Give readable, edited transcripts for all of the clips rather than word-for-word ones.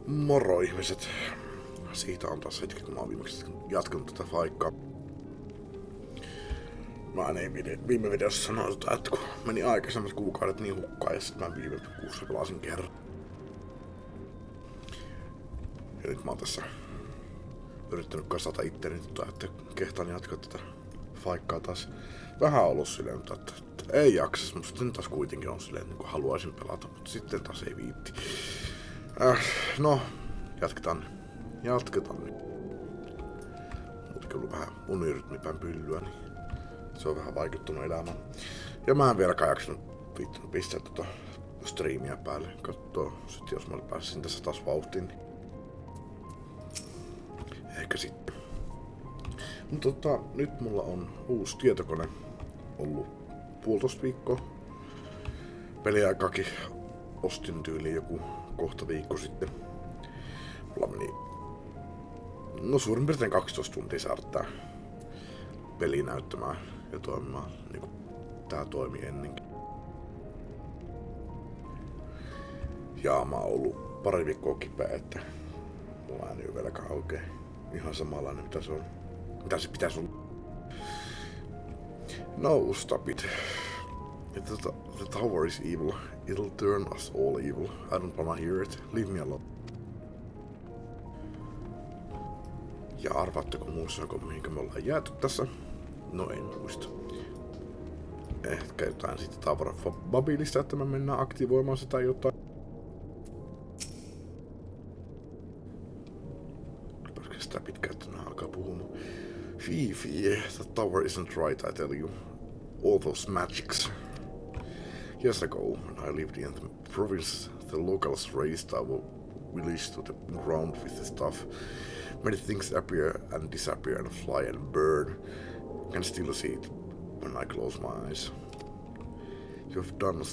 Moro ihmiset. Siitä on taas hetki, kun mä oon viimeksi jatkanut tätä faikkaa. Mä en viime videossa sanoin, että kun meni aikaisemmat kuukaudet niin hukkaan ja sit mä viime kuussa pelasin kerran. Ja nyt mä oon tässä yrittänyt kasata itteni, että kehtaan jatkaa tätä faikkaa taas. Vähän ollut silleen, että ei jaksas, mutta sitten taas kuitenkin on silleen, niin haluaisin pelata, mutta sitten taas ei viitti. No, jatketaan. Mutta kyllä vähän unirytmipään pyllyä, niin se on vähän vaikuttunut elämään. Ja mä en vieläkään jaksanut viittynyt pistää striimiä päälle. Kattoo sit jos mä pääsisin tässä taas vauhtiin, niin ehkä sitten. Mutta nyt mulla on uusi tietokone ollut 1,5 viikkoa. Peliaikakin ostin tyyliin joku kohta viikko sitten. Mulla meni suurin piirtein 12 tuntia saada tää peli näyttämään ja toimimaan niinku tää toimi ennenkin. Ja mä oon ollut pari viikkoa kipeä, että mulla ääni on vieläkään oikein ihan samanlainen mitä se on. Mitä se pitäis olla. No, stop it. The tower is evil. It'll turn us all evil. I don't wanna hear it. Leave me alone. Ja arvaatteko muistanko mihinkä me ollaan jääty tässä? No en muista. Ehkä jotain sitten Tower of Babylista, että me mennään aktivoimaan sitä jotain. Koska sitä pitkään, että nää alkaa puhumaan. Fifi, the tower isn't right, I tell you. All those magics. Years ago, when I lived in the province, the locals raised our village to the ground with the stuff. Many things appear and disappear and fly and burn. I can still see it when I close my eyes. You've done a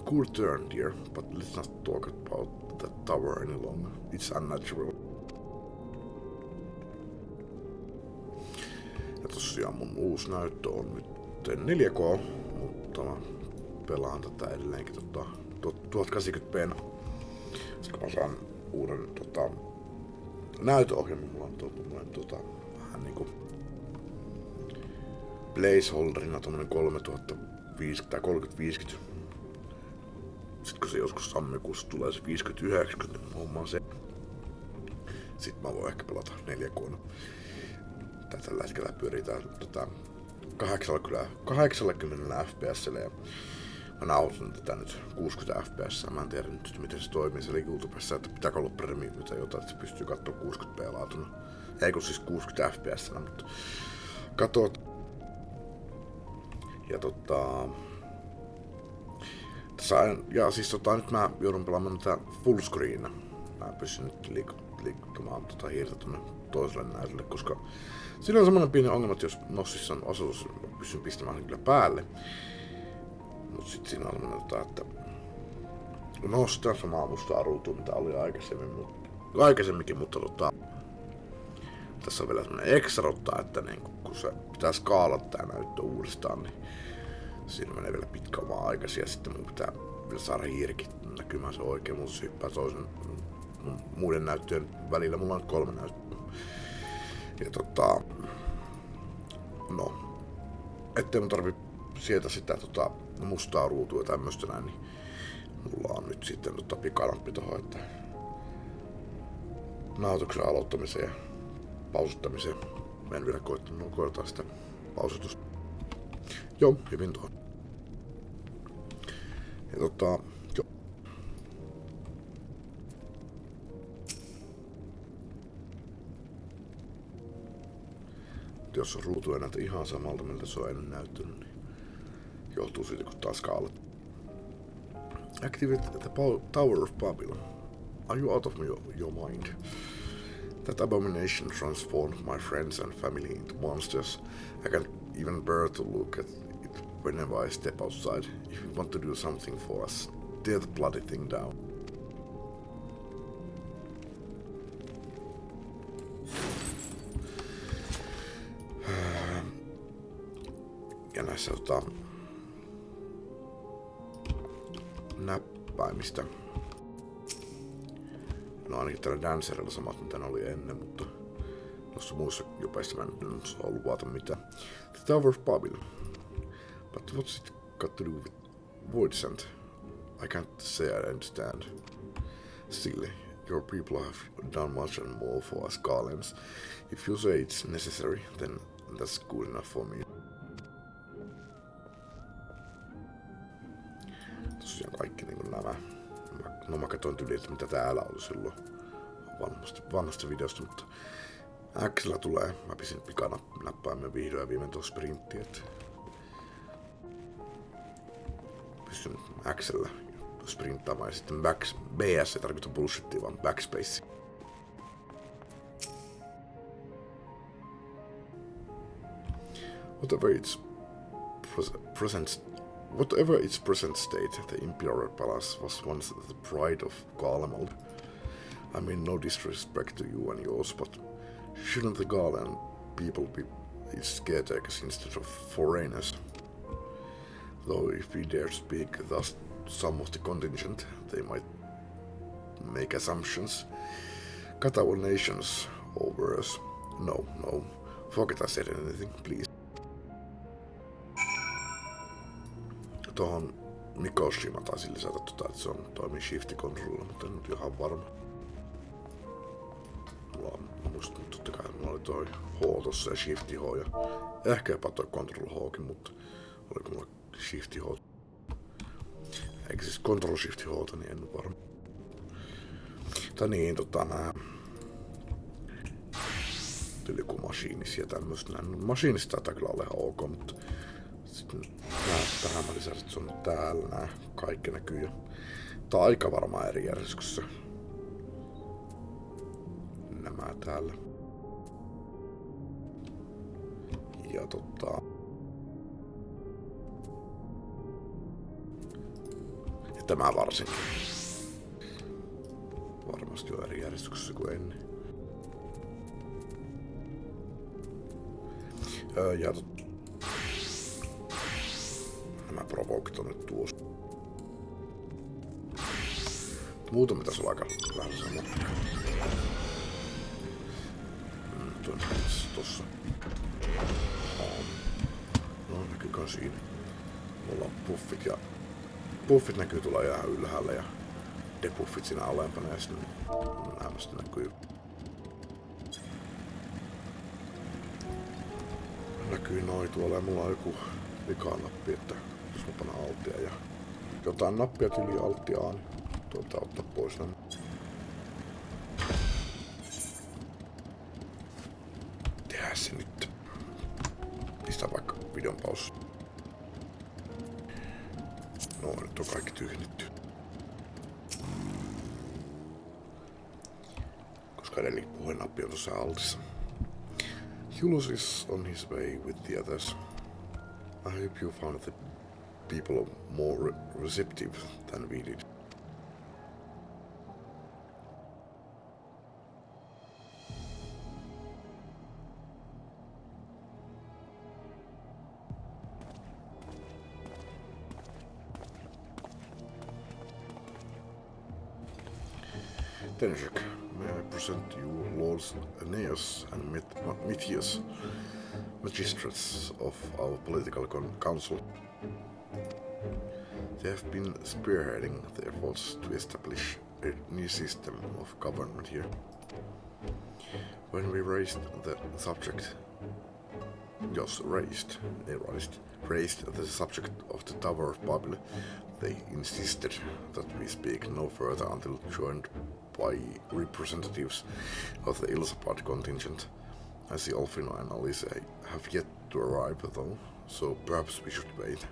good turn, dear, but let's not talk about that tower any longer. It's unnatural. Ja tosiaan mun uusi näyttö on nyt 4K, mutta mä pelaan tätä edelleenkin 1080p. Sitten kun mä saan uuden näytöohjelman, mulla on vähän niinku placeholderina tommonen 3050 tai 3050. Sitten kun se joskus tammikuussa tulee se 5090, niin hommaan se. Sitten mä voin ehkä pelata 4K. Tällä hetkellä pyöritään 80 fps:llä ja mä nautin tätä nyt 60 fps. Mä en tiedä nyt miten se toimii siellä YouTubessa, että pitääkö olla premium tai jotain, että se pystyy katsoa 60p laatuna. Ei kun siis 60 fps, mutta katot. Ja nyt mä joudun pelaamaan tätä full screena. Mä pystyn nyt liikuttamaan hiirtä tonne toiselle näytölle, koska siinä on semmonen pieni ongelma, että jos Nossissa on asutus, pystyn pistämään kyllä päälle. Mut sit siinä on semmonen, että no sitä samaa mustaa ruutua, mitä oli aikaisemminkin, mutta tässä on vielä semmonen extra, että niin kun se pitää skaalata tää näyttö uudestaan, niin siinä menee vielä pitkä oma aikaisin ja sitten mun pitää vielä saada hiirikin näkymään se oikein, mutta se hyppää toisen muiden näyttöjen välillä. Mulla on nyt 3 näyttöä. Ja no, ettei mun tarvi sieltä sitä mustaa ruutua ja tämmöstä näin, niin mulla on nyt sitten pikanappi tohon, että nauhoituksen aloittamiseen ja pausittamiseen. Mä en vielä koittaa sitä pausitusta. Joo, hyvin tuo. Ja joo. Jos on ruutu ei näytä ihan samalta, miltä se on ennen näyttänyt, niin johtuu siitä, kun taas skaalat. Activate the Tower of Babylon. Are you out of your mind? That abomination transformed my friends and family into monsters. I can't even bear to look at it whenever I step outside. If you want to do something for us, tear the bloody thing down. Ja näissä näppäimistä No ainakin tällä Dancerilla samat mitä ne oli ennen, mutta noissa muissa jopeissa mä en saa luvata mitään. The Tower of Babel. But what's it got to do with Voidsent? I can't say I understand. Still, your people have done much and more for us Garlands. If you say it's necessary, then that's good enough for me. Tosiaan kaikki niinku nämä. No mä katsoin tyyliin, että mitä täällä oli silloin vanhasta videosta, mutta X:llä tulee. Mä pisin pikanäppäimen vihdoin ja viimein tuossa sprinttiin, että pystyn X:llä sprinttaamaan ja sitten BS ei tarkoita bullshittia, vaan backspace. Whatever its present state, the Imperial Palace was once the pride of Garlemald. I mean no disrespect to you and yours, but shouldn't the Garland people be its caretakers instead of foreigners? Though if we dare speak thus some of the contingent, they might make assumptions. Cut our nations over us. No, forget I said anything, please. Tuohon Mikoshima taisin lisätä että se toimii shift-kontrollilla, mutta en nyt ihan varma. Mä muistan, että totta kai mulla oli toi H tossa ja shift H ja ehkä jopa toi control Hkin, mutta oliko mulla shift H? Eikä siis control shift H, niin en varma. Tai niin, nää joku machines ja tämmöstä näin. Machinista taitaa kyllä olla ihan ok, mutta sitten tähän mä lisäsin, että se on täällä nää. Kaikki näkyy jo. Tää on aika varmaan eri järjestyksessä. Nämä täällä. Ja ja tämä varsinkin. Varmasti on eri järjestyksessä kuin ennen. Ja nämä provokit on nyt tuossa. Muuten pitäisi olla aika vähän sama. Tossa. No näkyykö siinä. Mulla on buffit ja buffit näkyy tuolla ihan ylhäällä ja debuffit siinä alempana ja sitten nämä näkyy. Näkyy noin tuolla ja mulla on joku vikanappi, että jos mä panen altia ja jotain nappia tyliä altia on, niin ottaa pois nämä. Tehdään se nyt. Pistää vaikka videon paussi. No nyt on kaikki tyhjennetty. Koska edelleen puhenappi on tuossa altissa. Julius is on his way with the others. I hope you found the people more receptive than we did. Tenjek, may I present you Lords Aeneas and Mithias, magistrates of our political council. They have been spearheading the efforts to establish a new system of government here. When we raised the subject the subject of the Tower of Babel, they insisted that we speak no further until joined by representatives of the Ilsapad contingent. I see Alfino and Alice have yet to arrive though, so perhaps we should wait.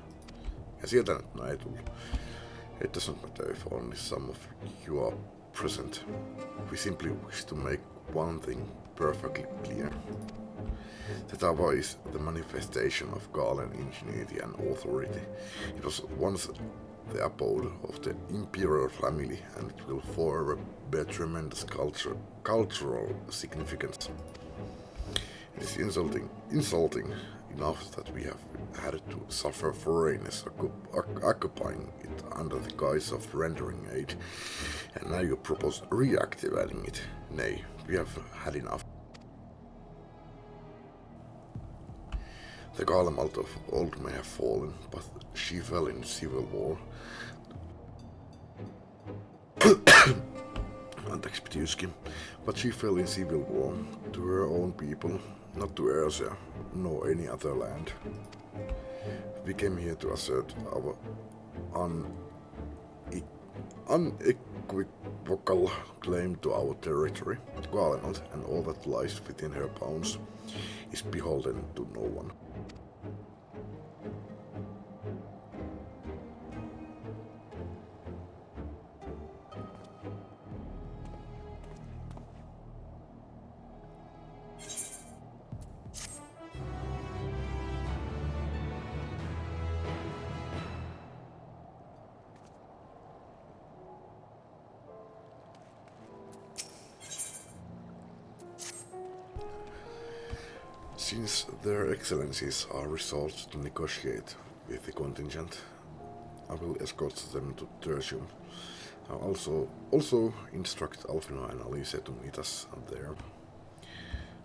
Ja sieltä nyt ei tullut. It doesn't matter if only some of you are present. We simply wish to make one thing perfectly clear. The tower is the manifestation of Galen ingenuity and authority. It was once the abode of the imperial family, and it will forever bear tremendous cultural significance. It is insulting enough that we have had to suffer foreigners occupying it under the guise of rendering aid, and now you propose reactivating it. Nay, we have had enough. The Garlemald of old may have fallen, but she fell in civil war. But she fell in civil war to her own people, not to Ersia, nor any other land. We came here to assert our unequivocal claim to our territory. Garlemald and all that lies within her bounds is beholden to no one. Since their excellencies are resolved to negotiate with the contingent, I will escort them to Tertium. I also instruct Alfino and Alice to meet us there.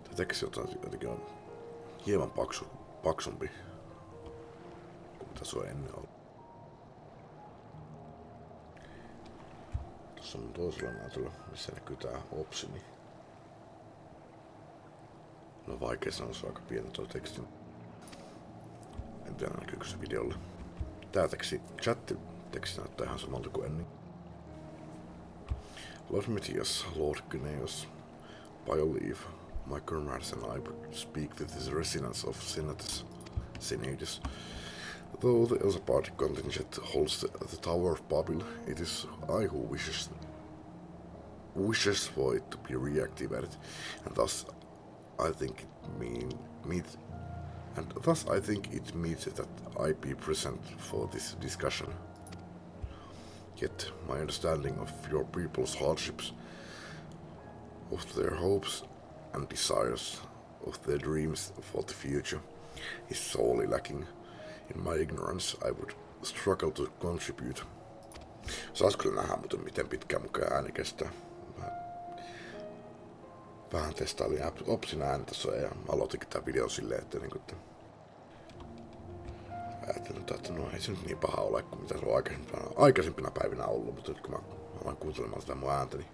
Tämä teksti jotenkin on hieman paksumpi kuin mitä se on ennen ollut. Tuossa on toisella näytöllä, missä näkyy tää opsini. No vaikea sanoa, se on aika pieni tuo teksti. En tiedä näkyykö se videolle. Tää chat-teksti näyttää ihan samalta kuin ennen. Lord Matthias, Lord Gyneos, by your leave, my comrades and I would speak with the residents of Senatus. Though the Elsapard contingent holds the Tower of Babel, it is I who wishes for it to be reactivated, and thus I think it meets that I be present for this discussion. Yet my understanding of your people's hardships, of their hopes and desires, of their dreams for the future, is sorely lacking. In my ignorance, I would struggle to contribute. Saas kyllä nähdä, mutta miten pitkään mukaan ääni kestää. Vähän testailin Opsin ääntä ja aloitinkin tämän videon silleen, että ajattelin, että no ei se nyt niin paha ole kuin mitä se on aikaisempina päivinä ollut, mutta nyt kun mä aloin kuuntelemaan tätä mun ääntä, niin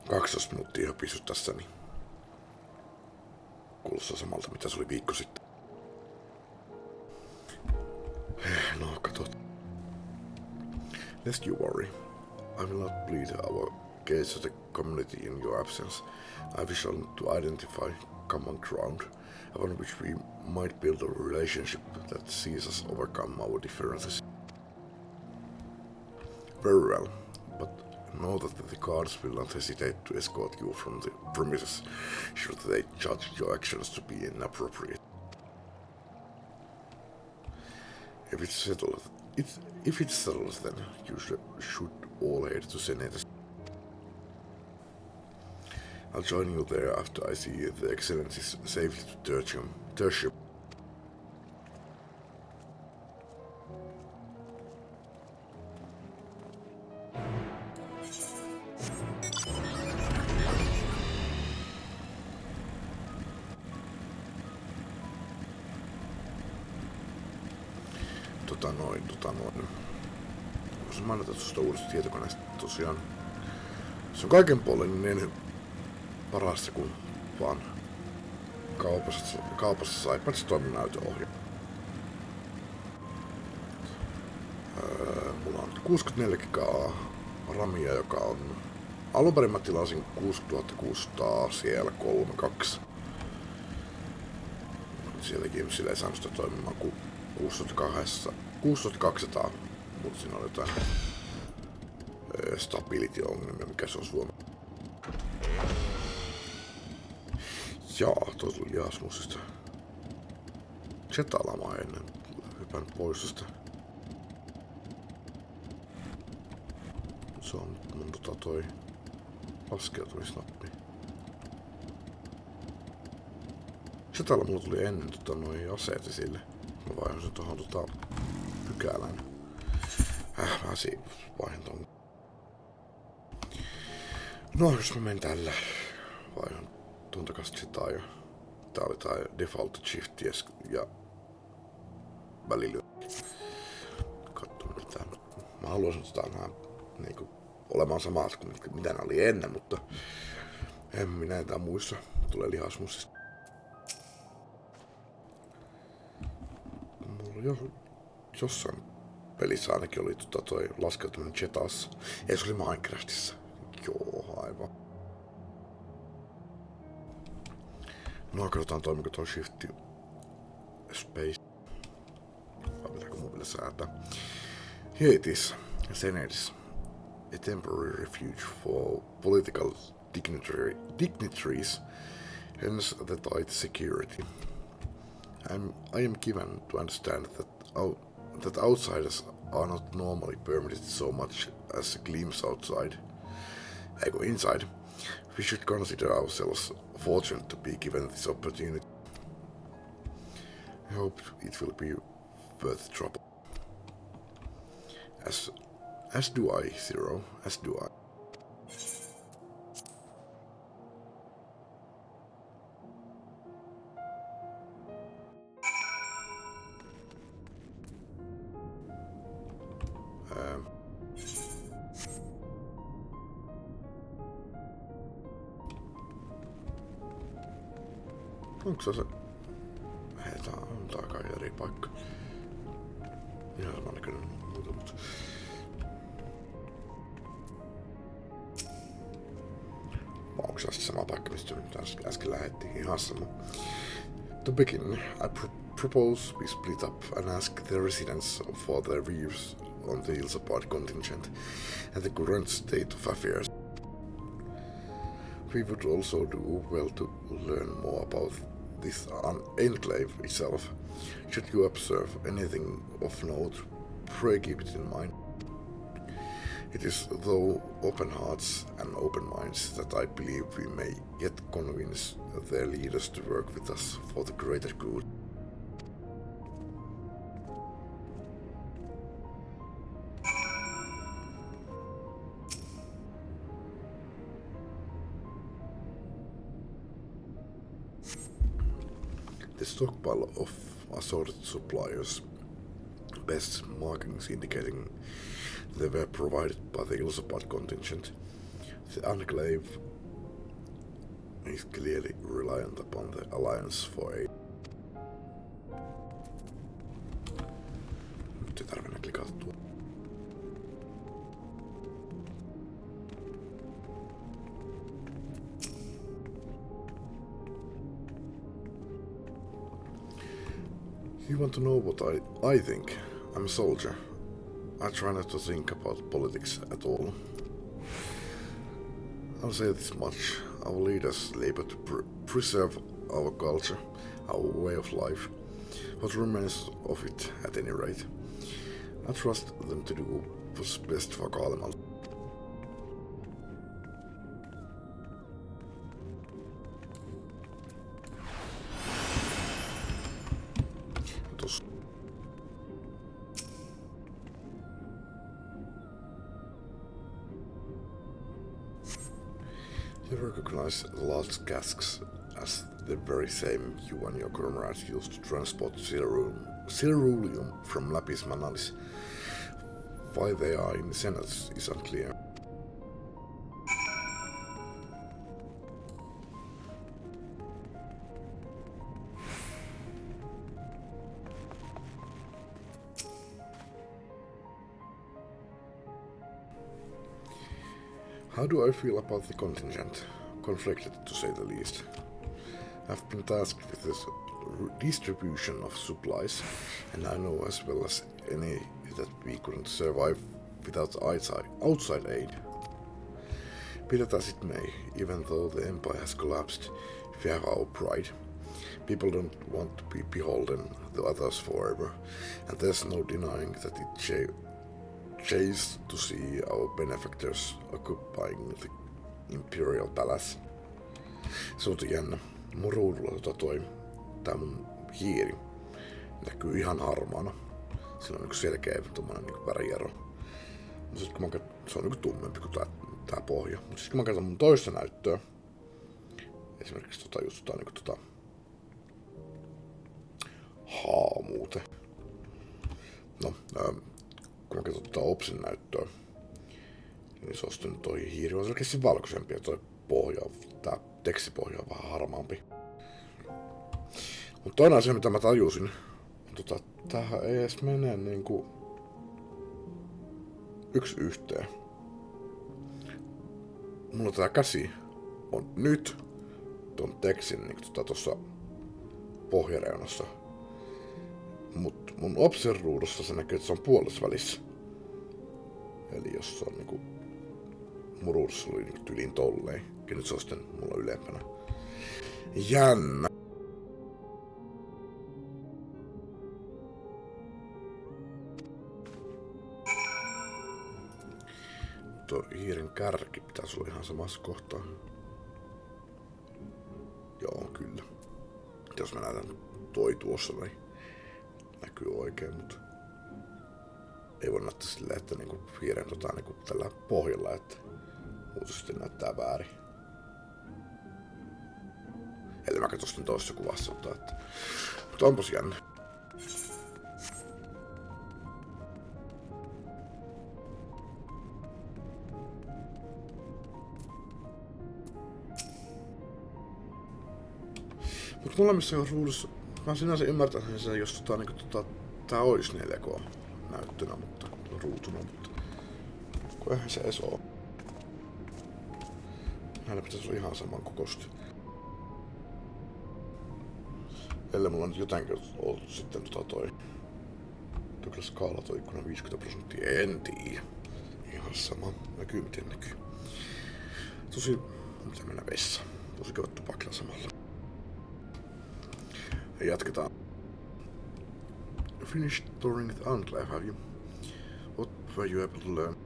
12 minuuttia jo pissyt tässä, niin kuulostaa samalta mitä se oli viikko sitten. No katot. Lest you worry, I will not plead our case of the community in your absence. I wish to identify common ground upon which we might build a relationship that sees us overcome our differences. Very well, but know that the guards will not hesitate to escort you from the premises should they judge your actions to be inappropriate. If it's settled, then you should all head to Senatus. I'll join you there after I see the excellencies safely to Tertium. Jos mainita tuosta uudesta tietokoneesta tosiaan. Se on kaiken puolen niin parasta kun vaan kaupassa sai paitsi toiminnan näytöohjelma. Mulla on 64 gigaa ramia, joka on alunperin mä tilasin 6600 siellä 32. Sielläkin sillä ei saanut sitä toimimaan kuin 6200, mutta siinä oli jotain stability-ongelmia, mikä se on Suomi. Jaa, tuo tuli Jasmusista. Zetalamaa ennen. Hypän pois sitä. Se on mun toi laskeutumisnappi. Setalla mulla tuli ennen noi aseet esille. Mä vaihan sen tohon pykälän. Mä vaihan ton. No, jos mä menen tällä, vaihan tuon takaisin sitä jo. Tää oli tää default shift ja välillä. Katsotaan mitä. Mä haluaisin nää niinku olemaan samat kuin mitä ne oli ennen, mutta en minä enää muissa. Tulee lihasmussista. Mulla jo jossain pelissä ainakin oli toi laskeutuminen Jetassa. Ei, se oli Minecraftissa. Joo, aivan. No, katsotaan toimiko toi shift space. Vai pitääkö mun vielä säätää? Here it is. Senates. A temporary refuge for political dignitaries, hence the tight security. I am given to understand that outsiders are not normally permitted so much as a glimpse inside. We should consider ourselves fortunate to be given this opportunity. I hope it will be worth the trouble. As do I, Zero, as do I. Onko se? Hei, tää on kai eri paikka. Ihan sama näköinen muuta, mutta... Onko se sama paikka, mistä nyt äsken lähettiin? Ihan sama. To begin, I propose we split up and ask the residents for their views on the ill-supplied contingent and the current state of affairs. We would also do well to learn more about this enclave itself. Should you observe anything of note, pray keep it in mind. It is through open hearts and open minds that I believe we may yet convince their leaders to work with us for the greater good. The stockpile of assorted suppliers, best markings indicating they were provided by the ill-supplied contingent. The enclave is clearly reliant upon the Alliance for aid. Nyt ei tarvitse klikata tuo. You want to know what I think? I'm a soldier. I try not to think about politics at all. I'll say this much. Our leaders labor to preserve our culture, our way of life, what remains of it at any rate. I trust them to do what's best for Kalemal. You recognize the large casks as the very same you and your comrades used to transport ceruleum from Lapis Manalis. Why they are in the Senate is unclear. How do I feel about the contingent? Conflicted, to say the least. I've been tasked with this distribution of supplies, and I know as well as any that we couldn't survive without outside aid. Be that as it may, even though the empire has collapsed, we have our pride. People don't want to be beholden to others forever, and there's no denying that it chase to see our benefactors occupying the Imperial Palace. Se on jännä. Mun ruudulla tää mun hiiri näkyy ihan harmaana. Sillä on niinku selkeä tommonen niinku väriero. Mutta sit kun se on niinku tummempi kuin tää pohja. Mutta sit kun mä katson mun toista näyttöä, esimerkiksi niinku haamuute. No, kun mä katson Opsin näyttöä, niin se on sitten toi hiiri on selkeästi valkoisempi ja toi pohja, tää tekstipohja on vähän harmaampi. Mutta toinen asia, mitä mä tajusin, on tämähän ei edes mene niinku yksi yhteen. Mulla tää käsi on nyt ton tekstin niinku tossa pohjareunassa. Mut mun Opsin ruudussa se näkyy, että se on puolessa välissä. Eli jos se on niinku mun ruudussa oli niinku tyliin tolleen, ja nyt se on sitten mulla ylempänä. Jännä. Tuo hiiren kärki pitäisi olla ihan samassa kohtaa. Joo, kyllä. Jos mä näytän toi tuossa, niin näkyy oikein, mutta ei voi näyttää silleen, että niinku hiiren niinku tällä pohjalla, että muuten sitten näyttää väärin. Eli mä katson sitten toisessa kuvassa, mutta onpas jännä. Mutta molemmissa on ruudussa, mä sinänsä ymmärtäisin sen, jos tää ois 4K näyttönä, mutta ruutuna, mutta kun eihän se edes oo. Näillä pitäisi olla ihan saman kokoista. Ellei mulla nyt jotenkin ollut sitten toi kyllä skaala toi ikkuna 50%, en tiedä. Ihan sama, näkyy miten näkyy. Tosi, mitä mennä vessaan. Tosi kiva tupakilla samalla. Ja jatketaan. Finished touring the Enclave, have you? What were you able to learn?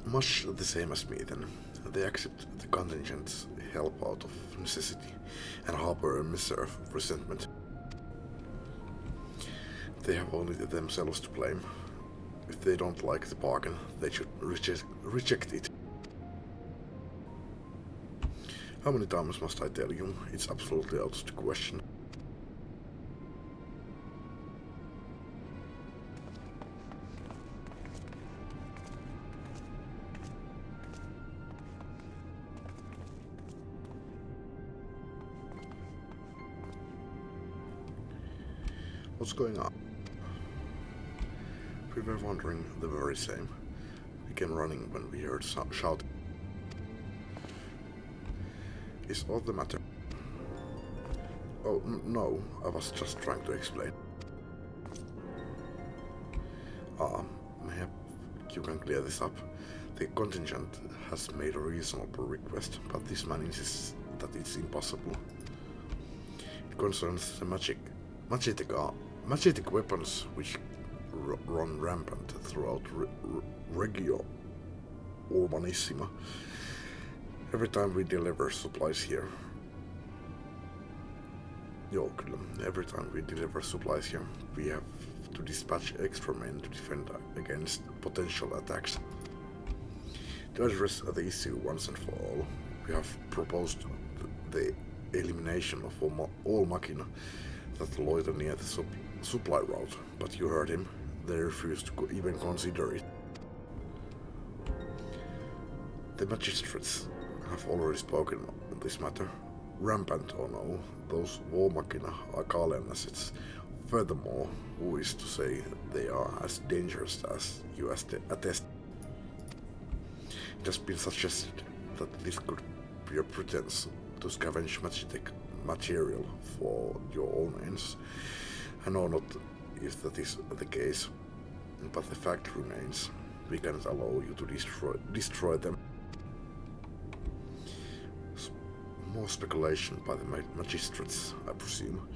Much the same as me then. They accept the contingent's help out of necessity and harbor a measure of resentment. They have only themselves to blame. If they don't like the bargain, they should reject it. How many times must I tell you? It's absolutely out of the question. What's going on? We were wondering the very same. We came running when we heard shouting. Is all the matter? Oh, no, I was just trying to explain. Maybe you can clear this up. The contingent has made a reasonable request, but this man insists that it's impossible. It concerns the magic weapons which run rampant throughout Regio Urbanissima. Every time we deliver supplies here. Joo, kyllä. Every time we deliver supplies here, we have to dispatch extra men to defend against potential attacks. To address the issue once and for all, we have proposed the elimination of all machina that loiter near the supply route, but you heard him. They refused to even consider it. The magistrates have already spoken on this matter. Rampant or no, those war machina are Kalen assets. Furthermore, who is to say they are as dangerous as you attest? It has been suggested that this could be a pretense to scavenge magic material for your own ends. I know not if that is the case, but the fact remains, we cannot allow you to destroy them. More speculation by the magistrates, I presume.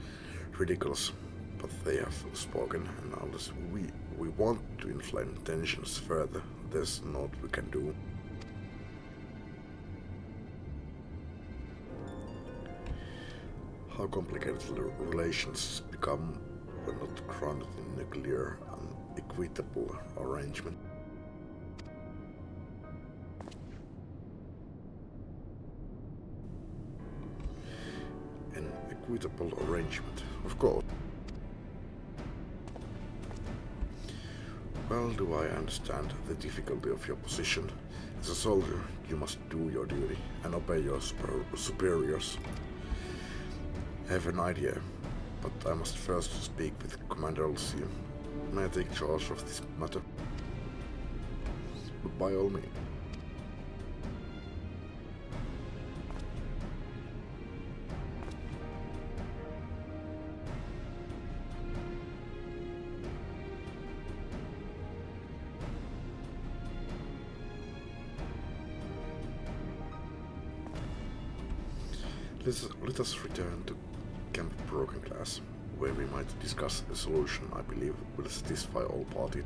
Ridiculous, but they have spoken, and unless we want to inflame tensions further, there's naught we can do. How complicated relations become when not grounded in a clear and equitable arrangement. An equitable arrangement, of course. Well do I understand the difficulty of your position. As a soldier, you must do your duty and obey your superiors. I have an idea, but I must first speak with Commander Lucio. May I take charge of this matter? But by all means. Let us return to Camp Broken Glass, where we might discuss a solution I believe will satisfy all parties.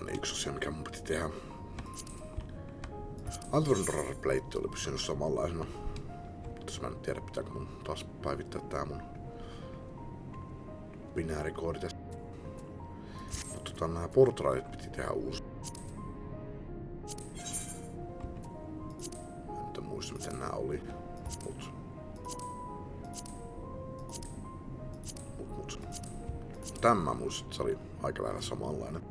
On yksi asia, mikä mun piti tehdä. Antworin pleitti oli pysynyt samanlaisena. Mä en tiedä, pitääkö mun taas päivittää tää mun binäärikoodi tästä. Mutta nää portraitit piti tehdä uusi. En muista miten nää oli. Mut. Tän mä muistin, että se oli aika lähellä samanlainen.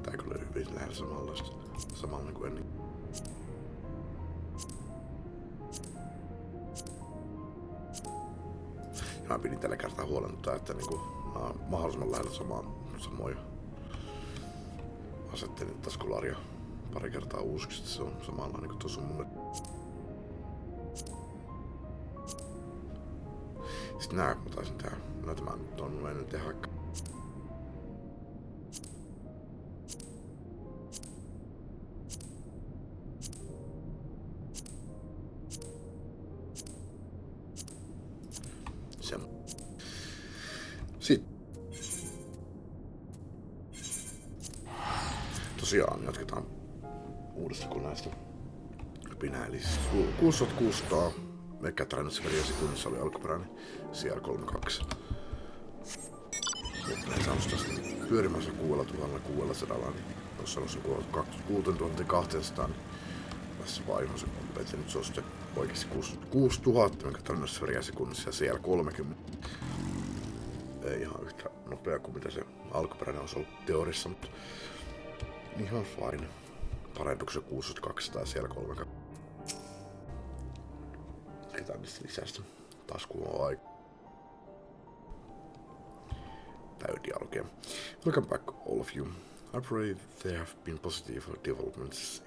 Tää kyllä oli hyvin lähellä samanlaista. Samalla kuin ennen. Ja mä pidin tällä kertaa huolennuttaa, että niinku mahdollisimman lähellä samoja asettelin taskularia pari kertaa uusiksi, että se on samalla niinku tuossa mun. Sitten nää mä taisin tehdä. Näitä mä nyt on ennen tehdä. Tosiaan jatketaan uudesta koneesta. Eli 6600 megatransferia sekunnissa oli alkuperäinen CR32. Nyt näin saanut tästä pyörimässä 6600, niin jos sanoisin 6200, niin tässä vaiheessa että nyt se on sitten oikeasti 6000 megatransferia sekunnissa ja CR30. Ei ihan yhtä nopea kuin mitä se alkuperäinen olisi ollut teoriassa, mutta ihan fine. Parempi kuin se 6200 siellä 3. Ketään niistä lisästä. Taas kun on aika. Täy dialogia. Welcome back all of you. I pray there have been positive developments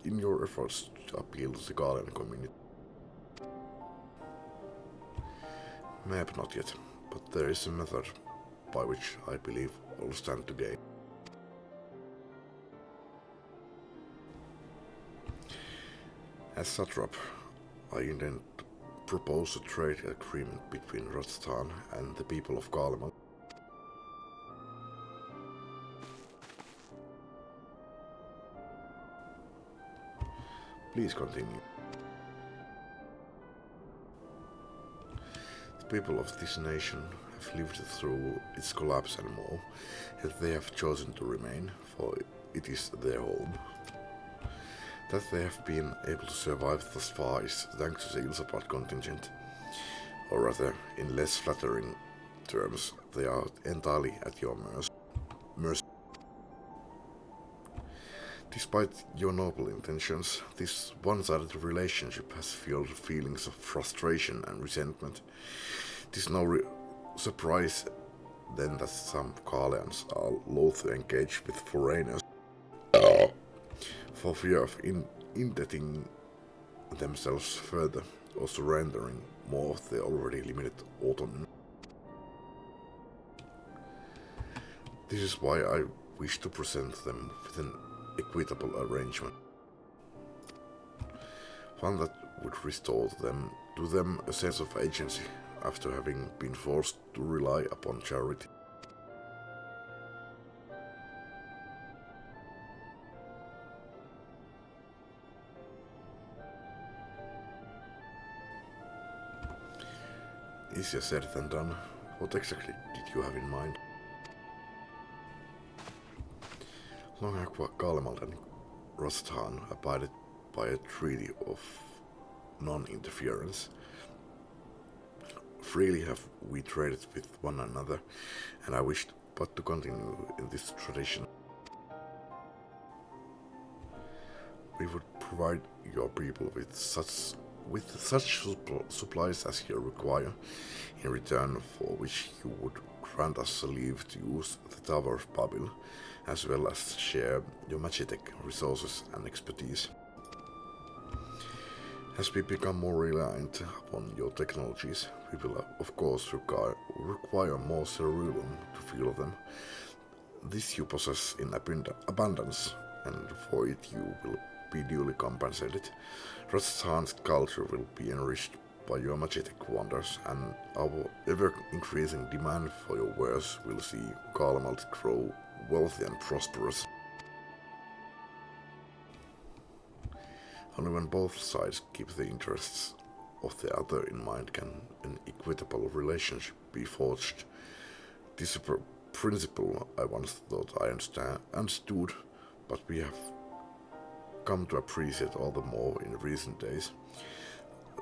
in your efforts to appeal to the Guardian community. Maybe not yet, but there is a method by which I believe all stand to gain. As satrap, I intend to propose a trade agreement between Rajasthan and the people of Kaliman. Please continue. The people of this nation have lived through its collapse and more, yet they have chosen to remain, for it is their home. That they have been able to survive thus far is thanks to the ill-supplied contingent, or rather, in less flattering terms, they are entirely at your mercy. Despite your noble intentions, this one-sided relationship has fueled feelings of frustration and resentment. It is no surprise then that some Kalians are loath to engage with foreigners for fear of indebting themselves further or surrendering more of their already limited autonomy. This is why I wish to present them with an equitable arrangement. One that would restore to them a sense of agency after having been forced to rely upon charity. Easier said than done. What exactly did you have in mind? Long Kalmald and Rostan abided by a treaty of non-interference. Freely have we traded with one another, and I wished but to continue in this tradition. We would provide your people with such supplies as you require, in return for which you would grant us a leave to use the Tower of Babel, as well as share your magitech resources and expertise. As we become more reliant upon your technologies, we will of course require more ceruleum to fuel them. This you possess in abundance, and for it you will be duly compensated. Rajasthan's culture will be enriched by your magitech wonders, and our ever-increasing demand for your wares will see Kalmald grow wealthy and prosperous. Only when both sides keep the interests of the other in mind can an equitable relationship be forged. This is a principle I once thought I understood, but we have come to appreciate all the more in recent days,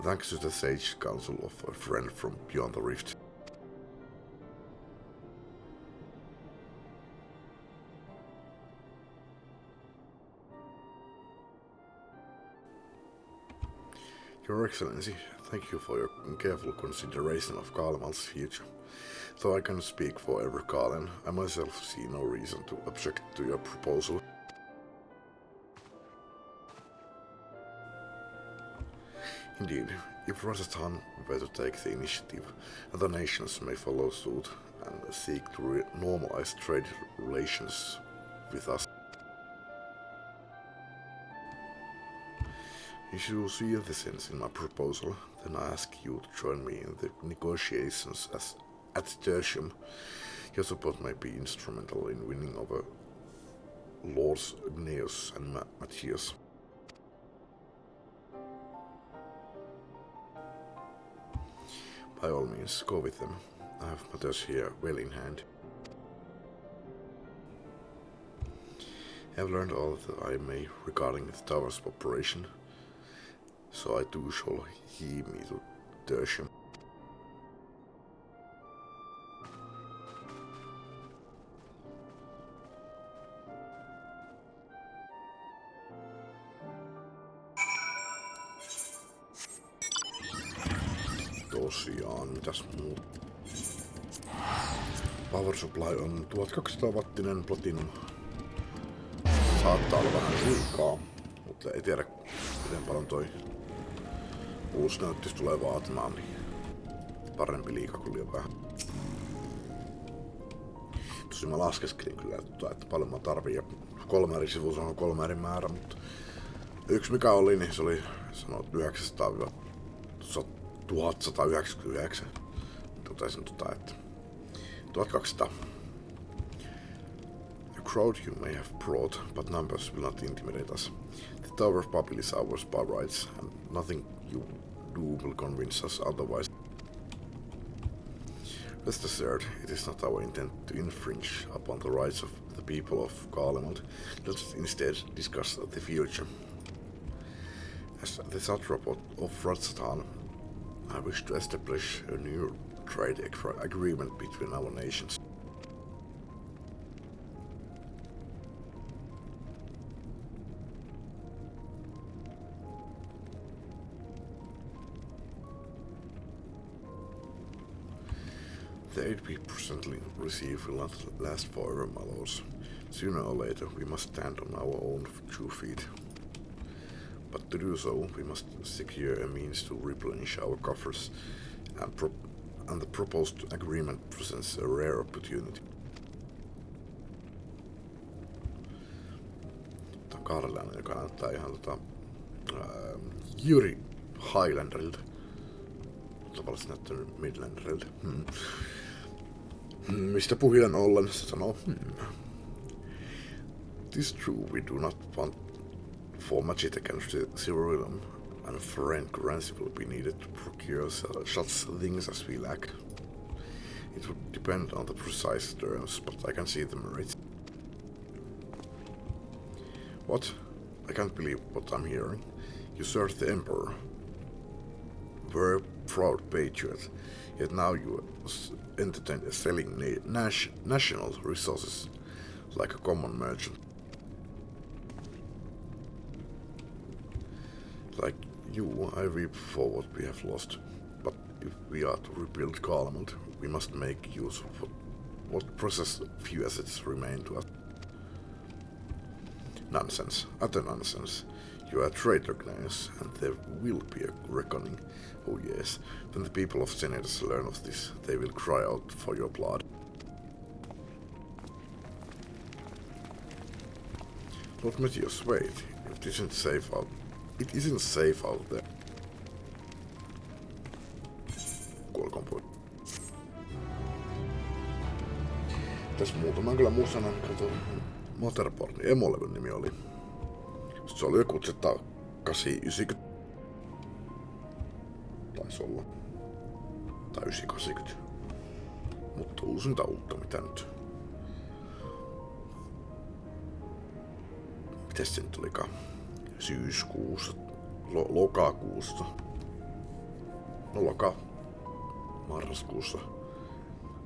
thanks to the sage counsel of a friend from beyond the rift. Your Excellency, thank you for your careful consideration of Kalmald's future. Though I cannot speak for every Kalen, I myself see no reason to object to your proposal. Indeed, if Rajasthan were to take the initiative, other nations may follow suit and seek to normalize trade relations with us. If you see the sense in my proposal, then I ask you to join me in the negotiations as at Tertium. Your support may be instrumental in winning over Lords Gneus and Matthias. By all means, go with them. I have matters here well in hand. I have learned all that I may regarding the tower's operation, so I too shall heed me to Tertium. Tosiaan, mitäs muut? Power supply on 1200 wattinen platinum. Saattaa olla vähän liikaa, mutta ei tiedä miten paljon toi uusi näyttis tulee vaatimaan, niin parempi liika kuin liian vähän. Tosin mä laskeskelin kyllä, että paljon mä tarvin ja 3 eri sivua on 3 eri määrä, mutta yksi mikä oli, niin se oli sanonut 900-1199. Totesin että 1200. A crowd you may have brought, but numbers will not intimidate us. The Tower of Babel is ours by rights, and nothing you do will convince us otherwise. Rest assured, it is not our intent to infringe upon the rights of the people of Kalmald. Let's instead discuss the future. As the satrap of Rajasthan, I wish to establish a new trade agreement between our nations. The aid we presently receive will not last forever, my lords. Sooner or later we must stand on our own 2 feet. But to do so, we must secure a means to replenish our coffers, and the proposed agreement presents a rare opportunity. kaarelainen, joka näyttää ihan Jyri Highlanderilta. Tavallisesti näyttänyt Midlanderilta. Mistä puhujan ollen se sanoo, It is true we do not want for Magita against Ceruleum, and foreign currency will be needed to procure such things as we lack. It would depend on the precise terms, but I can see the merits. What? I can't believe what I'm hearing. You served the Emperor. Were a proud patriot, yet now you entertain selling national resources like a common merchant. Like you, I weep for what we have lost, but if we are to rebuild Garlemald, we must make use of what precious few assets remain to us. Nonsense, utter nonsense. You are a traitor, Gnaeus, and there will be a reckoning. Oh yes, when the people of Senators learn of this, they will cry out for your blood. Lord Matthias, wait. It isn't safe out. It isn't safe out there. Kuolkoon pois. Tässä muutaman kyllä muu sanan, kato. Motherboardin emolevyn nimi oli. Se oli joku Z890. Taisi olla. Tai 980. Mutta uusinta uutta, mitä nyt? Mites se nyt olikaan? Syyskuussa. Lokakuussa. No marraskuussa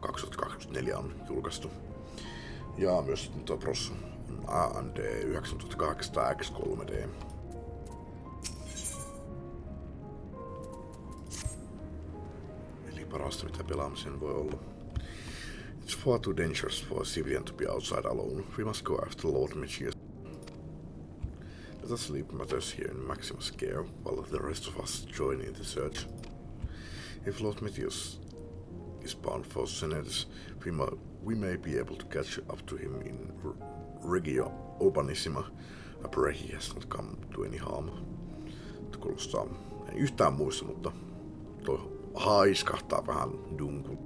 2024 on julkaistu. Ja myös tuo Prossa on AMD 9800 X3D. Eli parasta mitä pelaamisen voi olla. It's far too dangerous for a civilian to be outside alone. We must go after Lord Matthias. Let us leave matters here in Maximus' care, while the rest of us join in the search. If Lord Matthias is bound for Senators, we may be able to catch up to him in Regio Urbanissima. I pray he has not come to any harm. Kuulostaa, en yhtään muista, mutta toi haiskahtaa vähän dunkul.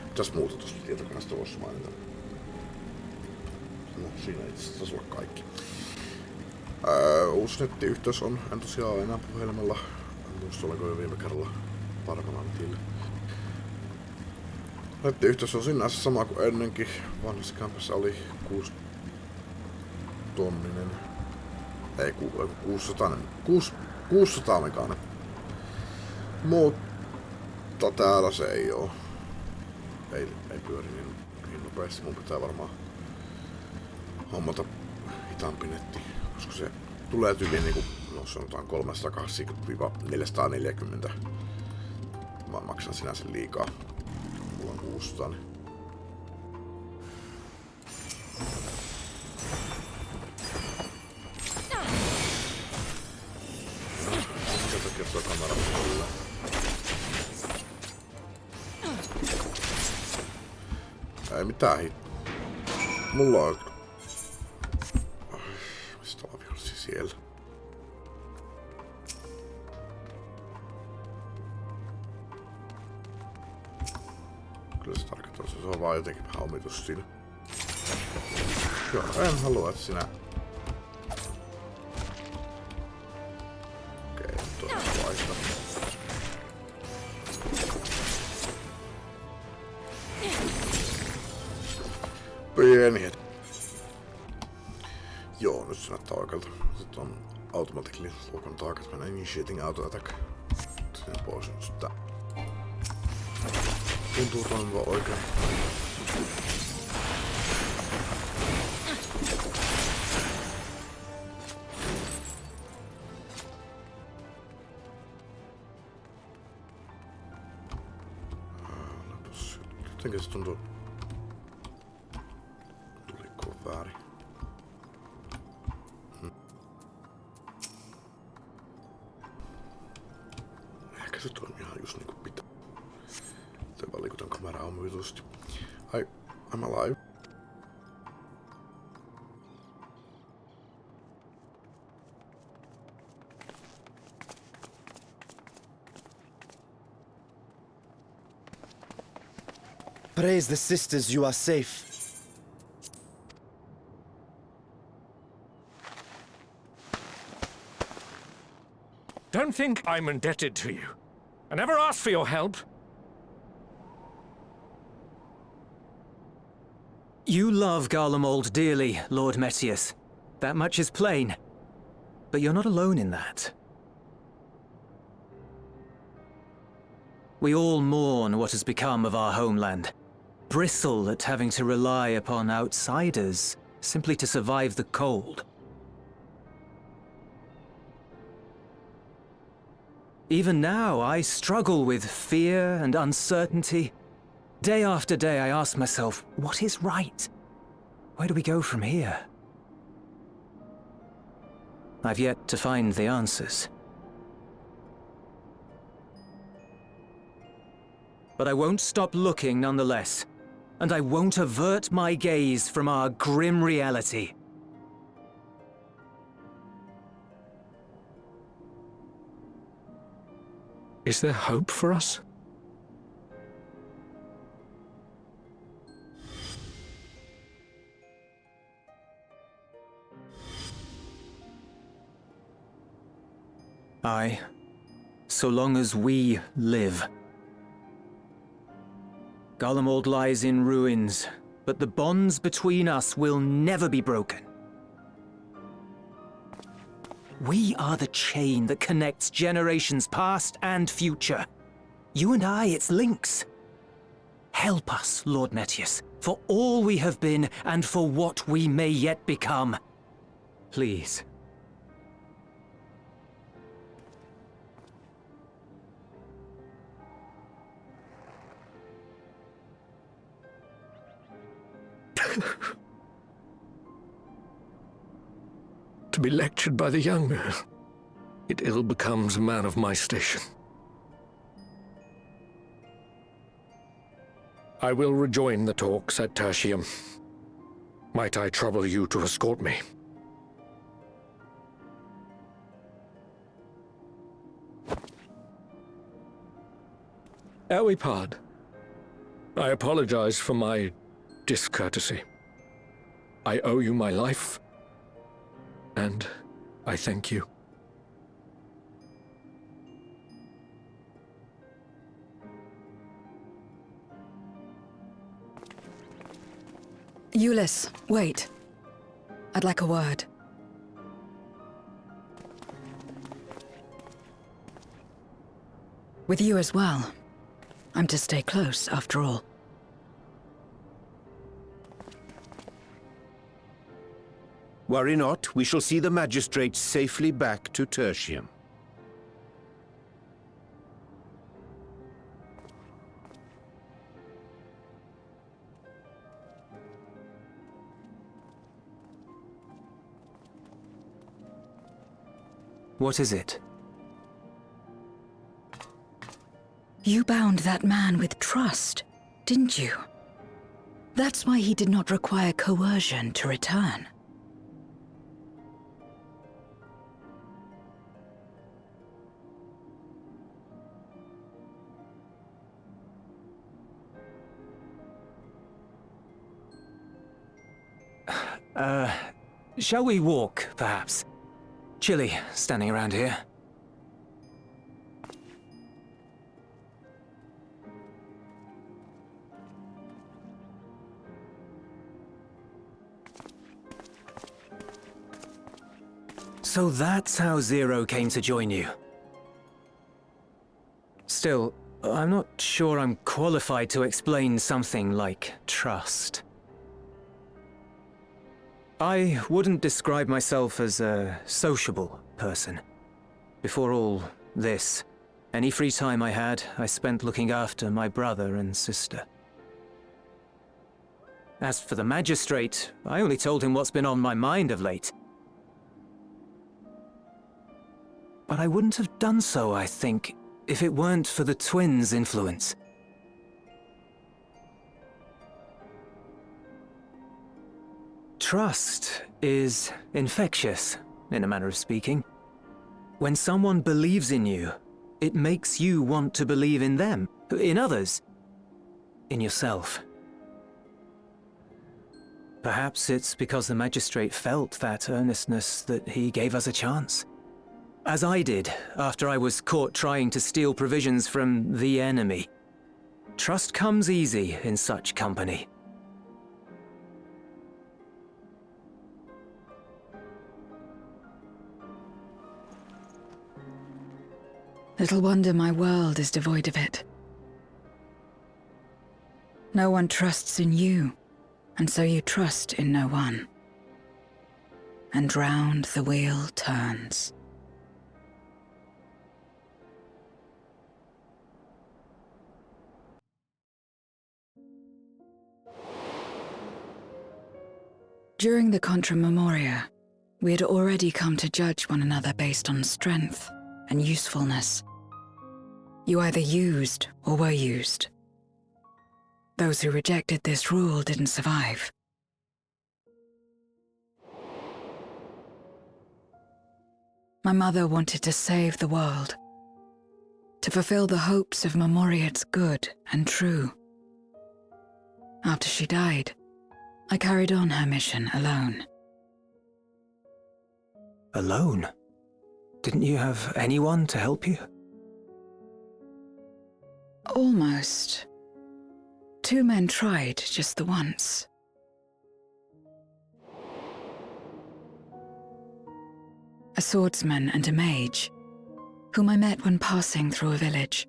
Mitäs muuta tuosta tietokoneesta voisi mainita? No, siinä itse asiassa taisi olla kaikki. Uusi nettiyhteys on, en tosiaan enää puhelimella. En muista olenko jo viime kerralla Parmanantille. Nettiyhteys on sinänsä sama kuin ennenkin. Vanhassa kämpässä oli 6 tonninen. Ei, 600 meganen. Mutta täällä se ei oo. Ei pyöri niin nopeasti. Mun pitää varmaan hommata hitaampi netti, koska se tulee tyyliin niinku, no sanotaan 380-440. Mä maksan sinänsä liikaa. Mulla on 600. Niin. Minkä takia tuo kamera on? Ei mitään mulla on... Mistä on viholsi siellä? Kyllä se tarkoittaa, se on vaan jotenkin vähän omitus siinä. Joo, en halua, että sinä... Okei, tuo on vaihtaa. Pieni hetki. Joo, nyt se näyttää oikealta. Sitten on automatically look target when initiating auto attack. Sen pois nyt sitä. Tuntuu toimiva oikein. Jotenkin se tuntuu... se toimii ihan just niinku pitää. Tai vaan liikutan kameraa omituisesti. I'm alive. Praise the sisters, you are safe. Don't think I'm indebted to you. I never asked for your help. You love Garlemald dearly, Lord Metius. That much is plain. But you're not alone in that. We all mourn what has become of our homeland. Bristle at having to rely upon outsiders simply to survive the cold. Even now, I struggle with fear and uncertainty. Day after day, I ask myself, what is right? Where do we go from here? I've yet to find the answers. But I won't stop looking nonetheless. And I won't avert my gaze from our grim reality. Is there hope for us? Aye. So long as we live. Garlemald lies in ruins, but the bonds between us will never be broken. We are the chain that connects generations past and future. You and I, it's links. Help us, Lord Metius, for all we have been and for what we may yet become. Please. To be lectured by the young, it ill becomes a man of my station. I will rejoin the talks at Tertium. Might I trouble you to escort me? Ere we part, I apologize for my discourtesy. I owe you my life, and I thank you. Ulyss, wait. I'd like a word. With you as well. I'm to stay close, after all. Worry not, we shall see the magistrate safely back to Tertium. What is it? You bound that man with trust, didn't you? That's why he did not require coercion to return. Shall we walk, perhaps? Chilly, standing around here. So that's how Zero came to join you. Still, I'm not sure I'm qualified to explain something like trust. I wouldn't describe myself as a sociable person. Before all this, any free time I had, I spent looking after my brother and sister. As for the magistrate, I only told him what's been on my mind of late. But I wouldn't have done so, I think, if it weren't for the twins' influence. Trust is infectious, in a manner of speaking. When someone believes in you, it makes you want to believe in them, in others, in yourself. Perhaps it's because the magistrate felt that earnestness that he gave us a chance. As I did after I was caught trying to steal provisions from the enemy. Trust comes easy in such company. Little wonder my world is devoid of it. No one trusts in you, and so you trust in no one. And round the wheel turns. During the Contra Memoria, we had already come to judge one another based on strength and usefulness. You either used or were used. Those who rejected this rule didn't survive. My mother wanted to save the world, to fulfill the hopes of Memoria's good and true. After she died, I carried on her mission alone. Alone? Didn't you have anyone to help you? Almost. 2 men tried just the once. A swordsman and a mage, whom I met when passing through a village.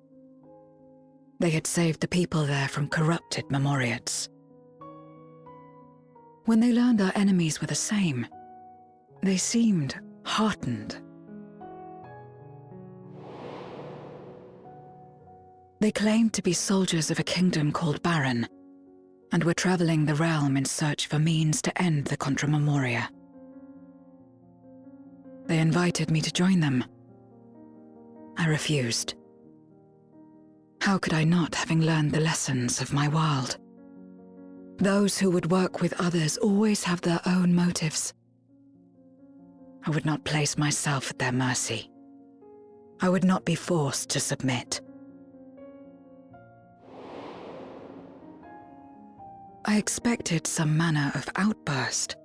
They had saved the people there from corrupted Memoriates. When they learned our enemies were the same, they seemed heartened. They claimed to be soldiers of a kingdom called Baron, and were traveling the realm in search for means to end the Contra Memoria. They invited me to join them. I refused. How could I not, having learned the lessons of my world? Those who would work with others always have their own motives. I would not place myself at their mercy. I would not be forced to submit. I expected some manner of outburst,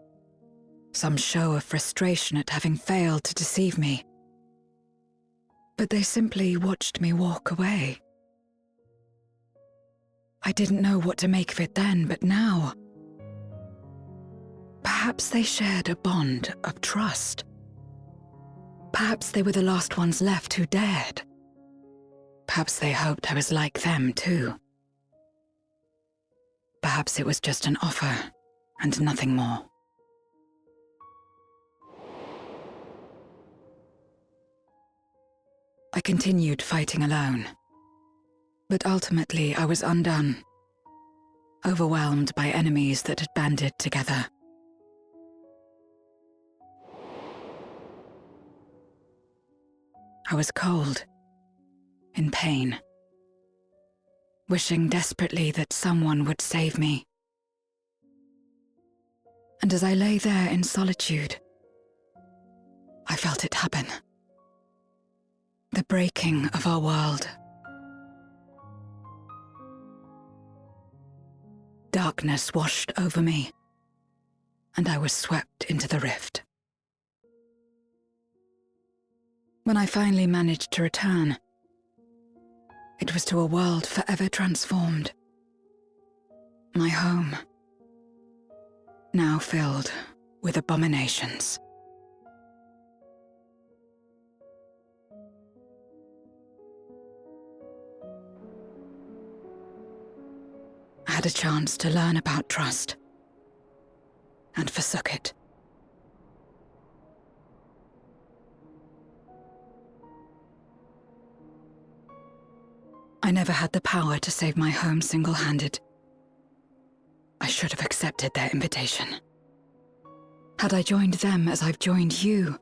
some show of frustration at having failed to deceive me. But they simply watched me walk away. I didn't know what to make of it then, but now, perhaps they shared a bond of trust. Perhaps they were the last ones left who dared. Perhaps they hoped I was like them too. Perhaps it was just an offer, and nothing more. I continued fighting alone, but ultimately I was undone, overwhelmed by enemies that had banded together. I was cold, in pain, wishing desperately that someone would save me. And as I lay there in solitude, I felt it happen. The breaking of our world. Darkness washed over me, and I was swept into the rift. When I finally managed to return, it was to a world forever transformed. My home, now filled with abominations. I had a chance to learn about trust, and forsook it. I never had the power to save my home single-handed. I should have accepted their invitation. Had I joined them as I've joined you,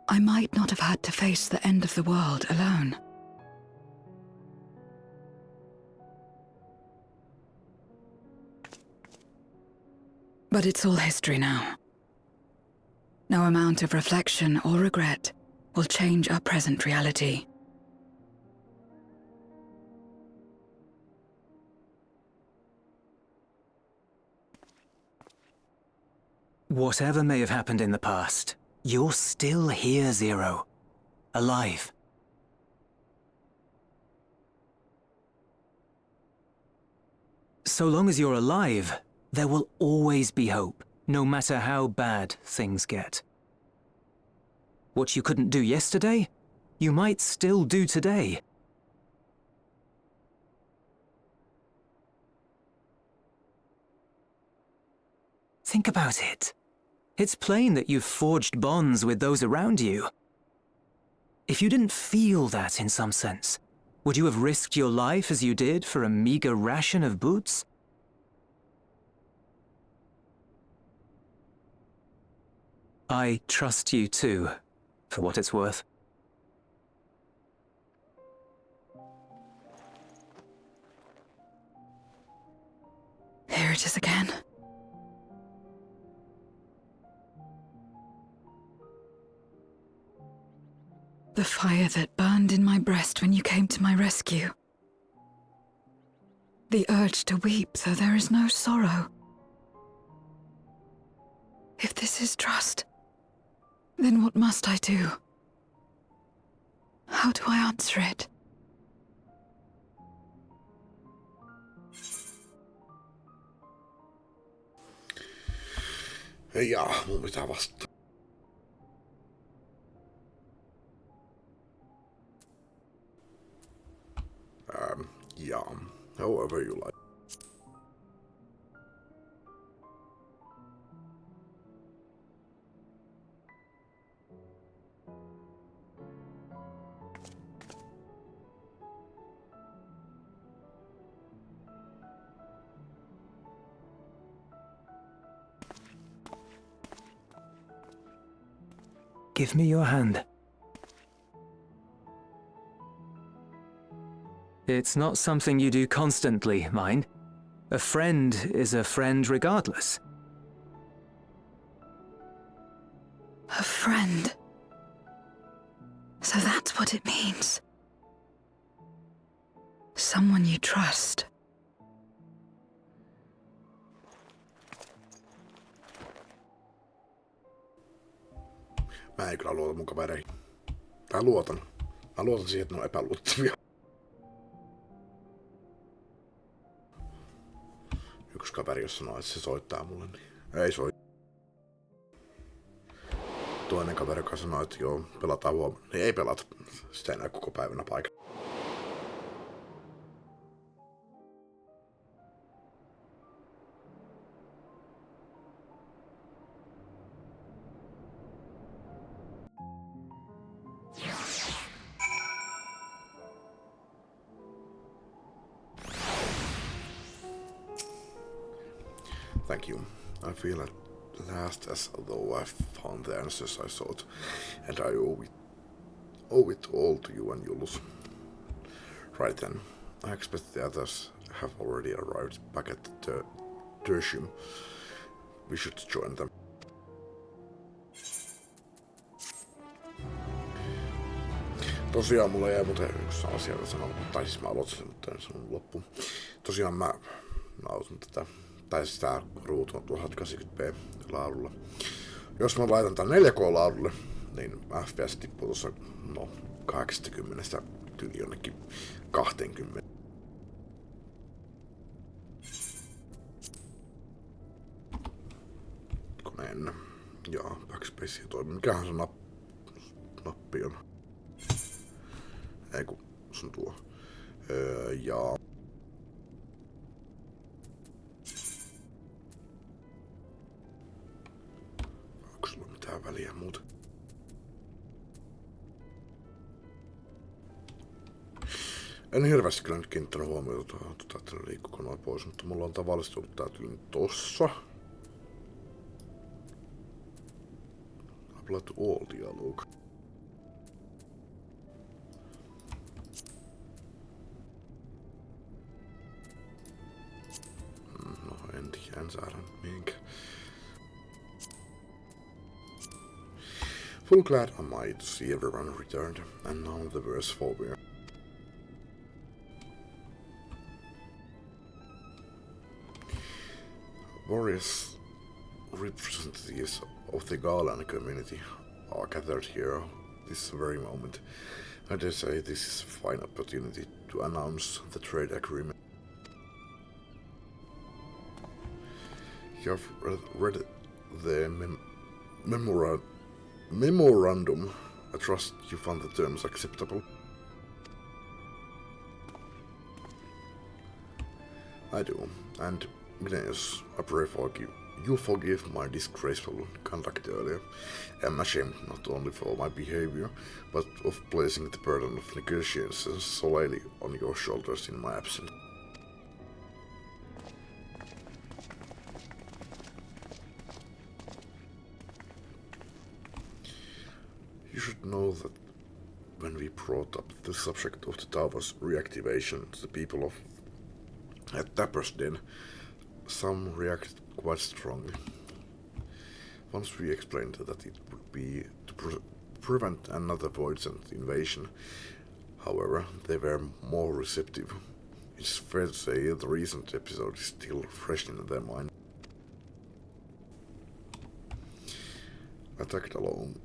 I might not have had to face the end of the world alone. But it's all history now. No amount of reflection or regret will change our present reality. Whatever may have happened in the past, you're still here, Zero. Alive. So long as you're alive, there will always be hope, no matter how bad things get. What you couldn't do yesterday, you might still do today. Think about it. It's plain that you've forged bonds with those around you. If you didn't feel that in some sense, would you have risked your life as you did for a meager ration of boots? I trust you too, for what it's worth. Here it is again. The fire that burned in my breast when you came to my rescue. The urge to weep though there is no sorrow. If this is trust, then what must I do? How do I answer it? Ja, mun pitää vastata. Yeah, however you like. Give me your hand. It's not something you do constantly, mind. A friend is a friend regardless. A friend. So that's what it means. Someone you trust. Mä en kyllä luota mun kavereihin. Tai luotan. Mä luotan siihen, että ne on epäluottavia. Yksi kaveri, jos sanoo, että se soittaa mulle, niin ei soi. Toinen kaveri, joka sanoo, että joo, pelataan huomenna, niin ei pelata. Sitä enää koko päivänä paikalla. Thank you. I feel at last as though I've found the answers I sought, and I owe it all to you and Julius. Right then, I expect the others have already arrived back at the tertium. We should join them. Tosiaan mulla jäi muuten yksi asia sanomatta, tai siis mä aloitin sen, mutta en sanonut loppuun. Tosiaan mä nautin tätä. Tai siis tää ruutu on 1080p laadulla. Jos mä laitan tän 4K laadulle, niin FPS tippuu tuossa 80 tyyli jonnekin 20. Koneen ja backspace toimii. Mikähän se nappi on? Ei kun se on tuo. Ja väliä muuta. En hirveästi kyllä nyt kiinnittänyt huomiota että ne liikkuuko noin pois, mutta mulla on tavallisesti ollut tää tyyli tossa. Apply to all dialogue. No en tiedä, en saada mihinkään. Full glad am I to see everyone returned, and none the worse for wear. Various representatives of the Galan community are gathered here this very moment. I dare say this is a fine opportunity to announce the trade agreement. You have read the memorandum. I trust you found the terms acceptable. I do, and Gneus, I pray you forgive my disgraceful conduct earlier. I am ashamed not only for my behavior, but of placing the burden of negotiations solely on your shoulders in my absence. You should know that when we brought up the subject of the tower's reactivation to the people of at Tapper's Den, some reacted quite strongly. Once we explained that it would be to prevent another Voidsent invasion, however, they were more receptive. It's fair to say the recent episode is still fresh in their mind. Attacked along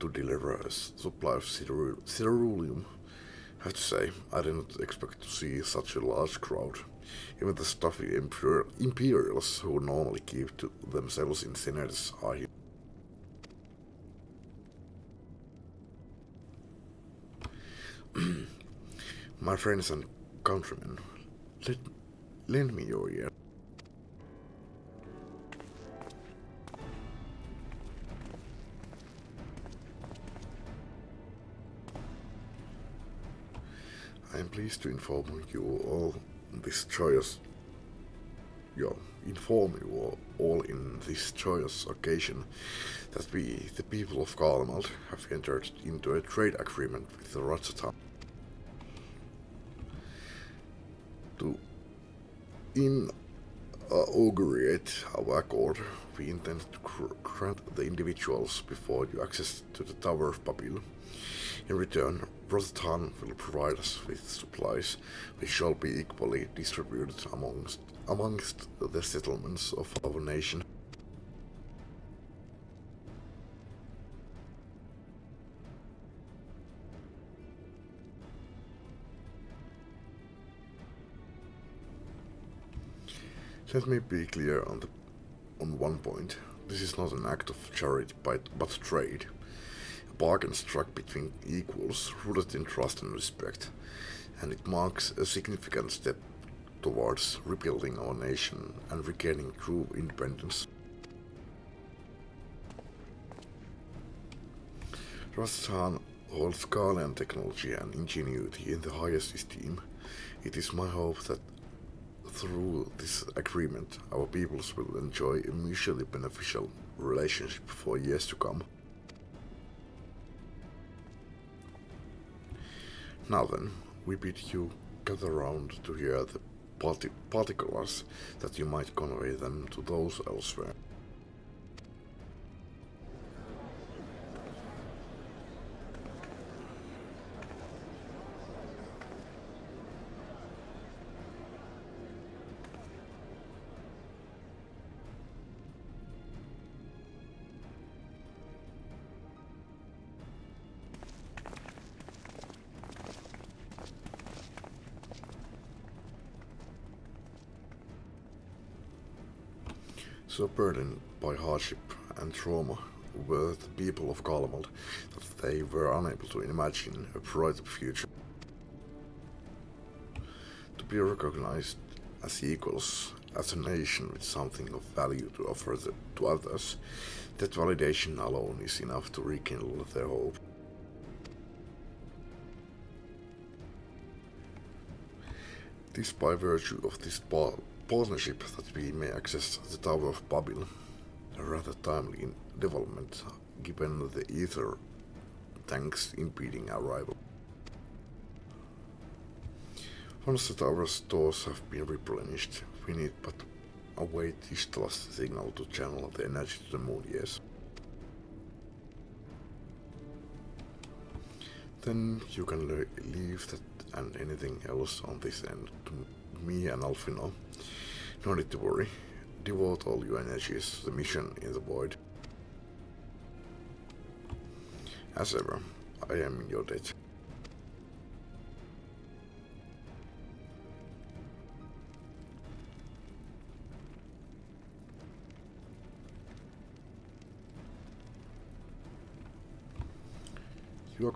to deliver a supply of ceruleum. I have to say, I didn't expect to see such a large crowd. Even the stuffy Imperials who normally keep to themselves in synods are here. My friends and countrymen, lend me your ear. I am pleased to inform you all in this joyous occasion that we, the people of Kalmald, have entered into a trade agreement with the Ratsatam. To inaugurate our accord, we intend to grant the individuals before you access to the Tower of Babil. In return, Ratsatam will provide us with supplies which shall be equally distributed amongst the settlements of our nation. Let me be clear on one point. This is not an act of charity but trade. A bargain struck between equals rooted in trust and respect, and it marks a significant step towards rebuilding our nation and regaining true independence. Ratsatam holds Galian technology and ingenuity in the highest esteem. It is my hope that through this agreement, our peoples will enjoy a mutually beneficial relationship for years to come. Now then, we bid you gather round to hear the particulars that you might convey them to those elsewhere. So burdened by hardship and trauma were the people of Kalmald that they were unable to imagine a brighter future. To be recognized as equals, as a nation with something of value to offer to others, that validation alone is enough to rekindle their hope. It is by virtue of this partnership that we may access the Tower of Babil, a rather timely development given the ether tanks impeding our arrival. Once the tower's stores have been replenished, we need but await Ishtala's signal to channel the energy to the moon, yes. Then you can leave that and anything else on this end to me and Alfino. No need to worry. Devote all your energies to the mission in the void. As ever, I am in your debt. You are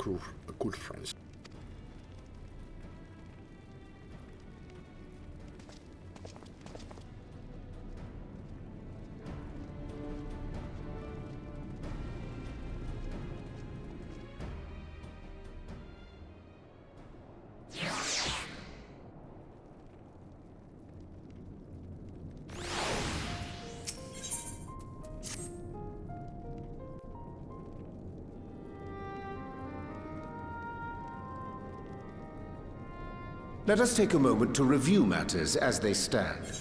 good friends. Let us take a moment to review matters as they stand.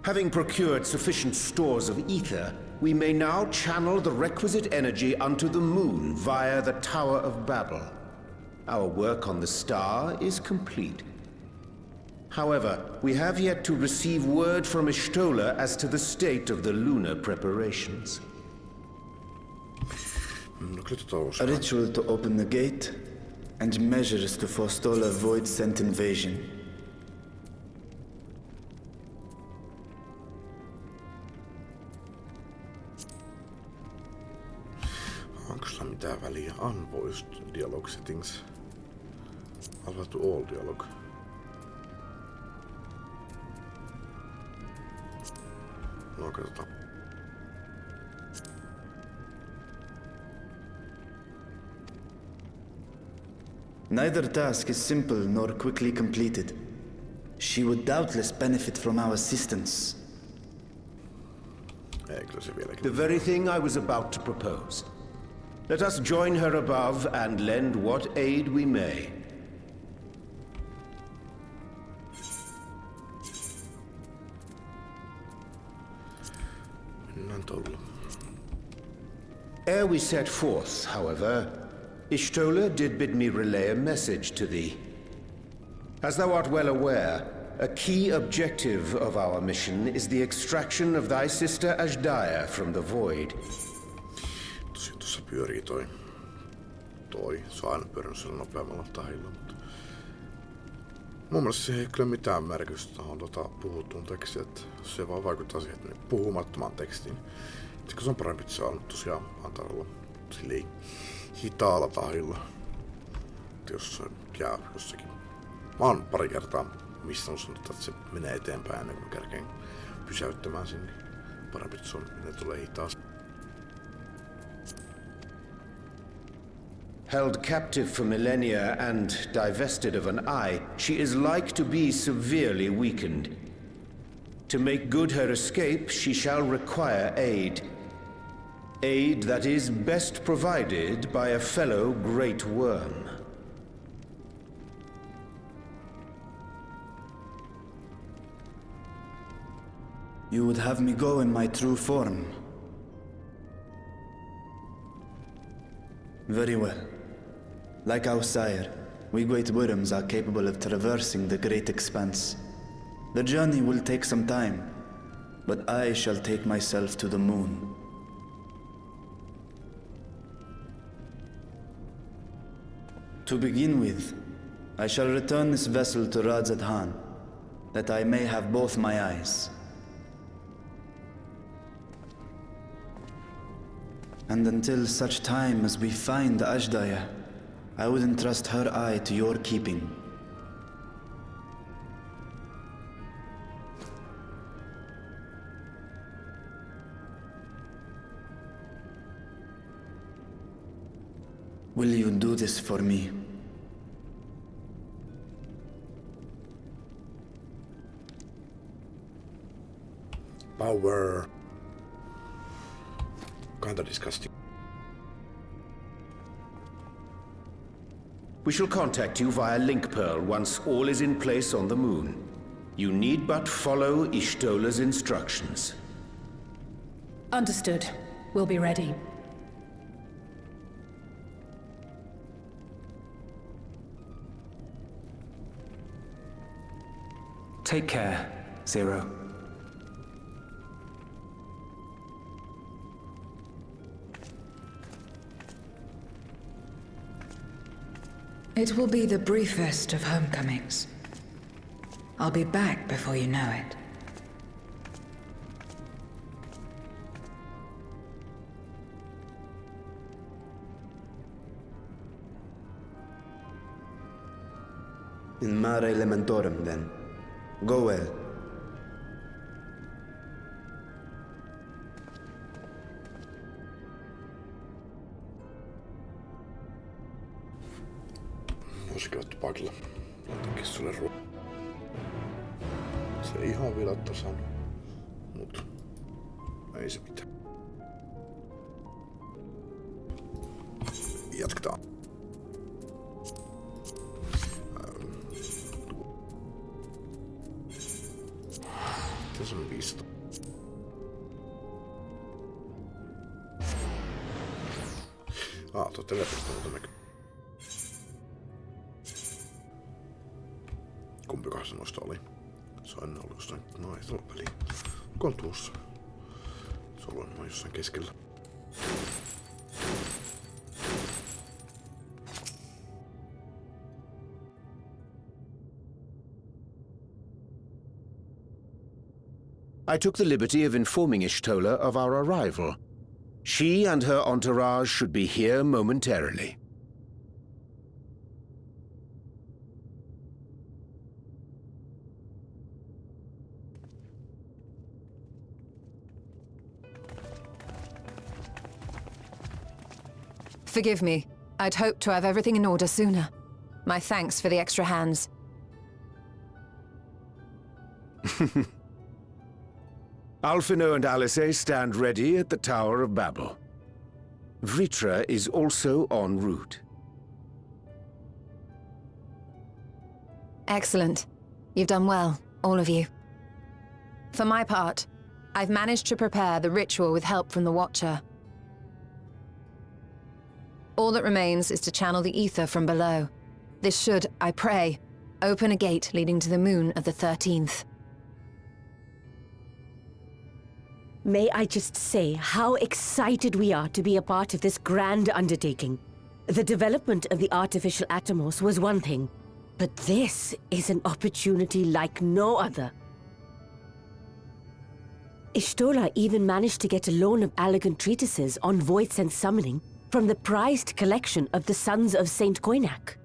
Having procured sufficient stores of ether, we may now channel the requisite energy unto the moon via the Tower of Babel. Our work on the star is complete. However, we have yet to receive word from Ishtola as to the state of the lunar preparations. A ritual to open the gate, and measures to forestall a void-sent invasion. Onko sillä mitään väliä? Unvoiced dialogue settings. Allow to all dialogue. No, katsotaan. Neither task is simple nor quickly completed. She would doubtless benefit from our assistance. The very thing I was about to propose. Let us join her above and lend what aid we may. Ere we set forth, however, Ishtola did bid me relay a message to thee. As thou art well aware, a key objective of our mission is the extraction of thy sister Ashdaya from the void. Tosin tuossa pyörii toi. Se on aina pyörinyt sillä nopeammalla tahilla, mutta... Mun mielestä se ei kyllä mitään merkitystä tuohon puhuttuun tekstiin, että se vaan vaikuttaa siihen, että puhumattoman tekstiin. Sitten se on parempi, että se on tosiaan antaa olla silleen hitaalla tahilla. Jos se jää jossakin. Mä oon pari kertaa missä on sanottu, että se menee eteenpäin ennen kuin mä kerkeen pysäyttämään sen, niin parempi, että se on, ne tulee hitaasti. Held captive for millennia and divested of an eye, she is like to be severely weakened. To make good her escape, she shall require aid. Aid that is best provided by a fellow great worm. You would have me go in my true form. Very well. Like our sire, we great worms are capable of traversing the great expanse. The journey will take some time, but I shall take myself to the moon. To begin with, I shall return this vessel to Radzadhan, that I may have both my eyes. And until such time as we find Ashdaya, I would entrust her eye to your keeping. Will you do this for me? Power. Kinda disgusting. We shall contact you via link pearl once all is in place on the moon. You need but follow Ishtola's instructions. Understood. We'll be ready. Take care, Zero. It will be the briefest of homecomings. I'll be back before you know it. In mare elementorum, then. Go well. Voisi käydä pakilla. Jotenkin sulle Se ei ihan vielä tasan. Mut ei se mitään. Jatketaan. Tässä on 500. Tuo teleportti on näkyy. Kumpikohan se noista oli? Se on ollut jossain naisella väliin. Onko on tuossa? Se on ollut jossain keskellä. I took the liberty of informing Ishtola of our arrival. She and her entourage should be here momentarily. Forgive me. I'd hoped to have everything in order sooner. My thanks for the extra hands. Alphino and Alice stand ready at the Tower of Babel. Vritra is also en route. Excellent. You've done well, all of you. For my part, I've managed to prepare the ritual with help from the Watcher. All that remains is to channel the ether from below. This should, I pray, open a gate leading to the moon of the 13th. May I just say how excited we are to be a part of this grand undertaking. The development of the artificial Atomos was one thing, but this is an opportunity like no other. Ishtola even managed to get a loan of elegant treatises on voice and summoning from the prized collection of the Sons of Saint Koinak.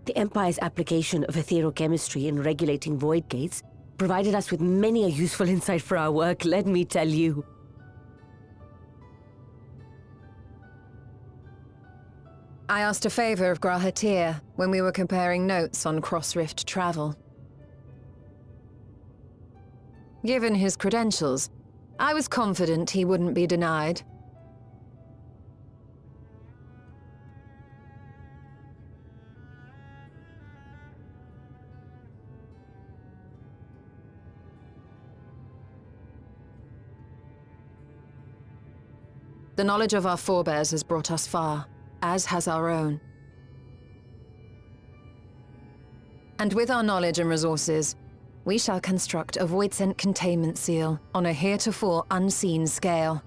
The Empire's application of etherochemistry in regulating void gates provided us with many a useful insight for our work, let me tell you. I asked a favor of Grahatir when we were comparing notes on cross-rift travel. Given his credentials, I was confident he wouldn't be denied. The knowledge of our forebears has brought us far, as has our own. And with our knowledge and resources, we shall construct a void-sent containment seal on a heretofore unseen scale.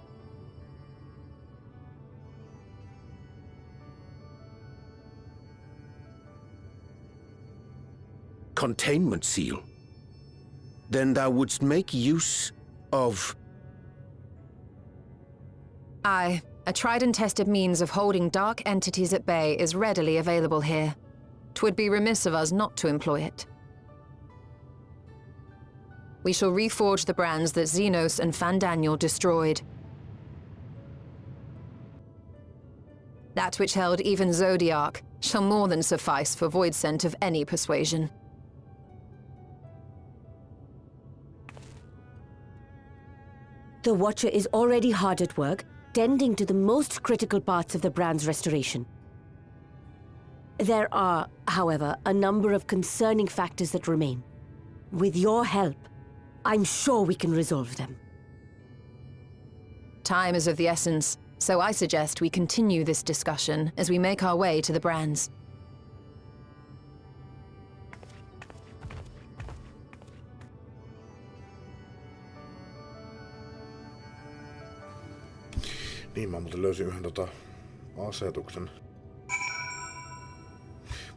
Containment seal? Then thou wouldst make use of... Aye, a tried and tested means of holding dark entities at bay is readily available here. 'Twould be remiss of us not to employ it. We shall reforge the brands that Xenos and Fandaniel destroyed. That which held even Zodiac shall more than suffice for void scent of any persuasion. The Watcher is already hard at work, tending to the most critical parts of the brand's restoration. There are, however, a number of concerning factors that remain. With your help, I'm sure we can resolve them. Time is of the essence, so I suggest we continue this discussion as we make our way to the brands. Niin, mä muuten löysin yhden asetuksen.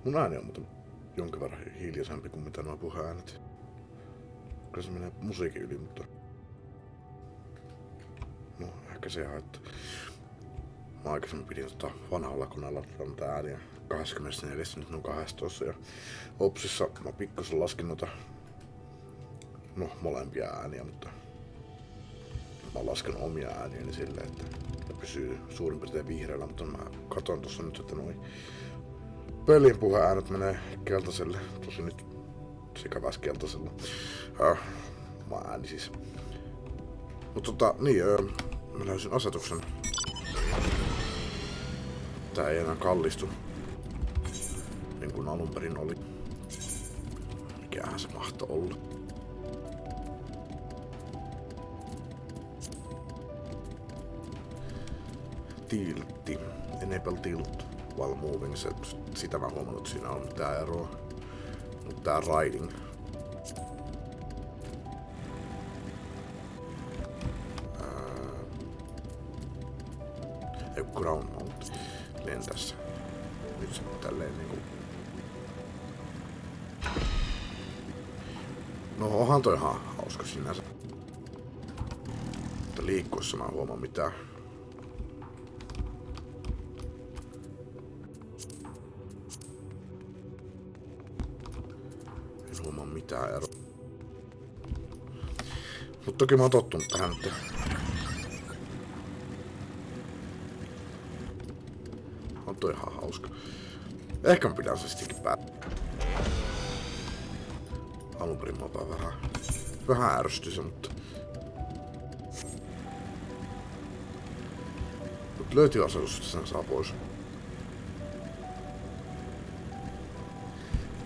Mun ääni on muuten jonkin verran hiljaisempi kuin mitä nuo puheäänet. Kyllä se menee musiikin yli, mutta... No, ehkä se haittaa. Mä aikaisemmin pidin vanhalla koneella tätä ääniä 24, nyt on 12 ja Opsissa mä pikkusen laskin molempia ääniä, mutta mä lasken omia ääniäni silleen, että ne pysyy suurin piirtein vihreällä, mutta mä katon tossa nyt, että noi pelin puheäänet menee keltaiselle, tosi nyt sekä keltaisella. Mä ääni siis. Mutta mä löysin asetuksen. Tää ei enää kallistu, niin kuin alun perin oli. Mikähän se mahtoi olla. Tiltti. Enable tilt while moving. Sitä mä huomannut, että siinä on mitään eroa. Mutta tää riding. Ground mount lentässä. Nyt se tälleen niinku... No onhan toi ihan hauska sinänsä. Mutta liikkuessa mä en huomaa mitään. En huomaa mitään eroa. Mut toki mä oon tottunut tähän nyt. On toi ihan hauska. Ehkä mä pidän se sittenkin päällä. Alun perin mä vähän ärsytyi se, mutta... Mut löytyy asetus, sen saa pois.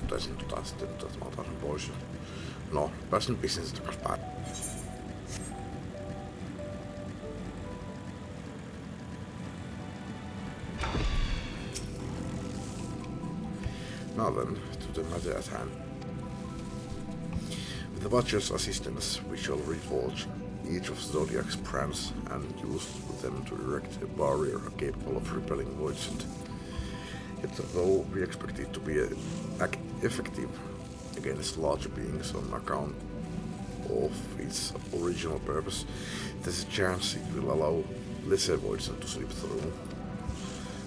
Taisin sitten, että mä otan sen pois. No, pääsin pistin sen takas päälle. Now then, to the matter at hand. With the Watcher's assistance, we shall reforge each of Zodiac's brands and use them to erect a barrier capable of repelling voids. Yet though we expect it to be effective against larger beings on account of its original purpose, there's a chance it will allow lesser voids to slip through.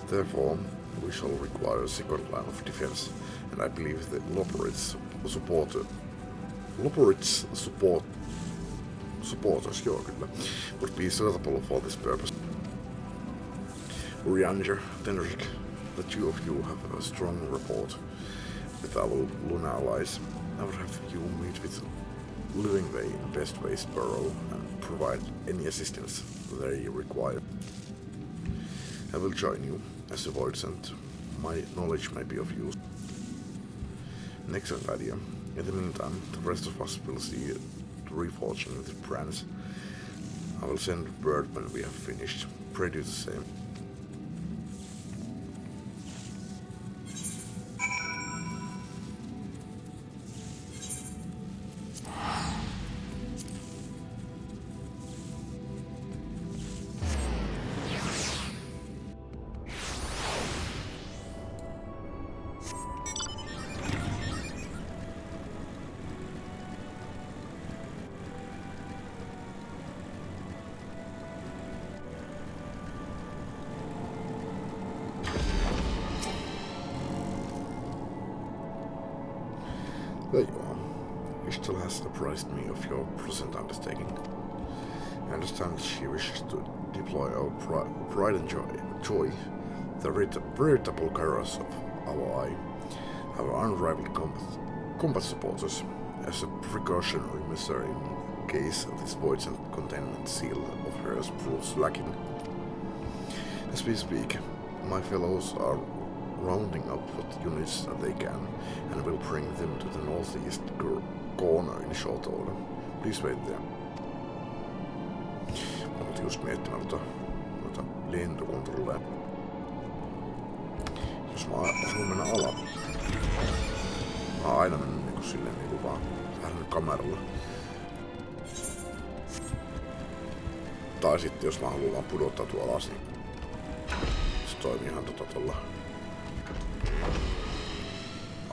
Therefore, we shall require a second line of defense, and I believe that Loppurit's supporters would be suitable for this purpose. Urianger, Tenrik, the two of you have a strong rapport with our lunar allies. I would have you meet with Living Way in Best Way Sparrow and provide any assistance they require. I will join you as a voice, and my knowledge may be of use. An excellent idea. In the meantime, the rest of us will see to reforging the brands. I will send word when we have finished. Pray do the same. There you are. Ishtal has apprised me of your present undertaking. I understand she wishes to deploy our pride and joy, the veritable carriers of our eye, our unrivaled combat supporters, as a precautionary measure in case this voids and containment seal of hers proves lacking. As we speak, my fellows are rounding up what units that they can, and will bring them to the northeast corner in short order. Please wait there. Mä oon just miettimään noita lentokontrolleja. Jos mä oon mennä alas. Mä oon aina mennyt niinku silleen niinku vaan lähdin kameralla. Tai sitten jos mä haluan vaan pudottautua alas, niin se toimii ihan tuolla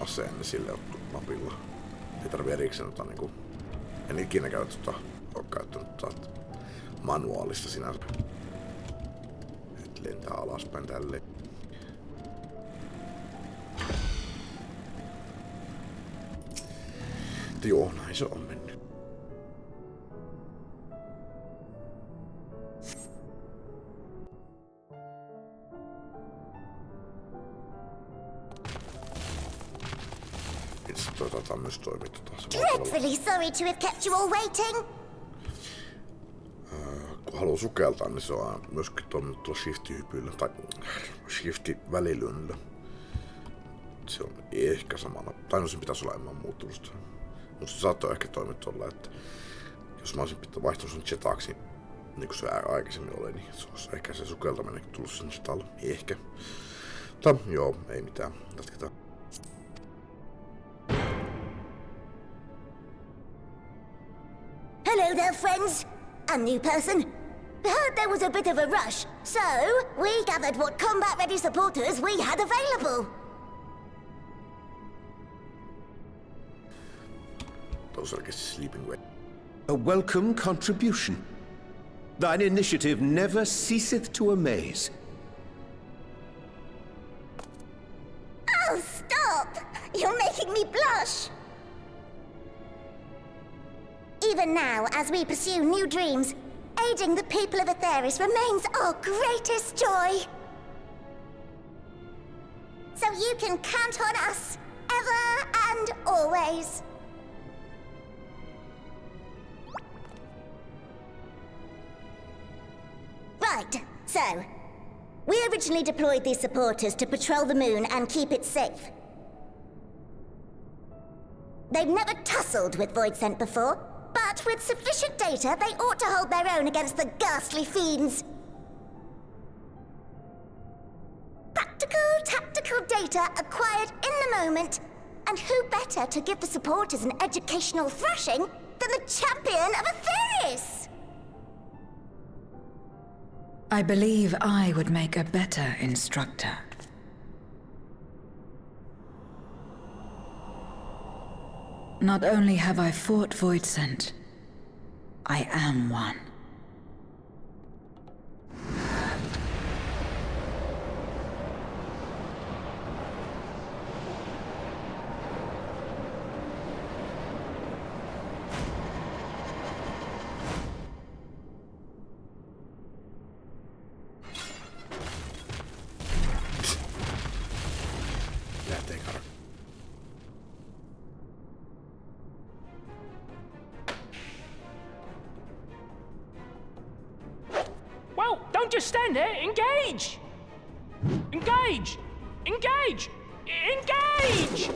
aseenne sille napilla. Ei tarvii erikseen niinku... En ikinä oo käyttänyt manuaalista sinänsä. Et lentää alaspäin tälleen. Joo, näin se on mennyt. Taitaa myös toimia Dreadfully sorry to have kept you all waiting. Kun haluaa sukeltaa, niin se on myöskin toiminut tuolla shift-hypyllä tai shift-välilyönnillä. Se on ehkä samana, tai no sen pitäisi olla enemmän muuttunut. Mutta se saattoi ehkä toimia tuolla, että jos mä olisin vaihtanut sen jetaksi, niin kuin se aikaisemmin oli, niin se olisi ehkä se sukeltaminen tullut sen jetalle. Ehkä. Mutta joo, ei mitään. Jatketaan. Hello there, friends. A new person. Heard there was a bit of a rush, so we gathered what combat-ready supporters we had available. Those are just sleeping away. A welcome contribution. Thine initiative never ceaseth to amaze. Oh, stop! You're making me blush! Even now, as we pursue new dreams, aiding the people of Aetheris remains our greatest joy. So you can count on us, ever and always. Right, so, we originally deployed these supporters to patrol the moon and keep it safe. They've never tussled with Voidsent before, but with sufficient data, they ought to hold their own against the ghastly fiends. Practical, tactical data acquired in the moment, and who better to give the supporters an educational thrashing than the champion of Aetheris? I believe I would make a better instructor. Not only have I fought Voidsent, I am one. Don't just stand there. Engage! Engage! Engage! Engage!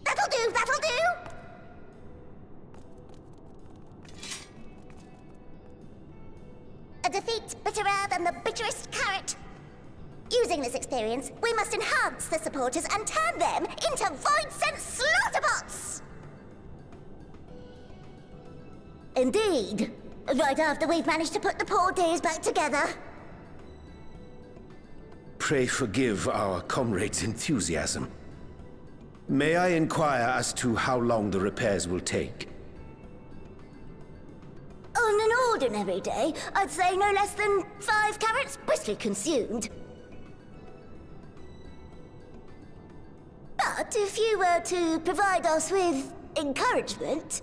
That'll do, that'll do! A defeat bitterer than the bitterest carrot. Using this experience, we must enhance the supporters and turn them into Voidsent slaughterbots! Indeed. Right after we've managed to put the poor dears back together. Pray forgive our comrade's enthusiasm. May I inquire as to how long the repairs will take? On an ordinary day, I'd say no less than 5 carrots briskly consumed. But if you were to provide us with encouragement...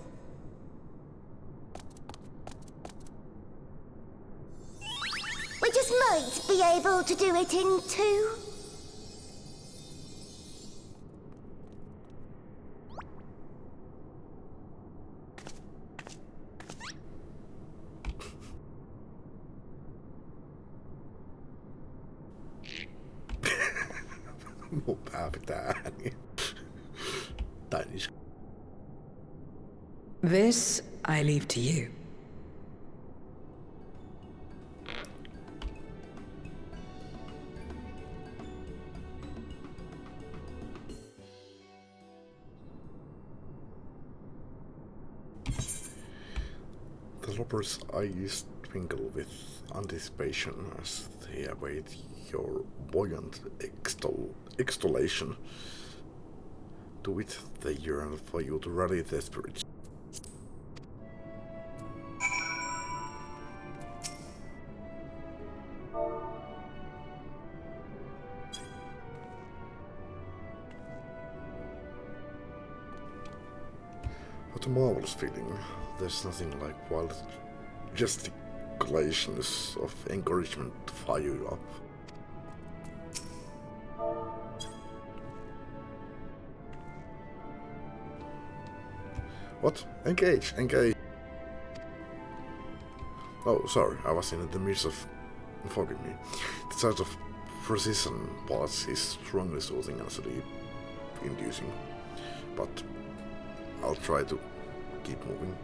we just might be able to do it in 2. Mun pää pitää ääniä. Tai niin. This I leave to you. The Lopper's eyes twinkle with anticipation as they await your buoyant extolation. To wit, they yearn for you to rally their spirits. What a marvelous feeling. There's nothing like wild gesticulations of encouragement to fire you up. What? Engage! Engage! Oh, sorry, I was in the midst of... Forgive me. The sight of precision parts is strongly soothing and sleep-inducing. But I'll try to keep moving.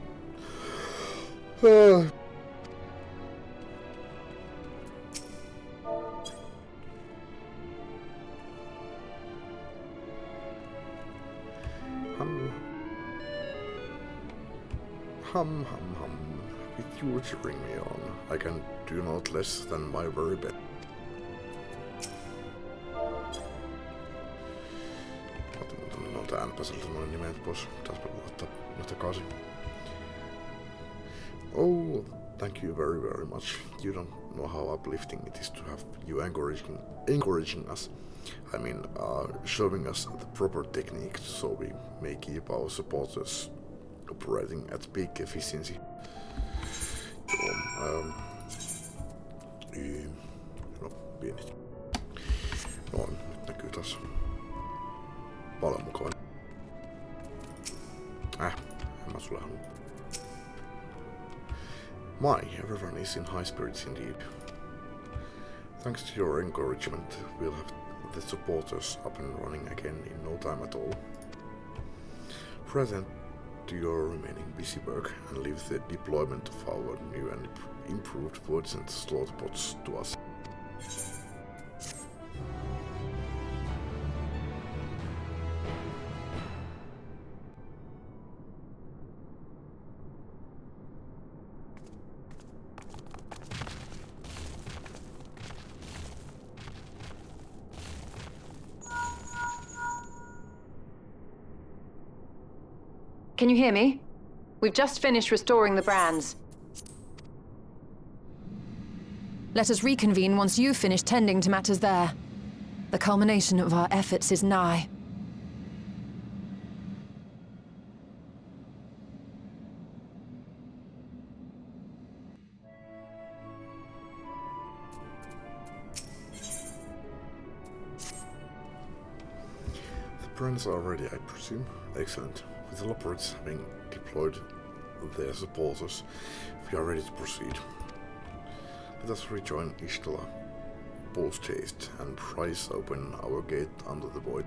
Hum. With you cheering me on, I can do not less than my very best. Noilta äänpäseltä noin nimet pois. Pitäispä laittaa noita 8. Oh, thank you very much. You don't know how uplifting it is to have you encouraging us. I mean, showing us the proper technique so we may keep our supporters operating at peak efficiency. No, pienit. No, nyt näkyy taas paljon mukavaa. En mä sulle halua. Everyone is in high spirits indeed. Thanks to your encouragement, we'll have the supporters up and running again in no time at all. Present to your remaining busy work and leave the deployment of our new and improved woods and slaughter pots to us. Can you hear me? We've just finished restoring the brands. Let us reconvene once you've finished tending to matters there. The culmination of our efforts is nigh. The brands are ready, I presume. Excellent. With the Lopper's having deployed their supporters, we are ready to proceed. Let us rejoin Ishtala post-haste and prise open our gate under the void.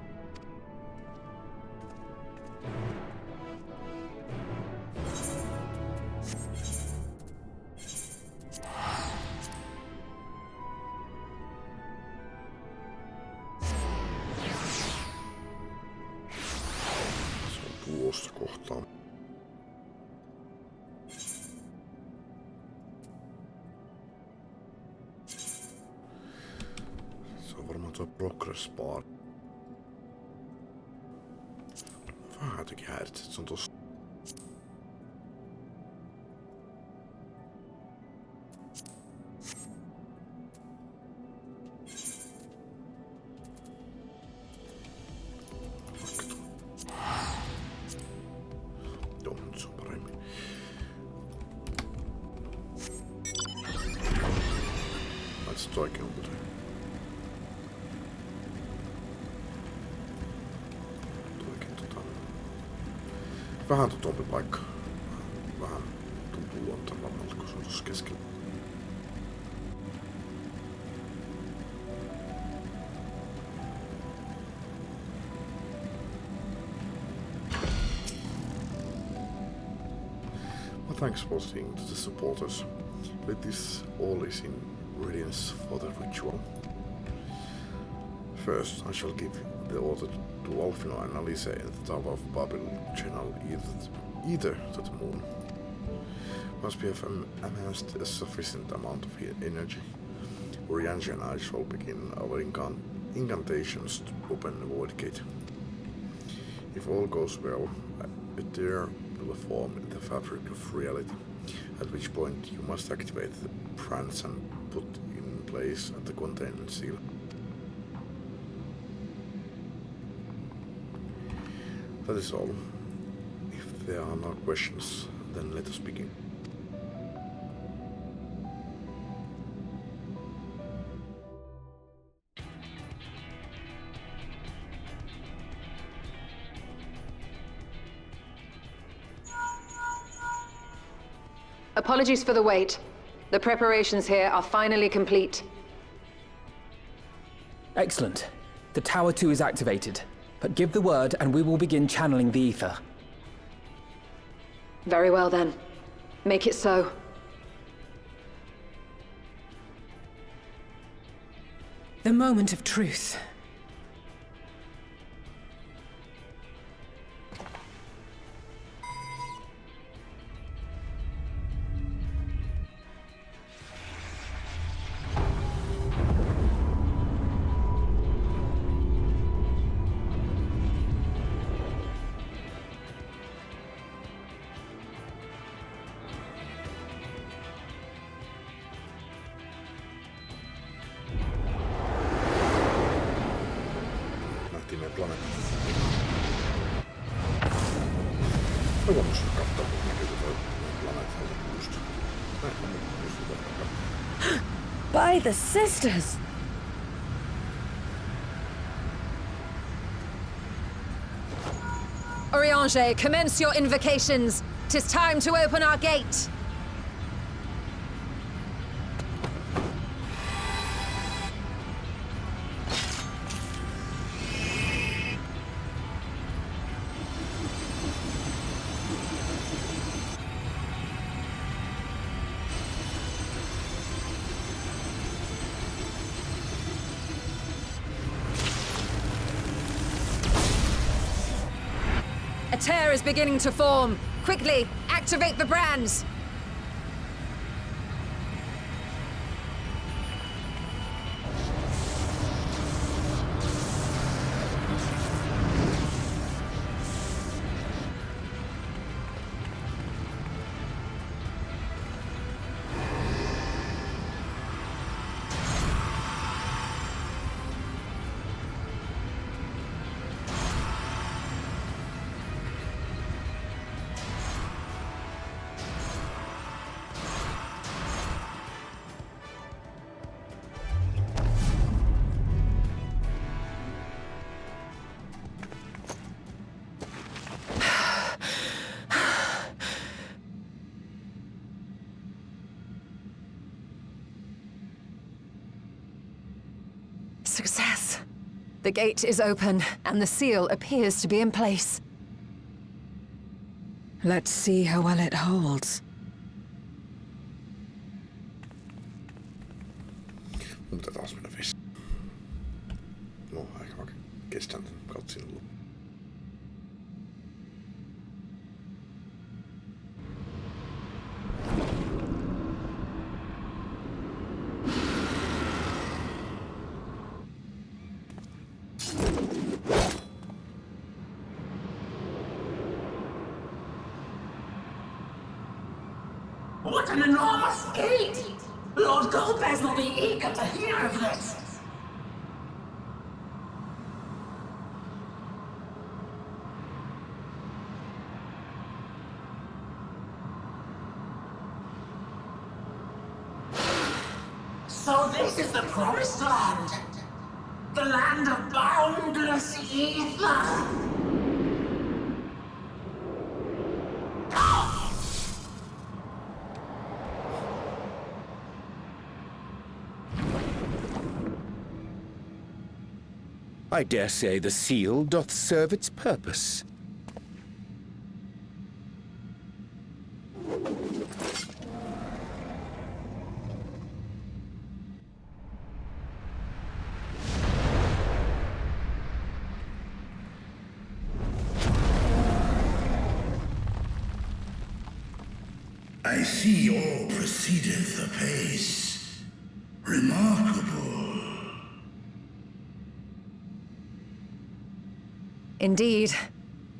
Tuosta kohtaan. Se on varmaan tuo progress bar. Vähän jotenkin häiritsee, että se on tossa. Vähän tutompi paikka. Vähän tuntuu luontevammalta, kun se on tuossa keskellä. My thanks for seeing to the supporters. With this all is in readiness for the ritual. First, I shall give the order to Alfino and Alice in the Tower of Babel channel either to the moon. Once we have amassed a sufficient amount of energy, Orianji and I shall begin our incantations to open the void gate. If all goes well, a tear will form in the fabric of reality, at which point you must activate the branch and put in place the containment seal. That is all. If there are no questions, then let us begin. Apologies for the wait. The preparations here are finally complete. Excellent. The Tower 2 is activated. But give the word and we will begin channeling the ether. Very well then. Make it so. The moment of truth. By the sisters! Orianji, commence your invocations. 'Tis time to open our gate. A tear is beginning to form. Quickly, activate the brands. Success. The gate is open, and the seal appears to be in place. Let's see how well it holds. Mun pitää taas mennä vessaan. No, ehkä mä kestän tän katsin loppuun. What an enormous gate! Lord Goldbears will be eager to hear of this. So this is the Promised Land. The land of boundless ether. I dare say the seal doth serve its purpose. I see all proceedeth apace. Remarkable. Indeed.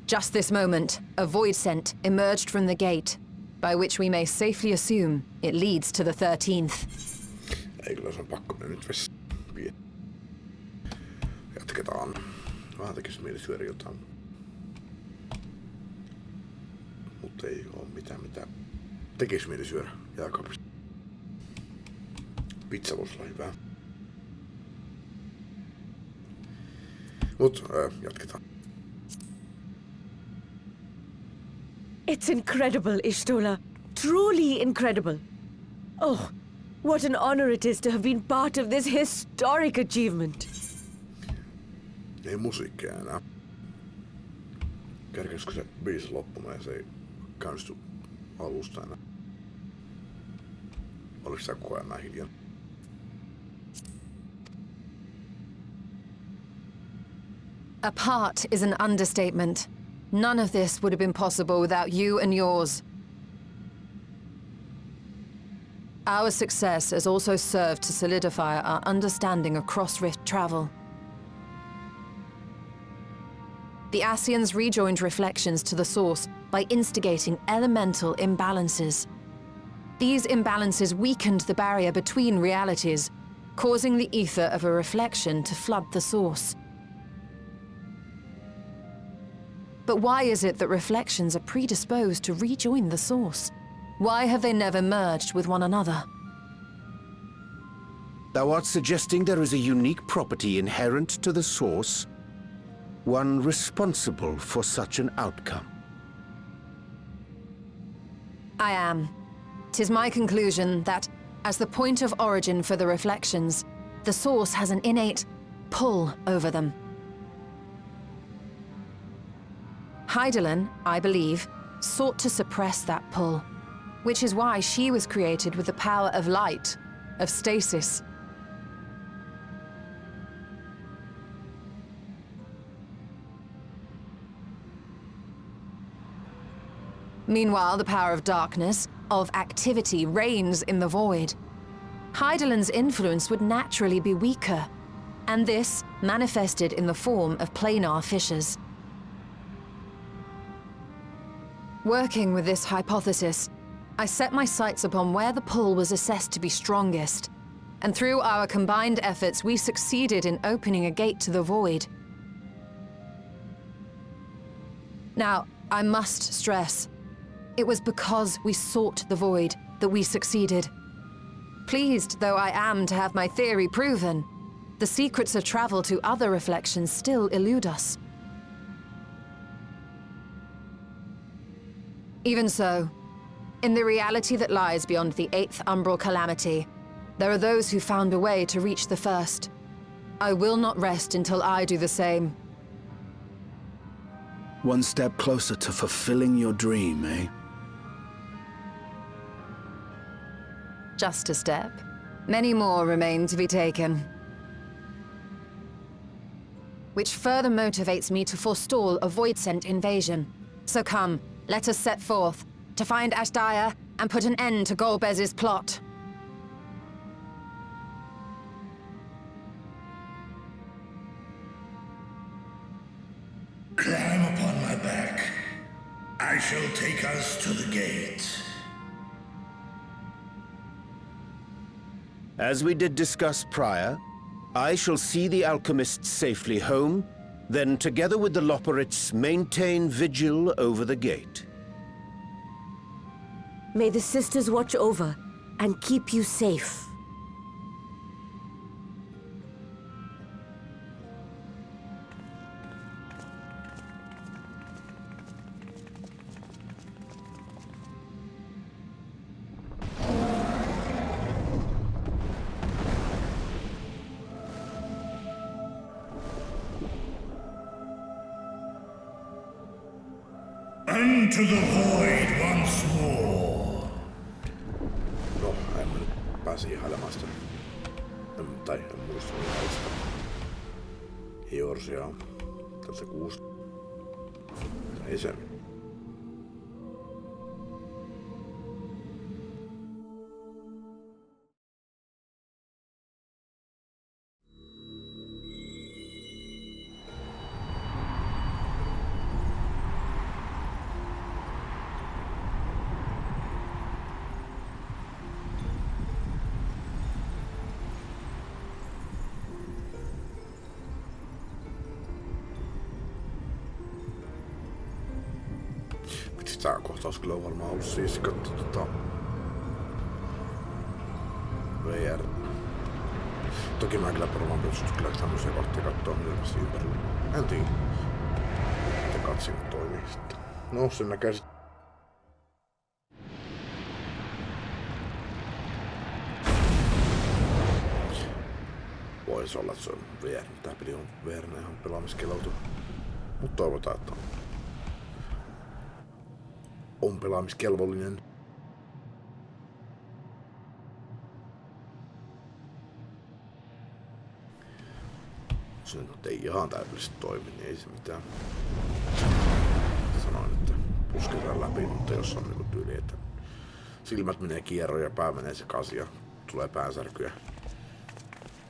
Just this moment, a void scent emerged from the gate, by which we may safely assume it leads to the 13th. Ei kyllä, se on pakko mennä nyt vessaan. Jatketaan. Vähän tekisi mieli syödä jotain. Mutta ei oo mitään mitä tekisi mieli syödä jääkaapista. Pizza voisi olla hyvää. Mut jatketaan. It's incredible, Ishtola. Truly incredible. Oh, what an honor it is to have been part of this historic achievement. Ei musiikkia enää. Kerkesikö se biisi loppumaan ja se ei käynnisty alusta enää? Oliko se koko ajan näin hiljaa? Apart is an understatement. None of this would have been possible without you and yours. Our success has also served to solidify our understanding of cross-rift travel. The Ascians rejoined reflections to the source by instigating elemental imbalances. These imbalances weakened the barrier between realities, causing the ether of a reflection to flood the source. But why is it that reflections are predisposed to rejoin the source? Why have they never merged with one another? Thou art suggesting there is a unique property inherent to the source, one responsible for such an outcome. I am. 'Tis my conclusion that, as the point of origin for the reflections, the source has an innate pull over them. Hydaelyn, I believe, sought to suppress that pull, which is why she was created with the power of light, of stasis. Meanwhile, the power of darkness, of activity, reigns in the void. Hydaelyn's influence would naturally be weaker, and this manifested in the form of planar fissures. Working with this hypothesis, I set my sights upon where the pull was assessed to be strongest, and through our combined efforts we succeeded in opening a gate to the void. Now, I must stress, it was because we sought the void that we succeeded. Pleased though I am to have my theory proven, the secrets of travel to other reflections still elude us. Even so, in the reality that lies beyond the 8th umbral calamity, there are those who found a way to reach the first. I will not rest until I do the same. One step closer to fulfilling your dream, eh? Just a step. Many more remain to be taken. Which further motivates me to forestall a void-sent invasion. So come, let us set forth, to find Ashdaya and put an end to Golbez's plot. Climb upon my back. I shall take us to the gate. As we did discuss prior, I shall see the alchemists safely home, then together with the Loporrits maintain vigil over the gate. May the sisters watch over and keep you safe. Into the void once more. No, en mä nyt pääse ihailemaan sitä. En muista sitä. Hiorsia. Tässä 6. Ei se. olisi kyllä varmaan ollut siis katsoa VR. Toki mä kyllä varmaan pystyn kyllä tämmöisiä kohtia katsoa, mitä tässä ympärillä. En tiedä. Miten katsinut toimii sitten. No, sen näkee sitten. Voisi olla, että se on VR. Tää peli on VR ihan pelaamiskelautu. Mut toivotaan, että on pelaamiskelvollinen. Se nyt ei ihan täydellisesti toimi, niin ei se mitään. Sanoin, että pusketaan läpi, mutta jos on niinku tyyli, että silmät menee kierroon ja pää menee sekaisin ja tulee päänsärkyä.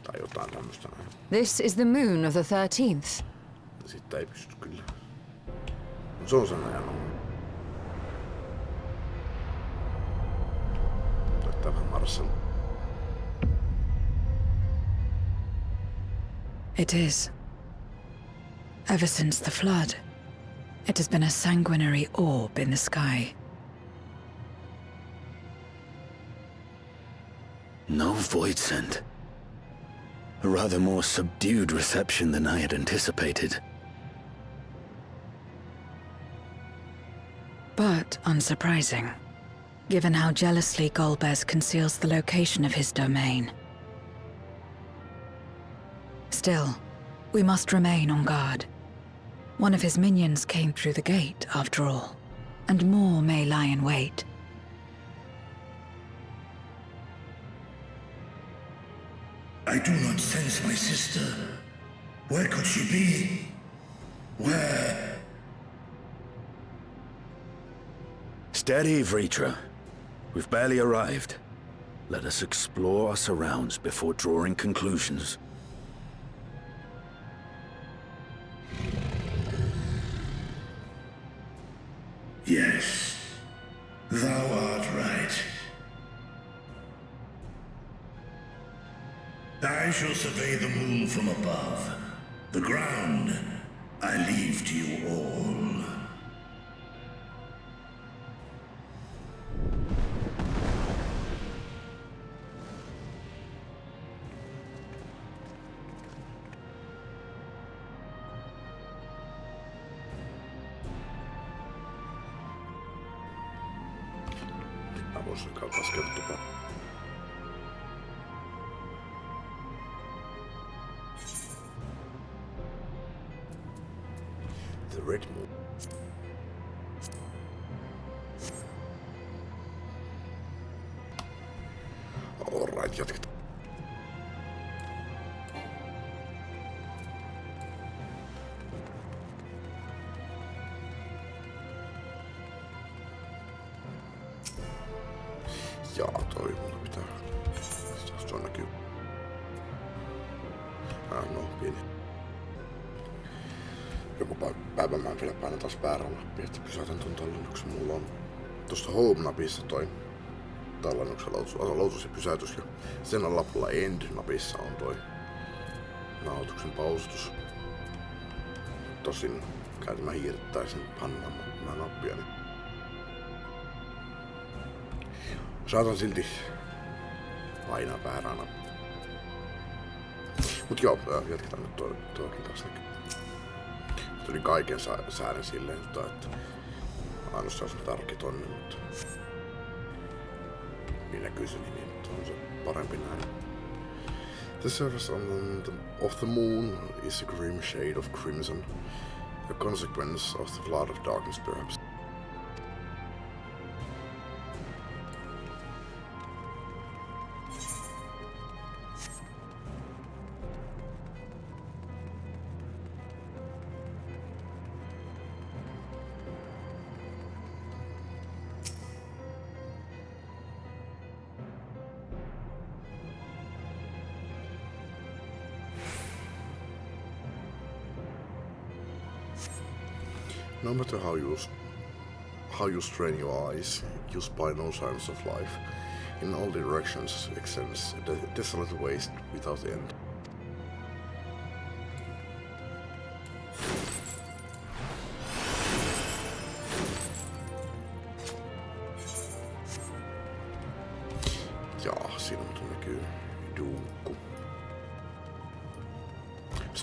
Tai jotain tämmöstä näin. This is the moon of the 13th. Sitten ei pysty kyllä. Mut se on sen ajan on. Laittaa vähän Marcel. It is. Ever since the flood, it has been a sanguinary orb in the sky. No void scent. A rather more subdued reception than I had anticipated. But unsurprising, given how jealously Golbez conceals the location of his domain. Still, we must remain on guard. One of his minions came through the gate, after all, and more may lie in wait. I do not sense my sister. Where could she be? Where? Steady, Vritra. We've barely arrived. Let us explore our surrounds before drawing conclusions. Yes, thou art right. I shall survey the moon from above. The ground I leave to you all. Mä voisin katsoa skeptupaa. The Red Moon. Alright, jatketaan. Jaa, toi mun pitää. Se on näkyy. No, pieni. Joku päivän mä vielä painan taas väärän nappi, että pysäytän ton tallennuksen. Mulla on tosta Home-napissa toi tallennuksen aloitus ja pysäytys. Ja sen alapuolella End-napissa on toi nauhoituksen pausitus. Tosin käytin mä hiirtäisin pannaamaan nappia. Niin saatan silti painaa väärää nappia. Mut joo, jatketaan nyt toikin taas näkyy. Tuli kaiken säädön silleen, että ainoastaan se tarkki tonne, mutta niin näkyy se nimi, mutta on se parempi näin. The surface of the moon is a grim shade of crimson, a consequence of the flood of darkness perhaps. No matter how you strain your eyes, you spy no signs of life. In all directions extends a desolate waste without end.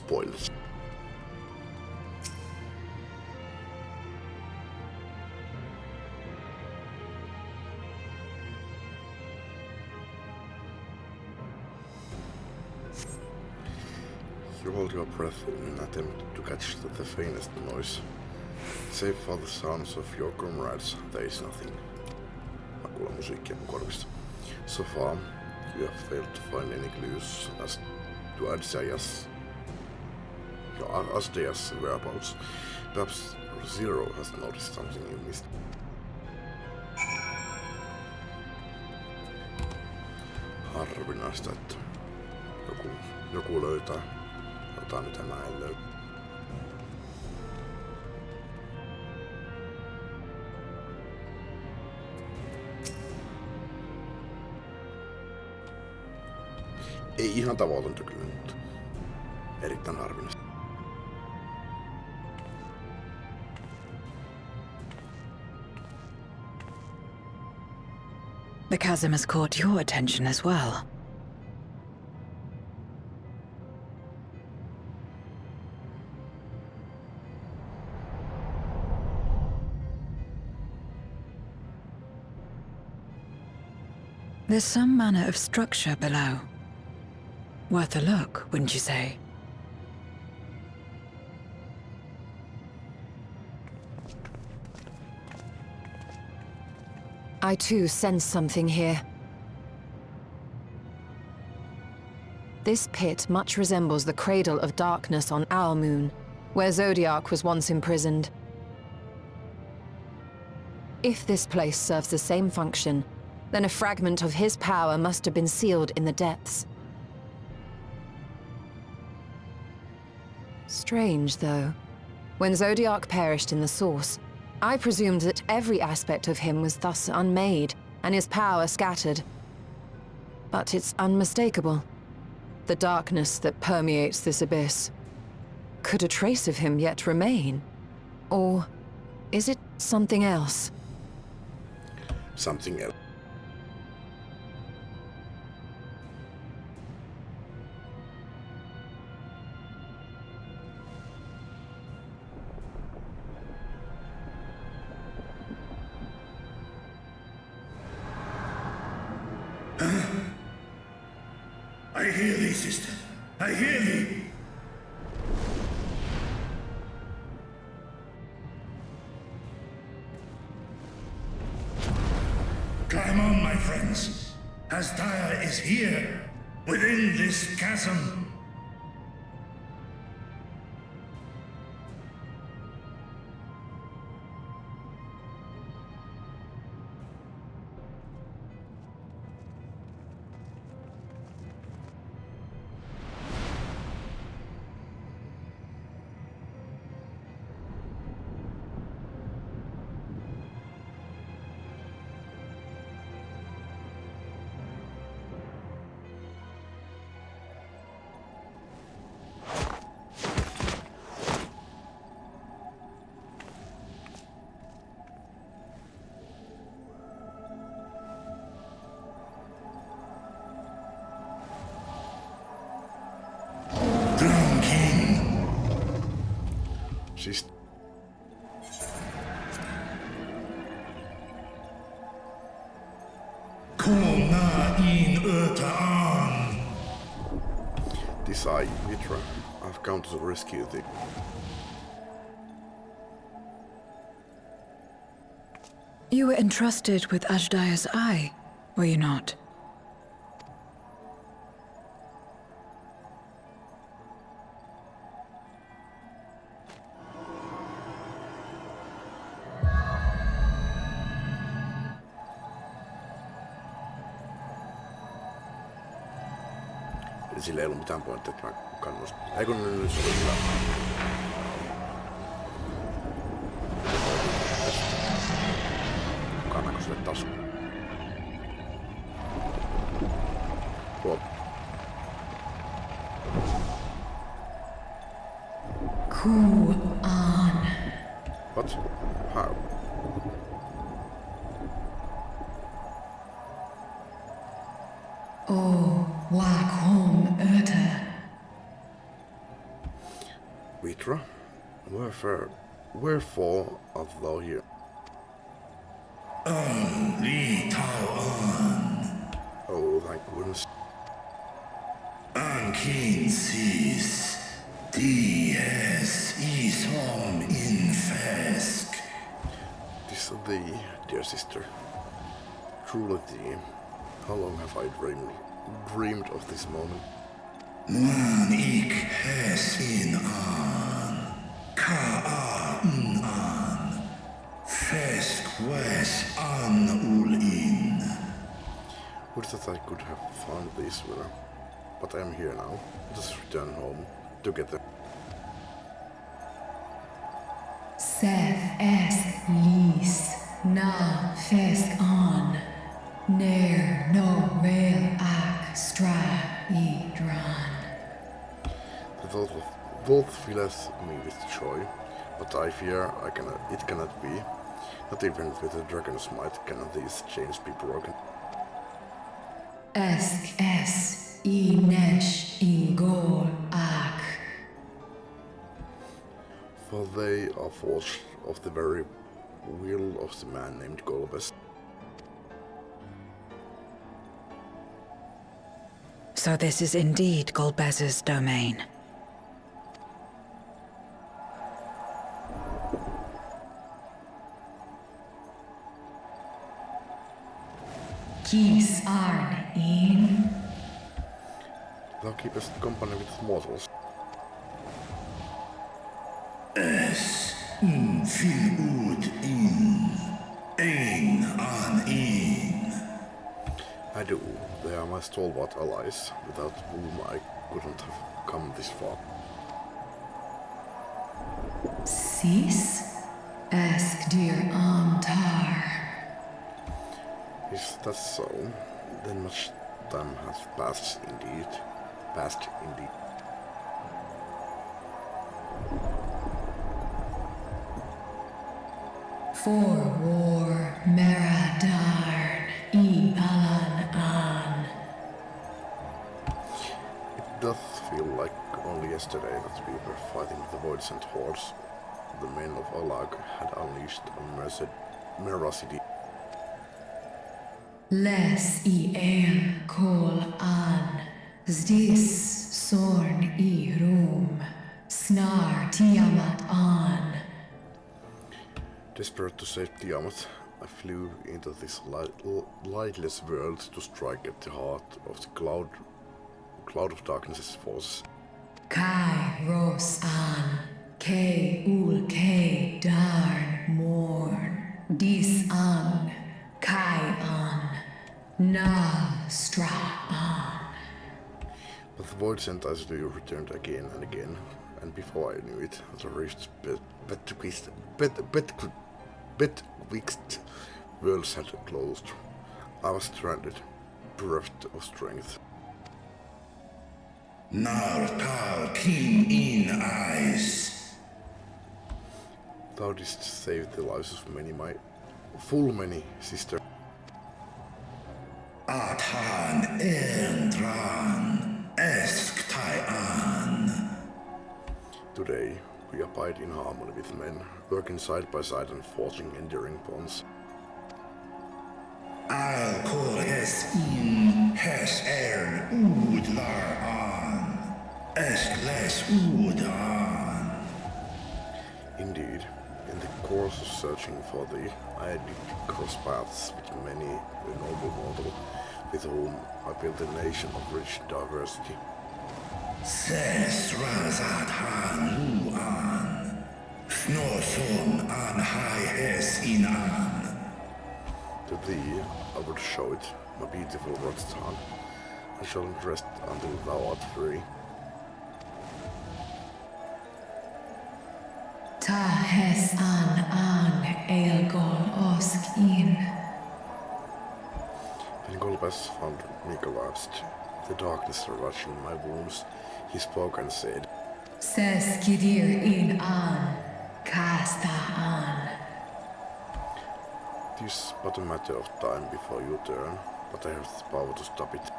spoilers. You hold your breath in an attempt to catch the faintest noise. Save for the sounds of your comrades, there is nothing. Mä kuulen musiikkia mun korvista. So far, you have failed to find any clues as to Asdea's whereabouts. Perhaps Zero has noticed something you missed. Harvinaista, että joku löytää jotain, mitä mä en löytä. Ei ihan tavoitonta kyllä, mutta erittäin harvinaista. The chasm has caught your attention as well. There's some manner of structure below. Worth a look, wouldn't you say? I too sense something here. This pit much resembles the cradle of darkness on our moon, where Zodiac was once imprisoned. If this place serves the same function, then a fragment of his power must have been sealed in the depths. Strange, though. When Zodiac perished in the Source, I presumed that every aspect of him was thus unmade, and his power scattered. But it's unmistakable. The darkness that permeates this abyss. Could a trace of him yet remain? Or is it something else? Something else. I hear thee, sister. I hear thee. Climb on, my friends. Asdaya is here, within this chasm. Siis... Decide, Mitra. I've come to rescue thee. You were entrusted with Ajdaya's eye, were you not? Sillä ei ollut mitään pointtia, että mä kannustin. Ei kun nyt se oli hyvä. Kannako sille taskuun? Tuo. Cool on. What? How? Oh, Black Home Urta. Vitra, wherefore art thou here? Oh, thank goodness. Ankinsis, dies isom infesk. Tis thee, dear sister. Truly thee. How long have I dreamed of this moment? Nuan ik hes in an, ka an, fesk wes an ul in. Would that I could have found this winner. But I am here now. Let us return home together. Seth es lis, na fesk on, ner no rail ac stra I dran. The thought filleth me with joy, but I fear it cannot be. Not even with a dragon's might can these chains be broken. Esk es I nesh I gol ac. For they are forged of the very will of the man named Golbez. So this is indeed Golbez's domain. Kis arn in. Thou keepest company with mortals. Es fil ut in, ein an in. I do. They are my stalwart allies, without whom I couldn't have come this far. Sis? Esk dir antar. Is that so? Then much time has passed indeed. For war Meradarn I alan an. It doth feel like only yesterday that we were fighting the Voids and Hordes. The men of Olag had unleashed a meracity. Les I el kol an. Zdis sorn I rum. Snar Tiamat an. Desperate to save Tiamat, I flew into this lightless world to strike at the heart of the cloud of darkness's forces. Kai ros an. K ul K darn morn. Dis an. Kai an. Na stra an. But the void sentenced returned again and again, and before I knew it, the rifts betwixt worlds had closed. I was stranded, bereft of strength. Nartal king in eyes. Thou didst save the lives of many, sister. Athan endran esktai. Today, we abide in harmony with men, working side by side and forging enduring bonds. I'll call hes in hes udlar an, esk les udan. Indeed, in the course of searching for thee, I did cross paths with many a noble mortal, with whom I built a nation of rich diversity. Ses razadhan luan, snoson an hai hes in an. To thee I would show it, my beautiful Rodstan. I shall not rest until thou art free. Ta hes an elgol osk in. When Golbez found me collapsed, the darkness ravaging my wounds, he spoke and said, Ses kidir in an, kasta an. It is but a matter of time before you turn, but I have the power to stop it.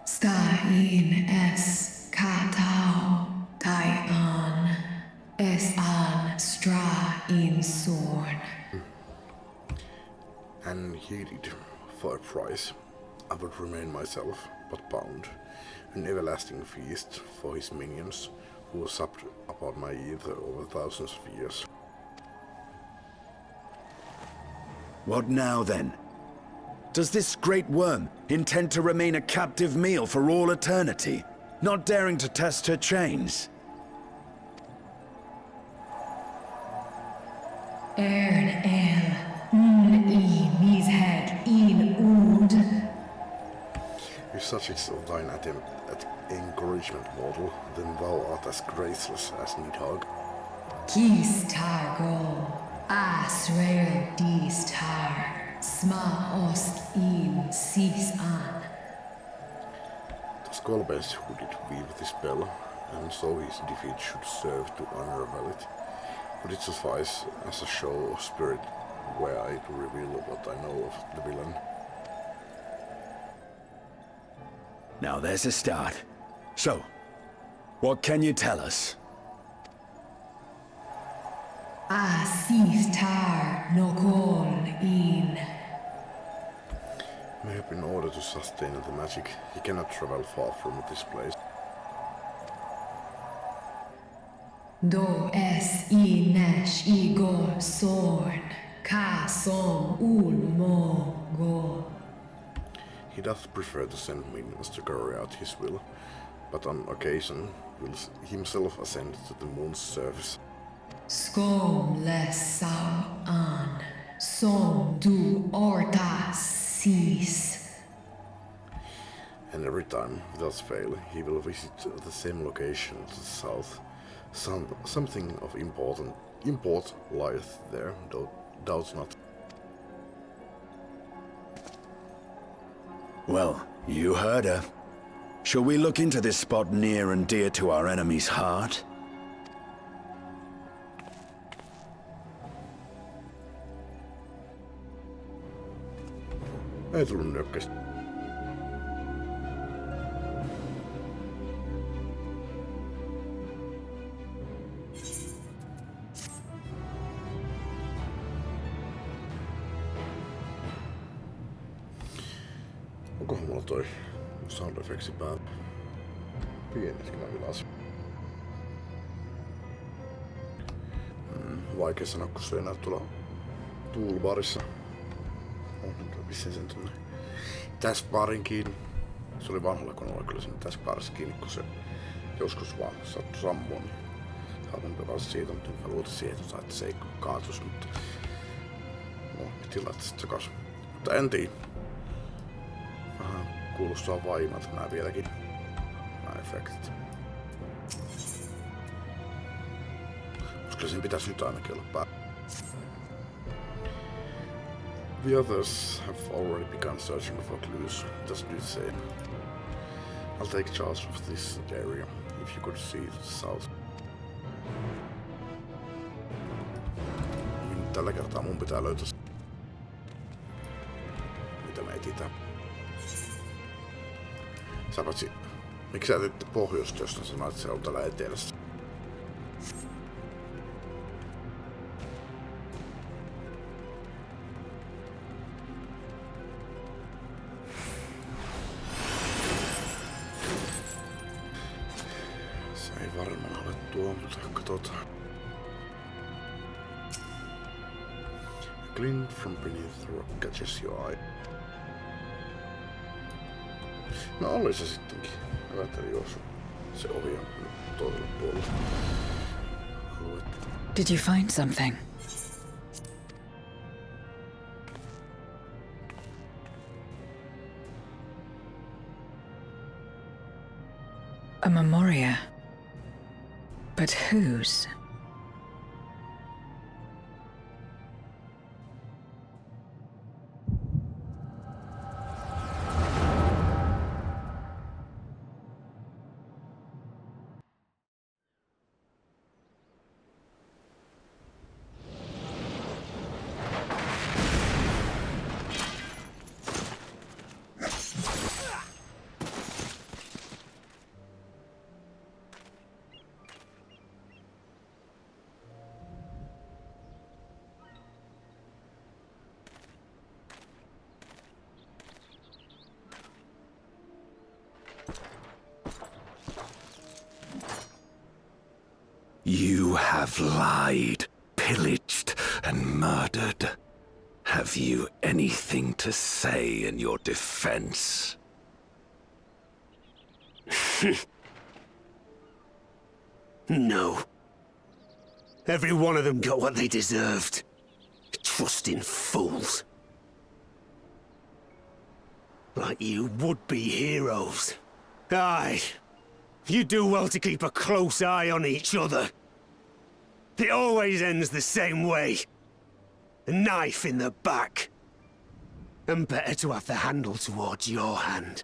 Sta in es katao, ta heeded for a price. I would remain myself, but bound, an everlasting feast for his minions, who supped upon my ether over thousands of years. What now, then? Does this great worm intend to remain a captive meal for all eternity, not daring to test her chains? Ern el, I mishead in ood. If such is thine attempt at encouragement, mortal, then thou art as graceless as Nidhogg. Kis targo, Asrael dis tar, sma ost in sis an. The Skullbase who did weave the spell, and so his defeat should serve to unravel it. Would it suffice as a show of spirit were I to reveal what I know of the villain? Now there's a start. So, what can you tell us? Sis tar no kol in. Maybe in order to sustain the magic, he cannot travel far from this place. Do es I nash I gor sorn, ka som ul mo go. He doth prefer to send minions to carry out his will, but on occasion will himself ascend to the moon's surface. Skom les sao an, som du orta sis. And every time, without fail, he will visit the same location to the south. Something of import lieth there, though doubt not. Well, you heard her. Shall we look into this spot near and dear to our enemy's heart? Ei tullut nyökkäistä. Onkohan mulla toi sound effectsi päällä? Pienetkö mä vilasin? Vaikea sanoa, kun se ei näy tuolla toolbarissa. Pissin sen tonne taskbarin kiinni. Se oli vanhalla koneella kyllä sen taskbarissa kiinni, kun se joskus vaan sattui sammua. Niin haluan pelata siitä, mutta mä luotin siihen, että se ei kaatus, mutta no, piti laittaa sit takas. Mutta en tiedä. Vähän kuulostaa vaimalta nää vieläkin. Nää efektit. Koska sen pitäisi nyt ainakin olla päällä. The others have already begun searching for clues, just do the same. I'll take charge of this area, if you could see to the south. Tällä kertaa mun pitää löytää mitä me etsitään. Sä patsi, miksi sä etitte pohjoista, jos sanoit, että se on täällä etelässä? Glint from beneath the rock catches your eye. No oli se sittenkin. Mä ajattelin juosu. Se ovi on toisella puolella. Did you find something? A memoria. But whose? You have lied, pillaged, and murdered. Have you anything to say in your defense? No. Every one of them got what they deserved. Trusting fools. Like you would-be heroes. Aye. You do well to keep a close eye on each other. It always ends the same way. A knife in the back. And better to have the handle towards your hand.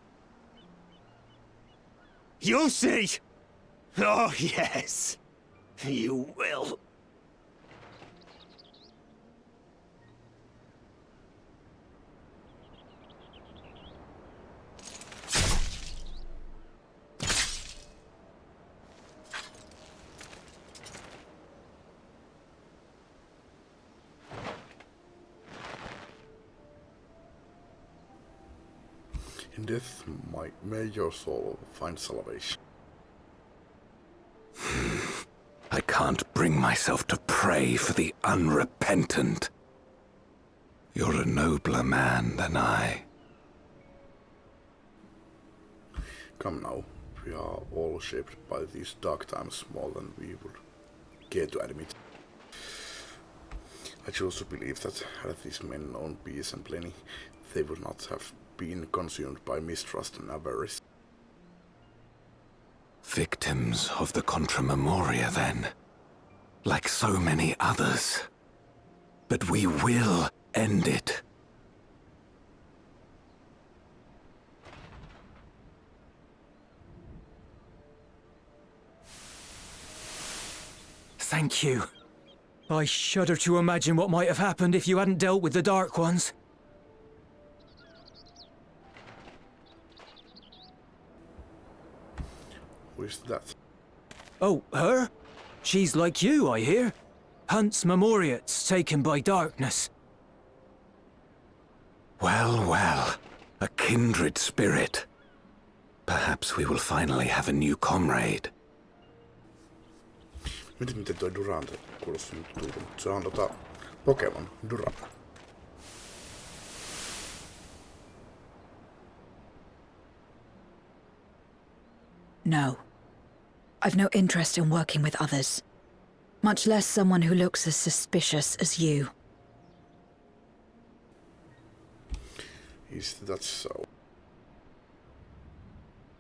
You'll see! Oh, yes. You will. In death, may your soul find salvation. I can't bring myself to pray for the unrepentant. You're a nobler man than I. Come now, we are all shaped by these dark times more than we would care to admit. I choose to believe that had these men known peace and plenty, they would not have been consumed by mistrust and avarice. Victims of the Contra Memoria, then. Like so many others. But we will end it. Thank you. I shudder to imagine what might have happened if you hadn't dealt with the Dark Ones. Who is that? Oh, her? She's like you, I hear. Hunts Memoriates taken by darkness. Well, well. A kindred spirit. Perhaps we will finally have a new comrade. Miten toi Durant kuulostaa nyt tulta? Se on Pokemon, Durant. No. I've no interest in working with others. Much less someone who looks as suspicious as you. Is that so?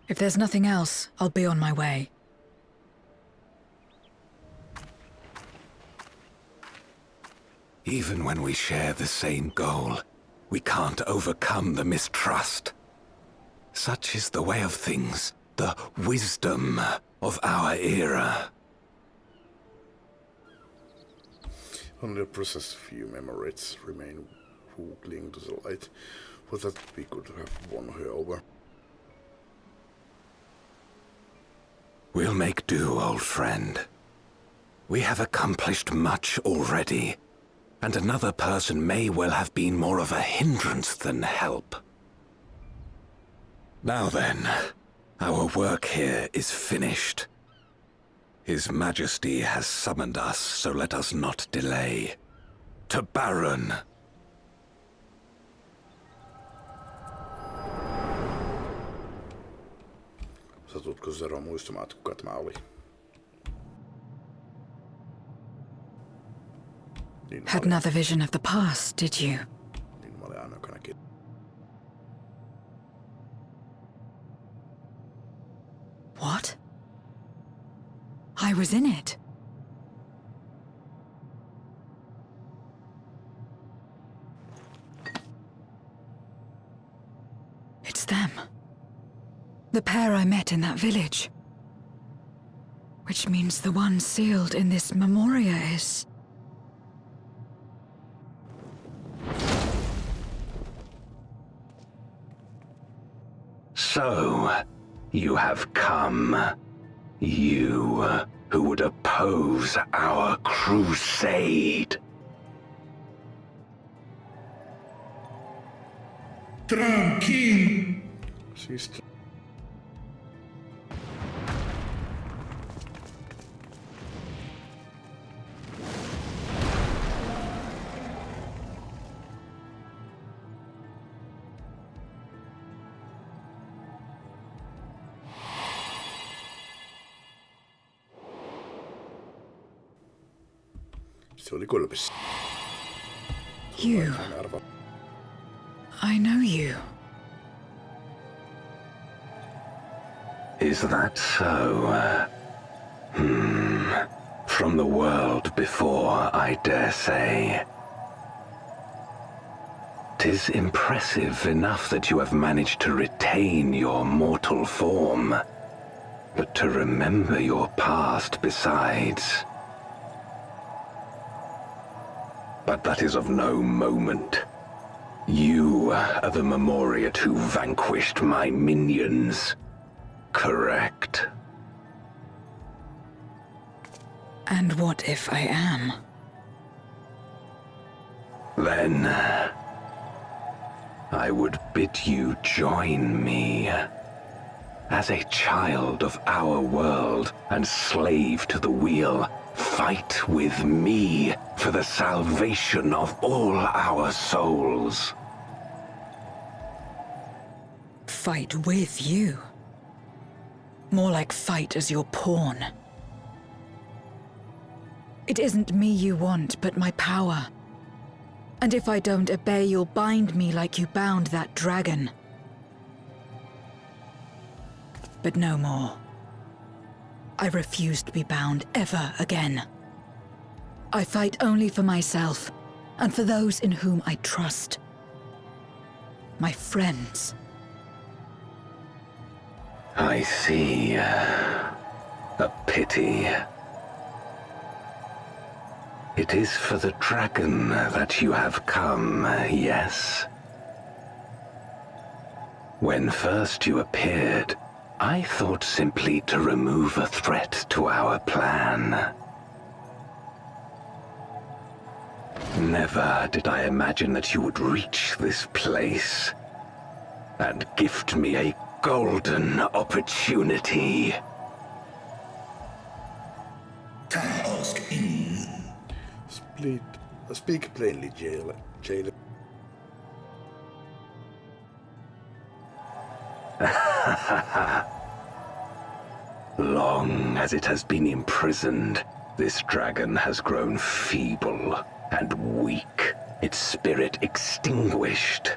If there's nothing else, I'll be on my way. Even when we share the same goal, we can't overcome the mistrust. Such is the way of things, the wisdom of our era. Only a precious few memories remain who cling to the light. With that we could have won her over. We'll make do, old friend. We have accomplished much already, and another person may well have been more of a hindrance than help. Now then, our work here is finished. His Majesty has summoned us, so let us not delay. To Baron! Satutko Zero muistamaan, että kuka tämä oli? Had another vision of the past, did you? Niin mä olin aina joka näki. What? I was in it. It's them. The pair I met in that village. Which means the one sealed in this memoria is... So, you have come. You, who would oppose our crusade. Tranquilo. Siis... Se oli kolpissa. You. I know you. Is that so? From the world before, I dare say. 'Tis impressive enough that you have managed to retain your mortal form, but to remember your past besides. But that is of no moment. You are the Memoriat who vanquished my minions, correct? And what if I am? Then I would bid you join me. As a child of our world and slave to the wheel, fight with me for the salvation of all our souls. Fight with you? More like fight as your pawn. It isn't me you want, but my power. And if I don't obey, you'll bind me like you bound that dragon. But no more. I refuse to be bound ever again. I fight only for myself, and for those in whom I trust. My friends. I see. A pity. It is for the dragon that you have come, yes? When first you appeared, I thought simply to remove a threat to our plan. Never did I imagine that you would reach this place and gift me a golden opportunity. Speak plainly, jailer. Long as it has been imprisoned, this dragon has grown feeble and weak, its spirit extinguished.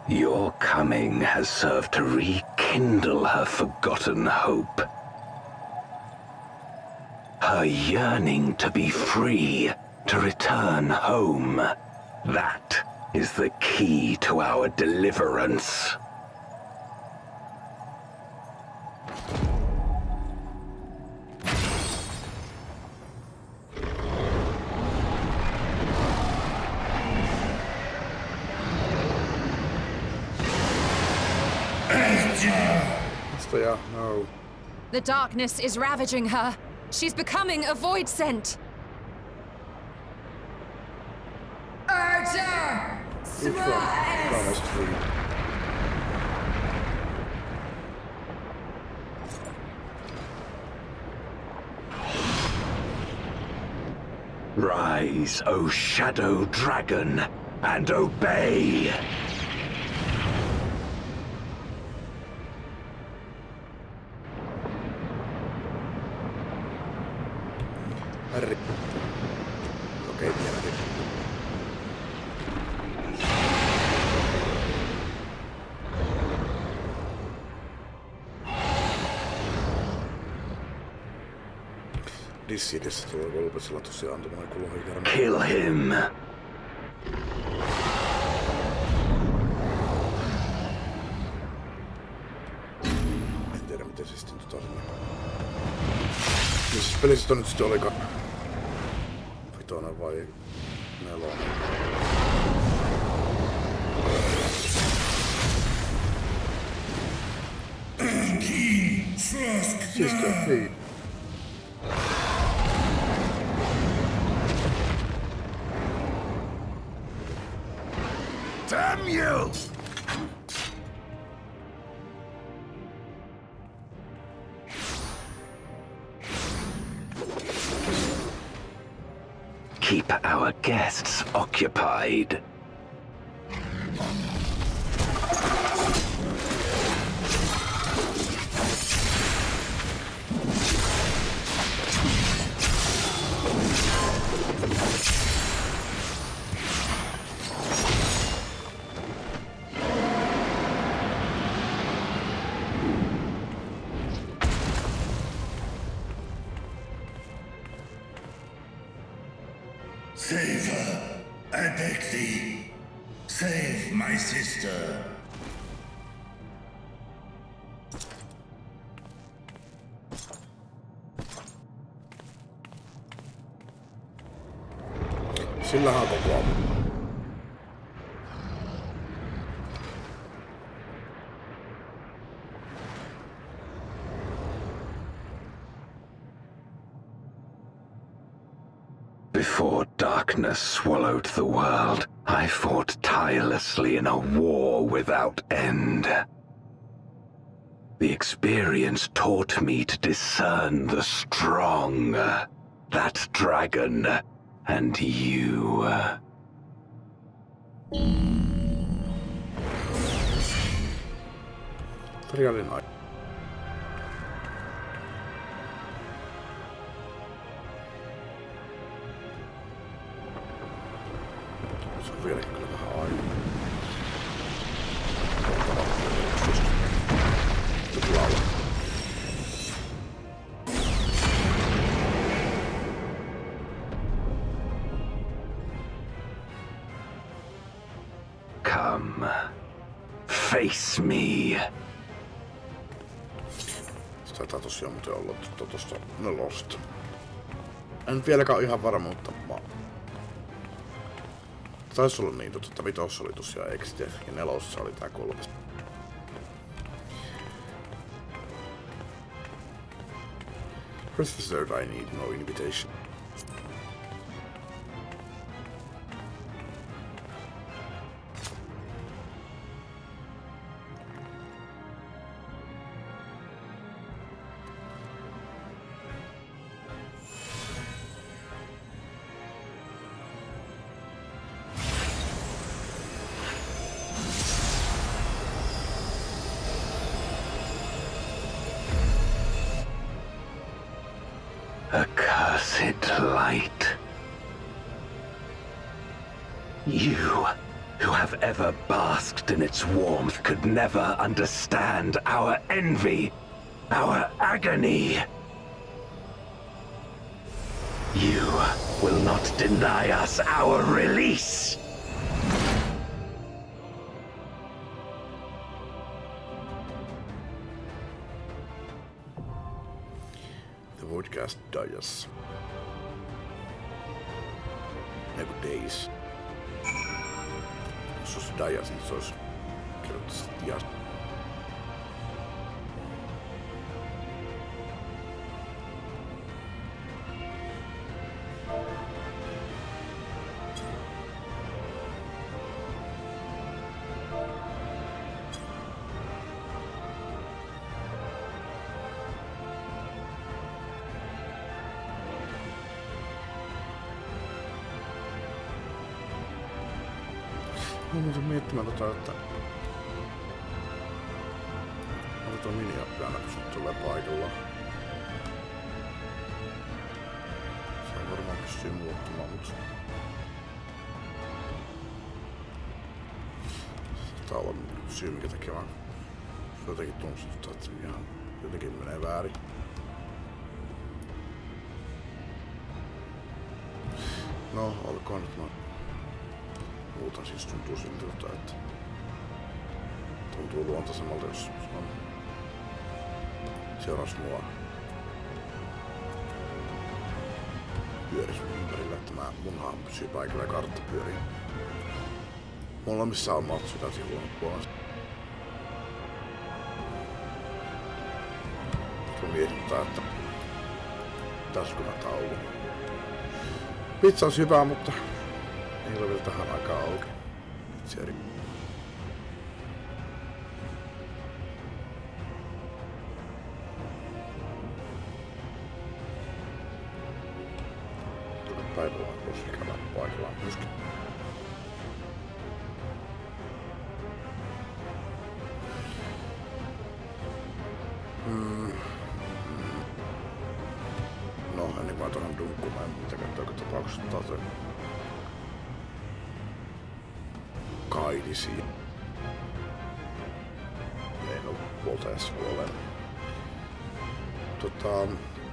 Your coming has served to rekindle her forgotten hope. Her yearning to be free, to return home. That is the key to our deliverance. No. The darkness is ravaging her. She's becoming a void scent. Archer! Rise, O Shadow Dragon, and obey! Okei, vielä. Dissidessä tulee kolpesella tosiaan tuommoinen kulohikerma. Kill him! En tiedä miten se sitten missä pelissä nyt sitten olikaan? Vitoinen vai nelonen? Siis niin. Damn you! Keep our guests occupied. Save her, I beg thee. Save my sister. Sillähän on koko ajan. Before darkness swallowed the world, I fought tirelessly in a war without end. The experience taught me to discern the strong, that dragon, and you. Trialin aika. Se on vieläkin kyllä vähän aikaa. Nyt laula. Come, face me. Sitä taitaa tosiaan muuten olla tuosta nelosta. En vieläkään ihan varma, mutta taisi olla niin, että vitossa oli tosiaan XIV ja nelossa oli tää 3. Press the third, I need no invitation. Accursed light. You, who have ever basked in its warmth, could never understand our envy, our agony. You will not deny us our release. Podcast Dias. Eiku Days. Jos olisi Dias, niin se olisi kirjoittaisi Dias. Mä muuten miettimään että onko tuo mini-appi aina pystynyt tulee paikalla. Se on varmaan pystyy muuttamaan, mutta saattaa olla syy minkä takia vaan jotenkin tunnustaa, että se ihan jotenkin menee väärin. No, olkoon nyt mä muutan, siis tuntuu siltä, että tuntuu luontaisemmalta, jos on seuraavaksi mua pyörisi ympärillä, että mun hahmo pysyy paikalla ja kartta pyörii. Molemmissa on matsu täysin huonopuolesta. Kun mietitään, että pitäisikö mä taulu. Pizza on hyvää, mutta ei ole vielä tähän aikaan auki. Pizzeri. Tuolle päivällä on tuossa ikävää paikallaan myöskin. No, ennen kuin mä tuohon dunkkumaan, mitä katsoa tapauksessa taas kaidisi. Ei oo puolta edes kuolleen.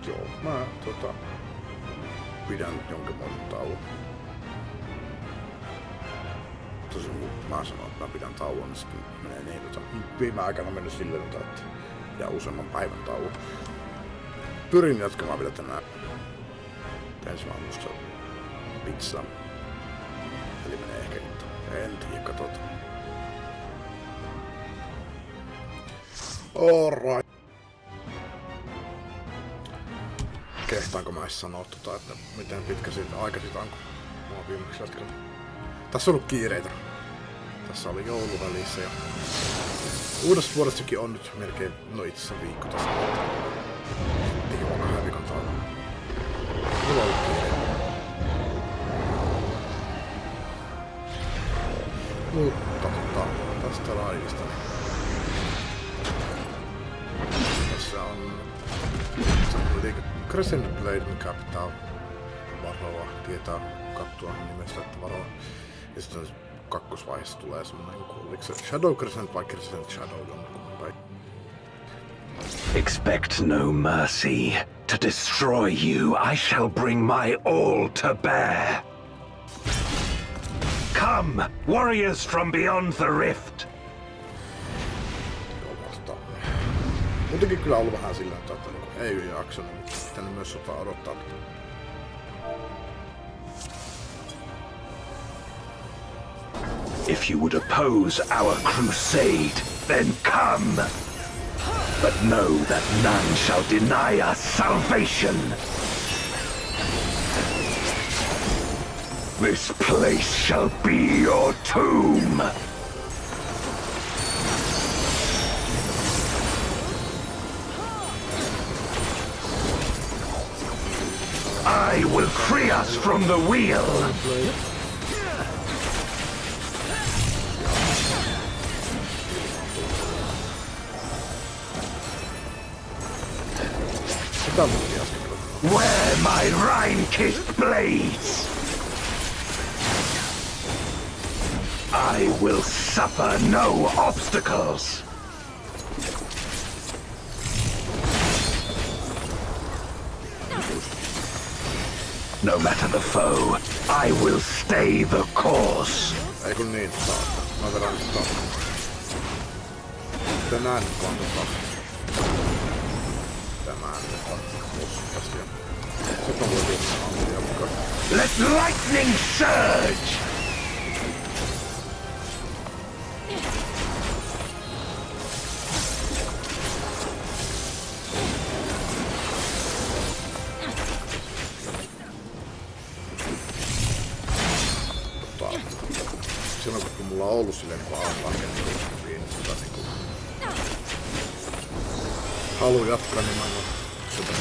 Joo, mä pidän jonkinmoisen taulun. tosin kun mä sanon, että mä pidän tauon, niin sitten menee niin, viime aikana on mennyt silleen, että ja useamman päivän tauon. Pyrin jatkamaan vielä tänään ensimmäistä pizzaa. Eli menee ehkä ilta. En tiedä, katsotaan. Alright. Kehtaanko mä edes sanoa että miten pitkä siitä aika siitä on, kun mä oon viimeksi jatkanut. Tässä on ollut kiireitä. Tässä oli jouluvälissä ja uudesta vuodestakin on nyt melkein, no itse asiassa viikko tässä. Tietenkin on 2 viikon tauko. Mulla on ollut kiireitä. Mutta tästä laivista. Tässä on Crescent Blade, mikä pitää varoa, tietää kattua nimestä, että varoa. Ja sitten kakkosvaiheessa tulee semmonen, oliko se Shadow Crescent vai Crescent Shadow jonkun päin. Expect no mercy. To destroy you, I shall bring my all to bear. Come, warriors from beyond the rift. Muutenkin kyllä ollut vähän sillä, että ei jaksanut, mutta tänne myös sota odottaa. If you would oppose our crusade, then come. But know that none shall deny us salvation. This place shall be your tomb. I will free us from the wheel. Where my rime-kissed blades, I will suffer no obstacles. No matter the foe, I will stay the course. Ei kun niin, mä vedän sitä. Tänään on Tämän tästä. Sitten voi tietysti mukaan. Let lightning surge! Silloin kun mulla on ollut silleen niinku aamupaketti, niin niinku halu jatkaa, niin mä sitä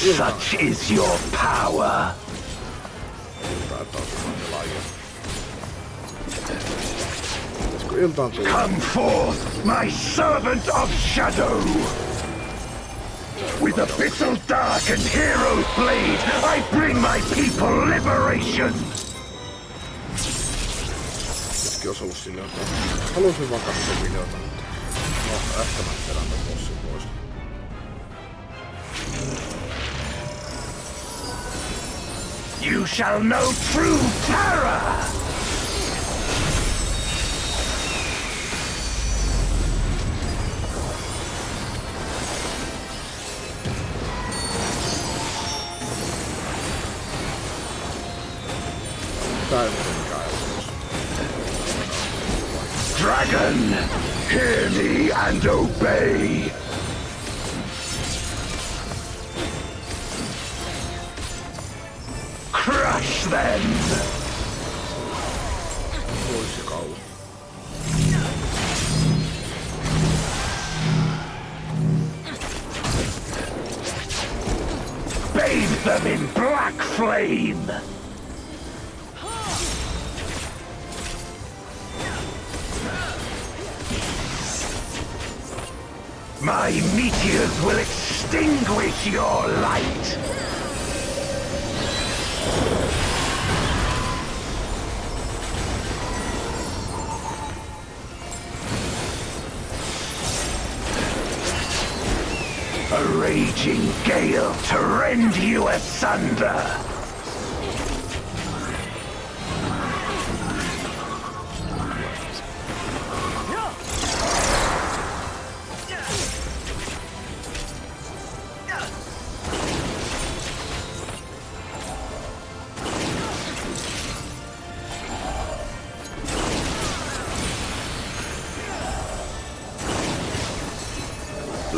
Such is your power. Come forth, my servant of shadow. With a bittle dark and hero's blade, I bring my people liberation. Nytkin olisi ollut silleen, että haluaisin vaan katsoa videota, mutta no, ehkä mä perään tämän bossin pois. You shall know true terror! Dragon, hear me and obey! Crush them! Bathe them in black flame! My meteors will extinguish your light! A raging gale to rend you asunder!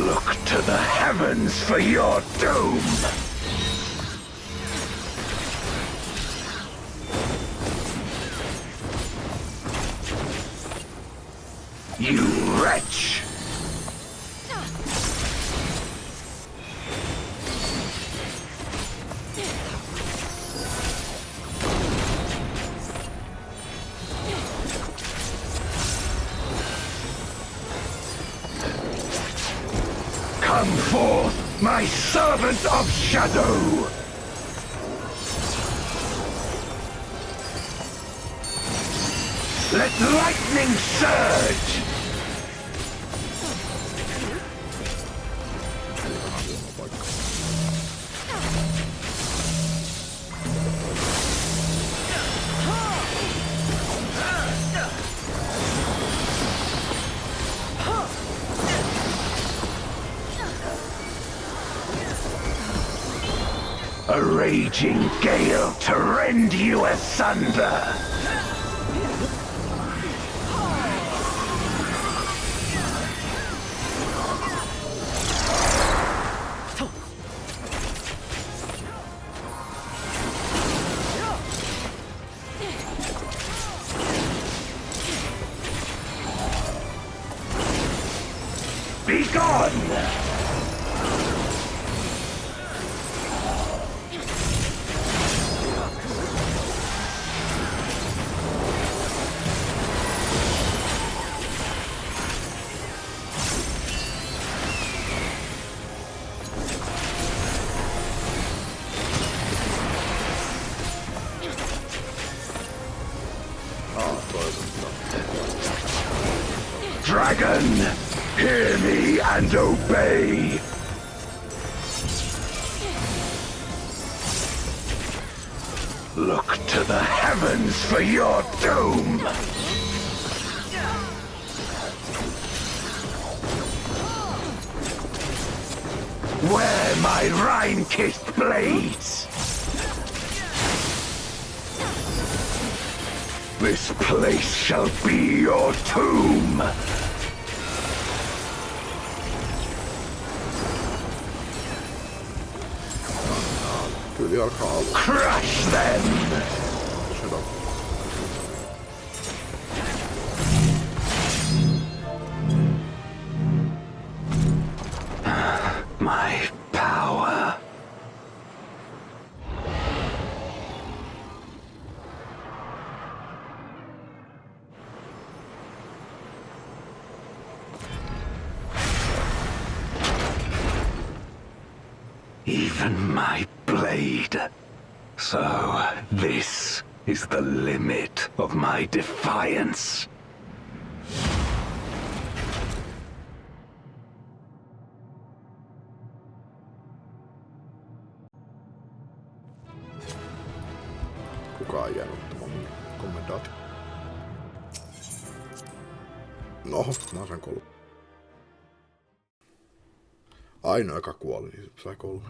Look to the heavens for your doom! You wretch! Come forth, my servant of shadow! Let lightning surge! A raging gale to rend you asunder! Be gone! Dragon, hear me and obey! Look to the heavens for your doom! Wear my rime-kissed blades! This place shall be your tomb! Crush them! My power. Even my blade. So, this is the limit of my defiance. Kukaan ei jäänyt ottamaan mun kommendaati. No, mä sain 3. Ainoa joka kuoli, niin sai 3.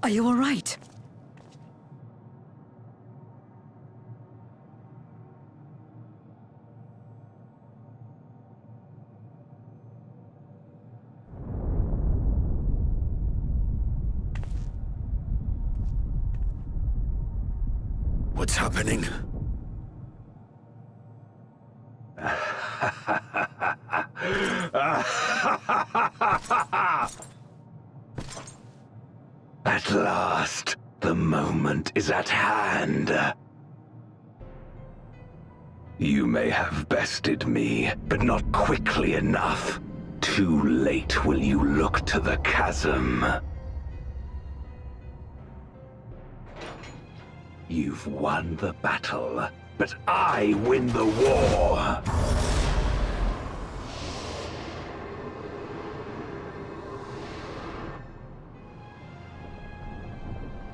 Are you all right? What's happening? At last, the moment is at hand. You may have bested me, but not quickly enough. Too late will you look to the chasm. You've won the battle, but I win the war!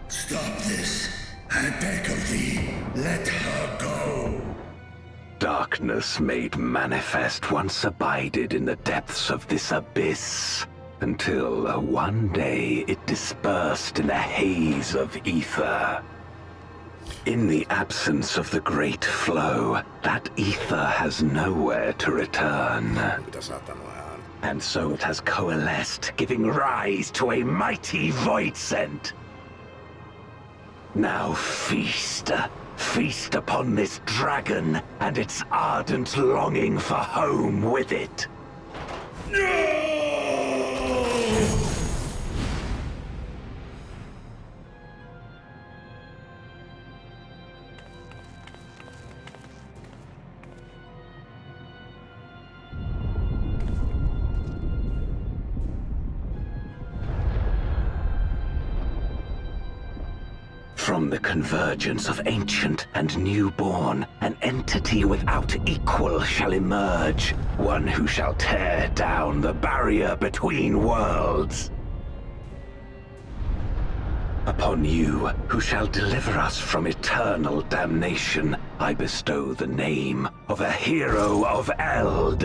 Stop this! I beg of thee, let her go! Darkness made manifest once abided in the depths of this abyss. until one day it dispersed in a haze of ether. In the absence of the great flow, that ether has nowhere to return. And so it has coalesced, giving rise to a mighty void scent. Now feast. Feast upon this dragon and its ardent longing for home with it. From the convergence of ancient and newborn, an entity without equal shall emerge, one who shall tear down the barrier between worlds. Upon you, who shall deliver us from eternal damnation, I bestow the name of a hero of Eld.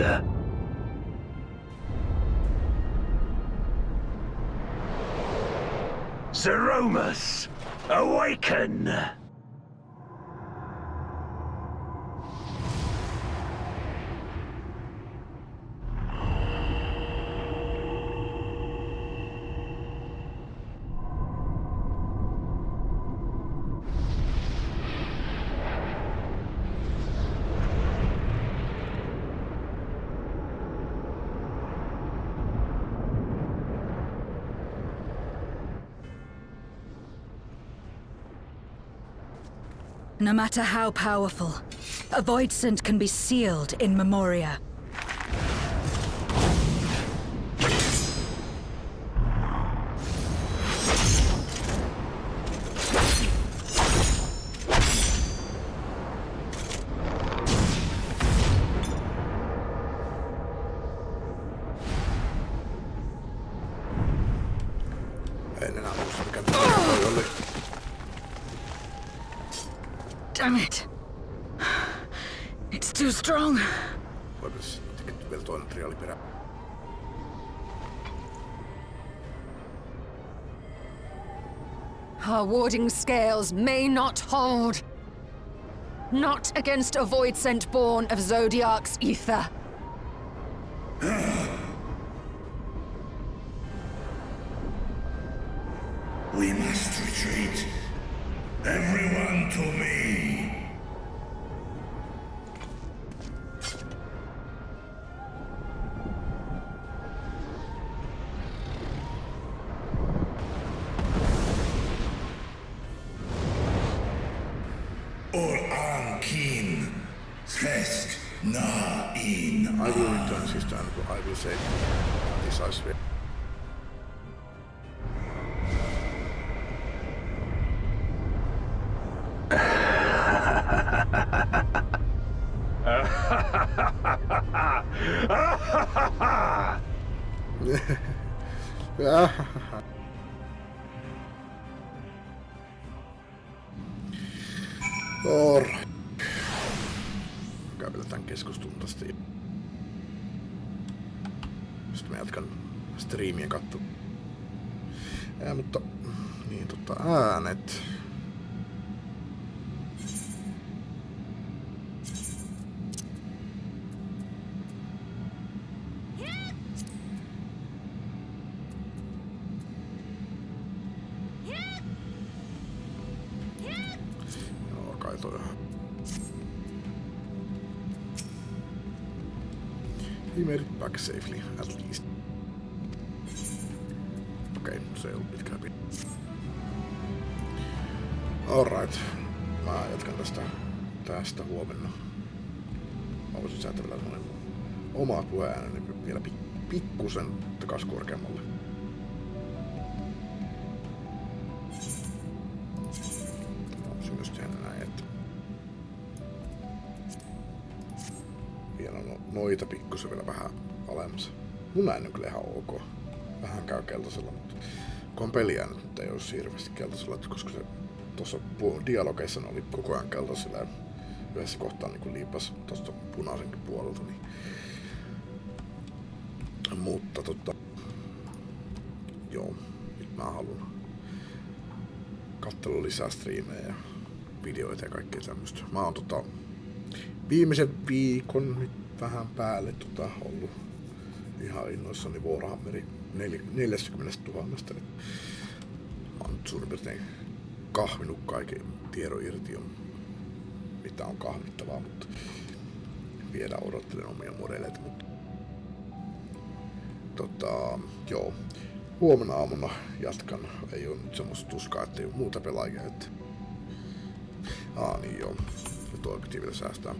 Zeromus! Awaken! No matter how powerful, a void scent can be sealed in Memoria. Damn it. It's too strong. Our warding scales may not hold. Not against a void scent born of Zodiac's ether. We must retreat. Everyone to me! Or-an-kin, tästä, na-in. I will return this time, I will save this ice wave. Alright. Käveletään keskustelun tästä. Sitten mä jatkan striimien katsoa. Mutta niin äänet. He made it back safely, at least. Okei, se ei ollut pitkä läpi. Alright. Mä jatkan tästä huomenna. Mä voisin säätellä semmonen oma puheääneni vielä pikkusen takas korkeammalle. Mä voisin myös tehdä näin, että vielä noita pikkusen vielä vähän alemmas. Mun ääni on kyllä ihan ok. Vähän käy keltaisella, mutta kun on peliä nyt ei olisi hirveästi keltaisella, koska se tuossa dialogeissa oli koko ajan keltaisella ja yhdessä kohtaa niin liipas tuosta punaisenkin puolelta. Niin. Mutta joo, nyt mä haluan katsella lisää striimejä ja videoita ja kaikkea tämmöstä. Mä oon viimeisen viikon nyt vähän päälle ollut ihan innoissani Warhammerin 40 000. Mä oon nyt suurin piirtein kahminut kaiken tiedon irti, mitä on kahmittavaa, mutta vielä odottelen omia modeleita. Mutta joo. Huomenna aamuna jatkan. Ei oo nyt semmoista tuskaa, ettei oo muuta pelaajia. Niin joo. Ja toi piti vielä säästää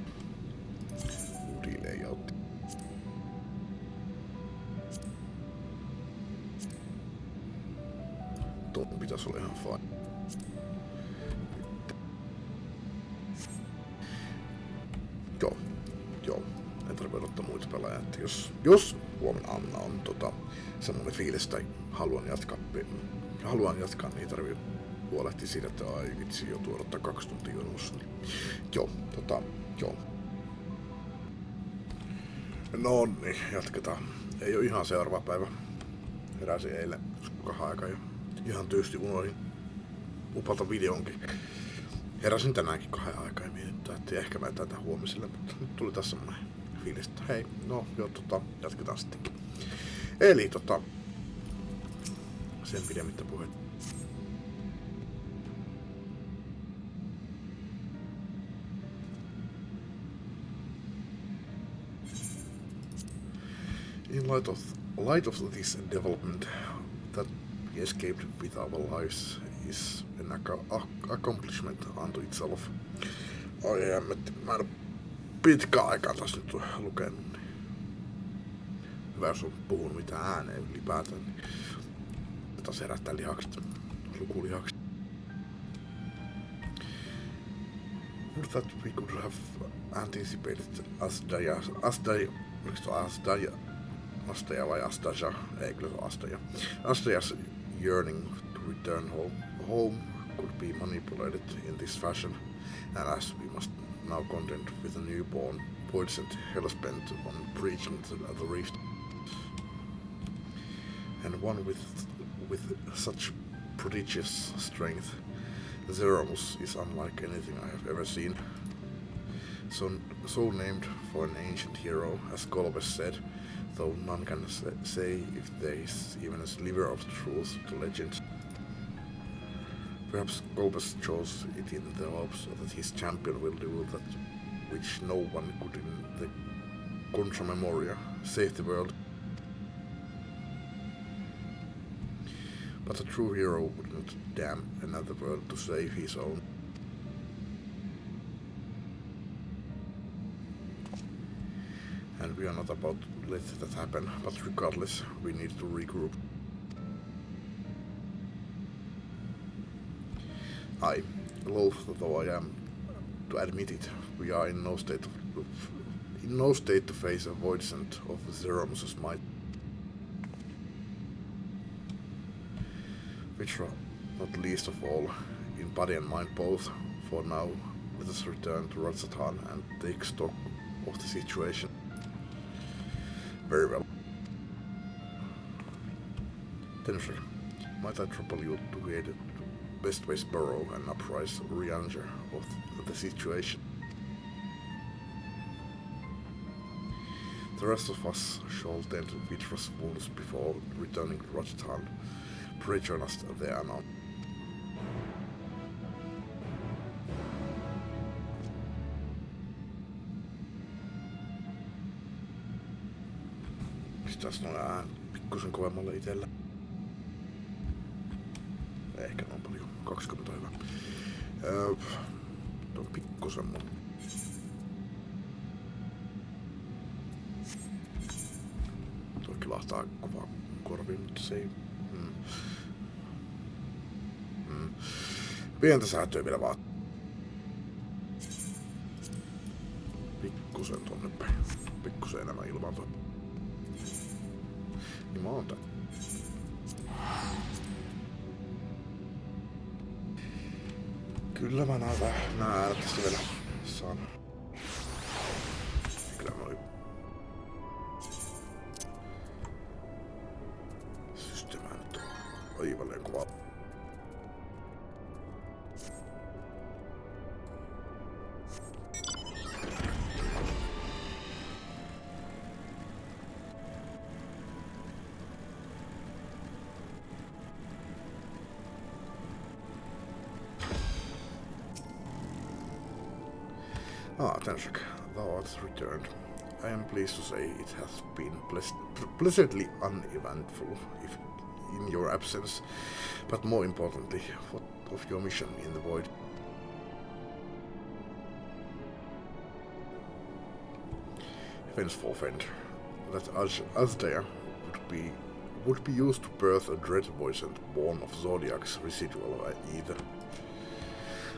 uudin layoutti. Tuon pitäis olla ihan fine. Joo. En tarvitse odottaa muita pelaajia. Että jos huomenna aamuna on semmoinen fiilis, tai haluan jatkaa, niin ei tarvitse huolehtia siitä, että ai vitsi, joutuu odottaa 2 tuntia jonossa. Niin. Joo. No niin, jatketaan. Ei oo ihan seuraava päivä. Heräsin eilen 2 aikaa ja ihan tyysti unohdin upalta videonkin. Heräsin tänäänkin 2 aikaa ja mietin, että ehkä mä jätän huomiselle, mutta nyt tuli tässä semmonen fiilis, että hei, no joo, jatketaan sittenkin. Eli sen pidemmittä puheen. In light of this development, that we escaped with our lives is an accomplishment unto itself. Oi hemmetti, mä en oo pitkään aikaa taas nyt lukenut. Niin. Hyvä, jos on puhunut mitään ääneen ylipäätään, niin taas herättää lihakset, lukulihakset. Would that we could have anticipated Astaja's yearning to return home could be manipulated in this fashion, and as we must now contend with a newborn, poisoned hellspent on preaching the rift, and one with such prodigious strength, Zeramus is unlike anything I have ever seen. So named for an ancient hero, as Golbes said, though none can say if there is even a sliver of truth to legend. Perhaps Golbes chose it in the hopes that his champion will do that which no one could in the Contra Memoria, save the world. But a true hero would not damn another world to save his own. And we are not about to let that happen, but regardless, we need to regroup. I, loath though I am to admit it, we are in no state to face a voidsent of Zeramus's might. Which are not least of all, in body and mind both, for now, let us return to Ratsatan and take stock of the situation. Very well. Tenusri, might I trouble you to create a Westways Borough and uprise Rianger of the situation? The rest of us shall tend to Vitra's wounds before returning to Ratsatan. Rejoin us there now. Pistäis noin ään pikkusen kovemmalle itellä. Ehkä noin paljon. 20 hyvä. Tuon pikkusen mun. Tuo kilahtaa kovaa korviin, mutta se ei. Pientä säätöä vielä vaan. Pikkusen tonne päin. Pikkusen enemmän ilman toi. Niin mä oon tän. Kyllä mä nää äänet tästä vielä saan. Kyllä noi systeemään nyt on Ah, Tenshak, thou art returned. I am pleased to say it hath been pleasantly uneventful in your absence, but more importantly, what of your mission in the void? Henceforth, that Asdea would be used to birth a dread voicent born of Zodiac's residual ether.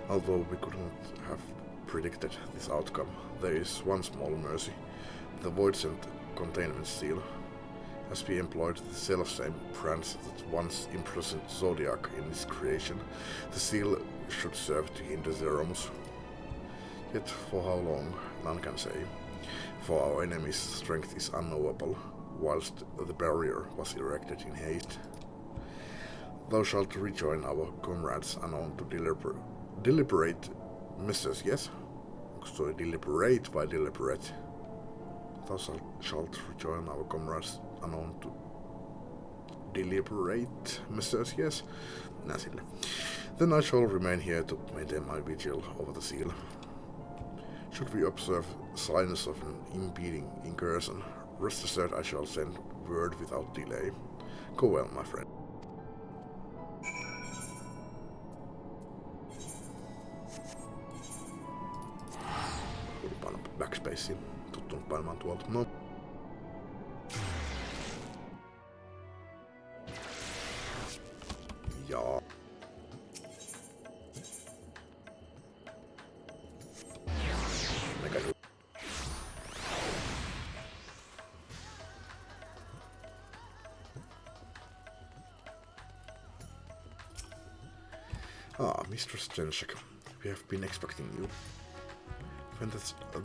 Although we could not have predicted this outcome, there is one small mercy. The voicent containment seal. As we employed the self-same brands that once imprisoned Zodiac in his creation, the seal should serve to hinder Zeromus. Yet for how long, none can say, for our enemy's strength is unknowable, whilst the barrier was erected in haste. Thou shalt rejoin our comrades unknown to deliberate measures, yes? So deliberate by deliberate. Thou shalt rejoin our comrades unknown to deliberate measures, yes? Näsille. Then I shall remain here to maintain my vigil over the seal. Should we observe signs of an impeding incursion, rest assured I shall send word without delay. Go well, my friend. Paina backspaceen. Tottunut painamaan tuolta. No. Jaa. Ah, Mistress Tenshak, we have been expecting you.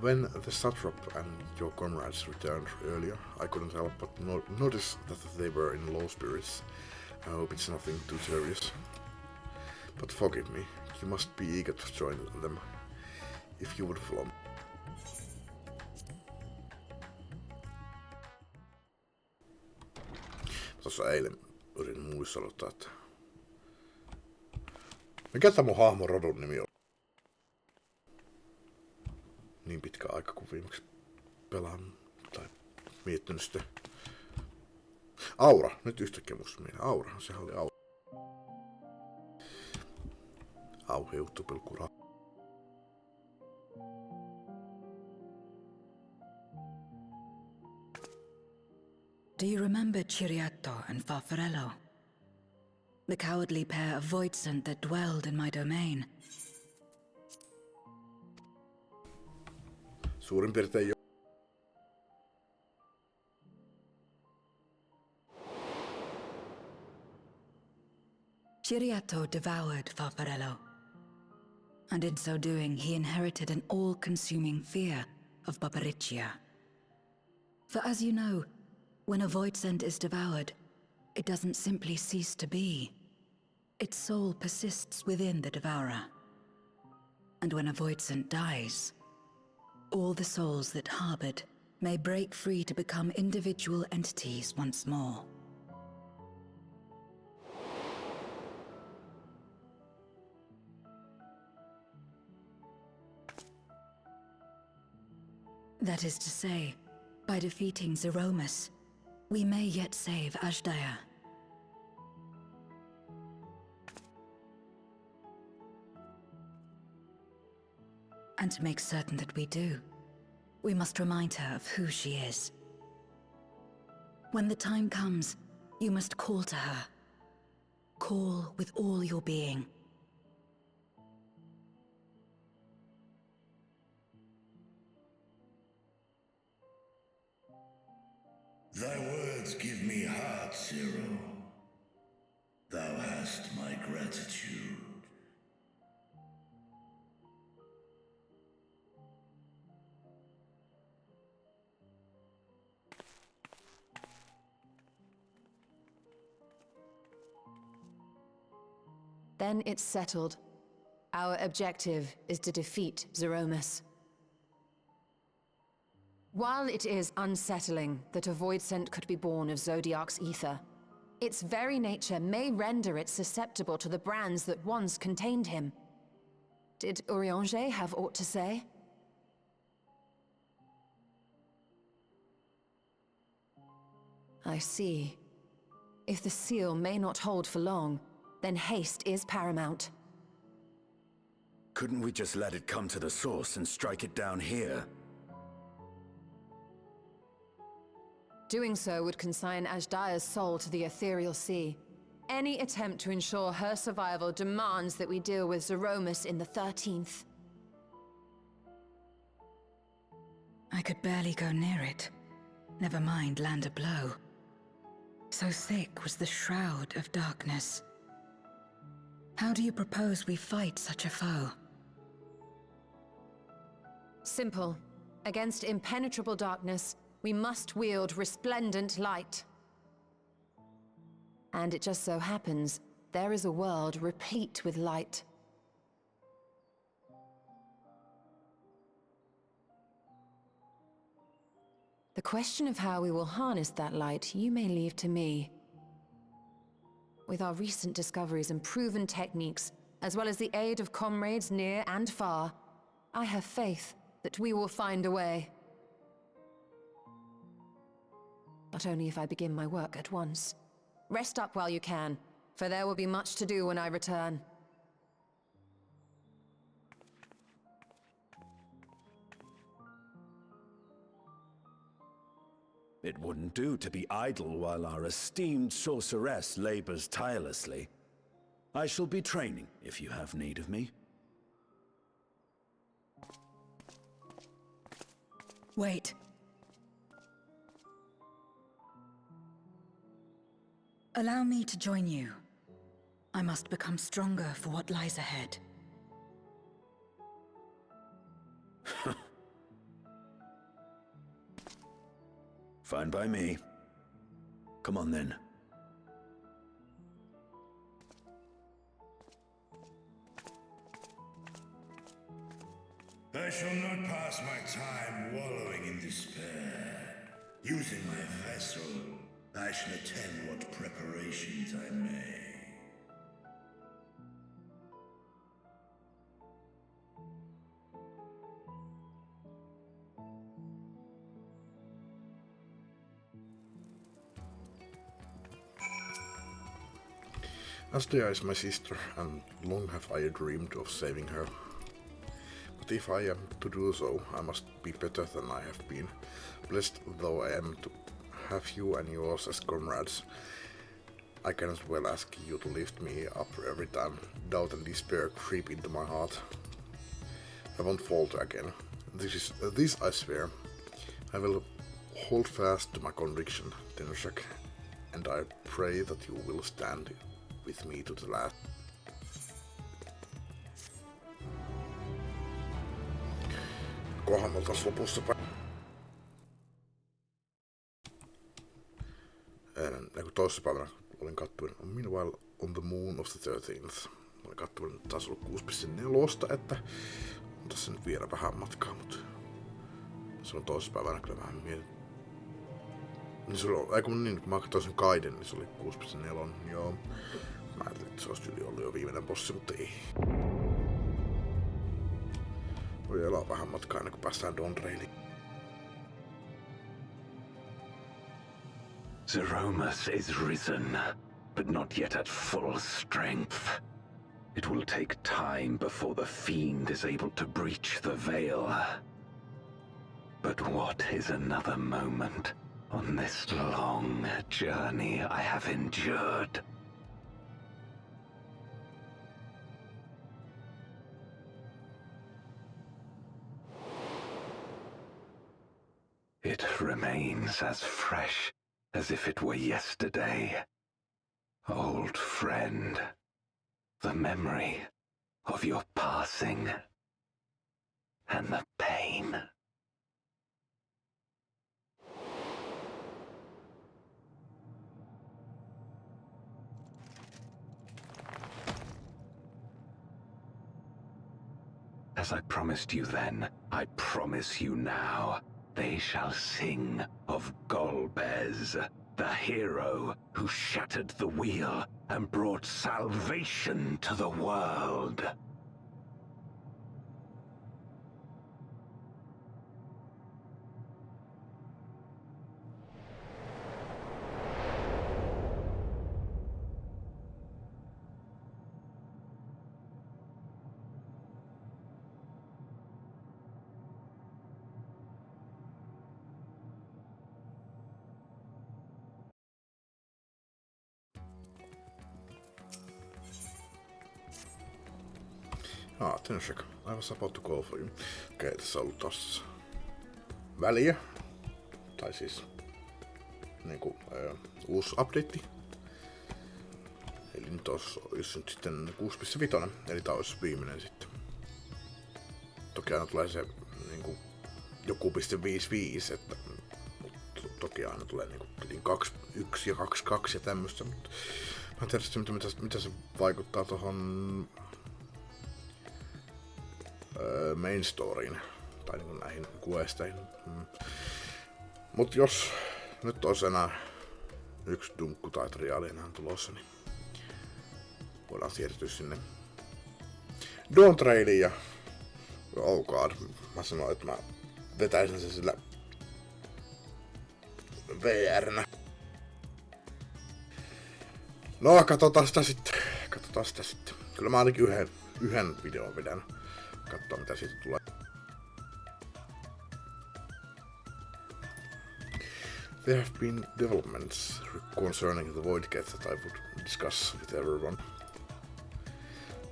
When the satrap and your comrades returned earlier, I couldn't help but notice that they were in low spirits. I hope it's nothing too serious. But forgive me, you must be eager to join them, if you would follow me. Tuossa eilen yritin muistuttaa, että mikä tämä mun hahmon rodun nimi on? Niin pitkä aika kun viimeksi pelaan tai miettinyt sitä. Aura, nyt yhtäkkiä musta mieleen. Aura, sehän oli Aura. Auheuttu.ra. Do you remember Chiriatto and Farfarello? The cowardly pair of voidsent that dwelled in my domain? Suurin piirtein jo. Chiriatto devoured Farfarello, and in so doing he inherited an all-consuming fear of Barbariccia. For as you know, when a voidsent is devoured, it doesn't simply cease to be. Its soul persists within the devourer. And when a voidsent dies, all the souls that harbored may break free to become individual entities once more. That is to say, by defeating Zeromus, we may yet save Ashdaya. And to make certain that we do, we must remind her of who she is. When the time comes, you must call to her. Call with all your being. Thy words give me heart, Zero. Thou hast my gratitude. Then it's settled. Our objective is to defeat Zeromus. While it is unsettling that a voidsent could be born of Zodiac's ether, its very nature may render it susceptible to the brands that once contained him. Did Urianger have aught to say? I see. If the seal may not hold for long, then haste is paramount. Couldn't we just let it come to the source and strike it down here? Doing so would consign Ajdaya's soul to the ethereal sea. Any attempt to ensure her survival demands that we deal with Zeromus in the 13th. I could barely go near it. Never mind land a blow. So thick was the shroud of darkness. How do you propose we fight such a foe? Simple. Against impenetrable darkness, we must wield resplendent light. And it just so happens, there is a world replete with light. The question of how we will harness that light, you may leave to me. With our recent discoveries and proven techniques, as well as the aid of comrades near and far, I have faith that we will find a way. But only if I begin my work at once. Rest up while you can, for there will be much to do when I return. It wouldn't do to be idle while our esteemed sorceress labors tirelessly. I shall be training if you have need of me. Wait. Allow me to join you. I must become stronger for what lies ahead. Fine by me. Come on then. I shall not pass my time wallowing in despair. Using my vessel, I shall attend what preparations I may. Astea is my sister, and long have I dreamed of saving her. But if I am to do so, I must be better than I have been. Blessed though I am to have you and yours as comrades, I can as well ask you to lift me up every time doubt and despair creep into my heart. I won't falter again. This I swear. I will hold fast to my conviction, Tenushak, and I pray that you will stand with me to the last. Kohan me oltais lopussa toissapäivänä olin kattuin Meanwhile on the Moon of the 13th. Olin kattuin taas ollut 6.4, että on tässä nyt vielä vähän matkaa, mutta silloin toissapäivänä kyllä vähän mietin. Niin silloin, kun mä katsoin sen Kaiden, niin se oli 6.4, joo. Mä ajattelin, että se olisi yli ollut jo viimeinen bossi, mutta ei. Voi elää vähän matkaa ennen kuin päästään Dawntrailiin. Zeromus is risen, but not yet at full strength. It will take time before the fiend is able to breach the veil. But what is another moment on this long journey I have endured? It remains as fresh as if it were yesterday. Old friend, the memory of your passing and the pain. As I promised you then, I promise you now. They shall sing of Golbez, the hero who shattered the wheel and brought salvation to the world. Tenshek. I was about to call for you. Okei, tässä on ollut tossa väliä. Tai siis niinku uusi update. Eli nyt olisi nyt sitten 6.5, eli tää olisi viimeinen sitten. Toki aina tulee se niinku joku 5.5, että toki aina tulee niinku 2.1 ja 2.2 ja tämmöstä, mutta mä en tiedä mitä se vaikuttaa tohon main storyin tai niinku näihin questeihin. Mut jos nyt olisi enää yksi dunkku tai triaali enää tulossa, niin voidaan siirtyä sinne Dawn Trailiin ja oh god, mä sanoin, että mä vetäisin sen sillä VR:nä. No, katsotaan sitä sitten. Kyllä mä ainakin yhden videon vedän. Katsotaan mitä siitä tulee. There have been developments concerning the Void Gate that I would discuss with everyone.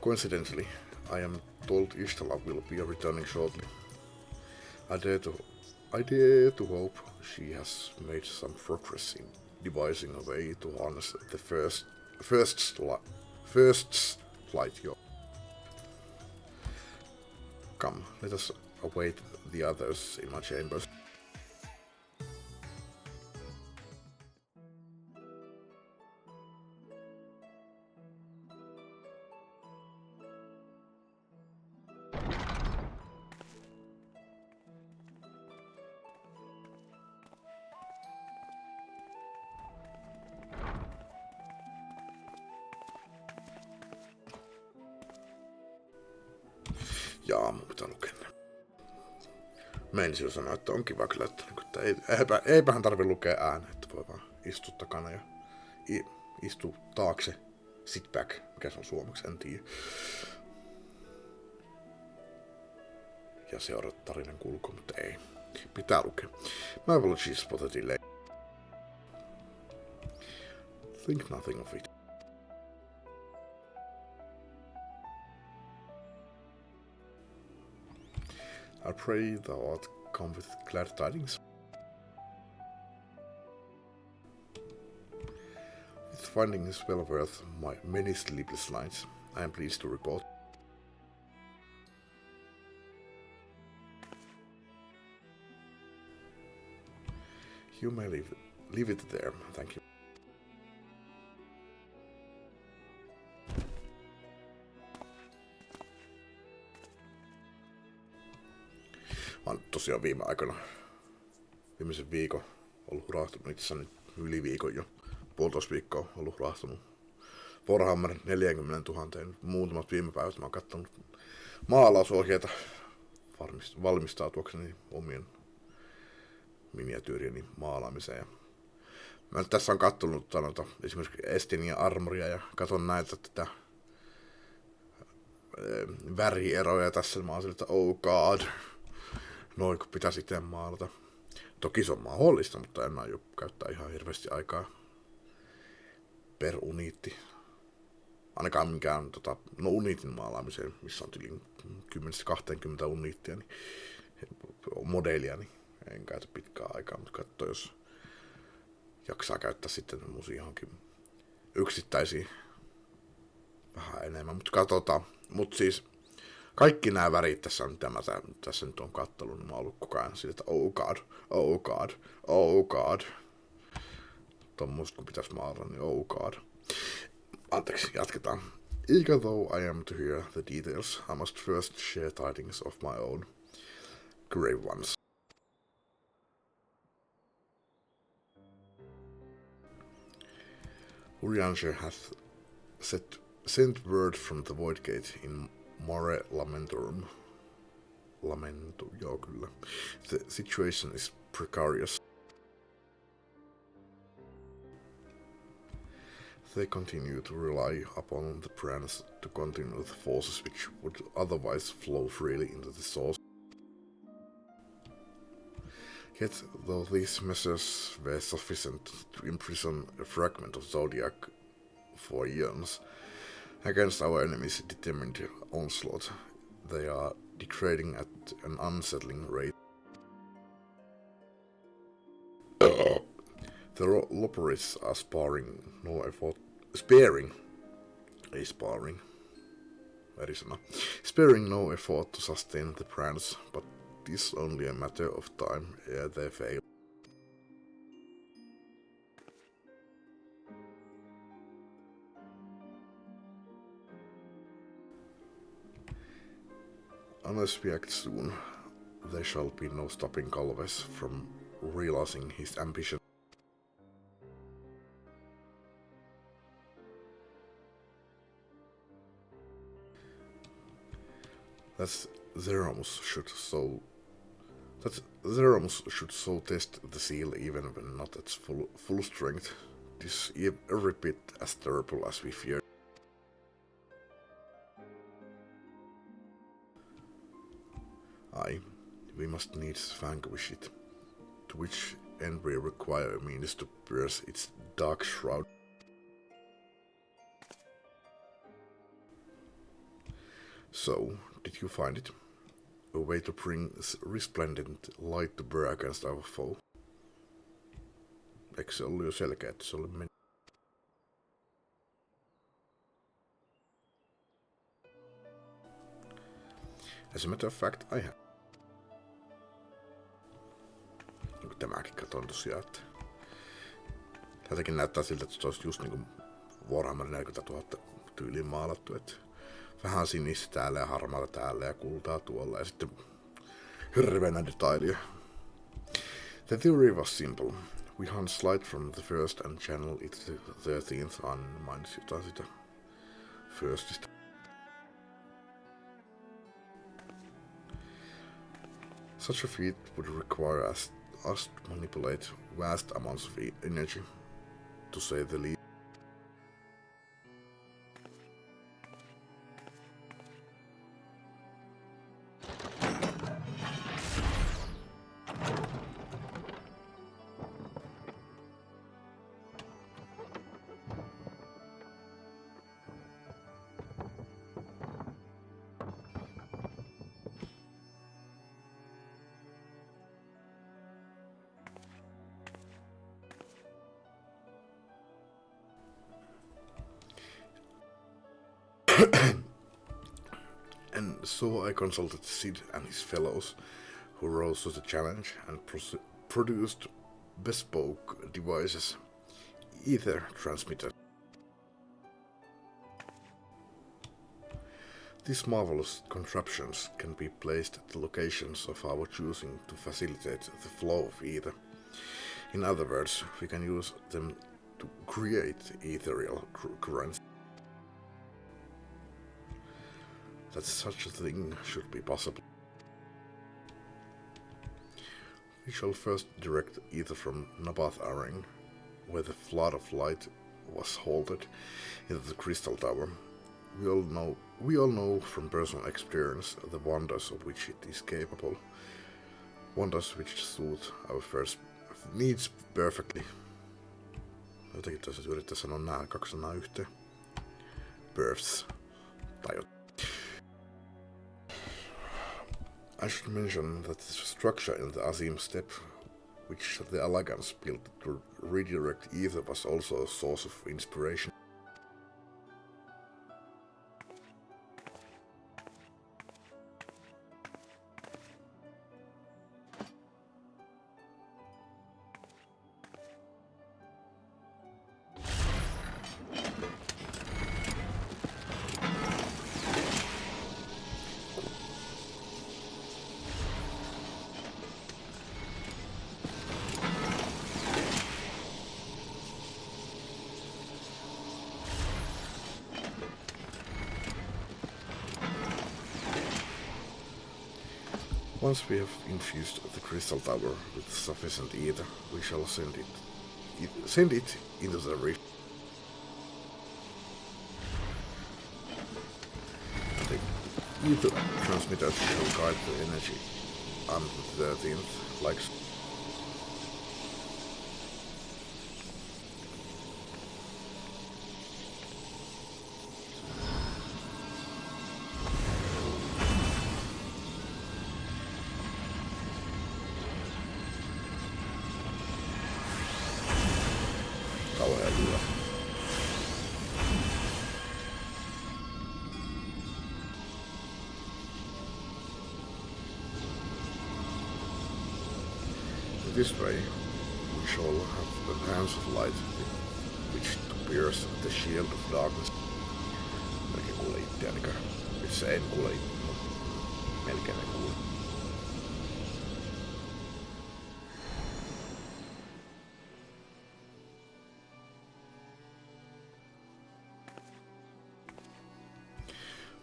Coincidentally, I am told Ishtala will be returning shortly. I dare to hope she has made some progress in devising a way to harness the first light yaw. Come, let us await the others in my chambers. Jaa, mun pitää lukea ne. Meinasin jo sanoa, että on kiva kyllä, että eipähän tarvi lukea ääneen, että voi vaan istua takana ja istua taakse. Sit back, mikä se on suomeksi, en tiedä. Ja seurata tarinan kulku, mutta ei. Pitää lukea. My apologies for the delay. Think nothing of it. I pray thou art come with glad tidings. With finding is well worth my many sleepless nights, I am pleased to report. You may leave it there, thank you. Mä oon tosiaan viimeisen viikon ollut hurahtunut, itse asiassa nyt yli viikon jo, 1,5 viikkoa ollut hurahtunut Warhammer 40 000. Muutamat viime päivät mä oon kattonut maalausohjeita valmistautuakseni omien miniatyyrieni maalaamiseen. Ja mä tässä on kattonut esimerkiksi Estinian armoria ja katon näitä tätä värieroja tässä. Mä oon sillä, että oh god. Noin, kun pitäisi itse maalata. Toki se on mahdollista, mutta en aio käyttää ihan hirveästi aikaa per uniitti. Ainakaan minkään uniitin maalaamiseen, missä on yli 10-20 uniittia, niin modelia, niin en käytä pitkää aikaa, mutta katso, jos jaksaa käyttää sitten johonkin yksittäisiin vähän enemmän, mutta katsotaan. Mutta siis kaikki nämä värit tässä, mitä mä tässä nyt on kattellut, niin mä oon ollut koko ajan sillä, että oh god, oh god, oh god. Tommoista kun pitäisi maalata, niin oh god. Anteeksi, jatketaan. Eager though I am to hear the details, I must first share tidings of my own grave ones. Urianger hath sent word from the Void Gate in Mare Lamentorum. Joo kyllä. The situation is precarious. They continue to rely upon the Prans to continue the forces which would otherwise flow freely into the source. Yet, though these measures were sufficient to imprison a fragment of Zodiac for eons against our enemy's determined onslaught, they are degrading at an unsettling rate. The lopperists are sparing no effort to sustain the brands, but it is only a matter of time ere they fail. Unless we act soon, there shall be no stopping Galvez from realizing his ambition. That Zeramus should so test the seal even when not at full strength. It is every bit as terrible as we feared. Aye, we must needs vanquish it, to which end we require means to pierce its dark shroud. So, did you find it? A way to bring resplendent light to bear against our foe? Eikö se ollut jo selkeä, että se oli mennyt? As a matter of fact, I have. Niin tämäkin katon tosiaan, että tätäkin näyttää siltä, että se olisi just niinku Warhammer 40 000 tyyliin maalattu, että vähän sinistä täällä ja harmaata täällä ja kultaa tuolla ja sitten hirveänä detailia. The theory was simple. We hunt slide from the first and channel it to the 13th on mainitsi jotain sitä firstistä. Such a feat would require us to manipulate vast amounts of energy, to say the least. And so I consulted Sid and his fellows, who rose to the challenge and produced bespoke devices, ether transmitters. These marvelous contraptions can be placed at the locations of our choosing to facilitate the flow of ether. In other words, we can use them to create ethereal currents. That such a thing should be possible. We shall first direct ether from Nabath Aring, where the flood of light was halted, into the Crystal Tower. We all know from personal experience the wonders of which it is capable. Wonders which suit our first needs perfectly. Jotenkin tässä yrittää sanoa nämä kaksi sanaa yhteen. Births. Tai I should mention that the structure in the Azim step, which the Alagans built to redirect ether, was also a source of inspiration. Once we have infused the Crystal Tower with sufficient ether, we shall send it into the reef. The ether transmitters shall guide the energy on the 13th, like This way, we shall have the hands of light, which to pierce the shield of darkness. Melkein kuule itseäänikö? Itse en kuule, melkein en kuule.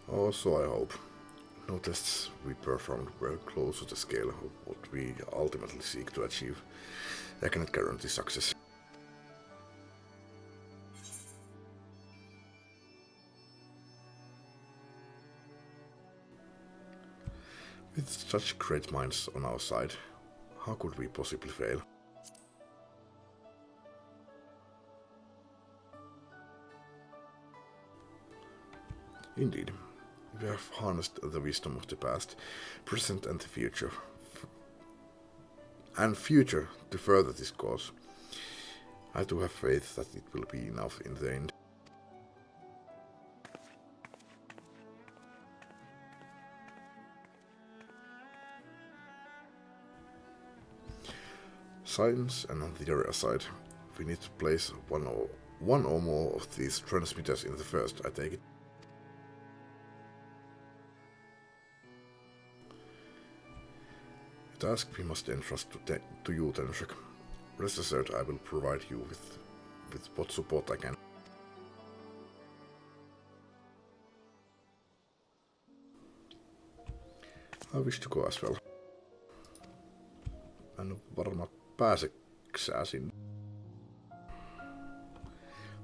Also, I hope. No tests we performed were close to the scale of what we ultimately seek to achieve. I cannot guarantee success. With such great minds on our side, how could we possibly fail? Indeed. We have harnessed the wisdom of the past, present and the future, to further this cause. I do have faith that it will be enough in the end. Science and theory aside, we need to place one or more of these transmitters in the first, I take it. Task we must entrust to you, Tenshek. Rest assured, I will provide you with what support I can. I wish to go as well. En ole varma pääseksää sinne.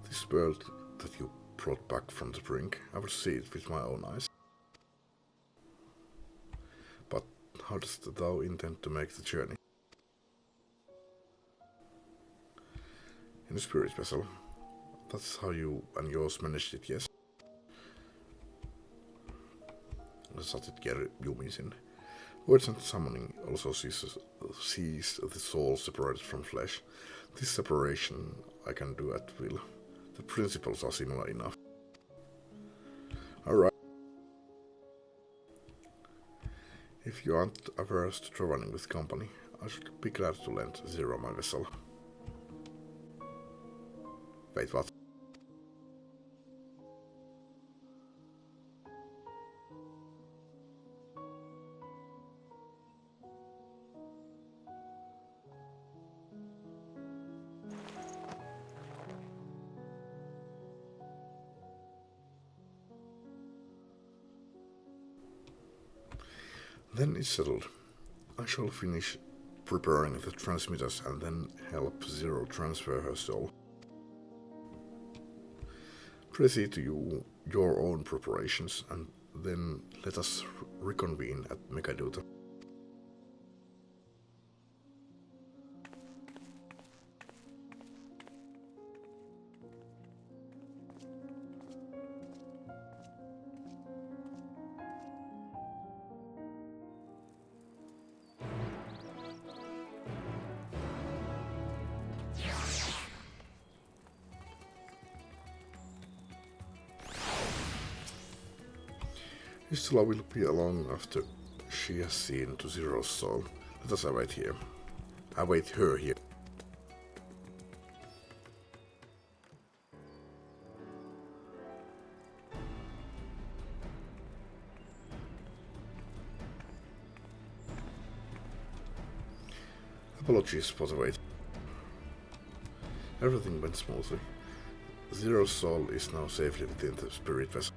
This world that you brought back from the brink, I will see it with my own eyes. How dost thou intend to make the journey? In a spirit vessel. That's how you and yours managed it, yes? Saat et jumiin sinne. Words and summoning also sees the soul separated from flesh. This separation I can do at will. The principles are similar enough. Alright. If you aren't averse to traveling with company, I should be glad to lend Zero my vessel. Wait, what? Then it's settled. I shall finish preparing the transmitters and then help Zero transfer her soul. Proceed to your own preparations and then let us reconvene at Megaduta. Istula will be along after she has seen to Zero's soul. Let us await here. Await her here. Apologies for the wait. Everything went smoothly. Zero's soul is now safely within the spirit vessel.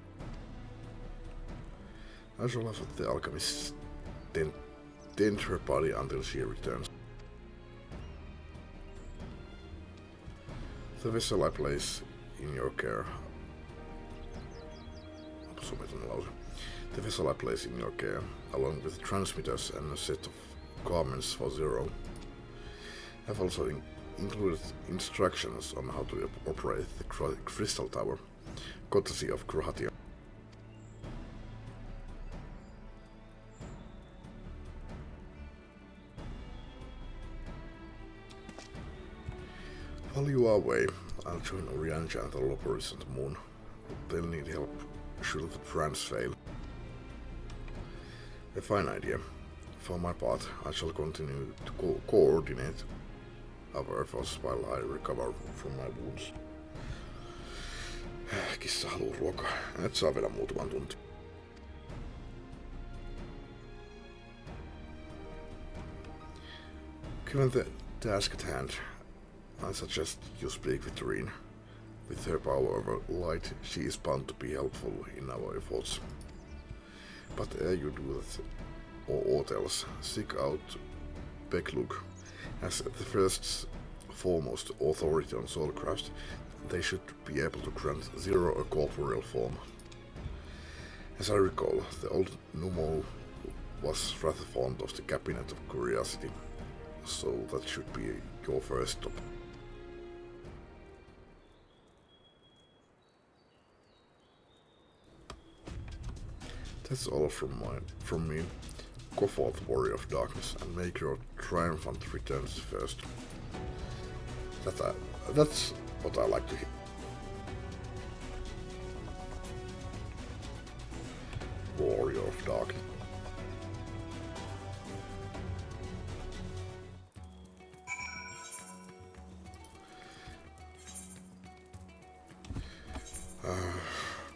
I shall have the alchemist tend her body until she returns. The vessel I place in your care. The vessel I place in your care, along with transmitters and a set of garments for Zero. I've also included instructions on how to operate the crystal tower, courtesy of Krohatia. While you are away, I'll join Orianja and the Loporis on the moon. They'll need help should the plans fail. A fine idea. For my part, I shall continue to coordinate our efforts while I recover from my wounds. Kissa haluu ruokaa. Et saa vielä muutaman tunti. Given the task at hand, I suggest you speak with Reen. With her power over light, she is bound to be helpful in our efforts. But ere you do that, or aught else, seek out Beklug. As the first foremost authority on Soulcraft, they should be able to grant Zero a corporeal form. As I recall, the old Numo was rather fond of the Cabinet of Curiosity, so that should be your first stop. That's all from me. Go forth, Warrior of Darkness, and make your triumphant returns first. That's what I like to hear. Warrior of Darkness.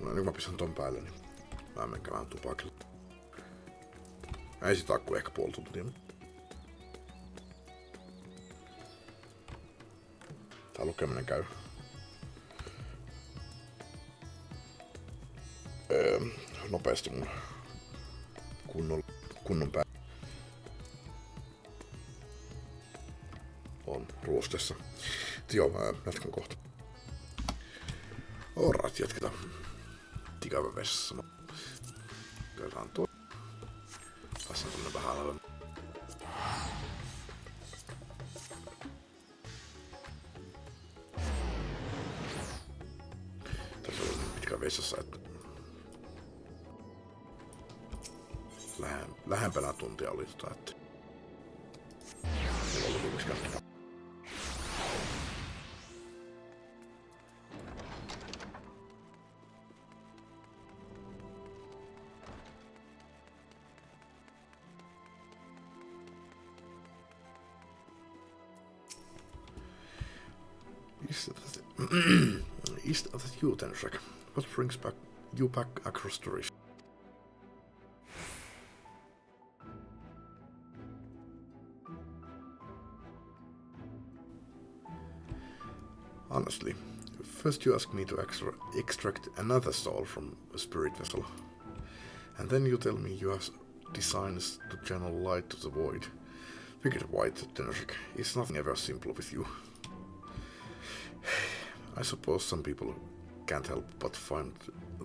No nyt mä pistän ton päälle, niin mä menen käymään tupakille. Ei sitä kuin ehkä puoli tuntia. Tää lukeminen käy. Nopeasti mun kunnon pää on ruostessa. Joo, mä jatkan kohta. Alright, jatketaan. Tikävä vessassa. Käydään tuo. Tässä on tuonne vähän halvemmin. Tässä on niin pitkä vessassa, että lähempänä tuntia oli että ei ollut miksikään. Is that you, Tenshek? What brings you back across the rift? Honestly, first you ask me to extract another soul from a spirit vessel, and then you tell me you have designs to channel light to the void. Figured white, Tenshek, is nothing ever simple with you. I suppose some people can't help but find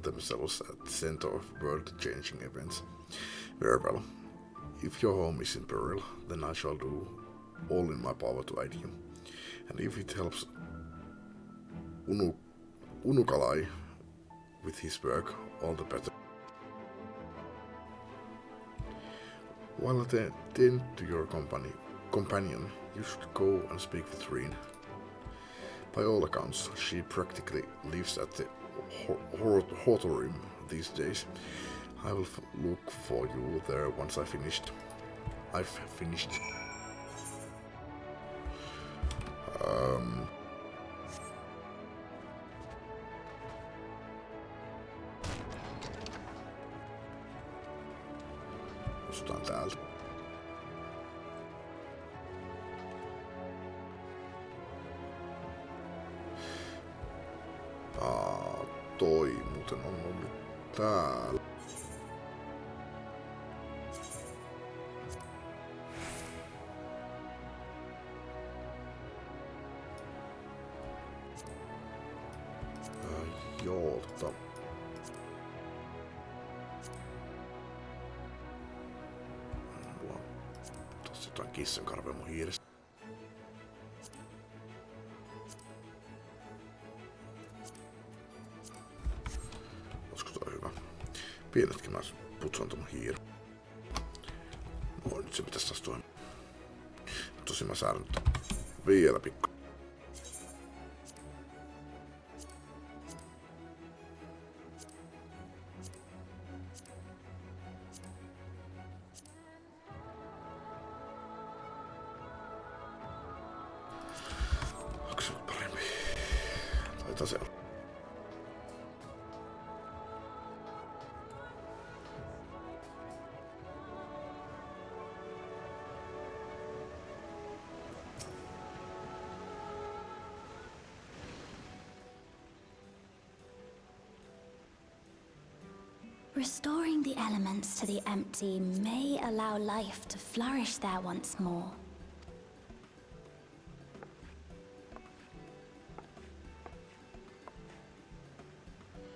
themselves at the center of world-changing events. Very well. If your home is in peril, then I shall do all in my power to aid you. And if it helps Unukalai with his work, all the better. While I tend to your companion, you should go and speak with Reen. By all accounts, she practically lives at the Hotorium these days. I will look for you there once I've finished. Jostain täältä. Toi muuten on ollut täällä. Joo, mulla on tossa jotain kissankarvea mun hiirestä. Pienetkin mä putsaan ton hiiren. No nyt se pitäis taas toimia. Tosin mä säädän vielä pikku. kertaa se on. Restoring the elements to the empty may allow life to flourish there once more.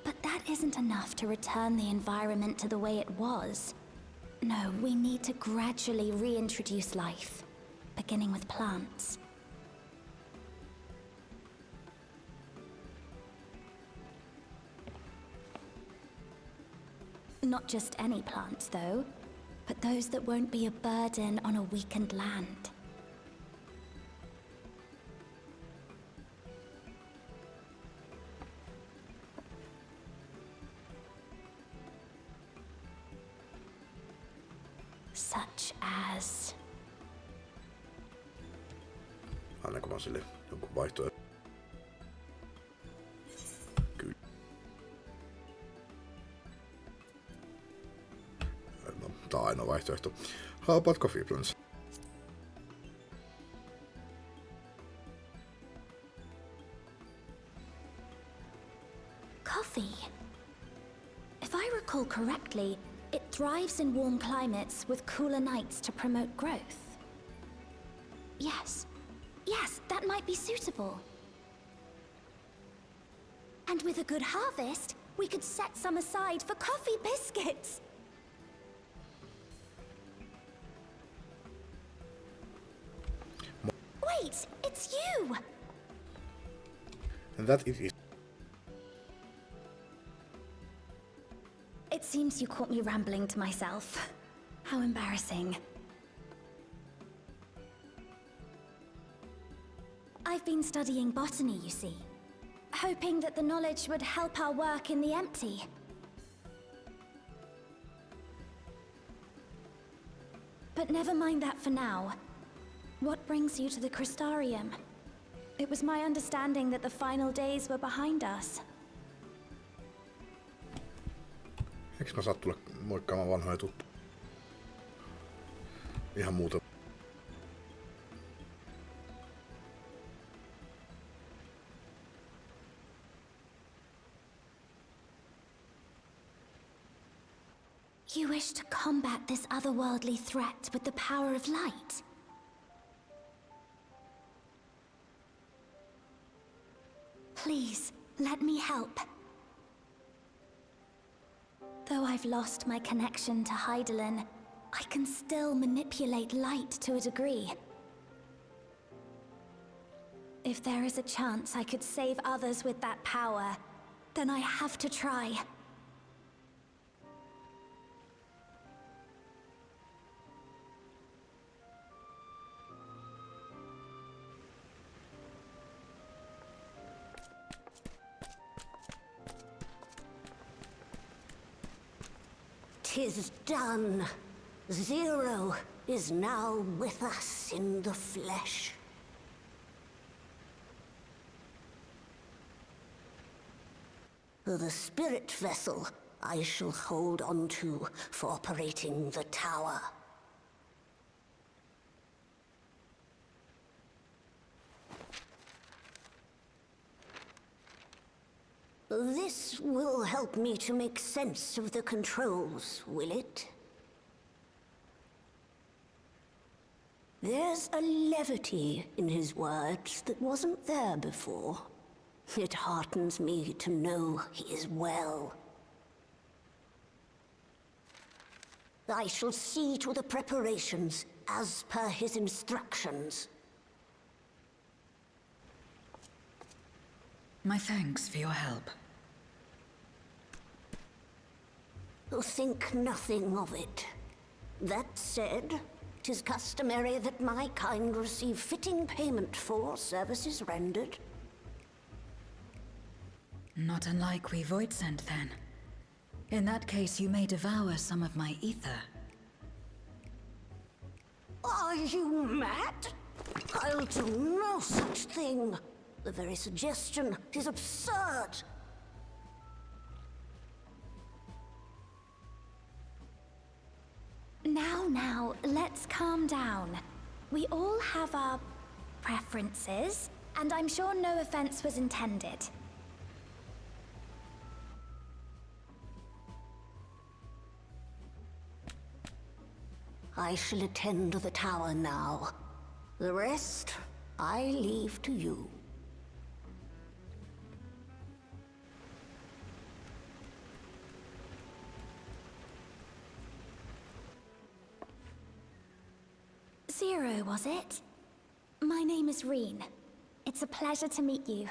But that isn't enough to return the environment to the way it was. No, we need to gradually reintroduce life, beginning with plants. Not just any plants, though, but those that won't be a burden on a weakened land. Such as... Annanko mä sille jonkun vaihtoehto? Kyllä. No, tää on ainoa vaihtoehto. How about coffee plants? Coffee. If I recall correctly, it thrives in warm climates with cooler nights to promote growth. Yes, that might be suitable. And with a good harvest, we could set some aside for coffee biscuits. Wait, it's you! And that it is. It seems you caught me rambling to myself. How embarrassing. I've been studying botany, you see. Hoping that the knowledge would help our work in the empty. But never mind that for now. What brings you to the Crystarium? It was my understanding that the final days were behind us. Eiks mä saa tulla moikkaamaan vanhoja tuttuja? Ihan muuta. You wish to combat this otherworldly threat with the power of light? Please, let me help. Though I've lost my connection to Hydaelyn, I can still manipulate light to a degree. If there is a chance I could save others with that power, then I have to try. "'Tis done. Zero is now with us in the flesh. The spirit vessel I shall hold on to for operating the tower. This will help me to make sense of the controls, will it? There's a levity in his words that wasn't there before. It heartens me to know he is well. I shall see to the preparations as per his instructions. My thanks for your help. Think nothing of it. That said, 'tis customary that my kind receive fitting payment for services rendered. Not unlike we Void sent, then. In that case, you may devour some of my ether. Are you mad? I'll do no such thing. The very suggestion is absurd. Now, let's calm down. We all have our preferences, and I'm sure no offense was intended. I shall attend to the tower now. The rest, I leave to you. Zero, was it? My name is Reen. It's a pleasure to meet you.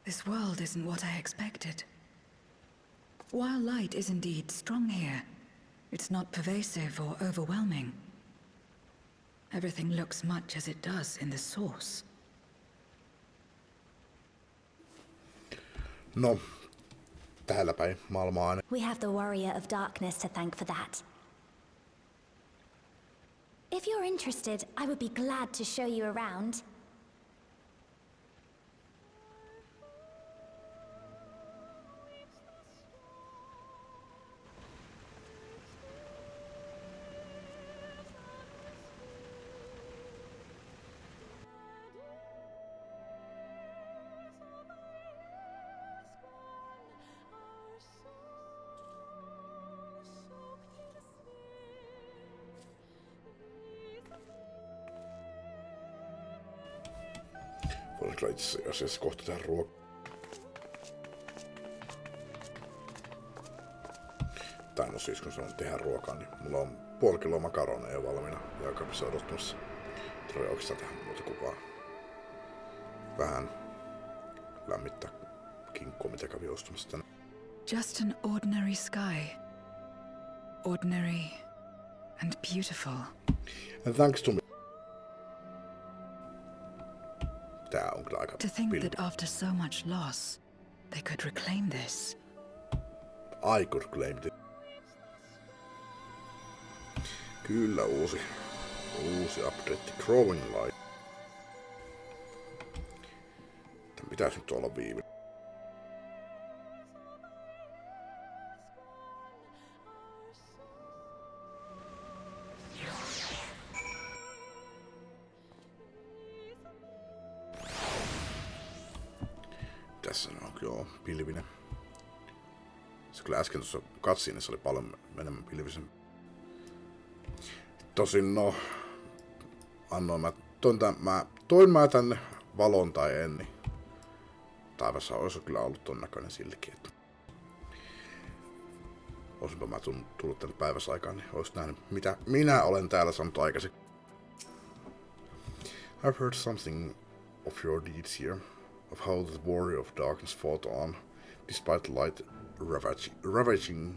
This world isn't what I expected. While light is indeed strong here, it's not pervasive or overwhelming. Everything looks much as it does in the source. No, täällä päin maailmaa aina. We have the Warrior of Darkness to thank for that. If you're interested, I would be glad to show you around. Voin kyllä itse asiassa kohta tehdä ruokaa. Tai no siis kun sanon tehdä ruokaa, niin mulla on puoli kiloa makaroneja valmiina jääkaapissa odottamassa. Tulee oikeastaan tehdä muuta kuin vaan vähän lämmittää kinkkua, mitä kävi ostamassa tänne. Just an ordinary sky. Ordinary and beautiful. And thanks to me. Tää on kyllä aika To think that after so much loss, they could reclaim this. I could claim it. Kyllä uusi update, Growing Light. Tän pitäis nyt olla viimeinen. Tässä on joo pilvinen. Se kyllä äsken tuossa cutscenessa oli paljon enemmän pilvisen. Tosin no, toin mä tänne valon tai en, niin taivassa olisi kyllä ollut ton näköinen silläkin, että olisinpa mä tullut tänne päiväsaikaan, niin olisi nähnyt mitä minä olen täällä saanut aikaiseksi. I've heard something of your deeds here, of how the warrior of darkness fought on, despite light ravaging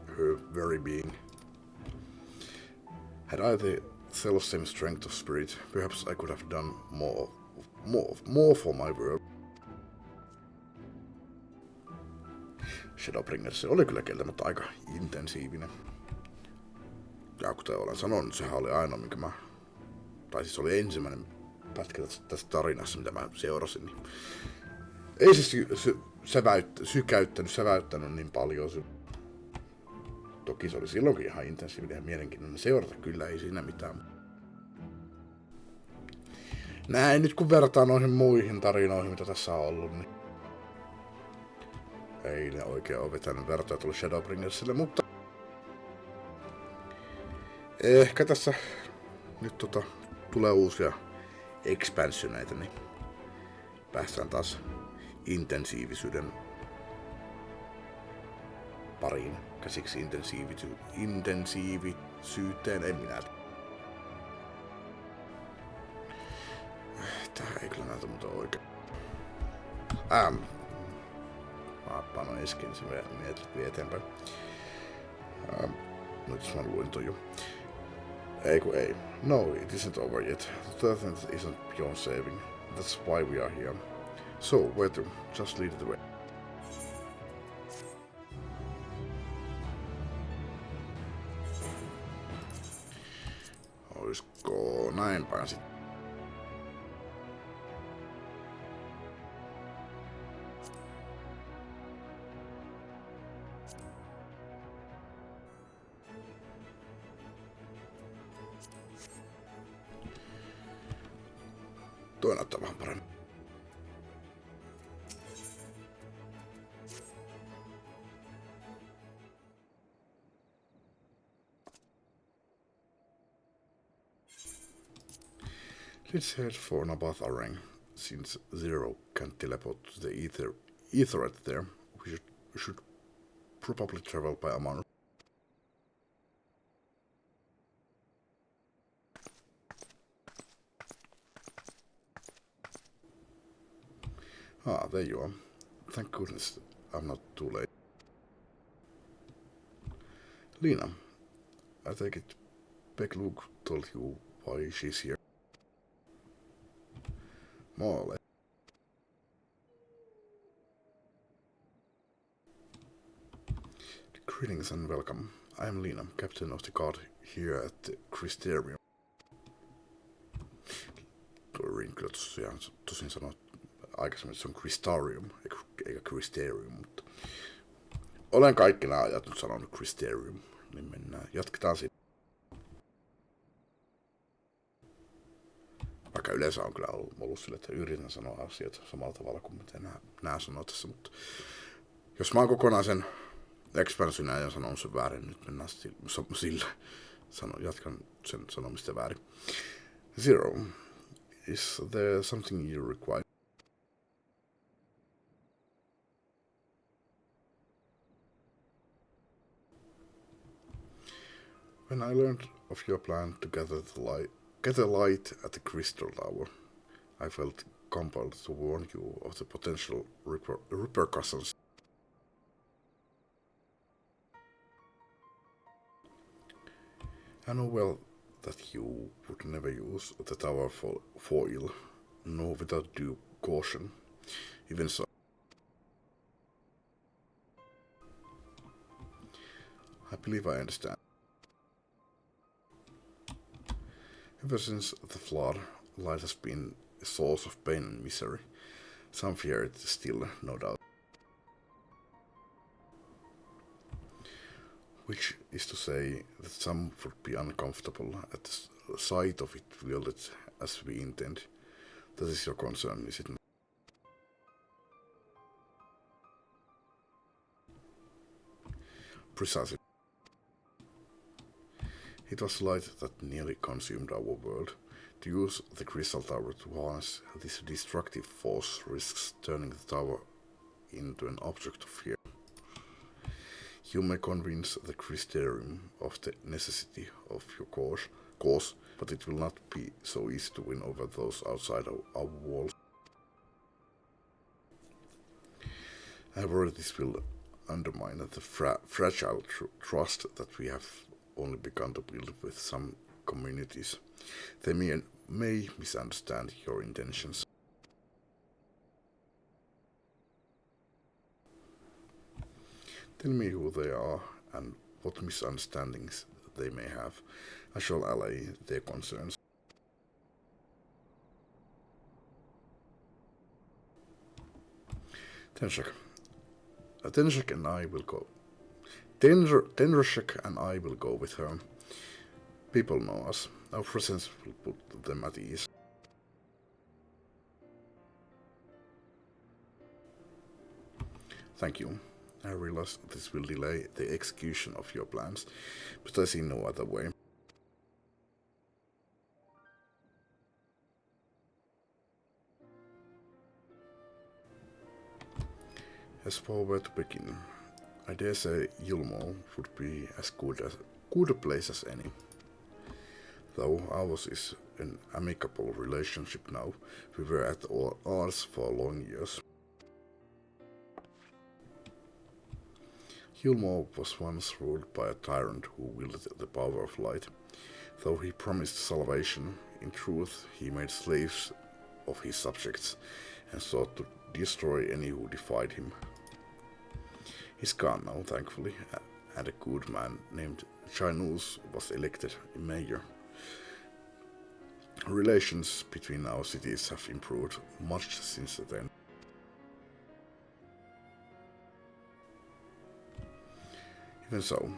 her very being. Had I the self-same strength of spirit, perhaps I could have done more for my world. Shadowbringer, se oli kyllä kieltämättä aika intensiivinen. Ja kuten olen sanonut, sehän oli ainoa, minkä tai siis oli ensimmäinen pätkä tästä tarinassa, mitä mä seurasin. Niin ei se säväyttänyt niin paljon. Toki se oli silloinkin ihan intensiivinen ja mielenkiintoinen seurata, kyllä ei siinä mitään. Näin nyt kun vertaa noihin muihin tarinoihin, mitä tässä on ollut, niin ei ne oikein ole vetänyt vertoja tullut Shadowbringersille, mutta ehkä tässä nyt tulee uusia expansioneita, niin päästään taas intensiivisyyden pariin. Käsiksi intensiivisyyteen, en minä. Tää ei kyllä näytä muuta oikein. Mä painoin eskin, se vie eteenpäin. Nyt jos mä luin toi jo. Ei. No, it isn't over yet. The third isn't beyond saving. That's why we are here. So, where to? Just lead the way. näin päin sitten. Tuo näyttää vähän paremmin. Let's head for Nabatharang. Since Zero can't teleport to the Aetheryte there, we should probably travel by Amar. Ah, there you are. Thank goodness I'm not too late. Lena, I take it Beck Luke told you why she's here. More or less. Greetings and welcome. I am Lena, captain of the guard here at the Christerium. Tuo kyllä tosin sanoa aikaisemmin, että se on Christarium, eikä Christerium, mutta olen kaikki nämä ajat nyt sanonut Christerium, niin mennään, jatketaan siitä. Vaikka yleensä on kyllä ollut sille, että yritän sanoa asioita samalla tavalla kuin miten nämä sanoo tässä, mutta jos mä oon kokonaisen expansionia ja sanon sen väärin, nyt mennään sillä, jatkan sen sanomista väärin. Zero, is there something you require? When I learned of your plan to gather light at the Crystal Tower, I felt compelled to warn you of the potential repercussions. I know well that you would never use the tower for ill, nor without due caution. Even so, I believe I understand. Ever since the flood, light has been a source of pain and misery. Some fear it still, no doubt. Which is to say that some would be uncomfortable at the sight of it wielded as we intend. That is your concern, is it not? Precisely. It was light that nearly consumed our world. To use the Crystal Tower to harness this destructive force risks turning the tower into an object of fear. You may convince the Christerium of the necessity of your cause, but it will not be so easy to win over those outside our walls. I worry this will undermine the fragile trust that we have only begun to build with some communities. They may misunderstand your intentions. Tell me who they are and what misunderstandings they may have. I shall allay their concerns. Tenrashek and I will go. Tenrashek and I will go with her. People know us. Our presence will put them at ease. Thank you. I realize this will delay the execution of your plans, but I see no other way. As for where to begin, I dare say Yulmo would be as good a place as any. Though ours is an amicable relationship now, we were at odds for long years. Yulmo was once ruled by a tyrant who wielded the power of light. Though he promised salvation, in truth he made slaves of his subjects and sought to destroy any who defied him. He's gone now, thankfully, and a good man named Chinese was elected mayor. Relations between our cities have improved much since then. Even so,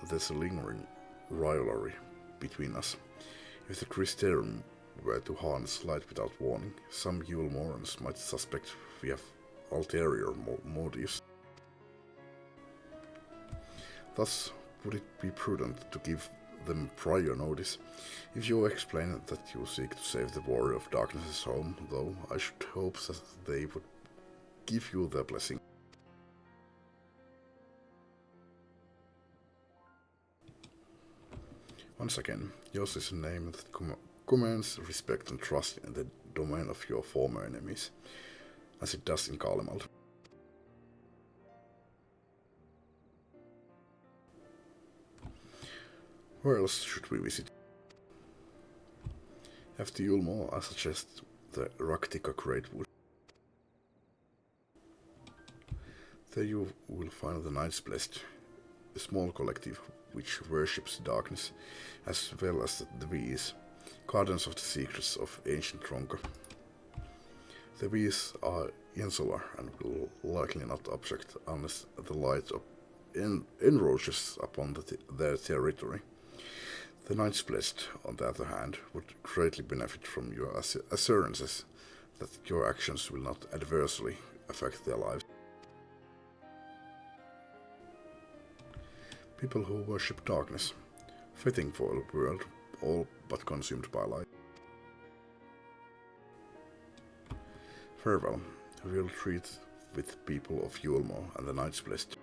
there's a lingering rivalry between us. If the Crysterium were to harness light without warning, some evil morons might suspect we have ulterior motives. Thus, would it be prudent to give them prior notice? If you explain that you seek to save the Warrior of Darkness's home, though, I should hope that they would give you their blessing. Once again, yours is a name that commands respect and trust in the domain of your former enemies, as it does in Kalimald. Where else should we visit? After Yulmore, I suggest the Raktika Greatwood. There you will find the Knights Blessed, a small collective which worships darkness, as well as the V's, guardians of the secrets of ancient Tronka. The V's are insular and will likely not object unless the light encroaches upon their territory. The Knights Blessed, on the other hand, would greatly benefit from your assurances that your actions will not adversely affect their lives. People who worship darkness, fitting for a world all but consumed by light. Farewell, we will treat with people of Yulmore and the Knights Blessed.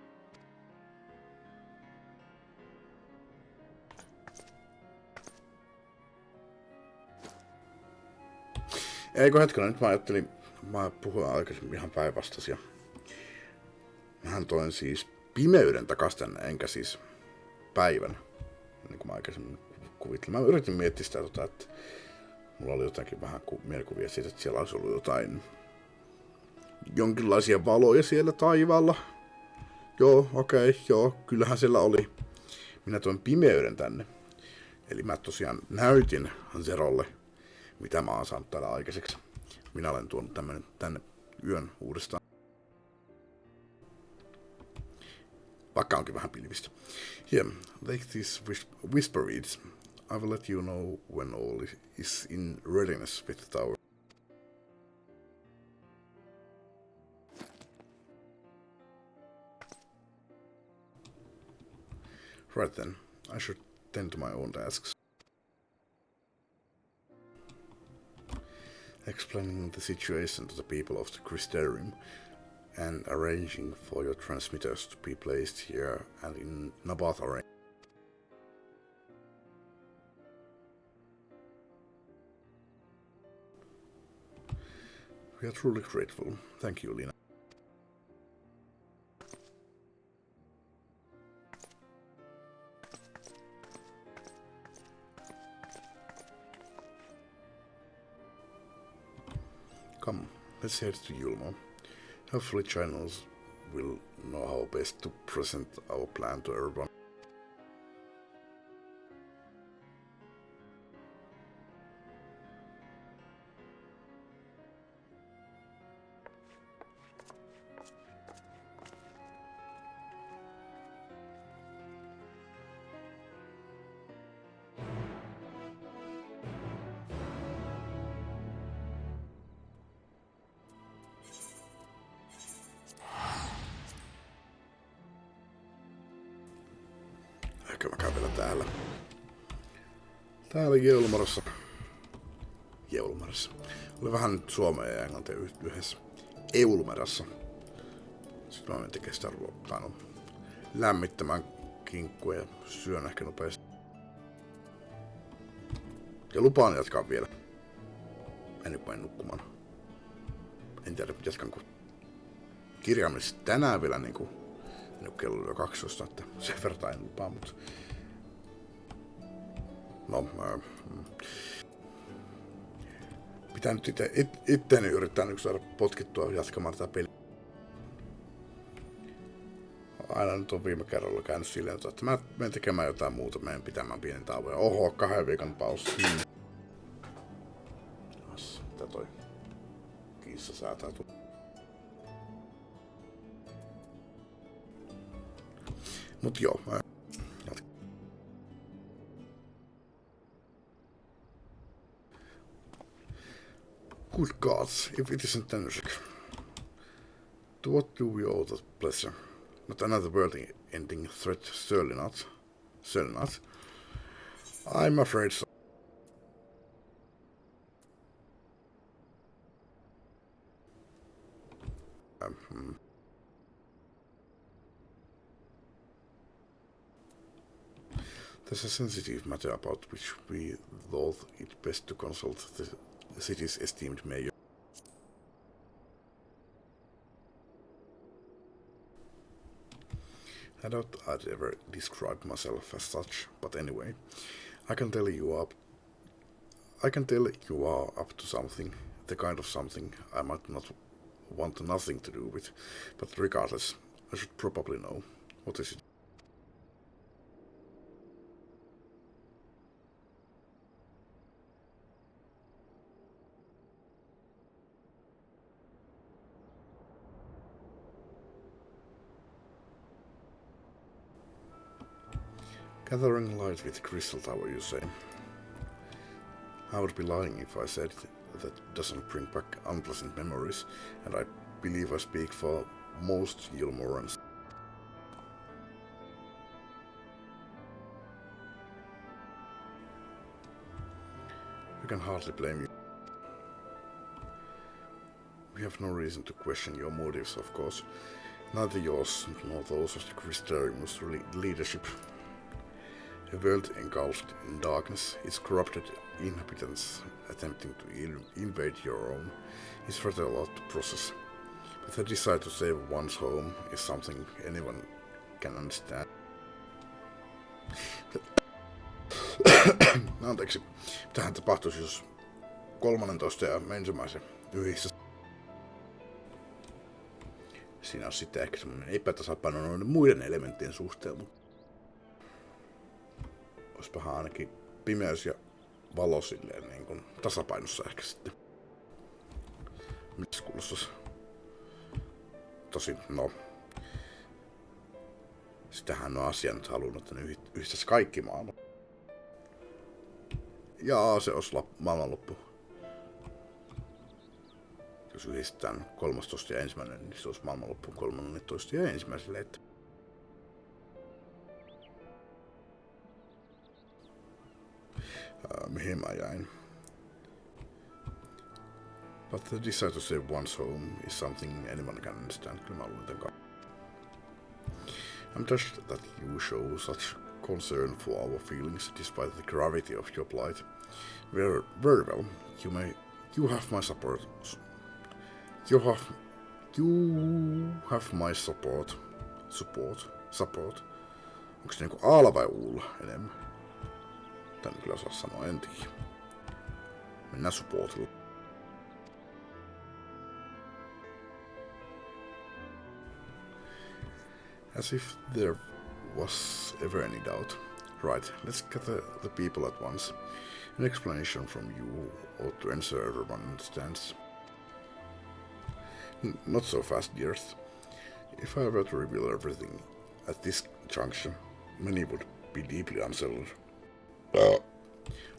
Eikö hetkinen, nyt mä ajattelin, mä puhuin aikaisemmin ihan päinvastaisia. Mähän toin siis pimeyden takas tänne, enkä siis päivän, niin kuin mä aikaisemmin kuvittelin. Mä yritin miettiä sitä, että mulla oli jotakin vähän mielikuvia siitä, että siellä olisi ollut jotain jonkinlaisia valoja siellä taivaalla. Joo, okei, joo, kyllähän siellä oli. Minä toin pimeyden tänne. Eli mä tosiaan näytin Zerolle, mitä mä oon saanut täällä aikaiseksi. Minä olen tuonut tänne yön uudestaan. Vaikka onkin vähän pilvistä. Here, take these whisper reeds. I will let you know when all is in readiness with the tower. Right then, I should tend to my own tasks. Explaining the situation to the people of the Crysterium and arranging for your transmitters to be placed here and in Nabath Arena. We are truly grateful. Thank you, Lina. Come, let's head to Yulmore. Hopefully channels will know how best to present our plan to everyone. Ehkä mä kävelen täällä. Täällä Jeulmarassa. Oli vähän nyt suomea ja englantia yhdessä. Eulmarassa. Sitten mä menen tekemään sitä lämmittämään kinkkua ja syön ehkä nopeasti. Ja lupaan jatkaa vielä. Ennen kuin menen nukkumaan. En tiedä, jatkanko kirjaimellisesti tänään vielä niinku. Ennen kuin kello on jo 12, että sen verran en lupaa, mutta no, pitää nyt itteeni yrittää niin saada potkittua jatkamaan tätä peliä. Aina nyt on viime kerralla käynyt silleen, että mä menen tekemään jotain muuta, menen pitämään pienen tauon. Oho, 2 viikon paussi. mitä toi kissa säätää. Mut joo, good gods, if it isn't Tenusik. To what do we owe that pleasure? Not another world-ending threat, surely not. Surely not. I'm afraid so. There's a sensitive matter about which we thought it best to consult the city's esteemed mayor. I doubt I'd ever describe myself as such, but anyway, I can tell you are up to something, the kind of something I might not want nothing to do with, but regardless, I should probably know. What is it? Gathering light with Crystal Tower, you say? I would be lying if I said that doesn't bring back unpleasant memories, and I believe I speak for most Yilmorans. I can hardly blame you. We have no reason to question your motives, of course. Neither yours nor those of the Crystarium's leadership. A world engulfed in darkness, its corrupted inhabitants attempting to invade your own, is rather a lot to process. But the desire to save one's home is something anyone can understand. Anteeksi, tähän tapahtuisi jos 13 ja ensimmäisen yhdessä. Siinä on sitten ehkä semmoinen epätasapaino noiden muiden elementtien suhteen, mutta oispahan ainakin pimeys ja valo silleen niin kuin tasapainossa ehkä sitten. Mitäs kuulostais? Tosin, no. Sitähän on asia nyt halunnut, että ne yhdistäisi kaikki maailman. Jaa, se olisi maailmanloppu. Jos yhdistetään 13 ja ensimmäinen, niin se olisi maailmanloppu 13 ja ensimmäiselle. Että mihin mä jäin? But the desire to save one's home is something anyone can understand. Kyllä mä luulen tämän kanssa. I'm touched that you show such concern for our feelings despite the gravity of your plight. Very well. You have my support. You have my support. Support. Onko se niinku aala vai uulla enemmän? Tän kyllä osaa sanoa, en tiedä. Mennään supportilla. As if there was ever any doubt. Right, let's gather the people at once. An explanation from you ought to ensure everyone understands. Not so fast, dearest. If I were to reveal everything at this juncture, many would be deeply unsettled.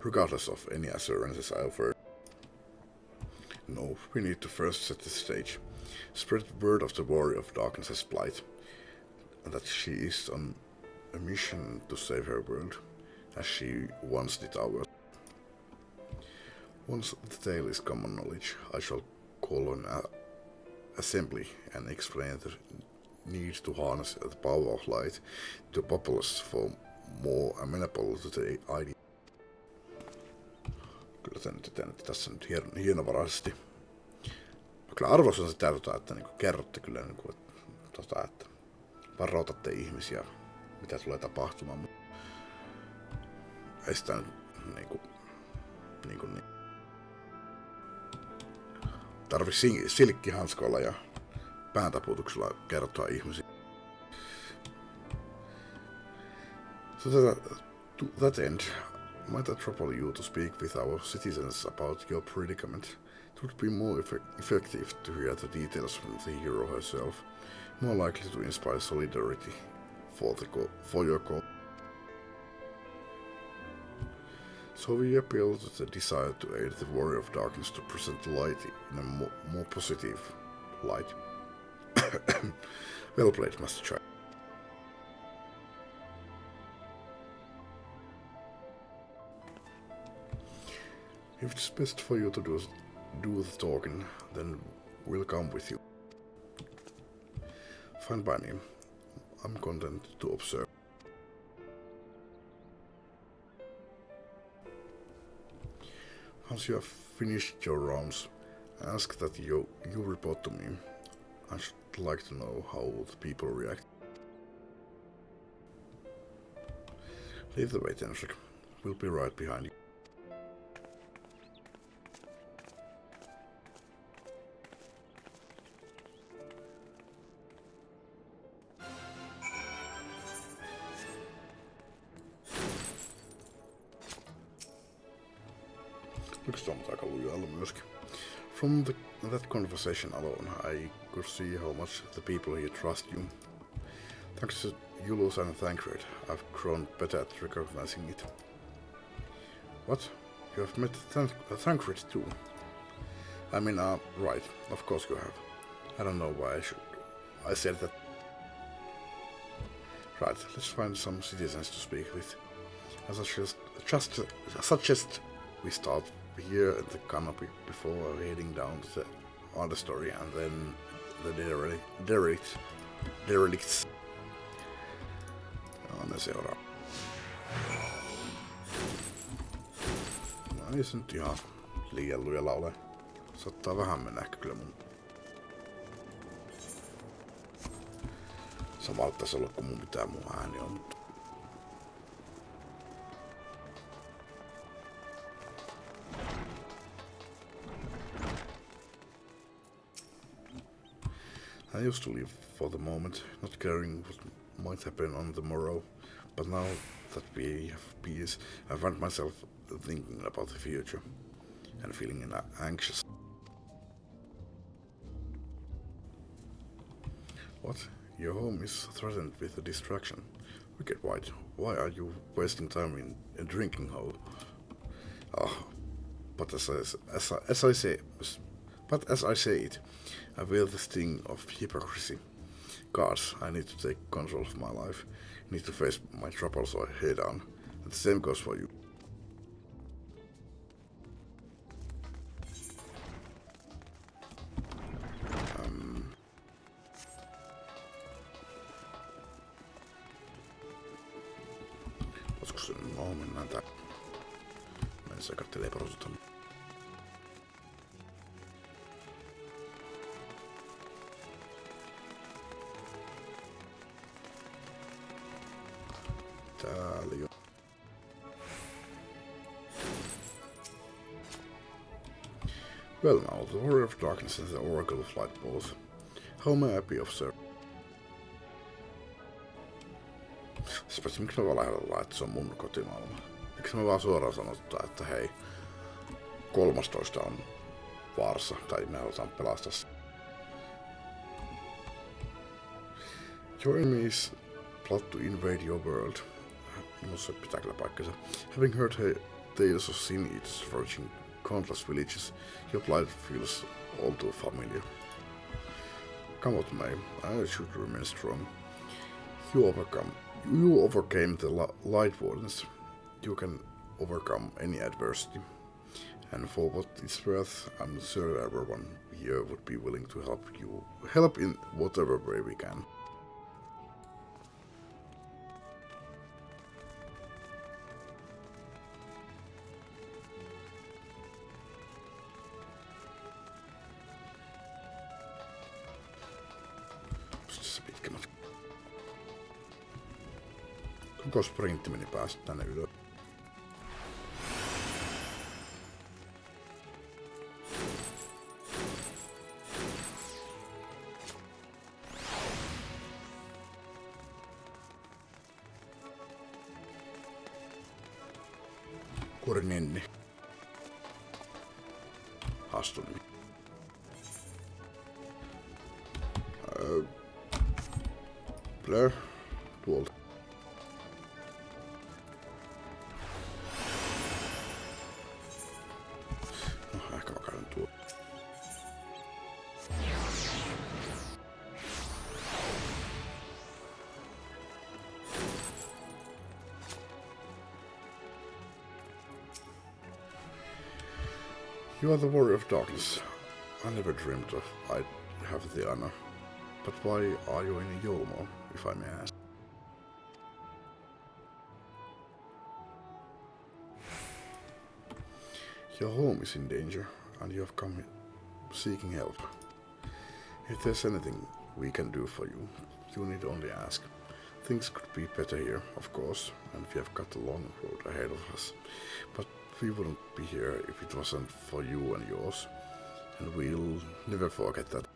Regardless of any assurances I offer. No, we need to first set the stage. Spread word of the warrior of darkness' plight, and that she is on a mission to save her world, as she once did ours. Once the tale is common knowledge, I shall call an assembly and explain the need to harness the power of light to populace for more amenable to the idea. Kyllä te nyt teette tässä nyt hienovaraisesti. Mä kyllä arvostan sitä, että niinku kerrotte kyllä, niinku, että varoitatte ihmisiä, mitä tulee tapahtumaan, mutta ei sitä nyt niin. Tarvii silkkihanskoilla ja pääntaputuksella kertoa ihmisiä. So to that end, might I trouble you to speak with our citizens about your predicament, It would be more effective to hear the details from the hero herself, more likely to inspire solidarity for your cause. So we appeal to the desire to aid the warrior of darkness to present light in a more positive light. Well played, Master Child. If it's best for you to do the talking, then we'll come with you. Fine by me. I'm content to observe. Once you have finished your rounds, ask that you report to me. I should like to know how the people react. Lead the way, Tenshik. We'll be right behind you. From that conversation alone, I could see how much the people here trust you. Thanks to Julius and Thancred, I've grown better at recognizing it. What? You have met Thancred too? I mean, right, of course you have. I don't know why I said that. Right, let's find some citizens to speak with. I suggest we start here at the canopy before heading down to the understory and then the derelicts. Ja, ne seuraa. No ei se nyt ihan liian lujalla ole. Saattaa vähän mennä ehkä kyllä mun. Samalta taisi olla kuin mun mitä mun ääni on, mutta I used to live for the moment, not caring what might happen on the morrow, but now that we have peace, I find myself thinking about the future and feeling anxious. What? Your home is threatened with a distraction. Wicked White, why are you wasting time in drinking hole? But as I say it, I feel the sting of hypocrisy. Gods, I need to take control of my life. I need to face my troubles head on. And the same goes for you. Olisiko se... No, mennään tää. Mennään sekä teleportata. Täällä jo. Well now, the Warrior of Darkness and the Oracle of Light both. How may I be of service? Spetsi, miksi mä vaan lähdellä, että se on mun kotimaailma? Miksi mä vaan suoraan sanottaa, että hei, 13 on vaarassa, tai me halutaan pelastaa. Your enemies plot to invade your world. Minusta se pitää kyllä paikkansa. Having heard tales of sin eaters foraging countless villages, your plight feels all too familiar. Come what may, I should remain strong. You overcame the Light Wardens. You can overcome any adversity. And for what it's worth, I'm sure everyone here would be willing to help in whatever way we can. Koko sprintti meni päästä tänne ylös. Kuori nenni. trust on me. Blur. Tuolta. No, ehkä mä käyn tuolta. You are the warrior of darkness. I never dreamed of I'd have the honor. But why are you in a Yolmo, if I may ask? Your home is in danger, and you have come seeking help. If there's anything we can do for you, you need only ask. Things could be better here, of course, and we have got a long road ahead of us. But we wouldn't be here if it wasn't for you and yours, and we'll never forget that.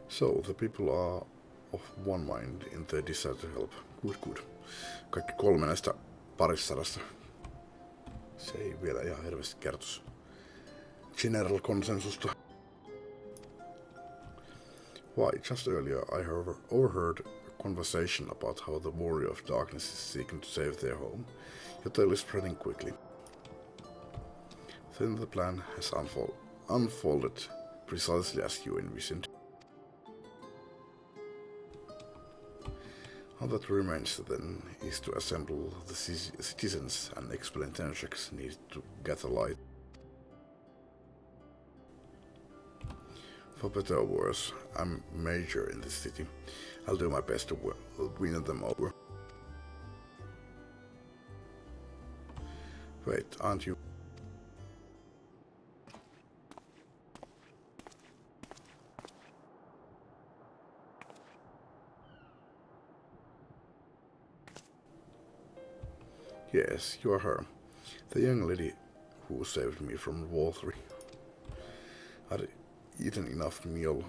So, the people are of one mind in their desire to help. Good, good. Kaikki 3 näistä parissadasta. Se ei vielä ihan hirveästi kertoisi general consensusta. Why, just earlier I overheard a conversation about how the warrior of darkness is seeking to save their home. Your tale is spreading quickly. Then the plan has unfolded precisely as you envisioned. All that remains then is to assemble the citizens and explain Tenshek's need to gather light. For better or worse, I'm major in this city. I'll do my best to win them over. Wait, aren't you? Yes, you are her. The young lady who saved me from War 3. I'd eaten enough meal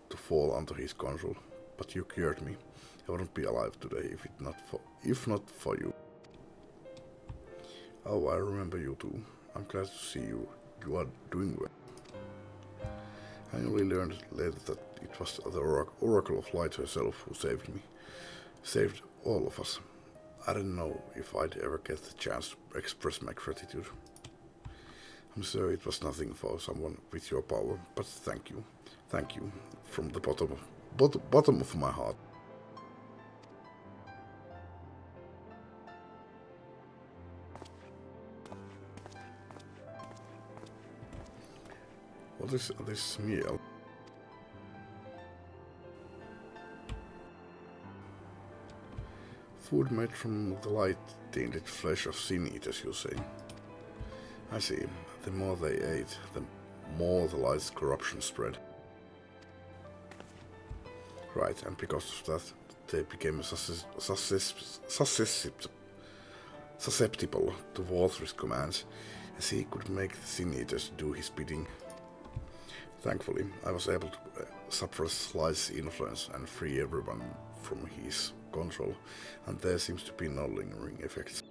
to fall under his control, but you cured me. I wouldn't be alive today if not for you. Oh, I remember you too. I'm glad to see you. You are doing well. I only learned later that it was the Oracle of Light herself who saved me. Saved all of us. I didn't know if I'd ever get the chance to express my gratitude. I'm sure it was nothing for someone with your power, but thank you. Thank you from the bottom of my heart. What is this meal? Food made from the light-tainted flesh of sin-eaters, you say? I see. The more they ate, the more the light's corruption spread. Right, and because of that, they became susceptible to Walther's commands, as he could make the sin-eaters do his bidding. Thankfully, I was able to suppress Light's influence and free everyone from his control, and there seems to be no lingering effects.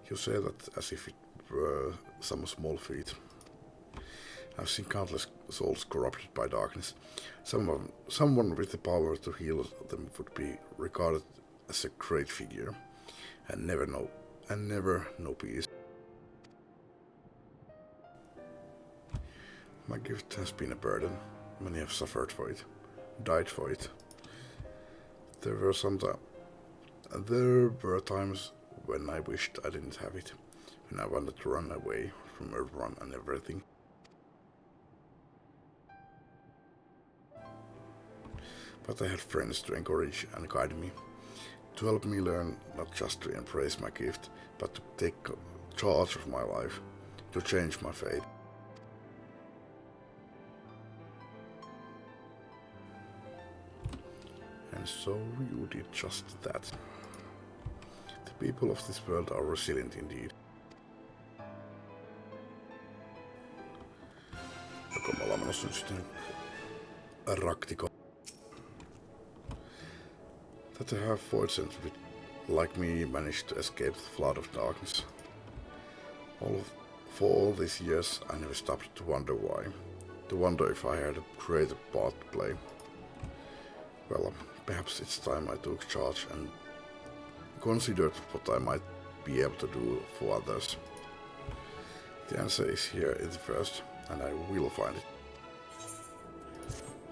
You say that as if it were some small feat. I've seen countless souls corrupted by darkness. Someone with the power to heal them would be regarded as a great figure, and never know peace. My gift has been a burden. Many have suffered for it, died for it. There were times when I wished I didn't have it, when I wanted to run away from everyone and everything. But I had friends to encourage and guide me. to help me learn not just to embrace my gift, but to take charge of my life, to change my fate. And so you did just that. The people of this world are resilient indeed. Joko me ollaan menossa nyt sitten raktiko. That a half-void sentry like me managed to escape the flood of darkness. For all these years I never stopped to wonder why. To wonder if I had a greater part to play. Well, perhaps it's time I took charge and considered what I might be able to do for others. The answer is here in the first, and I will find it.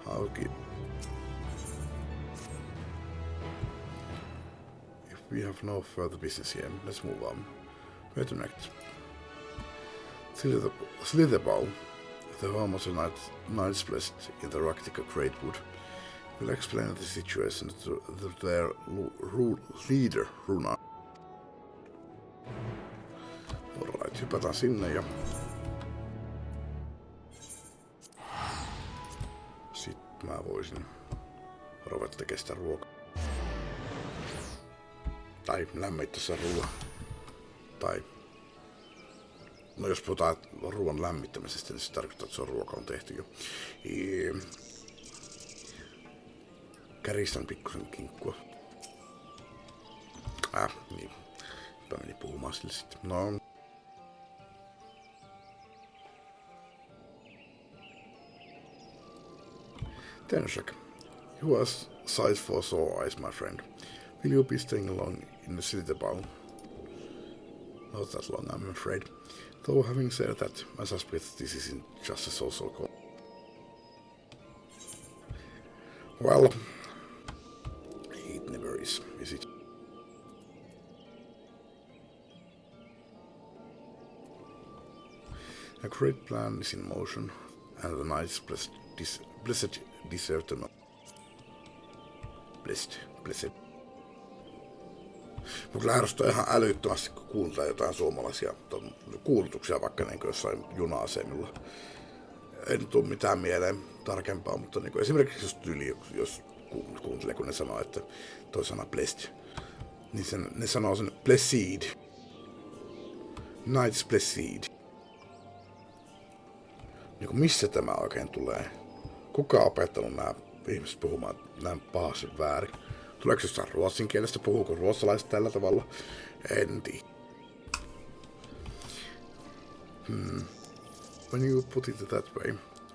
Okay. If we have no further business here, let's move on. Where to next? Slitherbow, the home of the Knights Blessed in the Raktika Greatwood, will explain the situation to their leader, Runa. Alright, hypätään sinne ja... Sitten mä voisin ruveta tekemään sitä ruokaa. Tai lämmittää sen ruoan. Tai... No jos puhutaan ruoan lämmittämisestä, niin se tarkoittaa, että se ruoka on tehty jo. Käristän pikkusen kinkkua. Niin. Mä menin puhumaan sille sitten. No. Tenshak, you are sight for sore eyes, my friend. Will you be staying alone in the Slitherbow? Not that long, I'm afraid. Though having said that, I suspect this isn't just a social call. Well, it never is it? A great plan is in motion, and the Knights Blessed deserve to know. Blessed. Mun kyllä ärsyttää ihan älyttömästi, kun kuuntelee jotain suomalaisia kuulutuksia vaikka niin jossain juna-asemilla. En tule mitään mieleen tarkempaa, mutta niin esimerkiksi jos kuuntelee, kun ne sanoo, että toi sana blessed, niin ne sanoo sen blessed. Knights blessed. Niin missä tämä oikein tulee? Kuka on opettanut nämä ihmiset puhumaan näin pahasti väärin? Tuleeko jostain ruotsin kielestä? Puhuuko ruotsalaiset tällä tavalla? En tiedä. When you put it that way,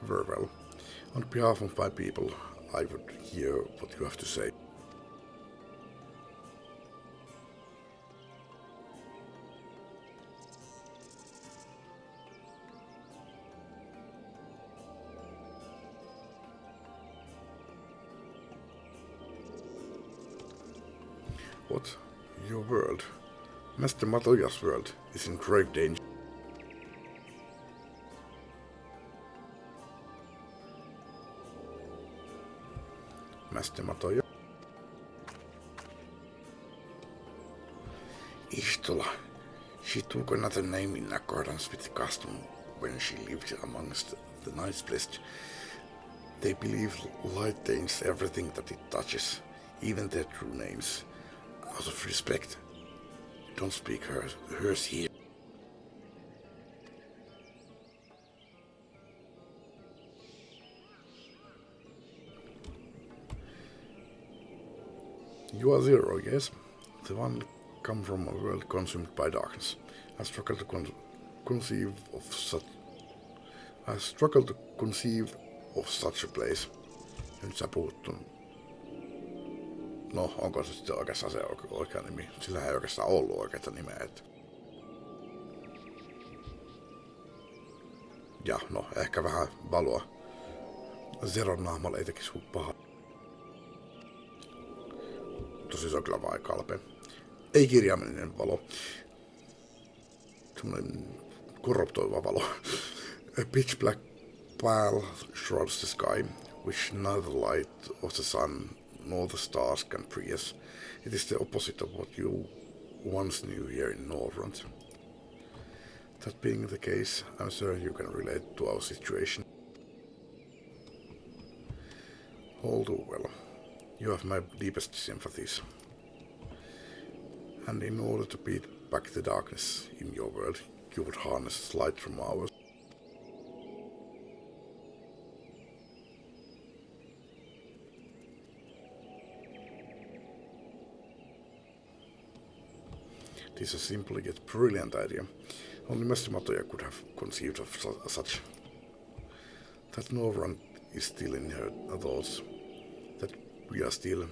very well. On behalf of my people, I would hear what you have to say. What? Your world? Master Matoya's world is in grave danger. Master Matoya? Istola. She took another name in accordance with the custom when she lived amongst the Knights Blessed. They believe light taints everything that it touches, even their true names. Out of respect, don't speak hers here. You are Zero, yes? The one come from a world consumed by darkness. I struggle to conceive of such a place. Ja nyt sä puhut no, onko se sitten oikeastaan se oikea nimi? Sillä ei oikeastaan ollut oikeata nimeä. Ja no, ehkä vähän valoa. Zeron naamalla ei tekisi pahaa. Tosi se on kyllä vaan kalpea. Ei kirjaimellinen valo. Semmoinen korruptoiva valo. A pitch black pile shrouds the sky, which neither light of the sun nor the stars can free us. It is the opposite of what you once knew here in Northrend. That being the case, I'm sure you can relate to our situation. All too well. You have my deepest sympathies. And in order to beat back the darkness in your world, you would harness light from ours. This is a simple yet brilliant idea. Only Master Matoya could have conceived of such. That Northrend is still in her thoughts. That we are still...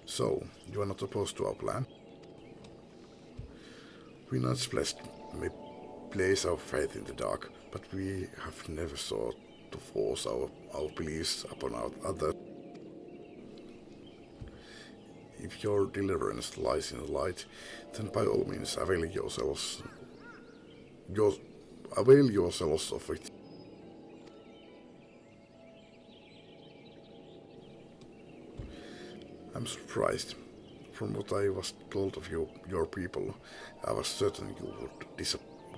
So, you are not opposed to our plan? We Knights Blessed may place our faith in the dark, but we have never sought to force our beliefs upon others. If your deliverance lies in the light, then by all means avail yourselves of it. I'm surprised. From what I was told of your people, I was certain you would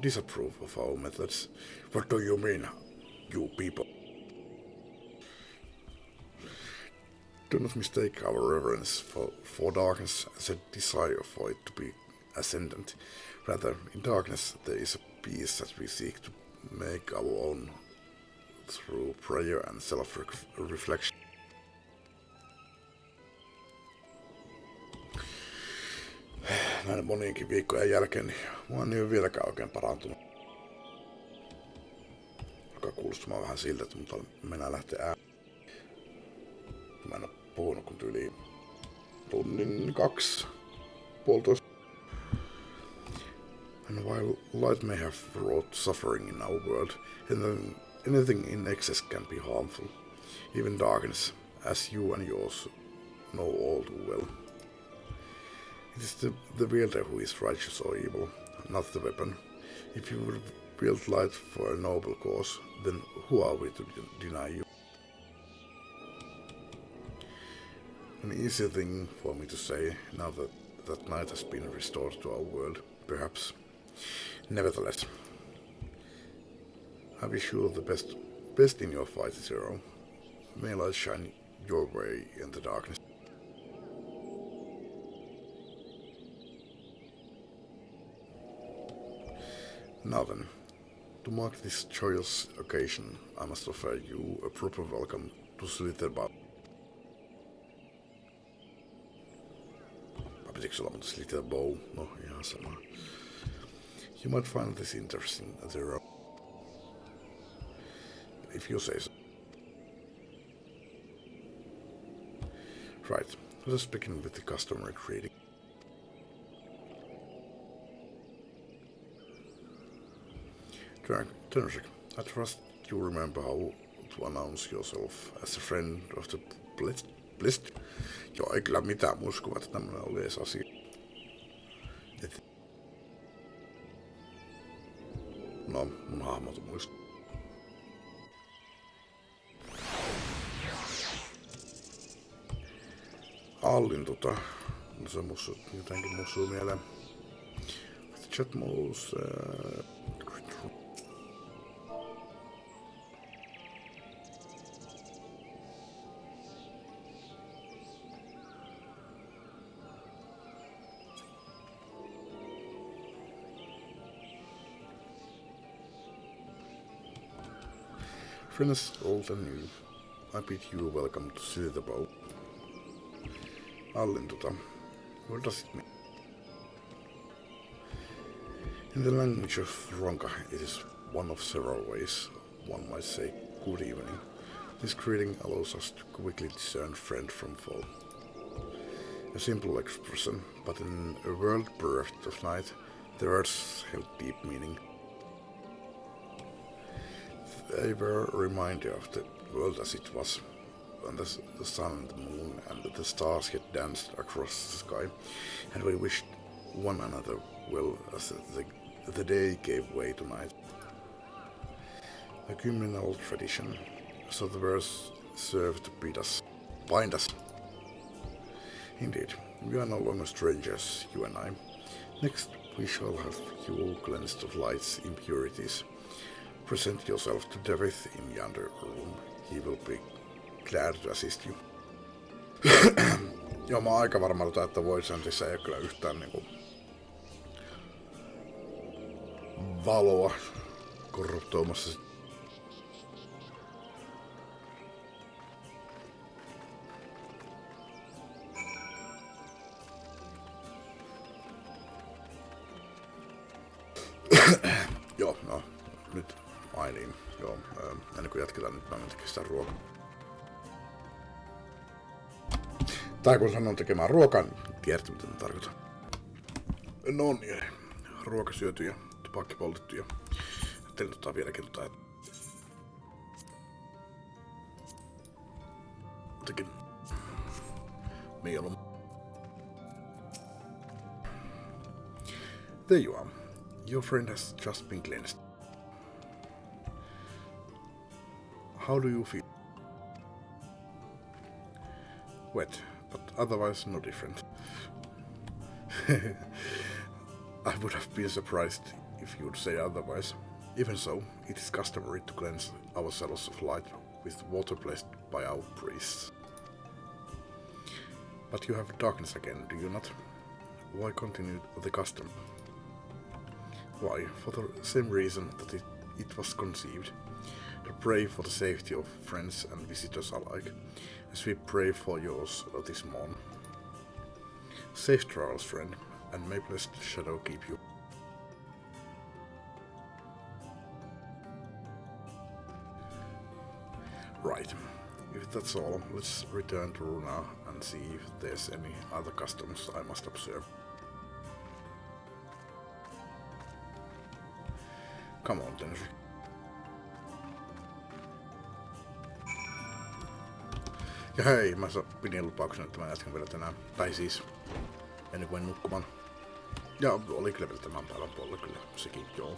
disapprove of our methods. What do you mean, you people? Do not mistake our reverence for darkness as a desire for it to be ascendant. Rather, in darkness there is a peace that we seek to make our own through prayer and self-reflection. Näin moniinkin viikkojen jälkeen niin mä en ole vieläkään oikein parantunut. Alkaa kuulostamaan vähän siltä, että mutta mennään lähteä ääni. Mä en ole puhunut kun tyyliin tunnin 2, puolitoista. And while light may have wrought suffering in our world, anything in excess can be harmful. Even darkness, as you and yours know all too well. It is the wielder who is righteous or evil, not the weapon. If you would wield light for a noble cause, then who are we to deny you? An easy thing for me to say, now that night has been restored to our world, perhaps. Nevertheless, I wish you the best in your fight, Zero. May light shine your way in the darkness. Now then, to mark this joyous occasion, I must offer you a proper welcome to Slitherbow. Pitikö olla muuta Slitherbow? No, ihan sama. You might find this interesting, Zero. If you say so. Right, let us begin with the customary greeting. Tönrsik, I trust you remember how to announce yourself as a friend of the Blessed. Joo, ei kyllä mitään muskua, että tämmönen oli edes asia. No, mun hahmot muistaa. Allin no se mussuu jotenkin mussuu mieleen. Chat mouse, Friends old and new, I bid you welcome to Slitherbow. Allin what does it mean? In the language of Ronka, it is one of several ways one might say good evening. This greeting allows us to quickly discern friend from foe. A simple expression, but in a world bereft of night, the words held deep meaning. They were a reminder of the world as it was, when the sun, the moon, and the stars had danced across the sky, and we wished one another well as the day gave way to night. A communal tradition, So the verse served to bind us. Indeed, we are no longer strangers, you and I. Next, we shall have you cleansed of light's impurities. Present yourself to David in yonder room. He will be glad to assist you. Joo, mä oon aika varma, että Voidsentissä ei ole kyllä yhtään niinku valoa korruptoimassa. Joo, no, nyt ainiin. Joo, ennen kuin jatketaan, nyt mä menen tekemään sitä ruokaa. Tai kun sanon tekemään ruokaa, niin tiedätte mitä mä tarkoitan. No niin, ruoka syöty ja tupakki poltettu ja ajattelin vieläkin jotenkin mieluummin. There you are. Your friend has just been cleansed. How do you feel? Wet, but otherwise no different. I would have been surprised if you would say otherwise. Even so, it is customary to cleanse ourselves of light with water blessed by our priests. But you have darkness again, do you not? Why continue the custom? Why, for the same reason that it was conceived, to pray for the safety of friends and visitors alike, as we pray for yours this morn. Safe travels, friend, and may blessed shadow keep you. Right, if that's all, let's return to Runa and see if there's any other customs I must observe. Come on, Denver. Ja hei, mä pidin lupauksen, että mä jatkan vielä tänään. Tai siis, ennen kuin en nukkumaan. Ja oli kyllä vielä tämän päivän puolella kyllä sekin, joo.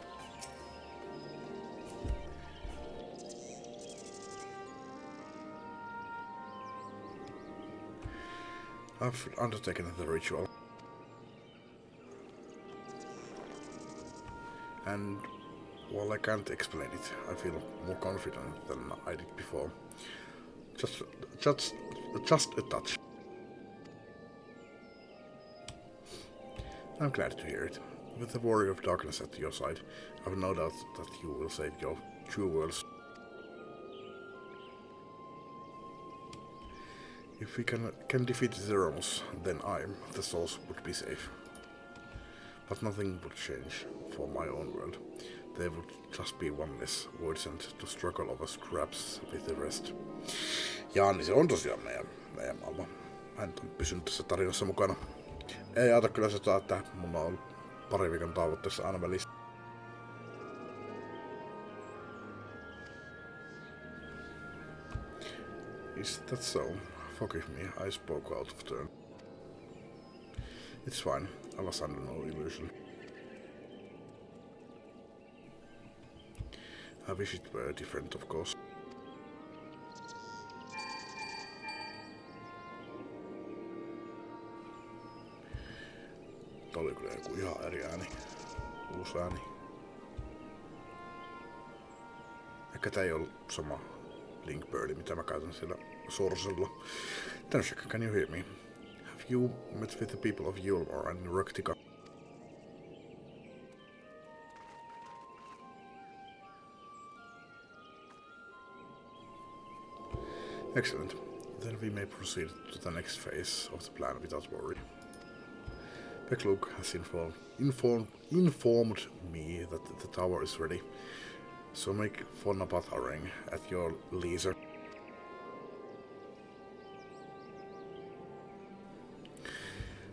I've undertaken the ritual. And while I can't explain it, I feel more confident than I did before. Just a touch. I'm glad to hear it. With the warrior of darkness at your side, I have no doubt that you will save your true worlds. If we can defeat Zeromus, then the souls would be safe. But nothing would change for my own world. There would just be one less void sent to struggle over scraps with the rest. Jaa, niin se on tosiaan meidän maailma. Hän on pysynyt tässä tarinassa mukana. Ei auta kyllä se, että mulla on pari viikon tavoitteessa aina välissä. Is that so? Forgive me, I spoke out of turn. It's fine, I was under no illusion. I wish it were different, of course. Tuo oli kyllä joku ihan eri ääni. Uusi ääni. Ehkä tää ei ollut sama Linkbirdi, mitä mä käytän siellä Sorsella. Tänässä, can you hear me? Have you met with the people of Yulmar and Raktika? Excellent. Then we may proceed to the next phase of the plan without worry. Beklug has informed me that the tower is ready, so make Fornapat Areng at your leisure.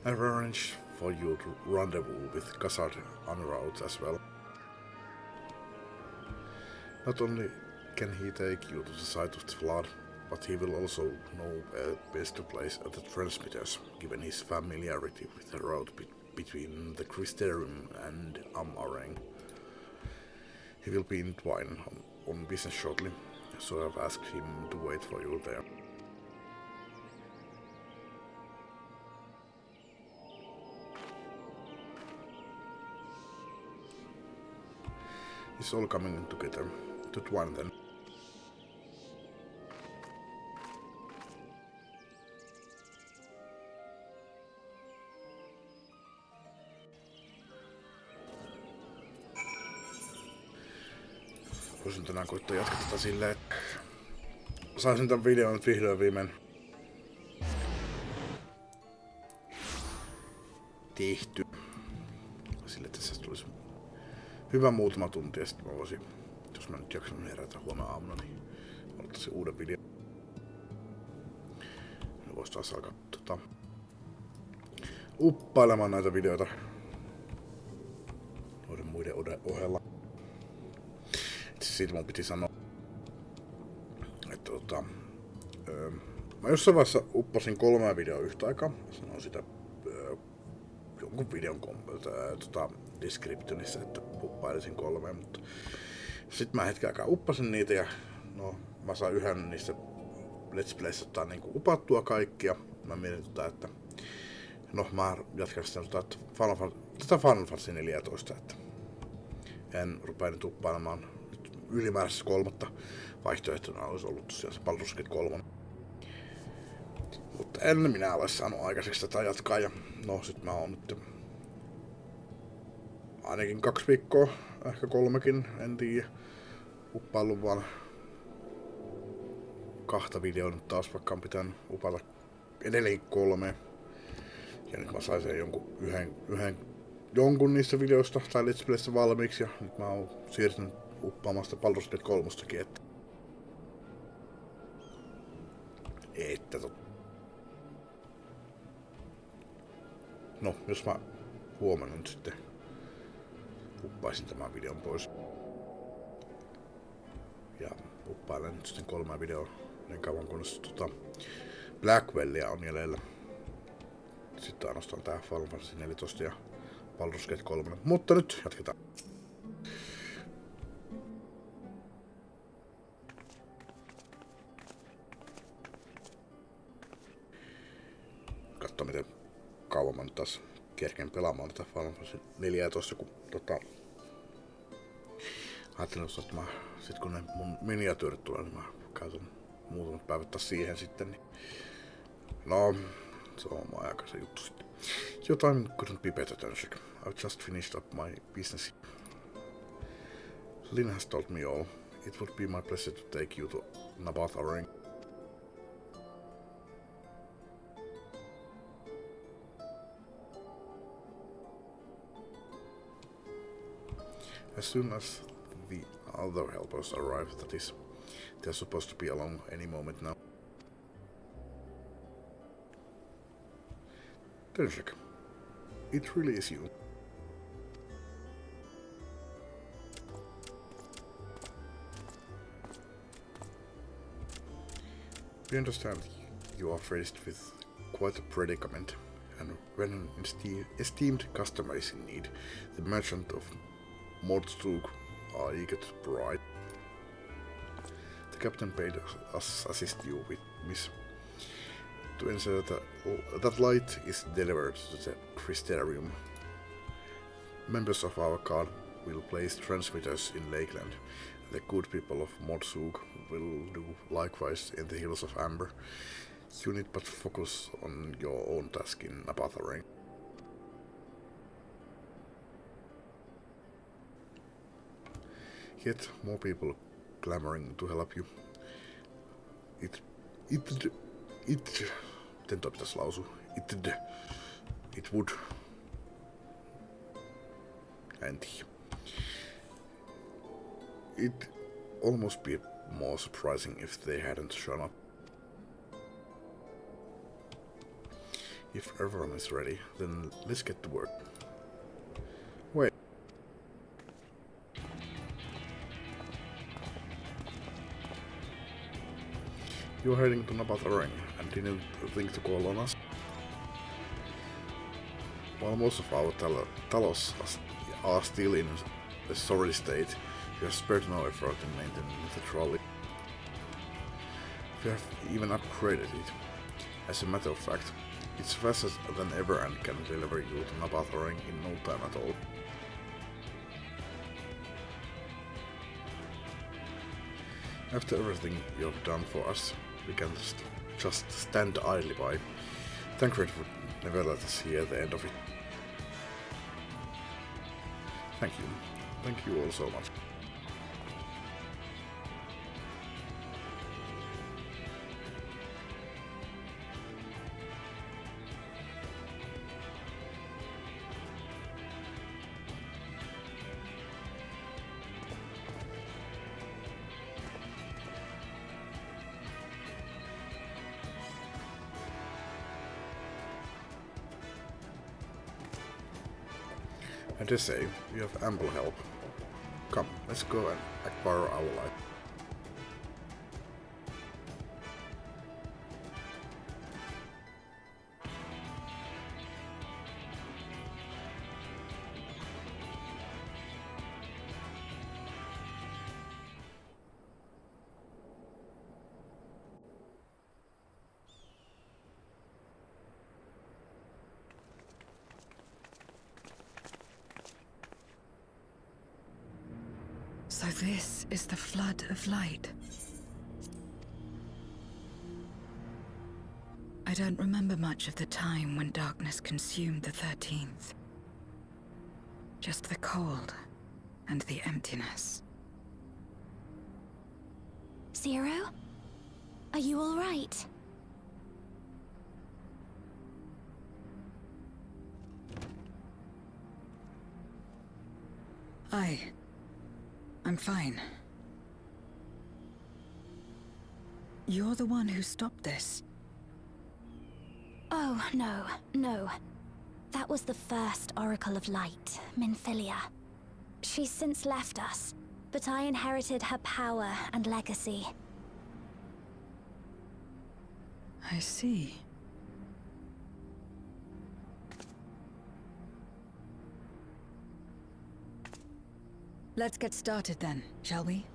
I've arranged for you to rendezvous with Khazad en route as well. Not only can he take you to the site of the flood, but he will also know best to place at the transmitters, given his familiarity with the road between the Crysterium and Am Areng. He will be in Twine on business shortly. So I've asked him to wait for you there. It's all coming together. To one then. Voisin tänään koittaa jatkaa tätä silleen, että saisin tämän videon nyt vihdoin viimein tehty. Sille, että tässä tulisi hyvä muutama tunti ja sitten mä voisin, jos mä nyt jaksan herätä huomenna aamuna, niin aloittaisin uuden videon. Ja vois taas alkaa uppailemaan näitä videoita noiden muiden ohella. Siitä mun piti sanoa, että mä jossain vaiheessa uppasin 3 videoa yhtä aikaa. Sanoin sitä jonkun videon descriptionissa, että uppailisin 3, mutta sit mä hetken aikaa uppasin niitä ja no mä sain yhden niistä Let's Playstä ottaa niinku upattua kaikkia. Mä mietin että no mä jatkan sitä Final Fantasy 14, että en rupea nyt uppailemaan ylimääräisessä 3. vaihtoehtona olisi ollut tosiaan se Baldur's Gate 3. Mutta en minä ole saanut aikaiseksi tätä jatkaa ja no sit mä oon nyt ainakin 2 viikkoa, ehkä 3kin, en tiedä, uppaillut vaan 2 videoa nyt taas, vaikka on pitänyt upata edelleen 3. Ja nyt mä sain sen jonkun niistä videoista tai Let's Playstä valmiiksi ja nyt mä oon siirtynyt uppaamaan sitä Baldur's Gate 3:stakin, että no, jos mä huomenna nyt sitten uppaisin tämän videon pois ja uppailen nyt sitten 3 videoa niin kauan kunnes Blackwellia on jäljellä. Sitten ainoastaan tää Final Fantasy 14 ja Baldur's Gate 3. Mutta nyt jatketaan. Katso miten kauan mä nyt taas kerken pelaamaan tätä Final Fantasy 14, kun ajattelin, että mä, sit kun ne mun miniatyyrit tulee, niin mä käytän muutamat päivät taas siihen sitten, niin no, se on oma aikaisen juttu sitten. Your time couldn't be better, Tanshik. I've just finished up my business. Lynn has told me all. It would be my pleasure to take you to Nabatha Ring. As soon as the other helpers arrive, that is, they're supposed to be along any moment now. Tanshik, it really is you. We understand you are faced with quite a predicament, and when an esteemed customer is in need, the merchant of Mordstrug are eager to provide. The captain paid us assist you with Miss to ensure that light is delivered to the Crystarium. Members of our guard will place transmitters in Lakeland. The good people of Mordstrug will do likewise in the Hills of Amber. You need but focus on your own task in Nabatha Ring. Yet more people clamoring to help you. It would. And it'd almost be more surprising if they hadn't shown up. If everyone is ready, then let's get to work. Wait. You're heading to Nabatha Ring and didn't think to call on us? While most of our talos are still in a sorry state, you have spared no effort in maintaining the trolley. We have even upgraded it. As a matter of fact, it's faster than ever and can deliver you to Nabathoring in no time at all. After everything you have done for us, we can just stand idly by. Tancred would never let us hear the end of it. Thank you. Thank you all so much. I dare say, you have ample help. Come, let's go and acquire our life. So this is the flood of light. I don't remember much of the time when darkness consumed the 13th. Just the cold and the emptiness. Zero? Are you all right? I'm fine. You're the one who stopped this. Oh, no. That was the first Oracle of Light, Minfilia. She's since left us, but I inherited her power and legacy. I see. Let's get started then, shall we?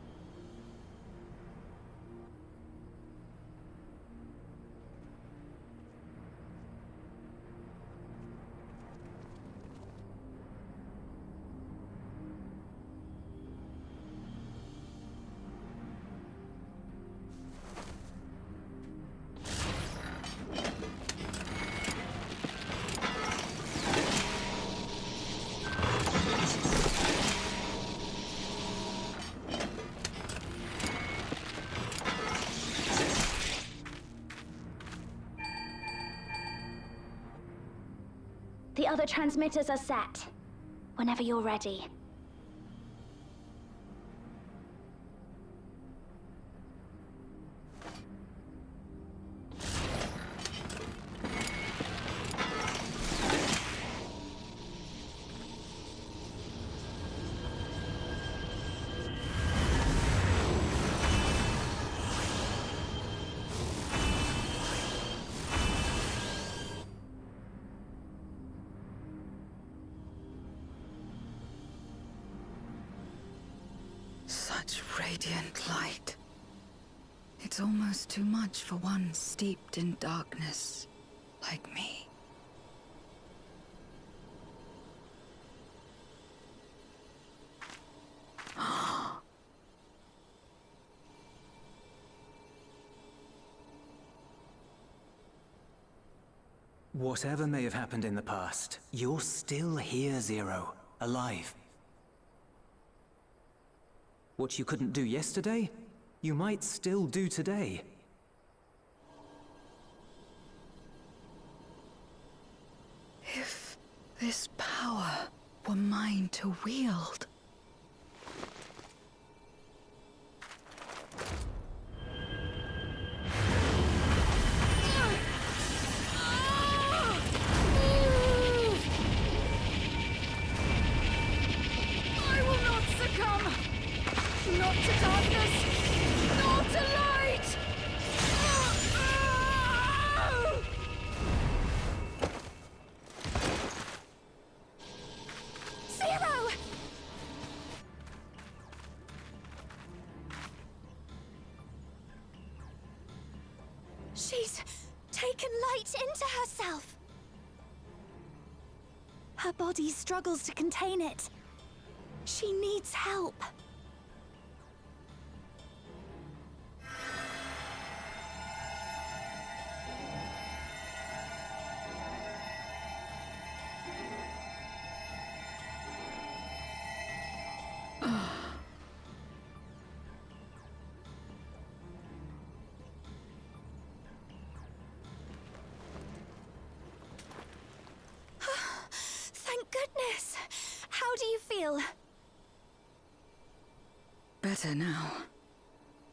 The other transmitters are set. Whenever you're ready. Such radiant light. It's almost too much for one steeped in darkness like me. Whatever may have happened in the past, you're still here, Zero, alive. What you couldn't do yesterday, you might still do today. If this power were mine to wield. I will not succumb! Not to darkness! Nor to light! Zero! She's taken light into herself. Her body struggles to contain it. She needs help. Thank goodness. How do you feel? Better now,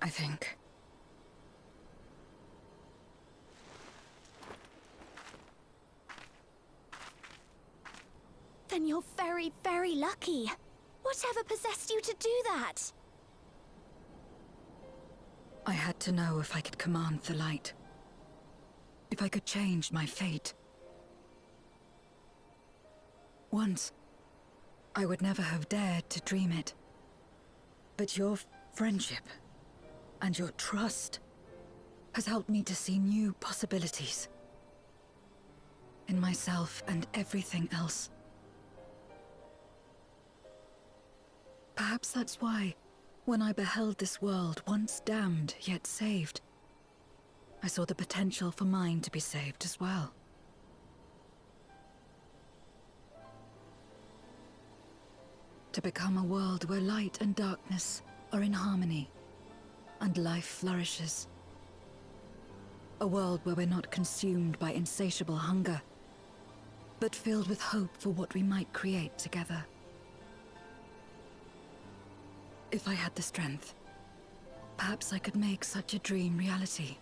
I think. Then you're very, very lucky. Whatever possessed you to do that? I had to know if I could command the light. If I could change my fate. Once, I would never have dared to dream it. But your friendship and your trust has helped me to see new possibilities. In myself and everything else. Perhaps that's why, when I beheld this world once damned yet saved, I saw the potential for mine to be saved as well. To become a world where light and darkness are in harmony, and life flourishes. A world where we're not consumed by insatiable hunger, but filled with hope for what we might create together. If I had the strength, perhaps I could make such a dream reality.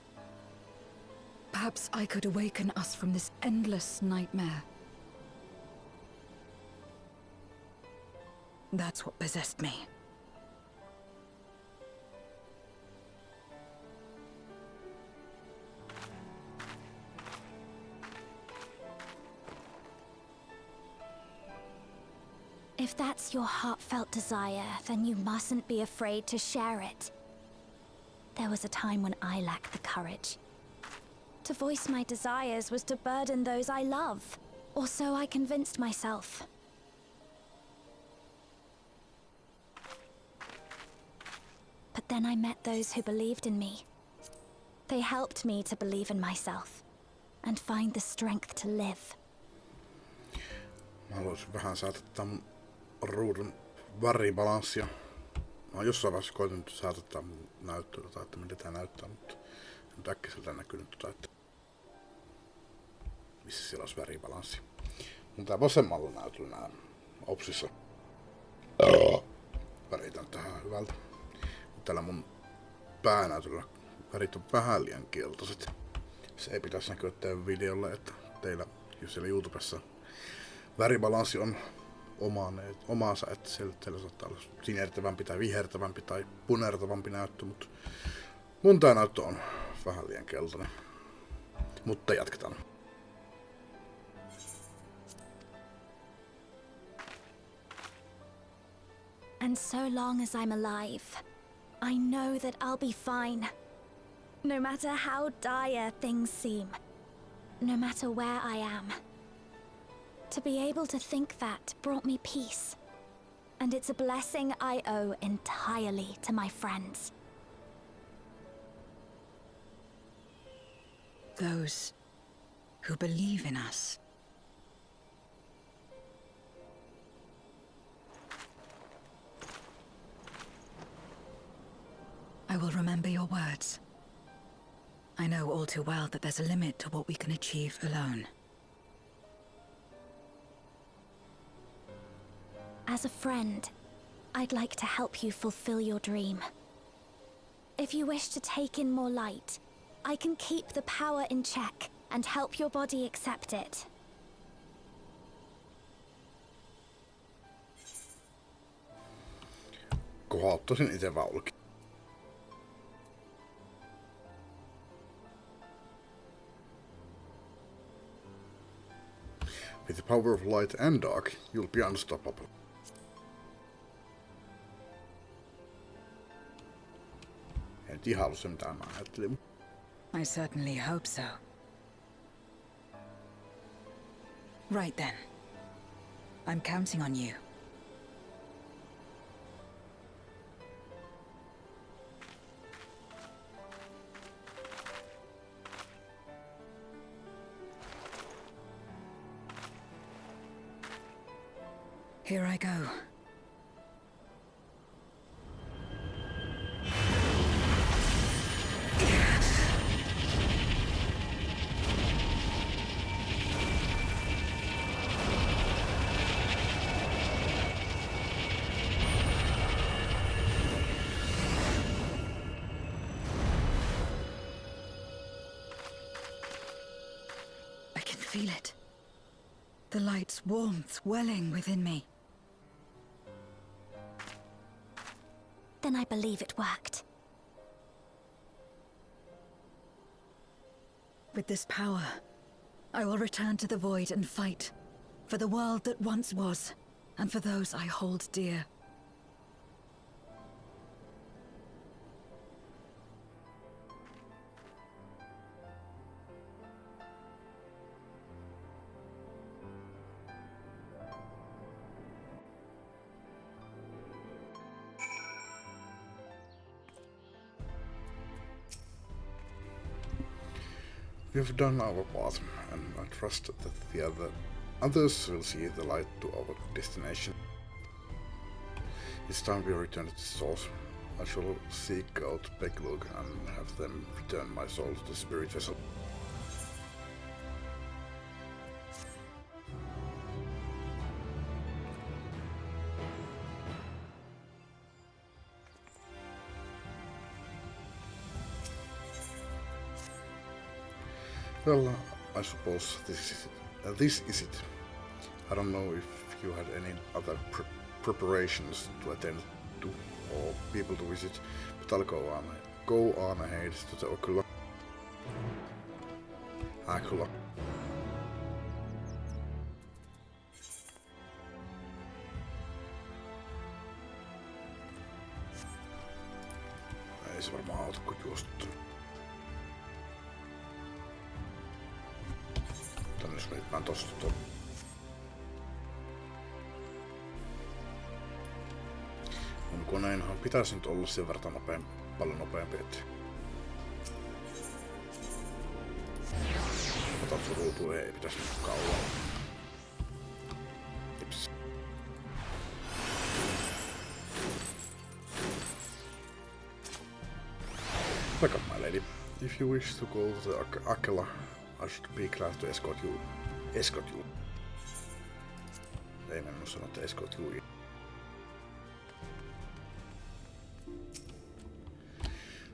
Perhaps I could awaken us from this endless nightmare. That's what possessed me. If that's your heartfelt desire, then you mustn't be afraid to share it. There was a time when I lacked the courage. To voice my desires was to burden those I love, or so I convinced myself. But then I met those who believed in me. They helped me to believe in myself, and find the strength to live. Mä haluaisin vähän säätättää mun ruudun väribalanssia. Mä oon jossain vaiheessa koitanut säätättää mun näyttöä, että miltä tää näyttää, mutta nyt äkkiseltä näkynyt, että missä siellä olisi väribalanssi. Mun tää vasemmalla näytöllä nää opsissa värit on tähän hyvältä. Tällä mun päänäytöllä värit on vähän liian keltaiset. Se ei pitäisi näkyä teidän videolle, että teillä, jos siellä YouTubessa väribalanssi on omaansa, että siellä saattaa olla sinertävämpi tai vihertävämpi tai punertavampi näyttö, mutta mun tää näyttö on vähän liian keltainen. Mutta jatketaan. And so long as I'm alive, I know that I'll be fine. No matter how dire things seem, no matter where I am. To be able to think that brought me peace. And it's a blessing I owe entirely to my friends. Those who believe in us. I will remember your words. I know all too well that there's a limit to what we can achieve alone. As a friend, I'd like to help you fulfill your dream. If you wish to take in more light, I can keep the power in check and help your body accept it. Kohauttaisin itse Vaulkin. With the power of light and dark, you'll be unstoppable. En ihan ollut se mitä mä ajattelin. I certainly hope so. Right then. I'm counting on you. Here I go. I can feel it. The light's warmth welling within me. Then I believe it worked. With this power, I will return to the Void and fight for the world that once was, and for those I hold dear. We have done our part, and I trust that the others will see the light to our destination. It's time we return to the source. I shall seek out Peklug and have them return my soul to the spirit vessel. Well, I suppose this is it. I don't know if you had any other preparations to attend to or people to visit, but I'll go on ahead to the Ocula. Ei se varmaan auta, kun juosta. Tänne jos menetään tosta tuon. Mun koneenhan pitäisi nyt olla sen verran paljon nopeampi, että otat sun ruutuun, ei pitäisi nyt kauan. Tips. Welcome, my lady. If you wish to go to the Aquila, I should be glad to escort you. Ei mennä sanoa, että escort you.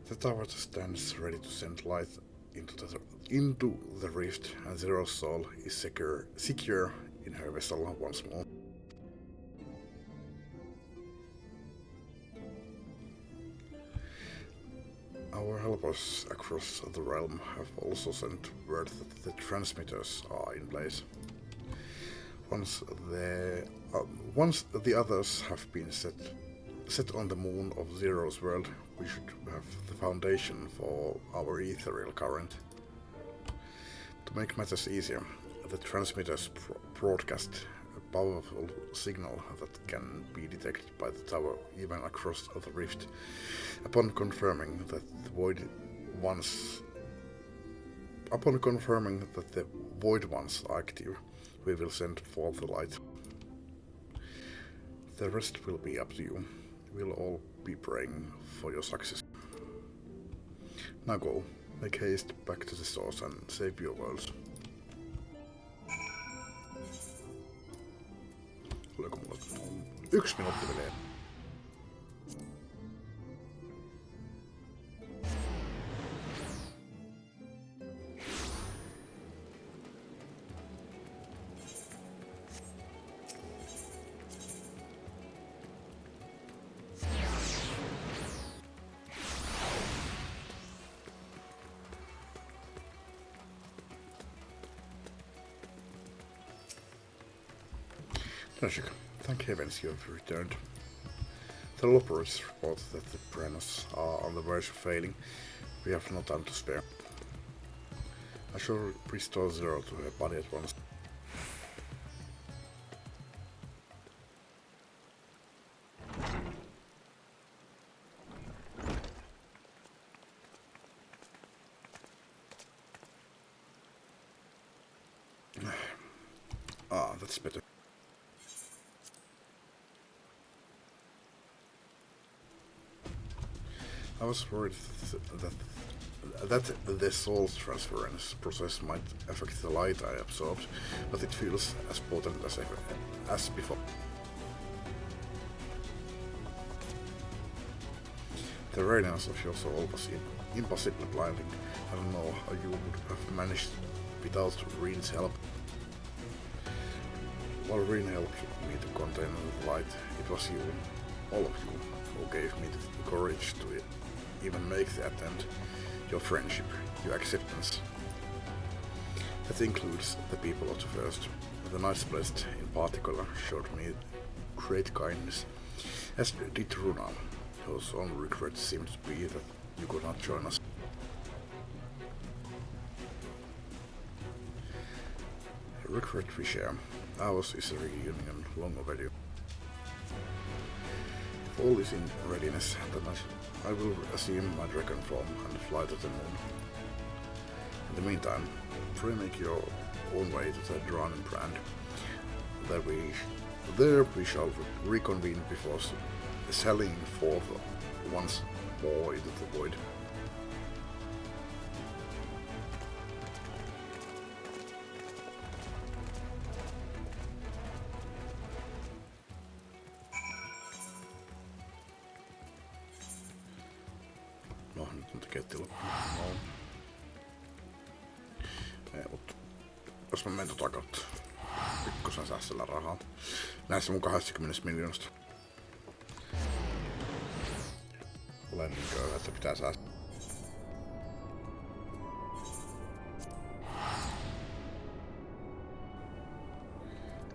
The tower stands ready to send light into the rift, and Zero's soul is secure in her vessel once more. Our helpers across the realm have also sent word that the transmitters are in place. Once the others have been set on the moon of Zero's world, we should have the foundation for our ethereal current. To make matters easier, the transmitters broadcast a powerful signal that can be detected by the tower even across the rift. Upon confirming that the void ones are active, we will send forth the light. The rest will be up to you. We'll all be praying for your success. Now go, make haste back to the source and save your worlds. Oliko mulla 1 minuutti menee? Thank heavens you have returned. The Loppers report that the Brenos are on the verge of failing. We have no time to spare. I shall restore Zero to her body at once. Ah, that's better. I was worried that the soul transference process might affect the light I absorbed, but it feels as potent as before. The radiance of your soul was impossibly blinding. I don't know how you would have managed without Reen's help. While Reen helped me to contain the light, it was you, all of you, who gave me the courage to even make the attempt. Your friendship, your acceptance. That includes the people of the First. The Knights Blessed in particular showed me great kindness, as did Runa, whose only regret seemed to be that you could not join us. A regret we share. Ours is a reunion long overdue. If all is in readiness, then I will assume my dragon form and fly to the moon. In the meantime, pray make your own way to the Dranen brand. There we shall reconvene before sallying forth once more into the void. No, nyt on teketti loppu. No. Ei, mutta jos mä menen tota kautta. Pikkusen säästellä rahaa. Näissä mun 20 miljoonasta. Olen niin köyhä, että pitää säästää.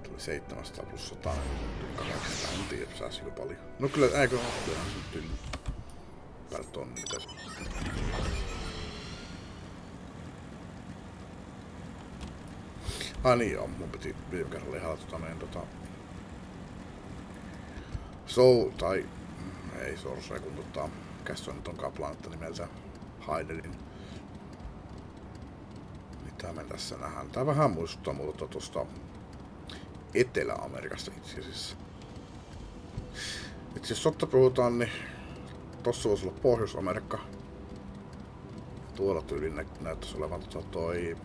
Tuli 700 plus 100, tuli 800, en tiedä säästikö paljon. No kyllä, eikö kyllähän se nyt yli. Päälle tonni pitäis. Ai niin joo, mun piti viime kerralla ihalla tai ei Sorsea, kun käsissä nyt onkaan planeetta nimeltä Heidelin. Mitä me tässä nähdään? Tää vähän muistuttaa muuta tuosta Etelä-Amerikasta itse asiassa. Et jos totta puhutaan, niin tossa voisi olla Pohjois-Amerikka. Tuolla tyyliin näyttäisi olevan toi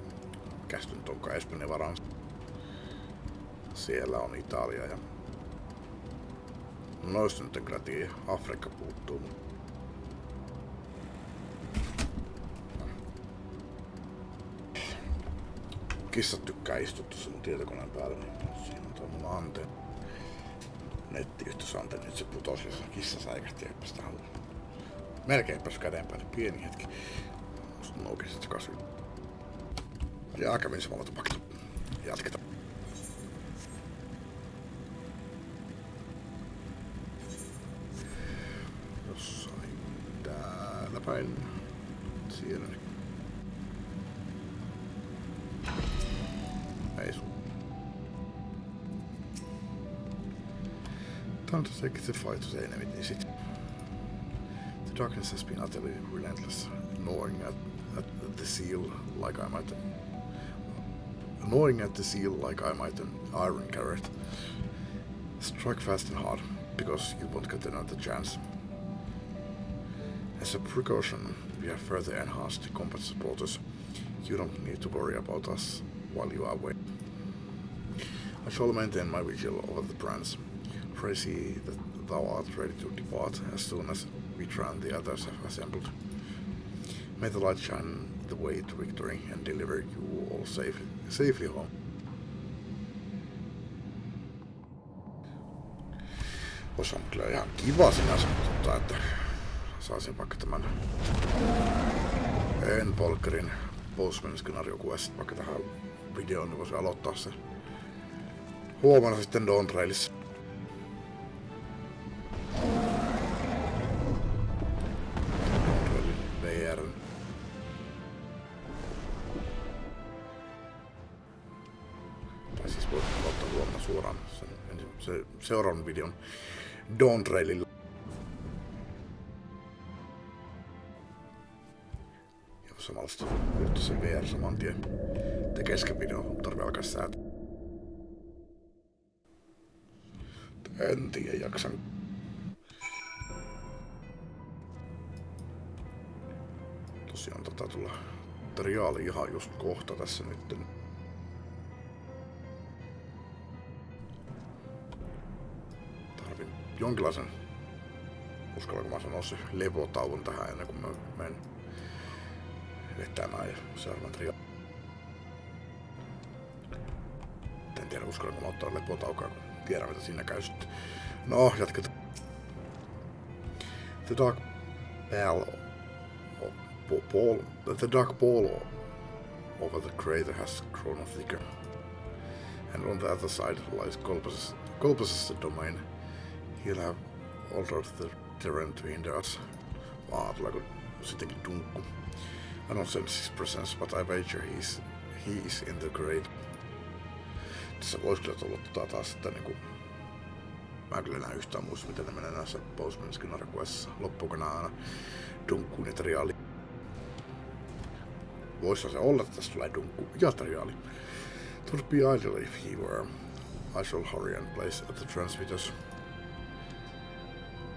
kästy nyt onkaan Espanjan varaan. Siellä on Italia ja noista nyt en kyllä tiedä. Afrikka puuttuu. Kissat tykkää istua tuossa mun tietokoneen päällä. Siinä on tuo mun antenni. Nettiyhteysantenni. Nyt se putosi ja kissa säikähti ja hyppäsi tähän. Melkein pääsi käden päälle. Pieni hetki. Musta nouki sit se kasvi. Ja kävin samalla tupakilla. Jatketaan. Jossain täällä päin. Siellä. Ei sun. Time to take the fight to the enemy, is it? The darkness has been utterly relentless, gnawing at the seal like I might an iron carrot. Strike fast and hard, because you won't get another chance. As a precaution, we have further enhanced the combat supporters. You don't need to worry about us while you are away. I shall maintain my vigil over the brands. Pray see that thou art ready to depart as soon as we and the others have assembled. May the light shine the way to victory and deliver you all safely home. Osa on kyllä ihan kiva sinänsä, mutta että saisin vaikka tämän endwalkkerin postman-skenaario quest vaikka tähän videoon, niin voisin aloittaa se huomenna sitten Dawn Trailissa. se seuraavan videon Dawn Traililla. Ja samalla sitten muuttaa sen VR saman tien. Ja kesken videon tarvii alkaa säätää. En tiedä jaksan. Tosiaan tulla materiaali ihan just kohta tässä nyt. Tarvin jonkinlaisen, uskallanko mä sanoa se levotauon tähän ennen kuin mä menen vetämään ja seuraavan materiaali. En tiedä uskallanko mä ottaa lepotaukoa, kun tiedän mitä siinä käy sitten. No, jatketaan. The dark ball over the crater has grown thicker, and on the other side lies Kolpas's domain. He'll have altered the terrain to hinder us. Tuleeko sittenkin tunkku? I don't sense his presence, but I wager he is in the grade. Tässä voisi kyllä tulla taas sitten niinku... Mä en kyllä enää yhtään muista, miten ne menee näissä Postmanskin arkuessa. Loppuuko nää aina dunkkuun ja triaali? Voisihan se olla, että tässä tulee dunkku ja triaali. It would be ideal if he were. I shall hurry and place at the transmitters.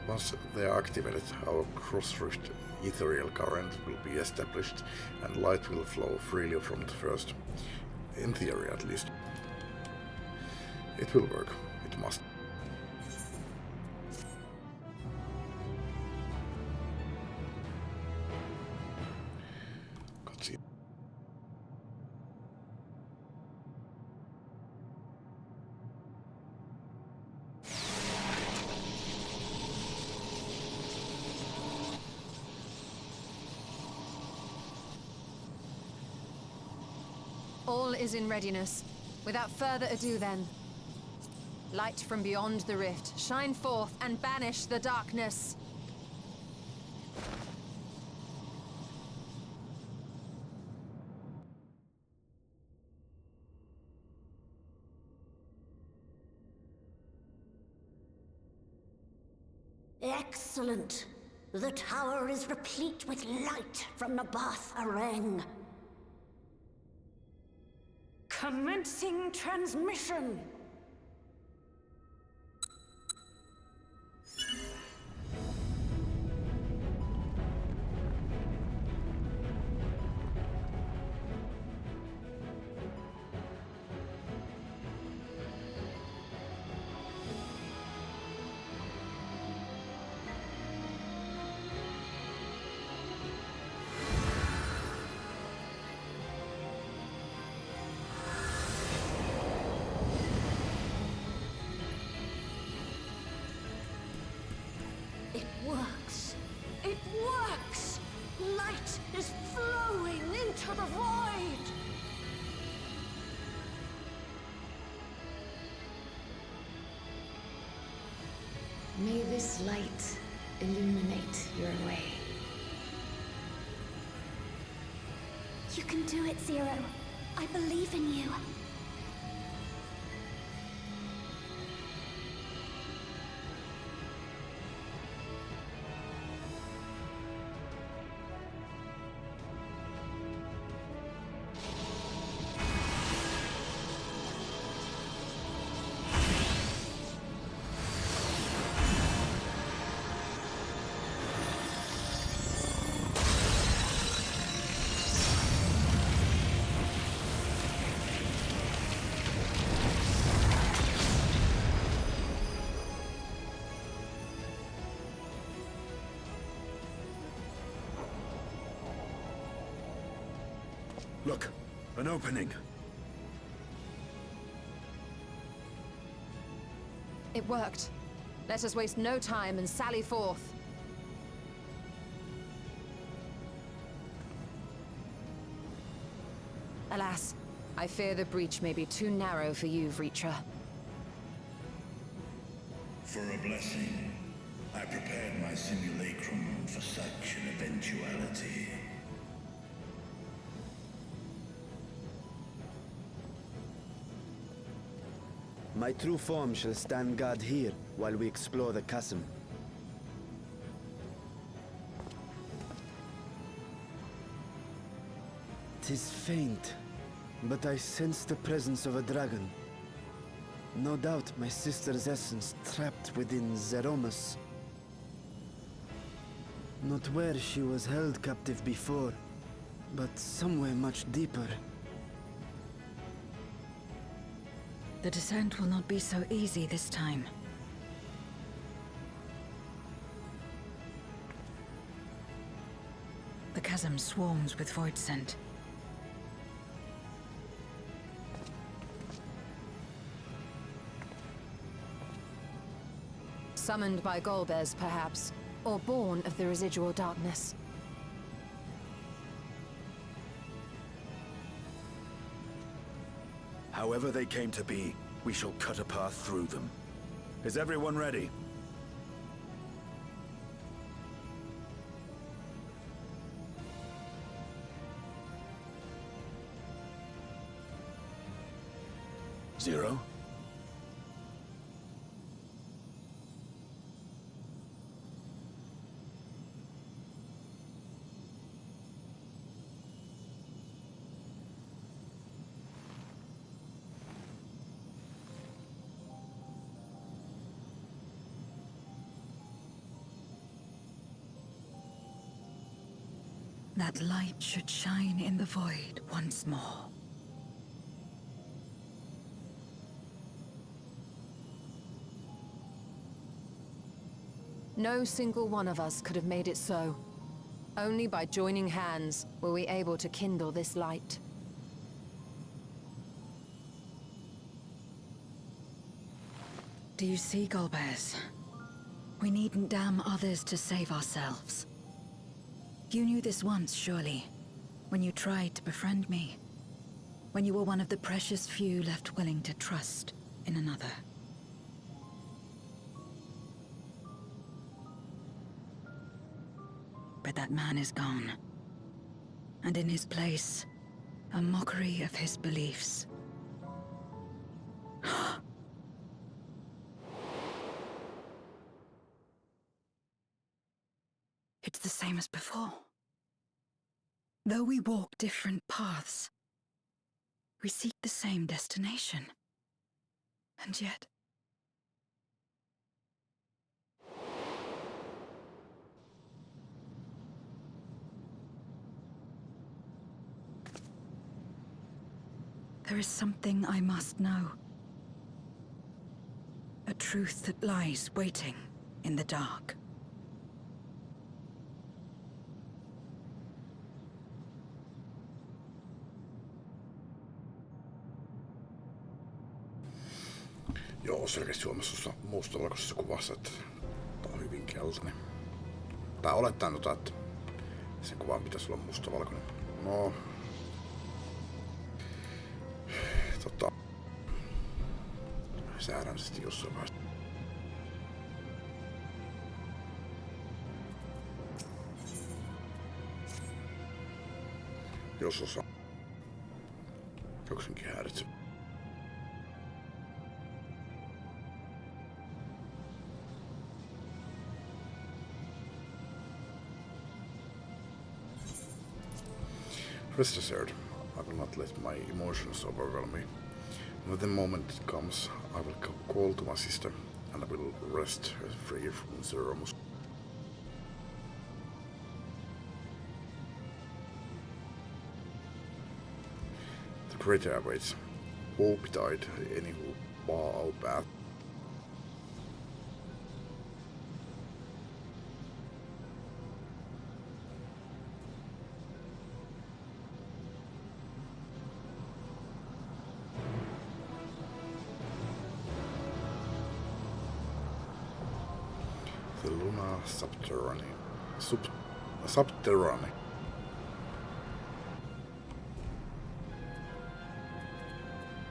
Once they are activated, our cross-rift ethereal current will be established and light will flow freely from the first. In theory, at least. It will work. It must. Katsi. All is in readiness. Without further ado then. Light from beyond the rift, shine forth and banish the darkness. Excellent. The tower is replete with light from the Bath Areng. Commencing transmission. It works! It works! Light is flowing into the void! May this light illuminate your way. You can do it, Zero. I believe in you. Look, an opening. It worked. Let us waste no time and sally forth. Alas, I fear the breach may be too narrow for you, Vritra. For a blessing, I prepared my simulacrum for such an eventuality. My true form shall stand guard here while we explore the chasm. 'Tis faint, but I sense the presence of a dragon. No doubt my sister's essence trapped within Zeromus. Not where she was held captive before, but somewhere much deeper. The descent will not be so easy this time. The chasm swarms with void scent. Summoned by Golbez, perhaps, or born of the residual darkness. However they came to be, we shall cut a path through them. Is everyone ready? Zero? That light should shine in the void once more. No single one of us could have made it so. Only by joining hands were we able to kindle this light. Do you see, Golbez? We needn't damn others to save ourselves. You knew this once, surely, when you tried to befriend me. When you were one of the precious few left willing to trust in another. But that man is gone. And in his place, a mockery of his beliefs. It's the same as before. Though we walk different paths, we seek the same destination. And yet... there is something I must know. A truth that lies waiting in the dark. Joo, selkeästi huomassa mustavalkoisessa kuvassa, että tää on hyvin keltainen. Tai olettaen että sen kuvan pitäisi olla mustavalkoinen. No... säädännöllisesti jossain vaiheessa. Jos osaa jokseenkin häiritse. Rest assured, I will not let my emotions overwhelm me. When the moment comes, I will call to my sister, and I will rest her free from Zeromus. The greater awaits. Woe betide any who bar our path. The Luna Subterrane. Subterrane.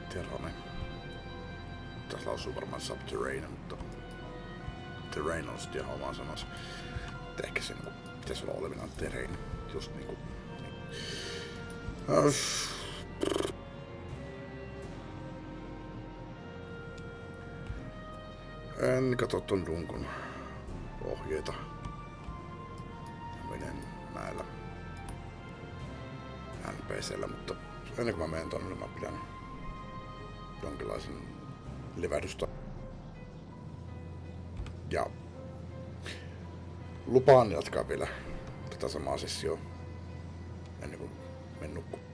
Terrane. Tässä lausuu varmaan Subterrane, mutta Terrain on sitten ihan omaa sanansa. Että ehkä se niinku pitäisi olla olevinaan Terrain. Just niinku... En katso ton dunkun ohjeita. Menen näillä NPC:llä, mutta ennen kuin mä menen tonne, mä pidän jonkinlaisen levähdystä. Ja lupaan jatkaa vielä tätä samaa sessioa ennen kuin menen nukkumaan.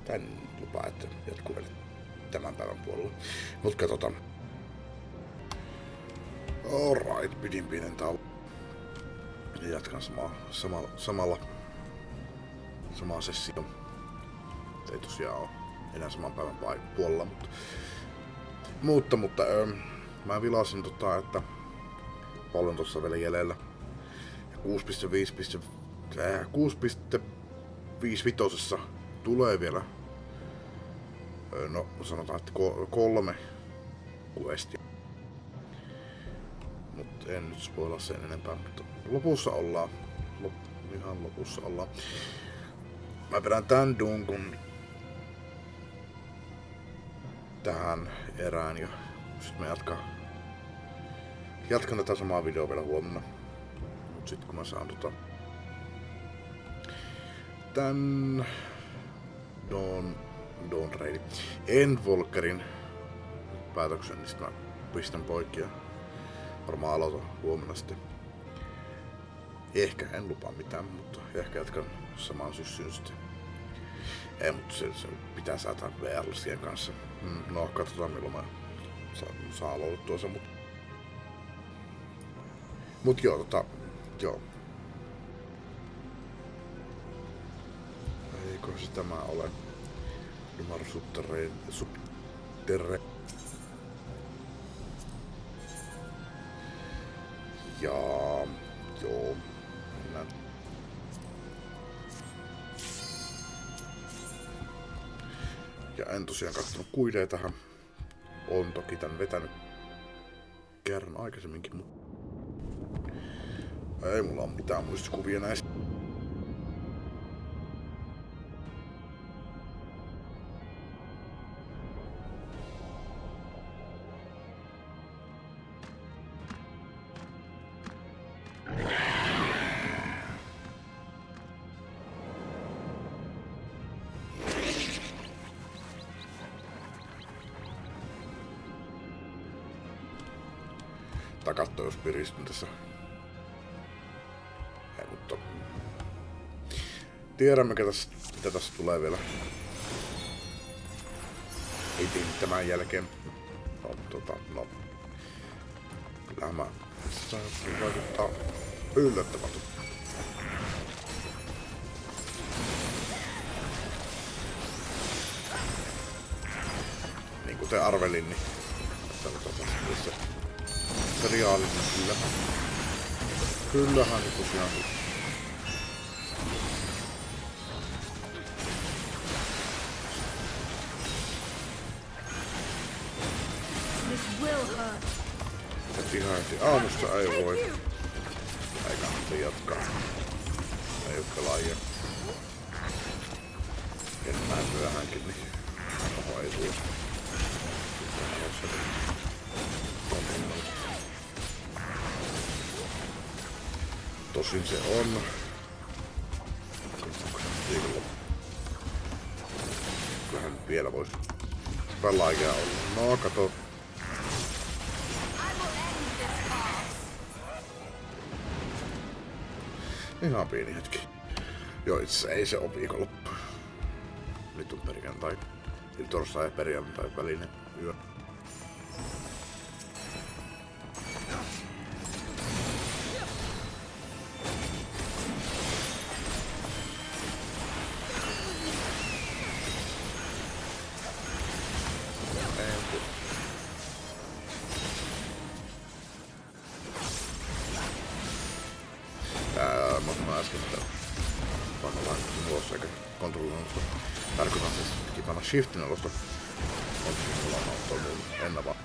Tän lupaa, että jatkuu vielä tämän päivän puolella. Mut katsotaan. Alright, pidin pienen tauon. Ja jatkan samaa sessio. Ei tosiaan oo enää saman päivän puolella, mutta mä vilasin että paljon tossa vielä jäljellä. 6.5 tulee vielä, no sanotaan, että 3 questia. Mut en nyt spoilaa sen enempää, mutta lopussa ollaan. Ihan lopussa ollaan. Mä vedän tän dunkun tähän erään ja sit mä jatkan tätä samaa videoa vielä huomenna. Mut sit kun mä saan tän Dawn Raidin endwalkkerin päätöksen, niin sit mä pistän poikki ja varmaan aloitan huomenna sitten. Ehkä en lupaa mitään, mutta ehkä jatkan samaan syssyyn sitten. Ei, mutta se pitää säätää VR siihen kanssa. No, katsotaan milloin mä saan aloitettua se, mut joo, joo. Eikö se tämä ole? Numero subterre. Ja joo, mennään. Ja en tosiaan kattonut kuideja tähän. On toki tän vetänyt kerran aikaisemminkin, mutta ei mulla ole mitään muistikuvia näistä. Katso, jos piristyn tässä. Ei, mutta tiedämme, mitä tässä tulee vielä hitin tämän jälkeen. No. Kyllähän mä vaikuttaa yllättävältä. Niin kuten arvelin, niin tässä seriaalinen kyllähän se tosiaan. Ihan heti aamusta ei voi. Ei kannata jatkaa. Ei oo pelaajia. Enemmän myöhänkin, niin oho ei tule. Tosin se on kyllähän vielä vois pelaajia olla. No kato. Ihan pieni hetki. Joo, itse ei se oo viikonloppu. Nyt on perjantai. Eli torstai ja perjantai välinen yö. Mä äsken panna vähän ulos eikä kontrolloinnasta. Tarkoitan siis piti panna shiftin alusta kontrolloinnasta ennen vaan.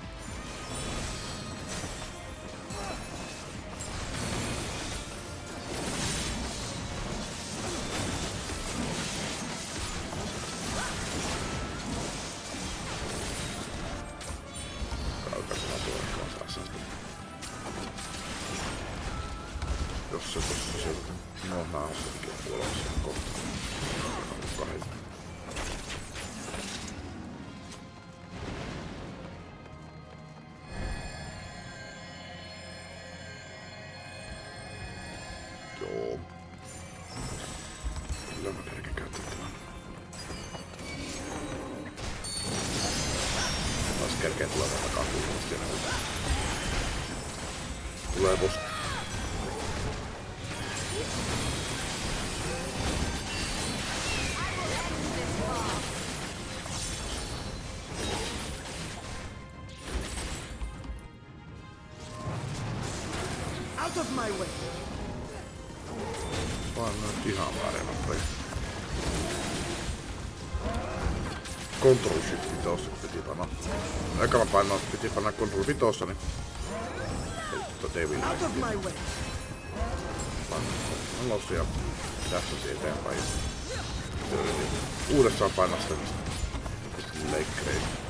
tossa sieltä. No nää on kuitenkin kuolemassa kohta. Kahden. Joo. Kyllä mä kerken käyttää tämän. Taas kerkeen tulee takaa kuuluvasti. Tulee boss. Out of my way. Vaan nyt ihan väärin nopein. Control Shift vitossa piti panna. Ekalla painoa piti panna Control vitossa, niin Out of my way. Alas ja tässä eteenpäin. Uudessaan painastamista. Leikkereitä.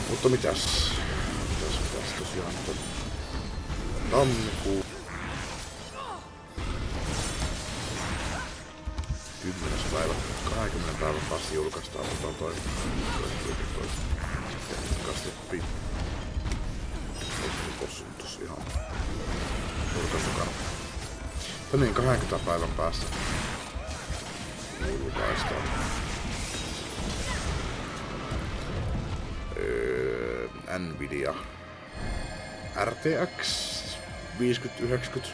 Mutta mitäs tosiaan on tammikuu 10. päivä 20 päivän passi julkaistaan, mutta toi kasteppi possun tossa ihan julkaistukana. Mutta niin 20 päivän päästä julkaistaan Nvidia RTX 5090.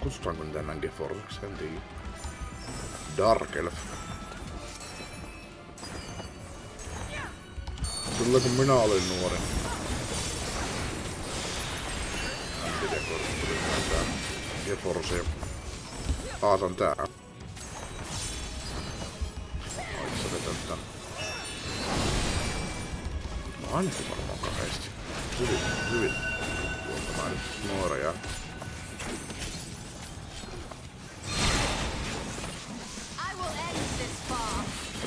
Kutsutaanko niitä enää GeForceksi? En tiedä. Dark Elf. Silloin kun minä olin nuori. Nvidia-kortti tuli tää GeForce ja Aasan tää. Oissa vetän tän. No ainakin varmaan kahdesti. Hyvin tuottamaan nyt nuoria.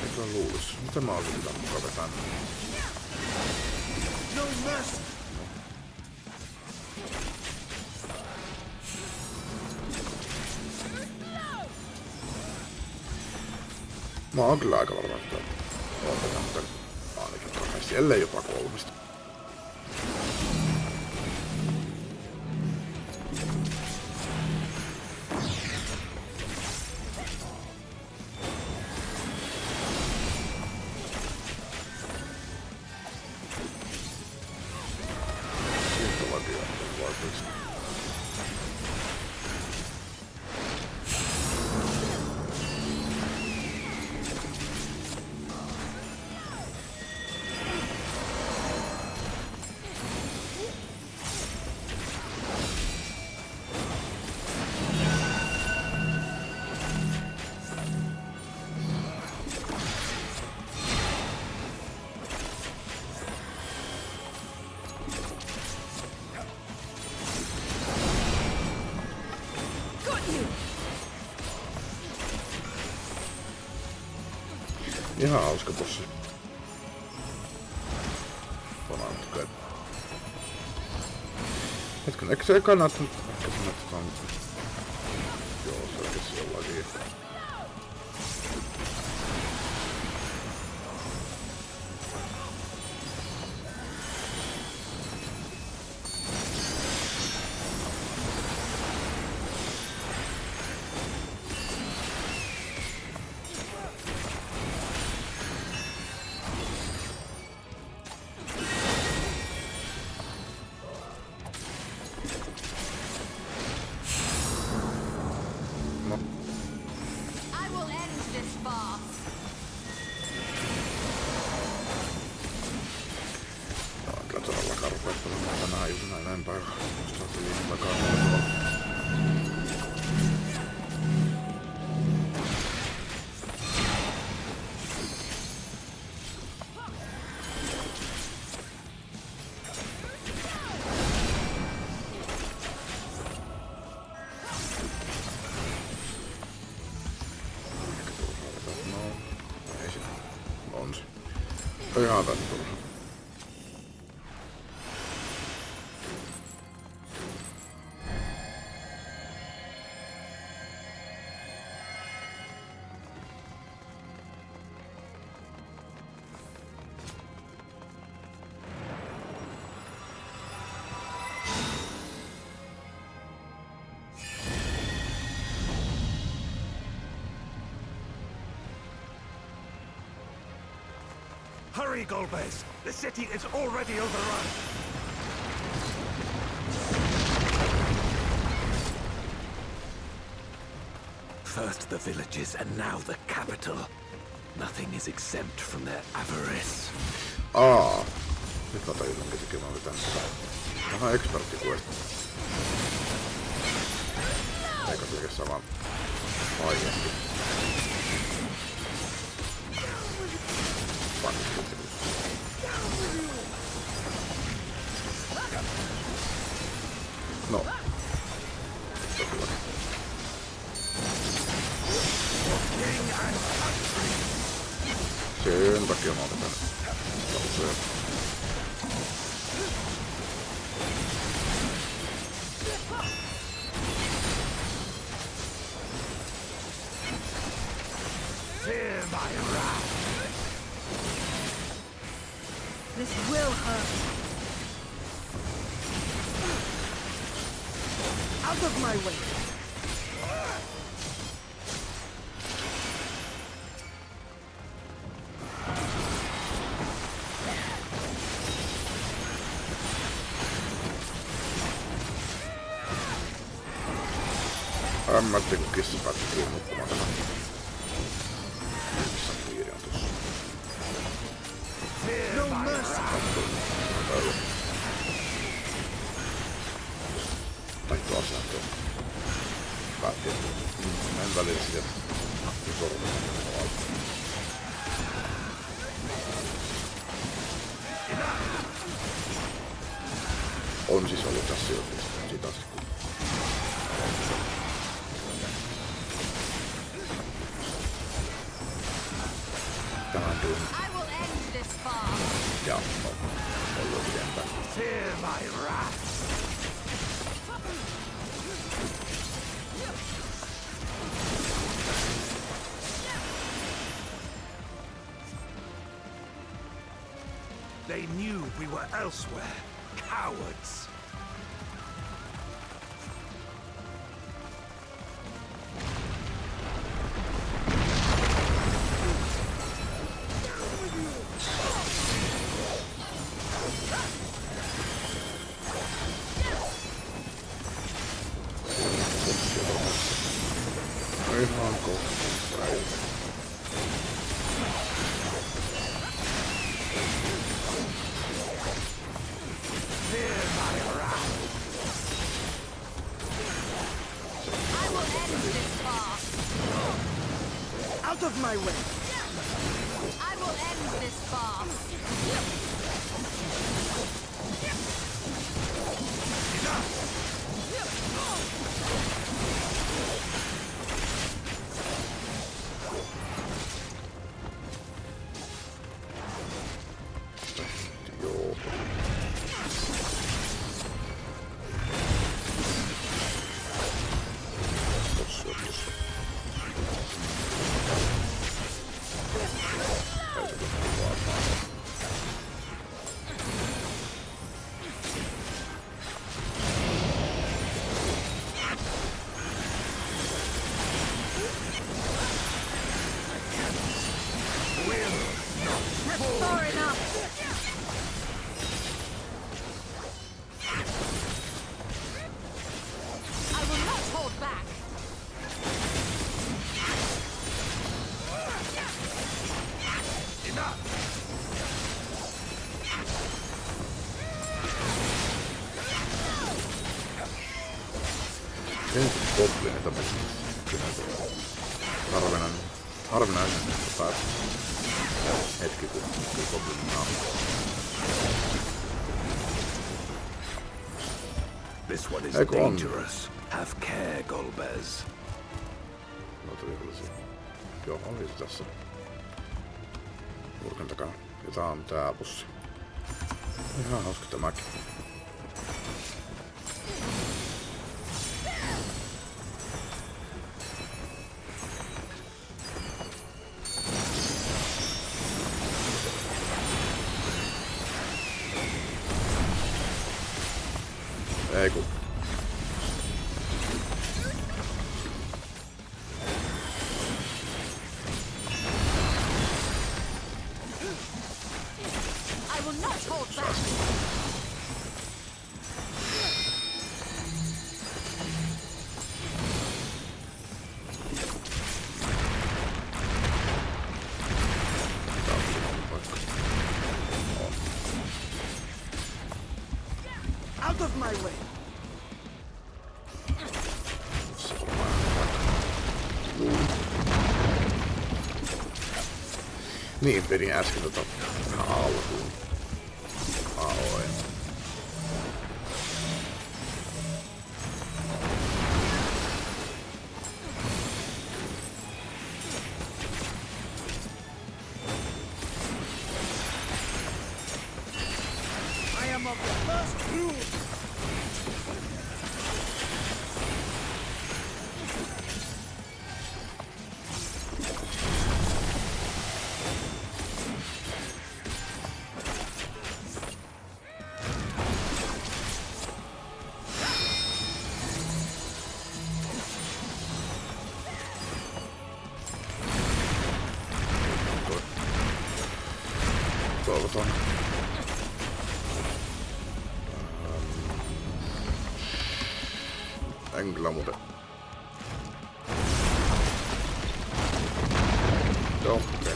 Eikö luulis? Mitä mä olisin pitää mukaan vetää? No mercy. Mä oon kyllä aika varma, että otetaan muuten ainakin kahdesti, ellei jopa kolmesta. Ihan hauska tossa. Fanaattikö. Hetken, eikö se eka näyttänyt? Ehkä se näytetään. Joo, selkeästi jollakin. Ihan tän turha. Hurry, Golbez! The city is already overrun! First the villages, and now the capital. Nothing is exempt from their avarice. Nyt mä tajun, minkä takia mä otan sitä. Vähän eksperttikuesta. Eikä pelkästään vaan oikeesti. No. Sen takia mä otan tän. Fear my wrath! This will hurt. Out of my way. Ammattiin kun kissa päätti nukkumaan tähän. Missä hiiri on tossa? No mercy. Taittu asiaan tuo. Päätti, että mä en välillä sitä hakki sormen alta. On siis ollut tässä jo siitä asti. Tämän tuun. Ja on jo pidempään. Fear my wrath! They knew we were elsewhere. Cowards! Ihan kohta. Out of my way. I will end this farce. Joo. Tossa. Ensin goblini tämmöisen harvinainen päästä hetki kun goblinin naamalla. This one is dangerous. Have care, Golbez. No tuli kyllä siinä. Joo, oli se tässä. Nurkan takana. Ja tää on tää bussi. Ihan hauska tämäkin. Ei kun. I will not hold back. Out of my way! Niin, vedin äsken ihan alkuun. AOE. I am of the first brood! Toivotaan. En kyllä muuten. Joo, okei.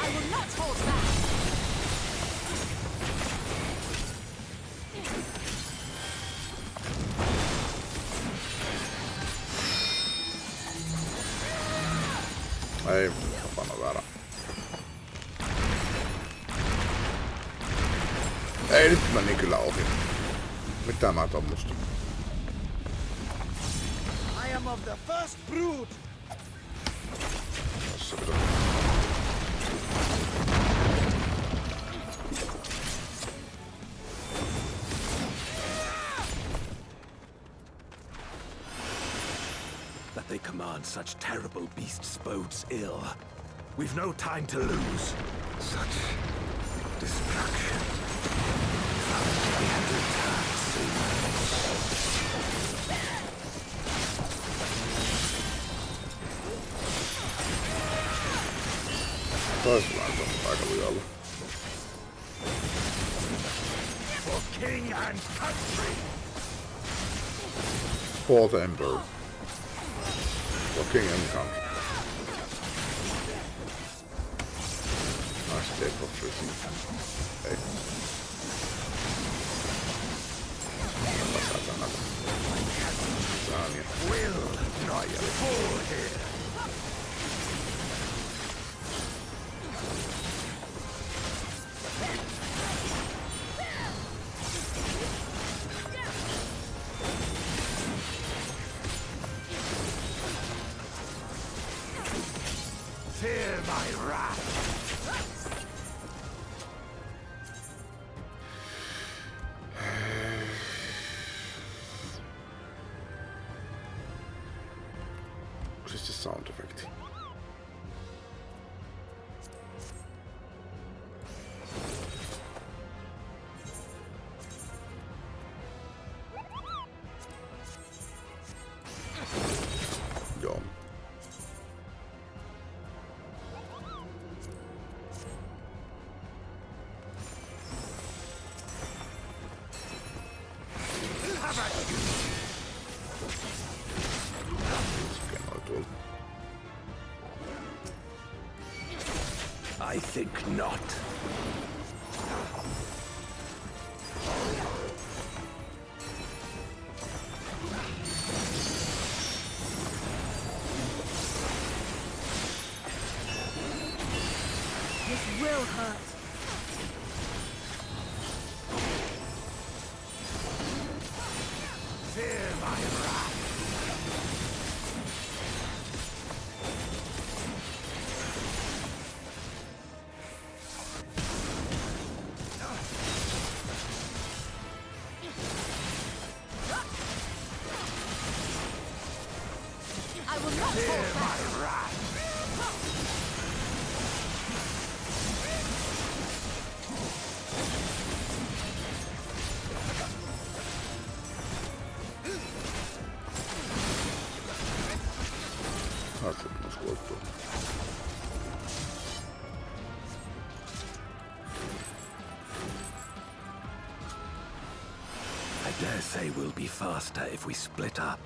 I will not hold back. Ei, panna väärä. Ei, nyt meni kyllä ohi. Mitä mä tommosta? I am of the first brood! Tässä pitää. That they command such terrible beasts bodes ill. We've no time to lose. Such destruction. If only we had returned sooner. Toisella on aika lujalla. For king and country! Fourth Emperor. For king and country. Nice day for freezing. Ei. Will not fall here! Fear my wrath! What's the sound effect? Joo. I think not. will hurt. Fear my wrath. I will not fall back. I dare say we'll be faster if we split up.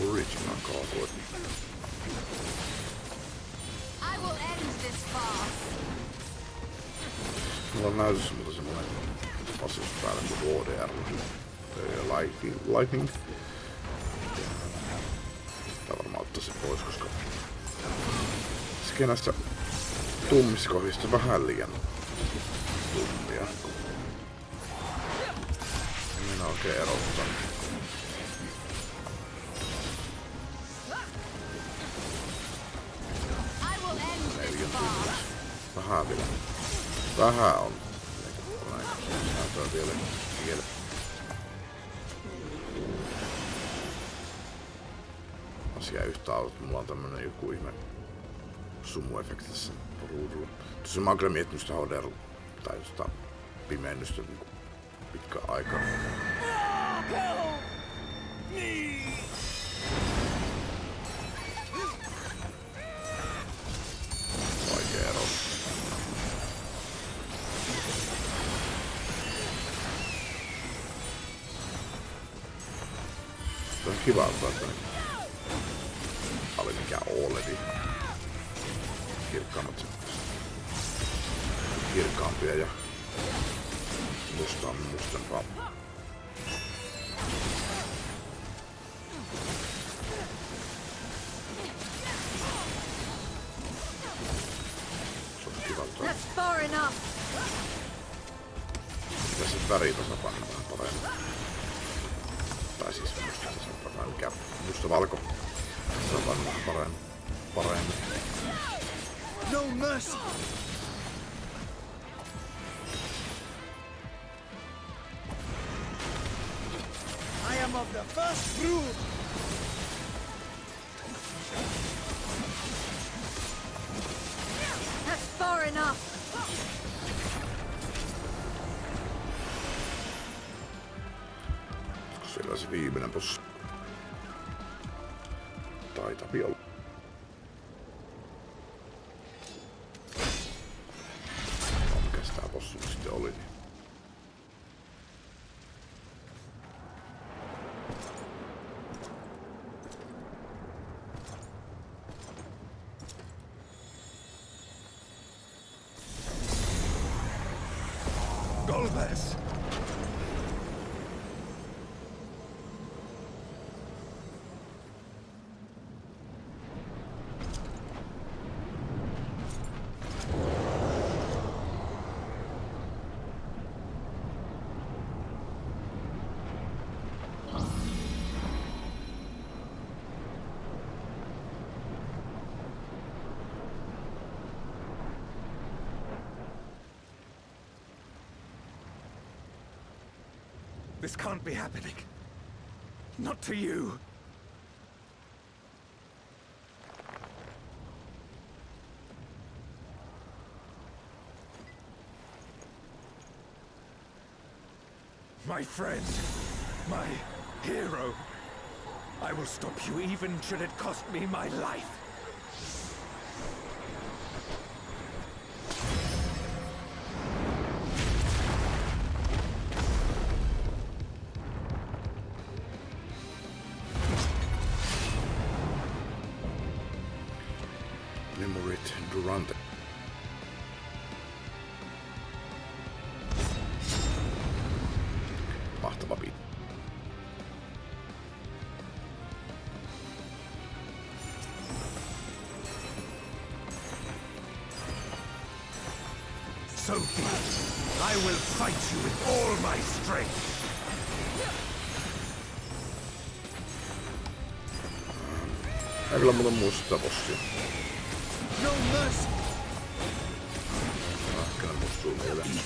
Original kaakua. I will end this farce. Mulla on näytössä mutta semmonen asus päällä kuin ODR. Lightning. Tää varmaan ottaa se pois, koska skenässä tummissa kohdissa vähän liian tummia. En minä oikein erottaa. Vähän vielä. Vähän on. Näytää vielä. Asia yhtä autot. Mulla on tämmönen joku ihme sumu-efekti tässä ruudulla. Tossa mä oon kyllä miettinyt sitä HDR tai sitä pimennystä niin pitkään aikaa. Vaikea ero. Se on kiva, että oli mikään OLEDi. Kirkkaampia ja mustempaa. Se on kiva toi. That's far enough. Pitäis se väritasapaino vähän paremmin. Tai siis musta tasapaino, mikä musta-valko. Tasapaino vähän paremmin. No mercy! I am of the first brood! That's far enough. Siellä se viimeinen boss. Taitapi olla. Mikäs tää bossi nyt sitten oli? Golbez! This can't be happening. Not to you. My friend, my hero. I will stop you even should it cost me my life. Rante. Mahtava biitti. So be it. I will fight you with all my strength. Ei kyllä muuta muista bossia. No mercy. Kyllä mussuu mieleen.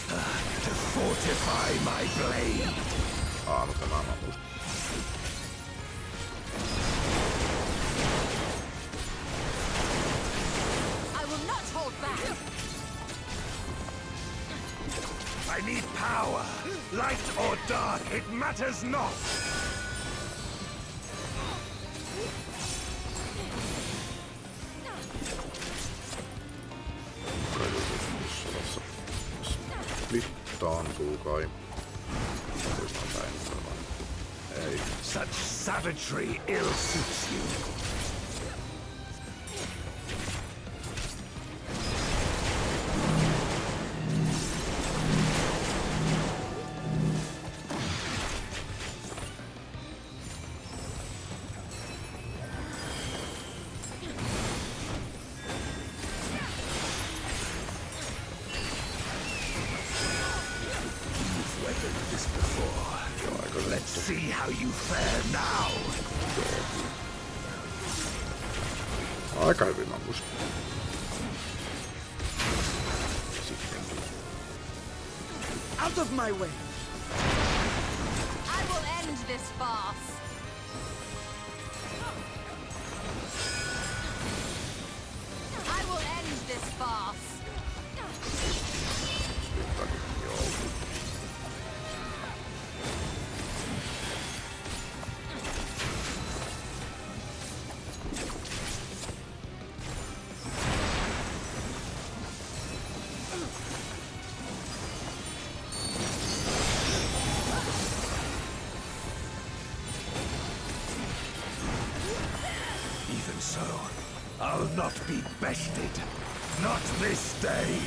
To fortify my blade. No tämä mä muistan. I will not hold back. I need power. Light or dark, it matters not. Splittaantuu kai. Ei. Such savagery ill suits you. Let's see how you fare now. Aika hyvin mä muistan. Out of my way. I will end this farce. I will end this farce. Even so, I'll not be bested. Not this day.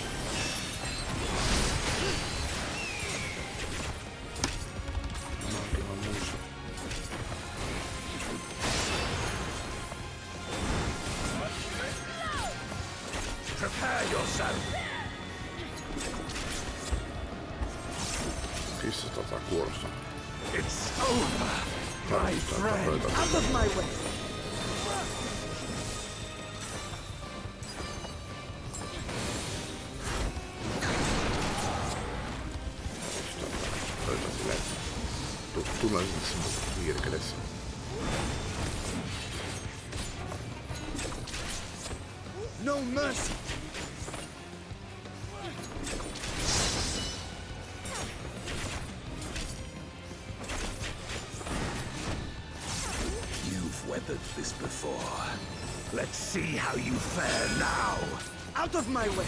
Prepare yourself. Kissa kuorossa. It's over, my friend. Out of my way. Tunnellisessa virkelessä. No mercy. You've weathered this before. Let's see how you fare now. Out of my way.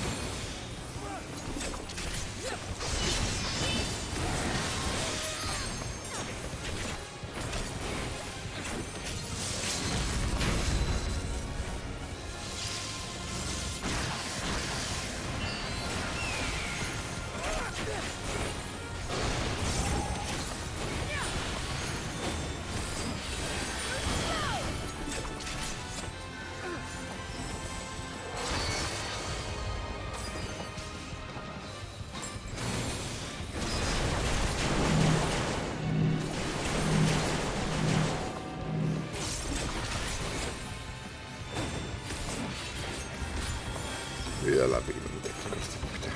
Vielä viimeinen tehtävästi pitää.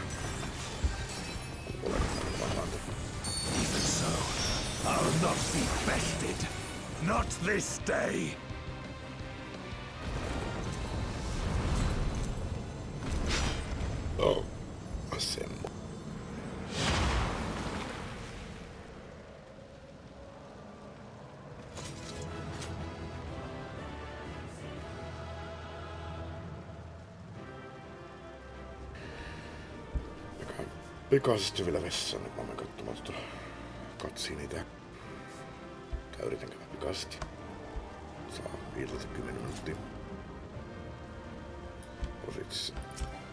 Even so, I'll not be bested. Not this day. Oh, assemble. Pikaisesti vielä vessaan, nyt mä menen katsomaan cutscenea. Tai yritän käydä pikaisesti. Saa 5-10 minuuttia. Ositse.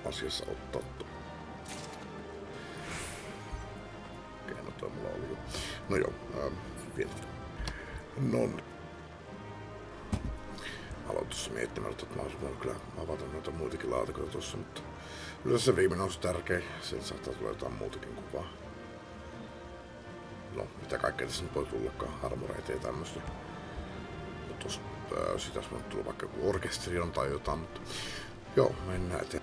asiassa ottaa. Okei, no toi mulla oli jo. No joo, pieni. Nonni. Aloin tuossa miettimään, että mä olisin voinut kyllä avata noita muitakin laatikoita tuossa, mutta yleensä se viimeinen on se tärkein. Sieltä saattaa tulla jotain muutakin kuin vaan. No, mitä kaikkea tässä nyt voi tullakaan, armoreita ja tämmöstä. No tossa sitä olisi voinut tulla vaikka joku orkesterion tai jotain, mutta joo, mennään eteen.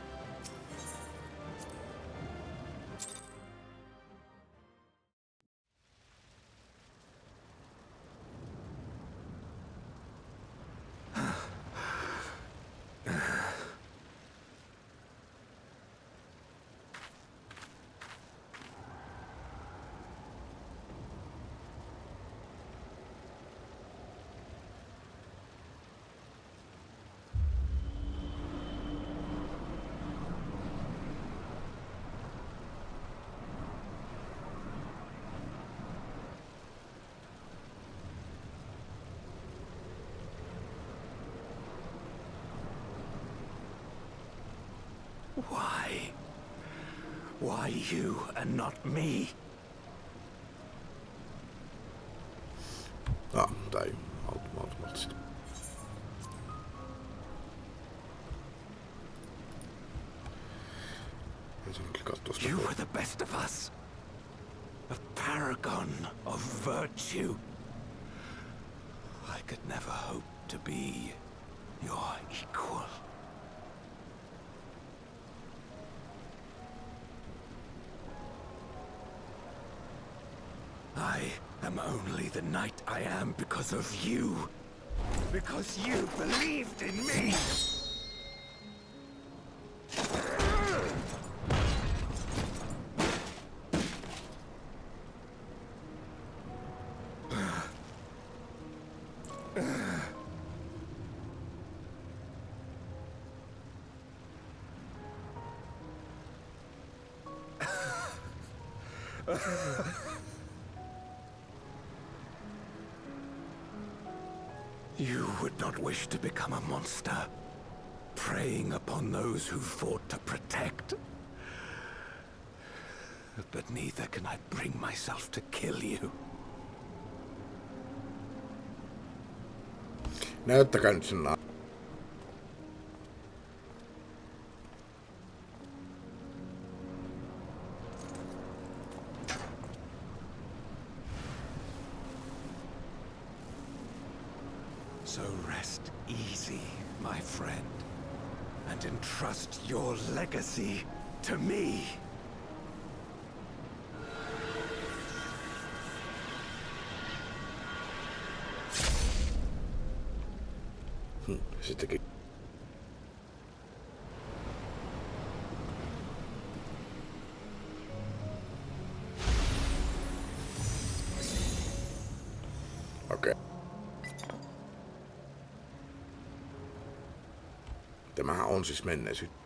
Why? Why you and not me? Tää ei automaattisesti. You were the best of us. A paragon of virtue. I could never hope to be your equal. I am only the knight I am because of you. Because you believed in me. You would not wish to become a monster, preying upon those who fought to protect. But neither can I bring myself to kill you. Näyttäkää nyt sen So rest easy, my friend, and entrust your legacy to me. Sittenkin. Okei. Tämähän on siis menneisyyttä.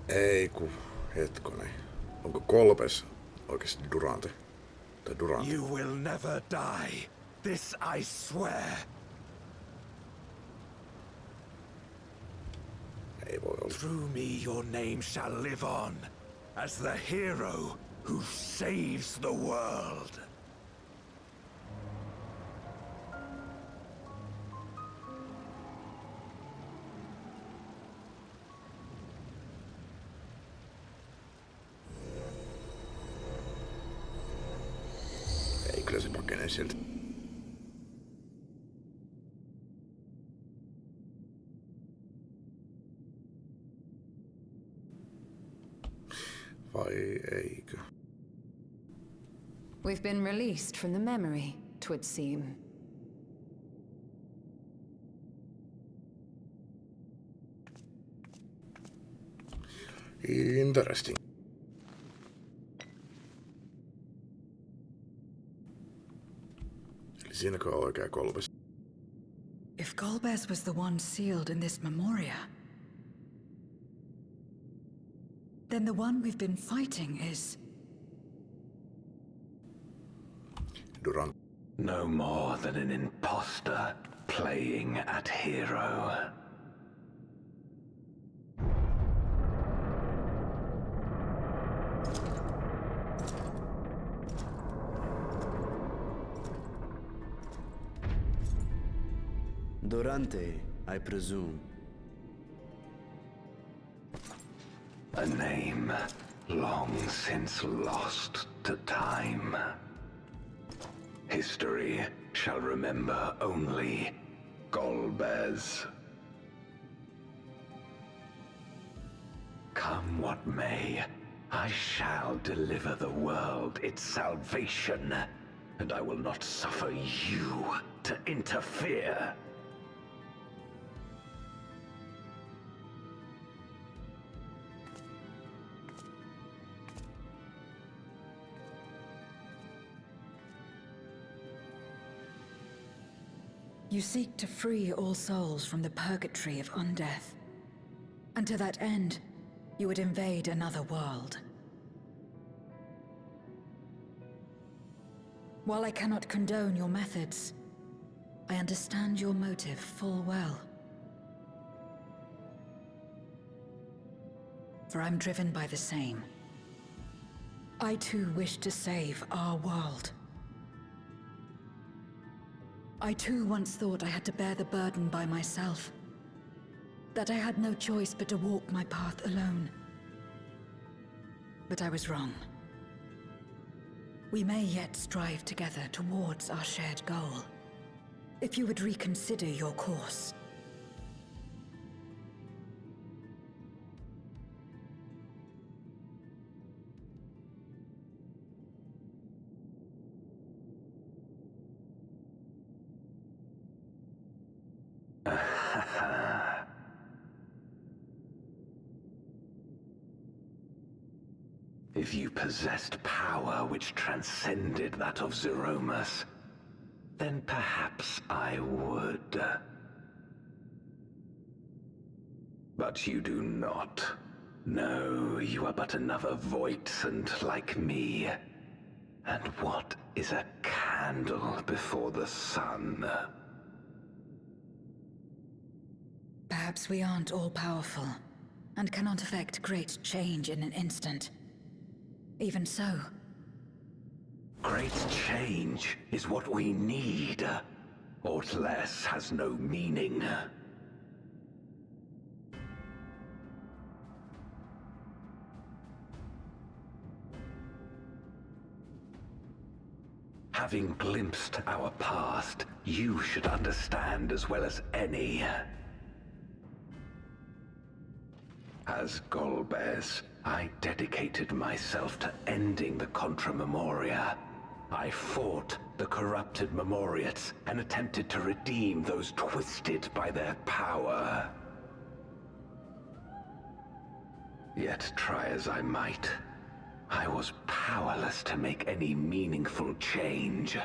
Ei ku, hetkonen. Onko Kolpes oikeesti Durante? Tai Durante? You will never die. This I swear. Ei voi olla. Through me your name shall live on as the hero who saves the world. Ei, kyllä se pakenee sieltä. Vai eikö? We've been released from the memory, 'twould seem. Interesting. Eli siinäkö on oikea Kolpes? If If Golbez was the one sealed in this memoria, then the one we've been fighting is... Durant. No more than an imposter playing at hero. Durante, I presume. A name long since lost to time. History shall remember only Golbez. Come what may, I shall deliver the world its salvation, and I will not suffer you to interfere. You seek to free all souls from the purgatory of undeath. And to that end, you would invade another world. While I cannot condone your methods, I understand your motive full well. For I'm driven by the same. I too wish to save our world. I too once thought I had to bear the burden by myself. That I had no choice but to walk my path alone. But I was wrong. We may yet strive together towards our shared goal. If you would reconsider your course. If you possessed power which transcended that of Zeromus, then perhaps I would. But you do not. No, you are but another Voidsent like me. And what is a candle before the sun? Perhaps we aren't all-powerful, and cannot effect great change in an instant. Even so. Great change is what we need. Aught less has no meaning. Having glimpsed our past, you should understand as well as any. As Golbez, I dedicated myself to ending the Contra Memoria. I fought the corrupted Memoriates and attempted to redeem those twisted by their power. Yet try as I might, I was powerless to make any meaningful change.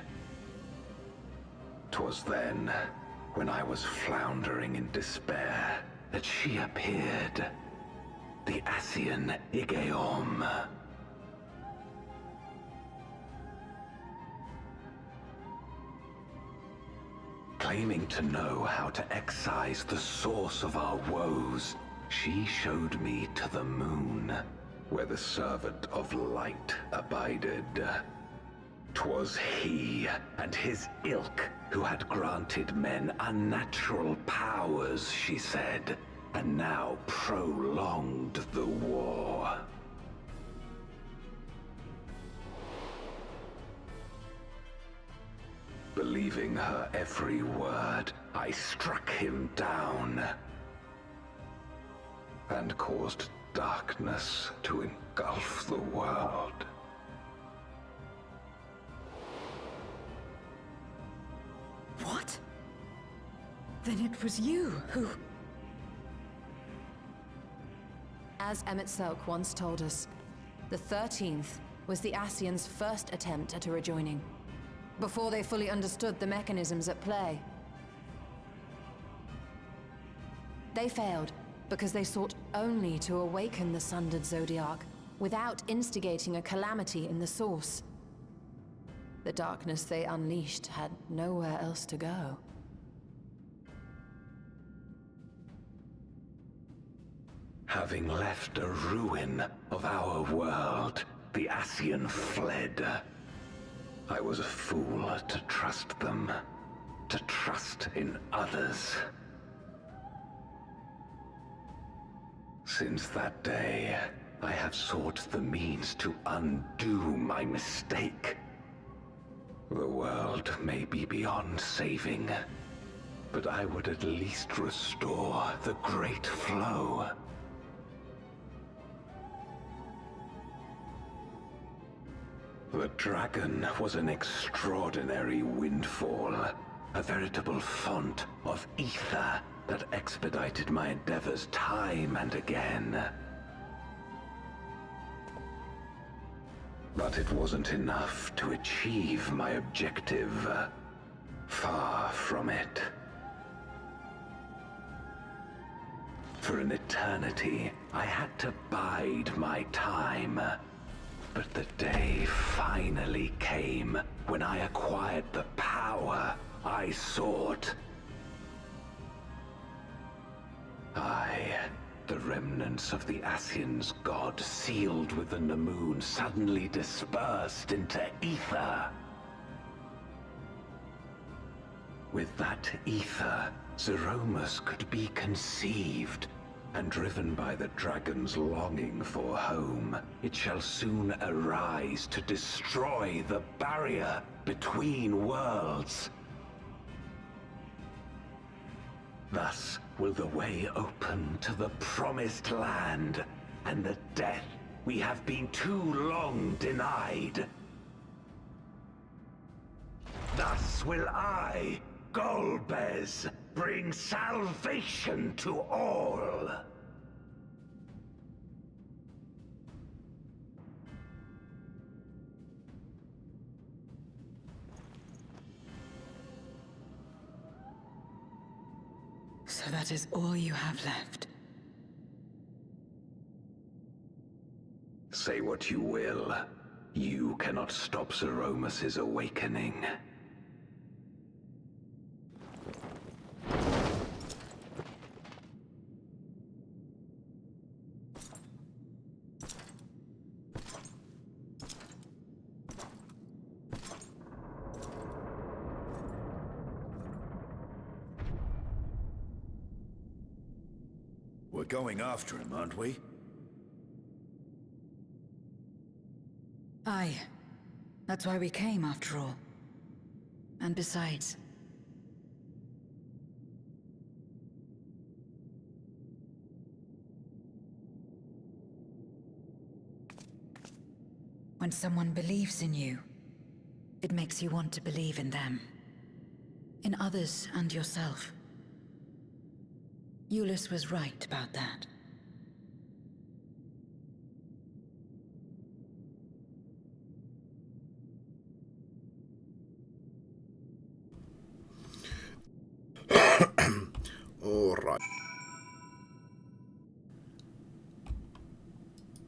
'Twas then, when I was floundering in despair, that she appeared. The Ascian Igeom. Claiming to know how to excise the source of our woes, she showed me to the moon, where the servant of light abided. 'Twas he and his ilk who had granted men unnatural powers, she said, and now prolonged the war. Believing her every word, I struck him down and caused darkness to engulf the world. What? Then it was you who... As Emmett Selk once told us, the 13th was the Ascians' first attempt at a rejoining, before they fully understood the mechanisms at play. They failed because they sought only to awaken the sundered Zodiac without instigating a calamity in the source. The darkness they unleashed had nowhere else to go. Having left a ruin of our world, the Ascian fled. I was a fool to trust them, to trust in others. Since that day, I have sought the means to undo my mistake. The world may be beyond saving, but I would at least restore the Great Flow. The dragon was an extraordinary windfall, a veritable font of ether that expedited my endeavors time and again. But it wasn't enough to achieve my objective. Far from it. For an eternity, I had to bide my time. But the day finally came when I acquired the power I sought. I, the remnants of the Ascian's god sealed within the moon, suddenly dispersed into ether. With that ether, Zeromus could be conceived, and driven by the dragon's longing for home, it shall soon arise to destroy the barrier between worlds. Thus will the way open to the promised land, and the death we have been too long denied. Thus will I, Golbez, bring salvation to all. So that is all you have left. Say what you will. You cannot stop Zeromus's awakening. We're going after him, aren't we? Aye. That's why we came, after all. And besides... when someone believes in you, it makes you want to believe in them. In others and yourself. Euless was right about that. All right.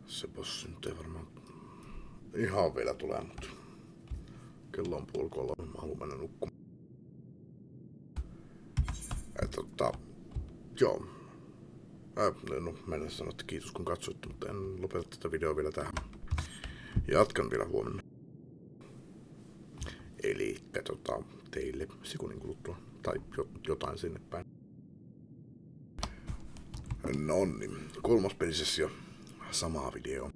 Se bossi nyt ei varmaan ihan vielä tulee, mutta kello on 2:30, mä haluan mennä nukkumaan. Joo. No, mennä sanoa, että kiitos kun katsoitte, mutta en lopeta tätä videoa vielä tähän. Jatkan vielä huomenna. Eli teille sekunnin kuluttua, tai jotain sinne päin. No niin, 3. pelisessio, samaa videoa.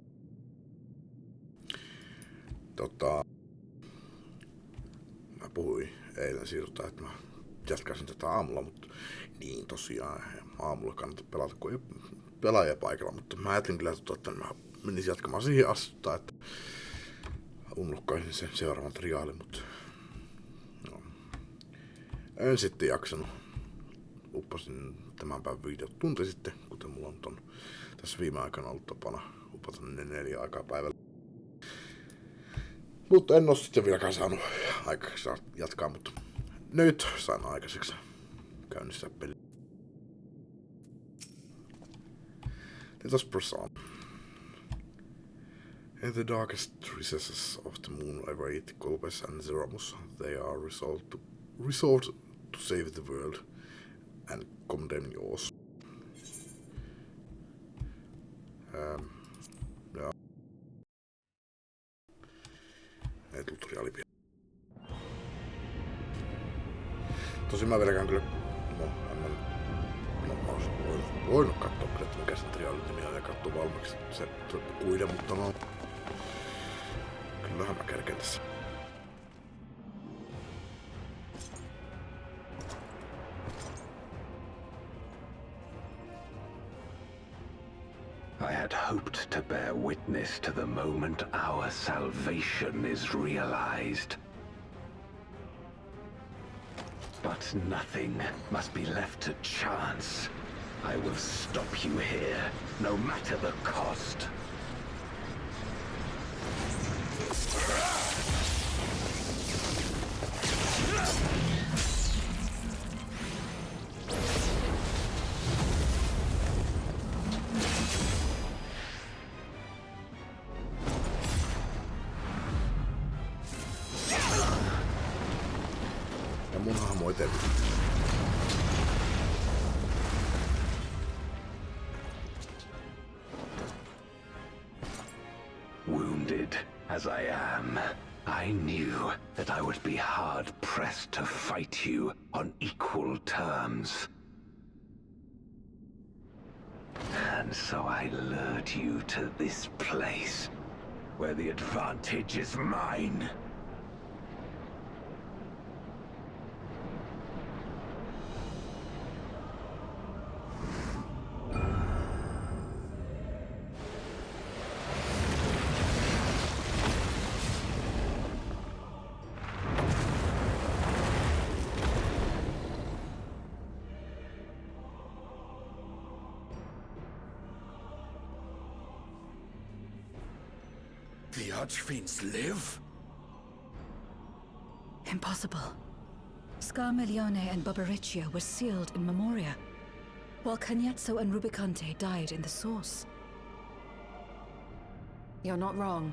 Mä puhuin eilen siitä, että mä jatkaisin tätä aamulla, mutta niin tosiaan aamulla kannattaa pelata, kun ei pelaajia paikalla, mutta mä ajattelin kyllä, että mä menisin jatkamaan siihen asti, että unlokkaisin sen seuraavan triaalin, mutta no. En sitten jaksanut. Uppasin tämän päivän videot tunti sitten, kuten mulla on tässä viime aikana ollut tapana upata 4 aikaa päivällä. Mutta en oo sitten vieläkään saanut aikaiseksi jatkaa, mutta nyt sain aikaiseksi käynnistää peli. Let us press on. In the darkest recesses of the moon await Golbez and Zeromus. They are resolved to save the world and condemn yours. Ja. Ei tutoriaali vielä. Tosin mä vieläkään kyllä... mä olisin voinut katsoa kyllä, että mikä sen triaalin nimi on ja katsoa valmiiksi se kuide, mutta no... Kyllähän mä kerken tässä. I had hoped to bear witness to the moment our salvation is realized. But nothing must be left to chance. I will stop you here, no matter the cost. Ja mun hahmo eteen. Wounded as I am, I knew that I would be hard-pressed to fight you on equal terms. And so I lured you to this place, where the advantage is mine. The Archfiends live? Impossible. Scarmiglione and Barbariccia were sealed in Memoria, while Cagnezzo and Rubicante died in the Source. You're not wrong.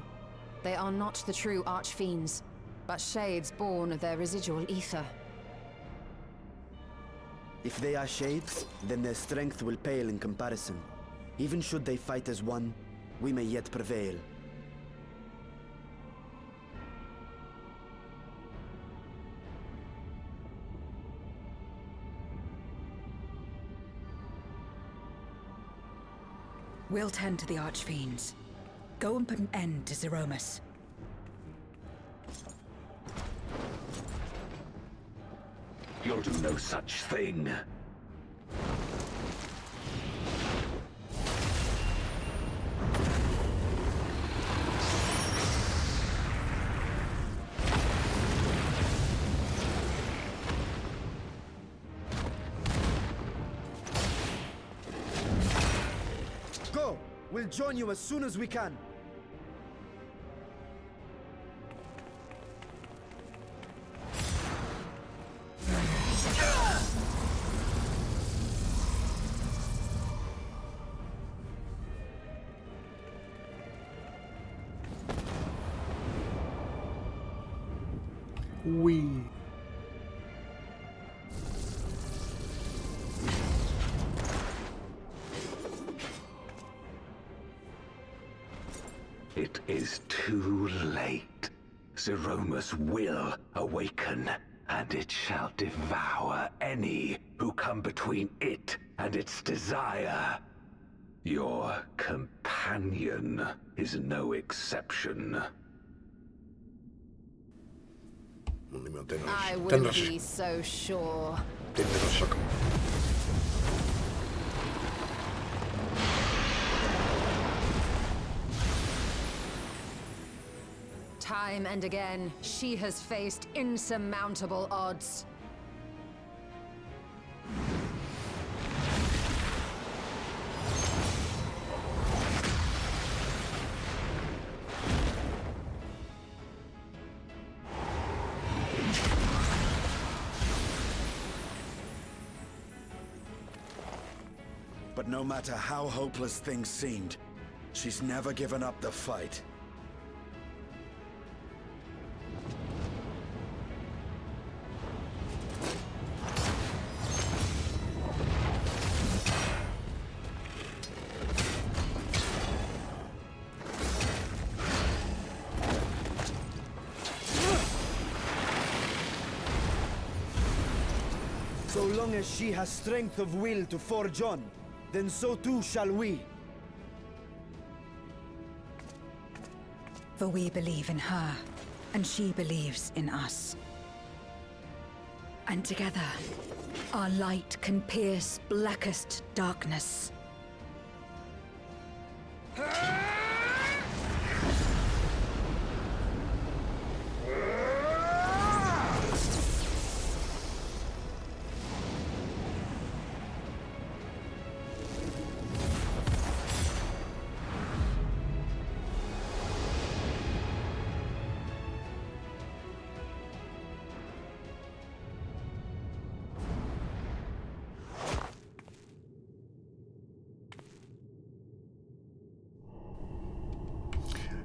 They are not the true Archfiends, but shades born of their residual ether. If they are shades, then their strength will pale in comparison. Even should they fight as one, we may yet prevail. We'll tend to the Archfiends. Go and put an end to Zeromus. You'll do no such thing. Go! We'll join you as soon as we can. Wee. It is too late. Zeromus will awaken, and it shall devour any who come between it and its desire. Your companion is no exception. I wouldn't be so sure. Time and again, she has faced insurmountable odds. But But no matter how hopeless things seemed, she's never given up the fight. So long as she has strength of will to forge on, then so too shall we. For we believe in her, and she believes in us. And together, our light can pierce blackest darkness.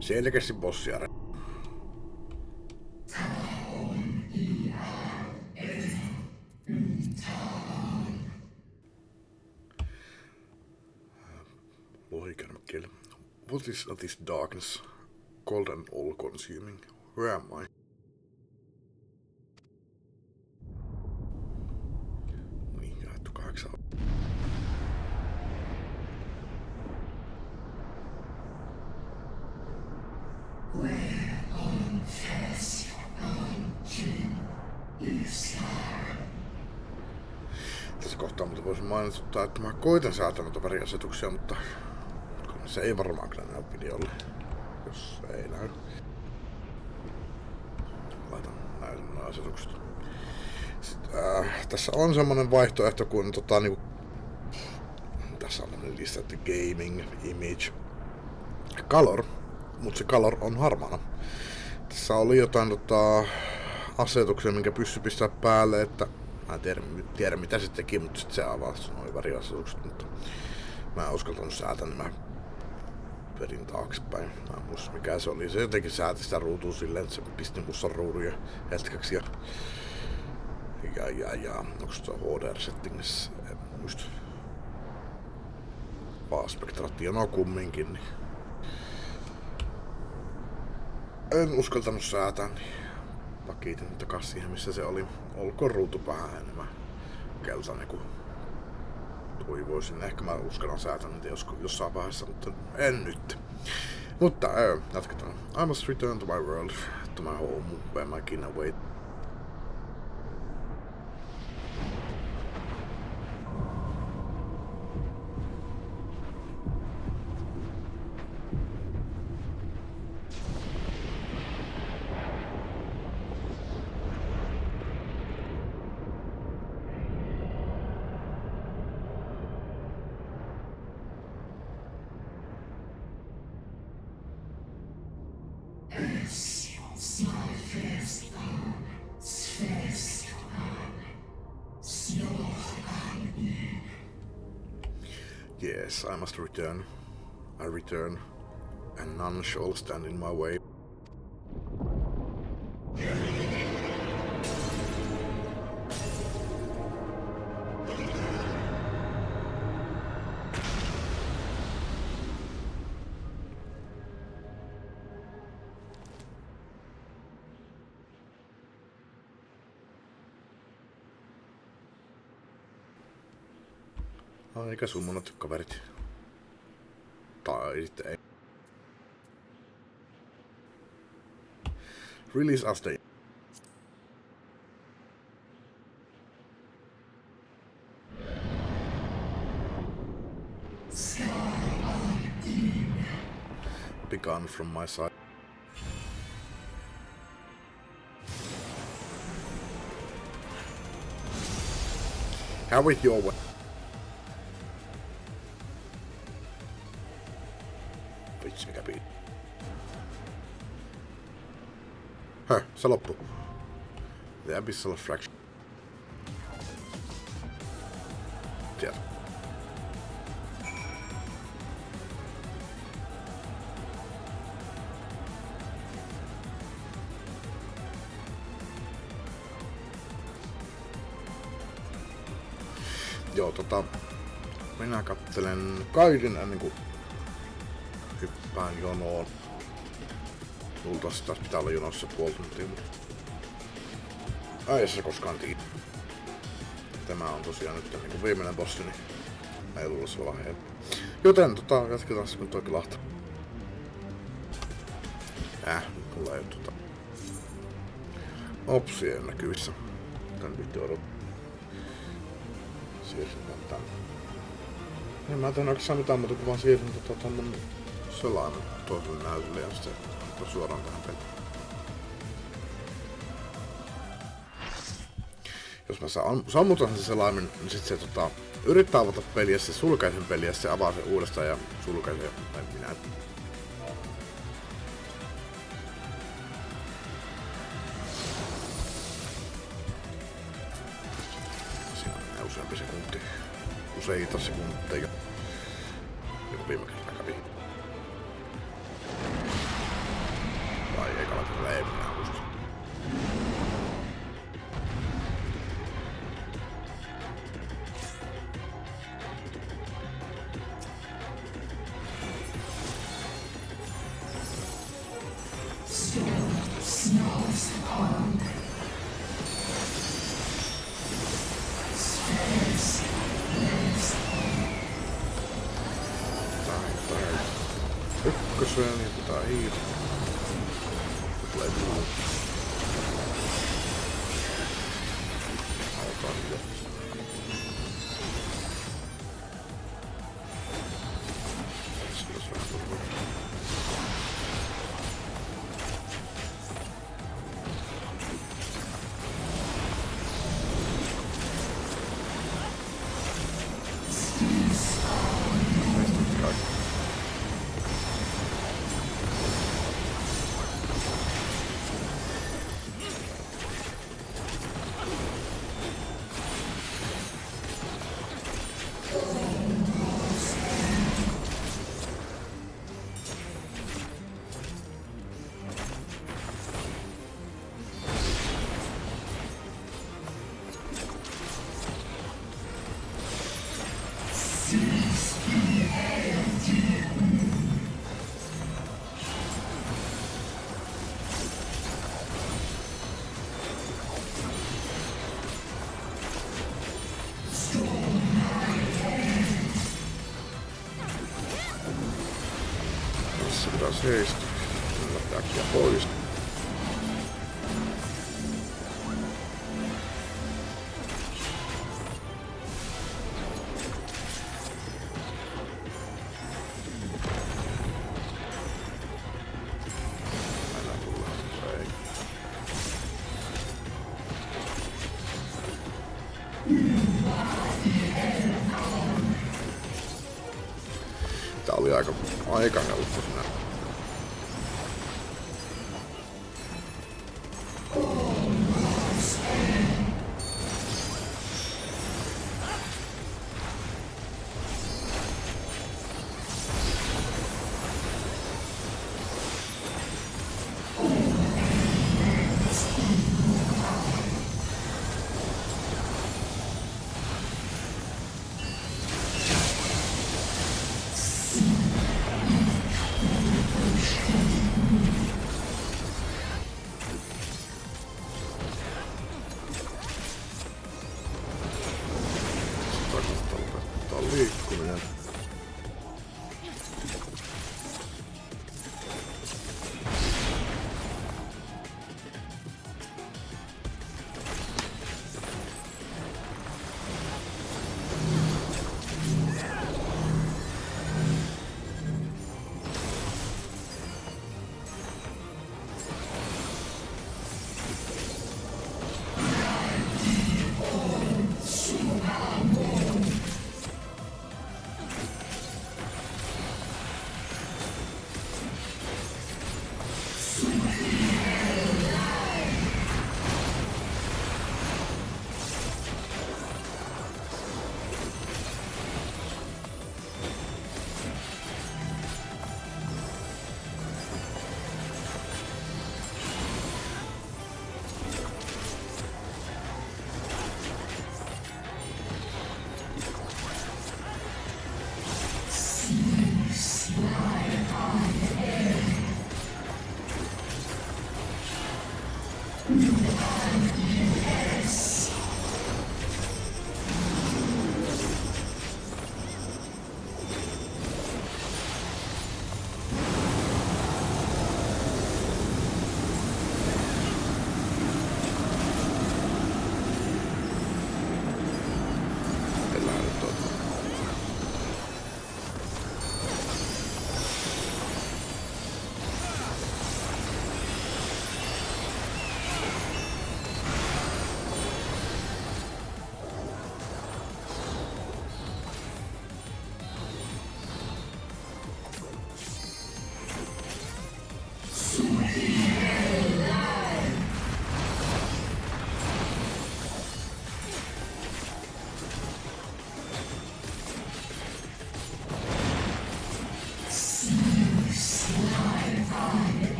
Selkeästi bossiare. Lohikäärmekieli. What is this darkness? Cold and all-consuming. Where am I? Niin, jaettu 8. Tässä kohtaa mutta voisin mainita, että mä koitan säätää noita väriasetuksia, mutta se ei varmaan kyllä näy videolle, jos ei näy. Laitan näin asetukset. Sitten, tässä on semmonen vaihtoehto, kun niinku, tässä on tämmönen listattu gaming, image, color, mutta se color on harmaana. Tässä oli jotain asetuksia, minkä pystyi pistää päälle, että mä en tiedä mitä se teki, mutta sit se avasi noin väriasetukset, mutta mä en uskaltanut säätää, niin mä vedin taaksepäin. Mä en muista mikä se oli. Se jotenkin sääti sitä ruutua silleen, että se pisti mustan ruudun hetkeksi ja onks tuo HDR-settingissä? En muista. Aspektraatio no kumminkin, niin en uskaltanut säätää, niin pakitin takas siihen missä se oli. Olkoon ruutu vähän enemmän keltainen kuin toivoisin. Ehkä mä uskallan säätää niitä jossain vaiheessa, mutta en nyt. Mutta jatketaan. I must return to my world, to my home, where my kin await. Yes, I must return. I return, and none shall stand in my way. Eikä summonat kaverit. Tai sitten ei. Release aste. Begun from my side. How with your way? Se loppu. The Abyssal Fraction. Sieltä. Joo, minä kattelen guidin ennen kuin hyppään jonoon. Luultavasti taas pitää olla jonossa puoli tuntia, mutta ei se koskaan tiedä. Tämä on tosiaan nyt niin viimeinen bossi, niin ei luulla se olla helppo. Joten jatketaan se kun toikin lahtaa. Mulla ei oo opsia näkyvissä. Tän piti odottaa. Siirsin tän. En mä tän oikeastaan mitään muuta, kun vaan siirsin tonne selaimen toiselle näytölle ja sitten suoraan tähän peliin. Jos mä sammutan sen selaimen, niin sit se yrittää avata peliä, se sulkee sen peliä, se avaa sen uudestaan ja sulkee sen. Minä useampi sekunti, useita sekunteja, niin viime kertaa kävi. Vai ekalla kerralla ei minä muista. Ykköseen, niin pitää hiirtä. Tulee tulla. Alkaa jo. Silloin vähän turvaa. Tässä pitää seistä. Lähtee äkkiä pois. Tää oli aika helppo sinä. Liikkuminen.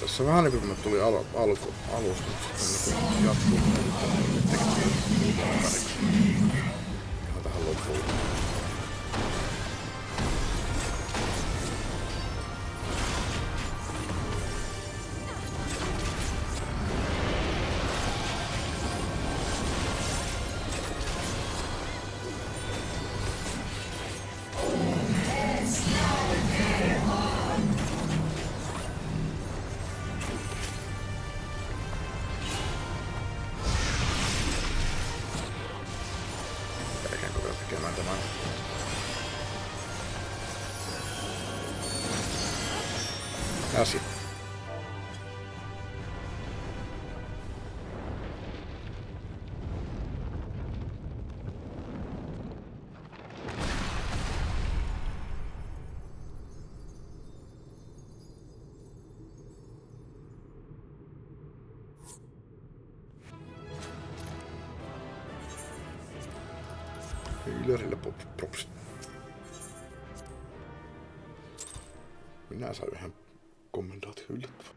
Tässä vähän niinku kun tuli alusta, mutta sitten niinku jatkuu ihan tähän loppuun. Käsi. Ylärille propsit. Minä sain yhden kommentaatio yllättävä.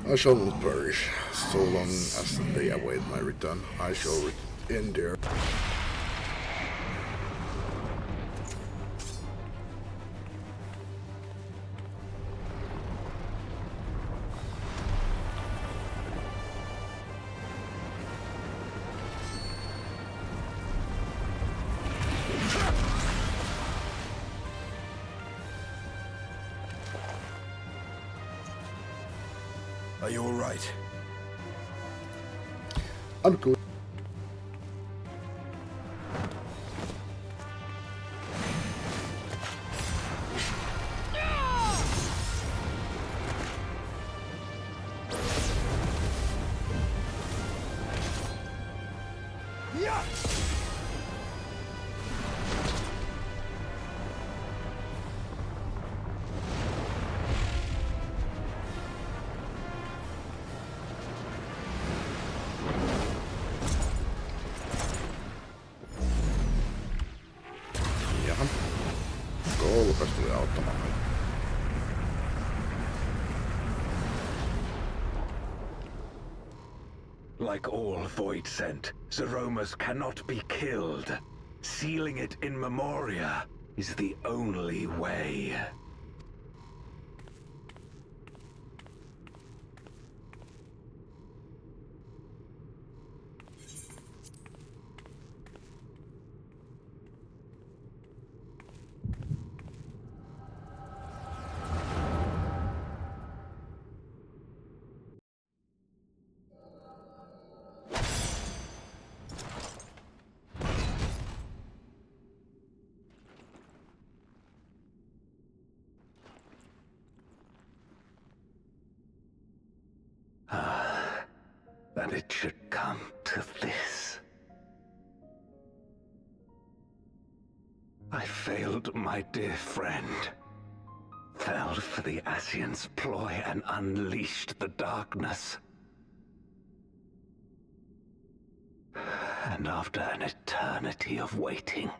I shall not perish, so long as they await my return. I shall endure. Are you all right? I'm good. Koulukas tuli auttamaan. Like all Void Sent, Zeromus cannot be killed. Sealing it in Memoria is the only way. That it should come to this. I failed my dear friend. Fell for the Ascians' ploy and unleashed the darkness. And after an eternity of waiting,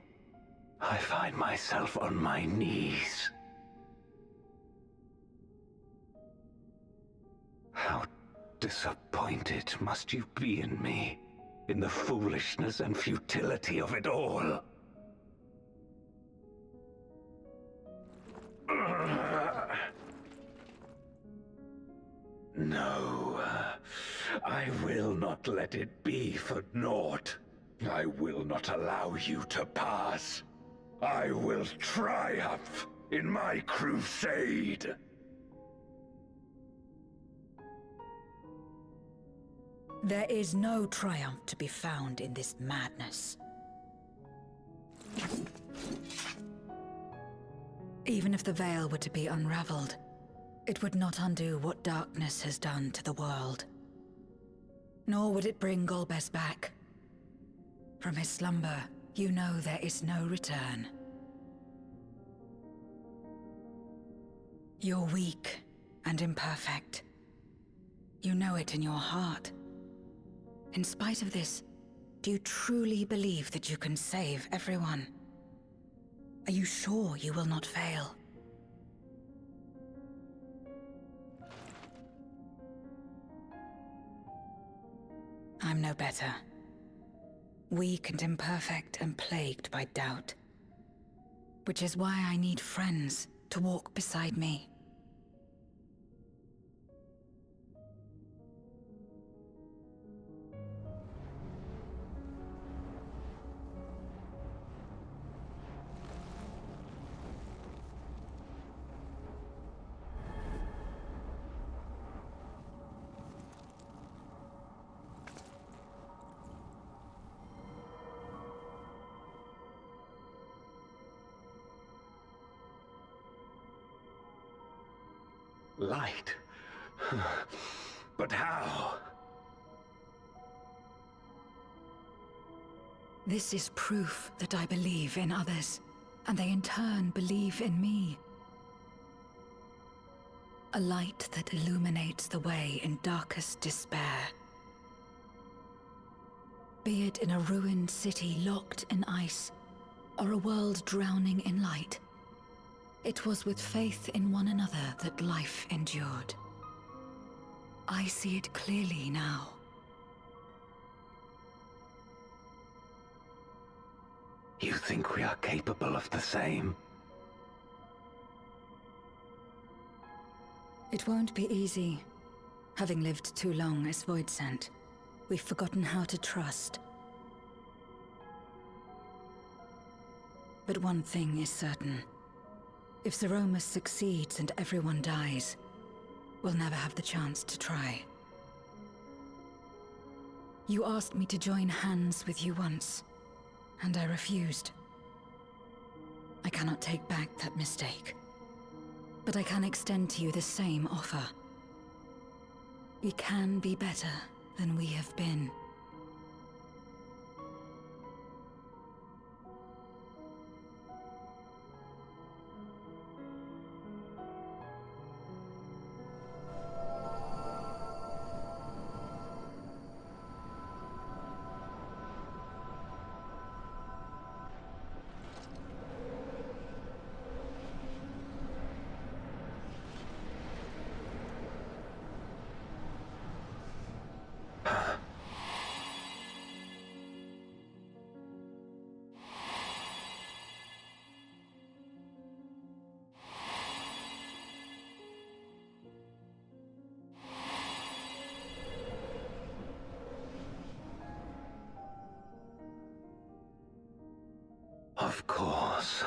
I find myself on my knees. How disappointed must you be in me, in the foolishness and futility of it all? No, I will not let it be for naught. I will not allow you to pass. I will triumph in my crusade. There is no triumph to be found in this madness. Even if the veil were to be unraveled, it would not undo what darkness has done to the world. Nor would it bring Golbez back. From his slumber, you know there is no return. You're weak and imperfect. You know it in your heart. In spite of this, do you truly believe that you can save everyone? Are you sure you will not fail? I'm no better. Weak and imperfect and plagued by doubt. Which is why I need friends to walk beside me. Light? But how? This is proof that I believe in others, and they in turn believe in me. A light that illuminates the way in darkest despair. Be it in a ruined city locked in ice, or a world drowning in light, it was with faith in one another that life endured. I see it clearly now. You think we are capable of the same? It won't be easy. Having lived too long as Void Sent, we've forgotten how to trust. But one thing is certain. If Zeromus succeeds and everyone dies, we'll never have the chance to try. You asked me to join hands with you once, and I refused. I cannot take back that mistake, but I can extend to you the same offer. We can be better than we have been. Of course.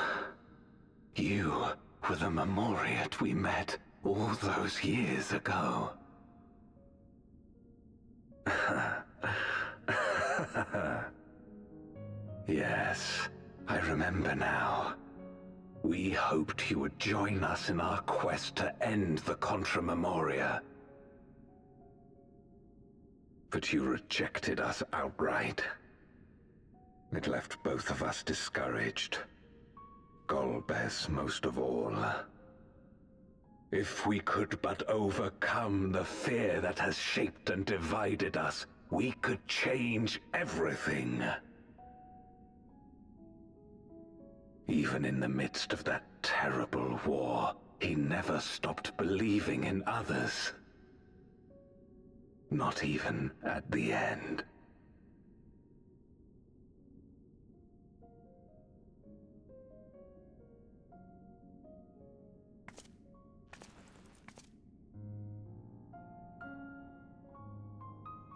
You were the Memoriat we met all those years ago. Yes, I remember now. We hoped you would join us in our quest to end the Contra Memoria. But you rejected us outright. It left both of us discouraged. Golbez most of all. If we could but overcome the fear that has shaped and divided us, we could change everything. Even in the midst of that terrible war, he never stopped believing in others. Not even at the end.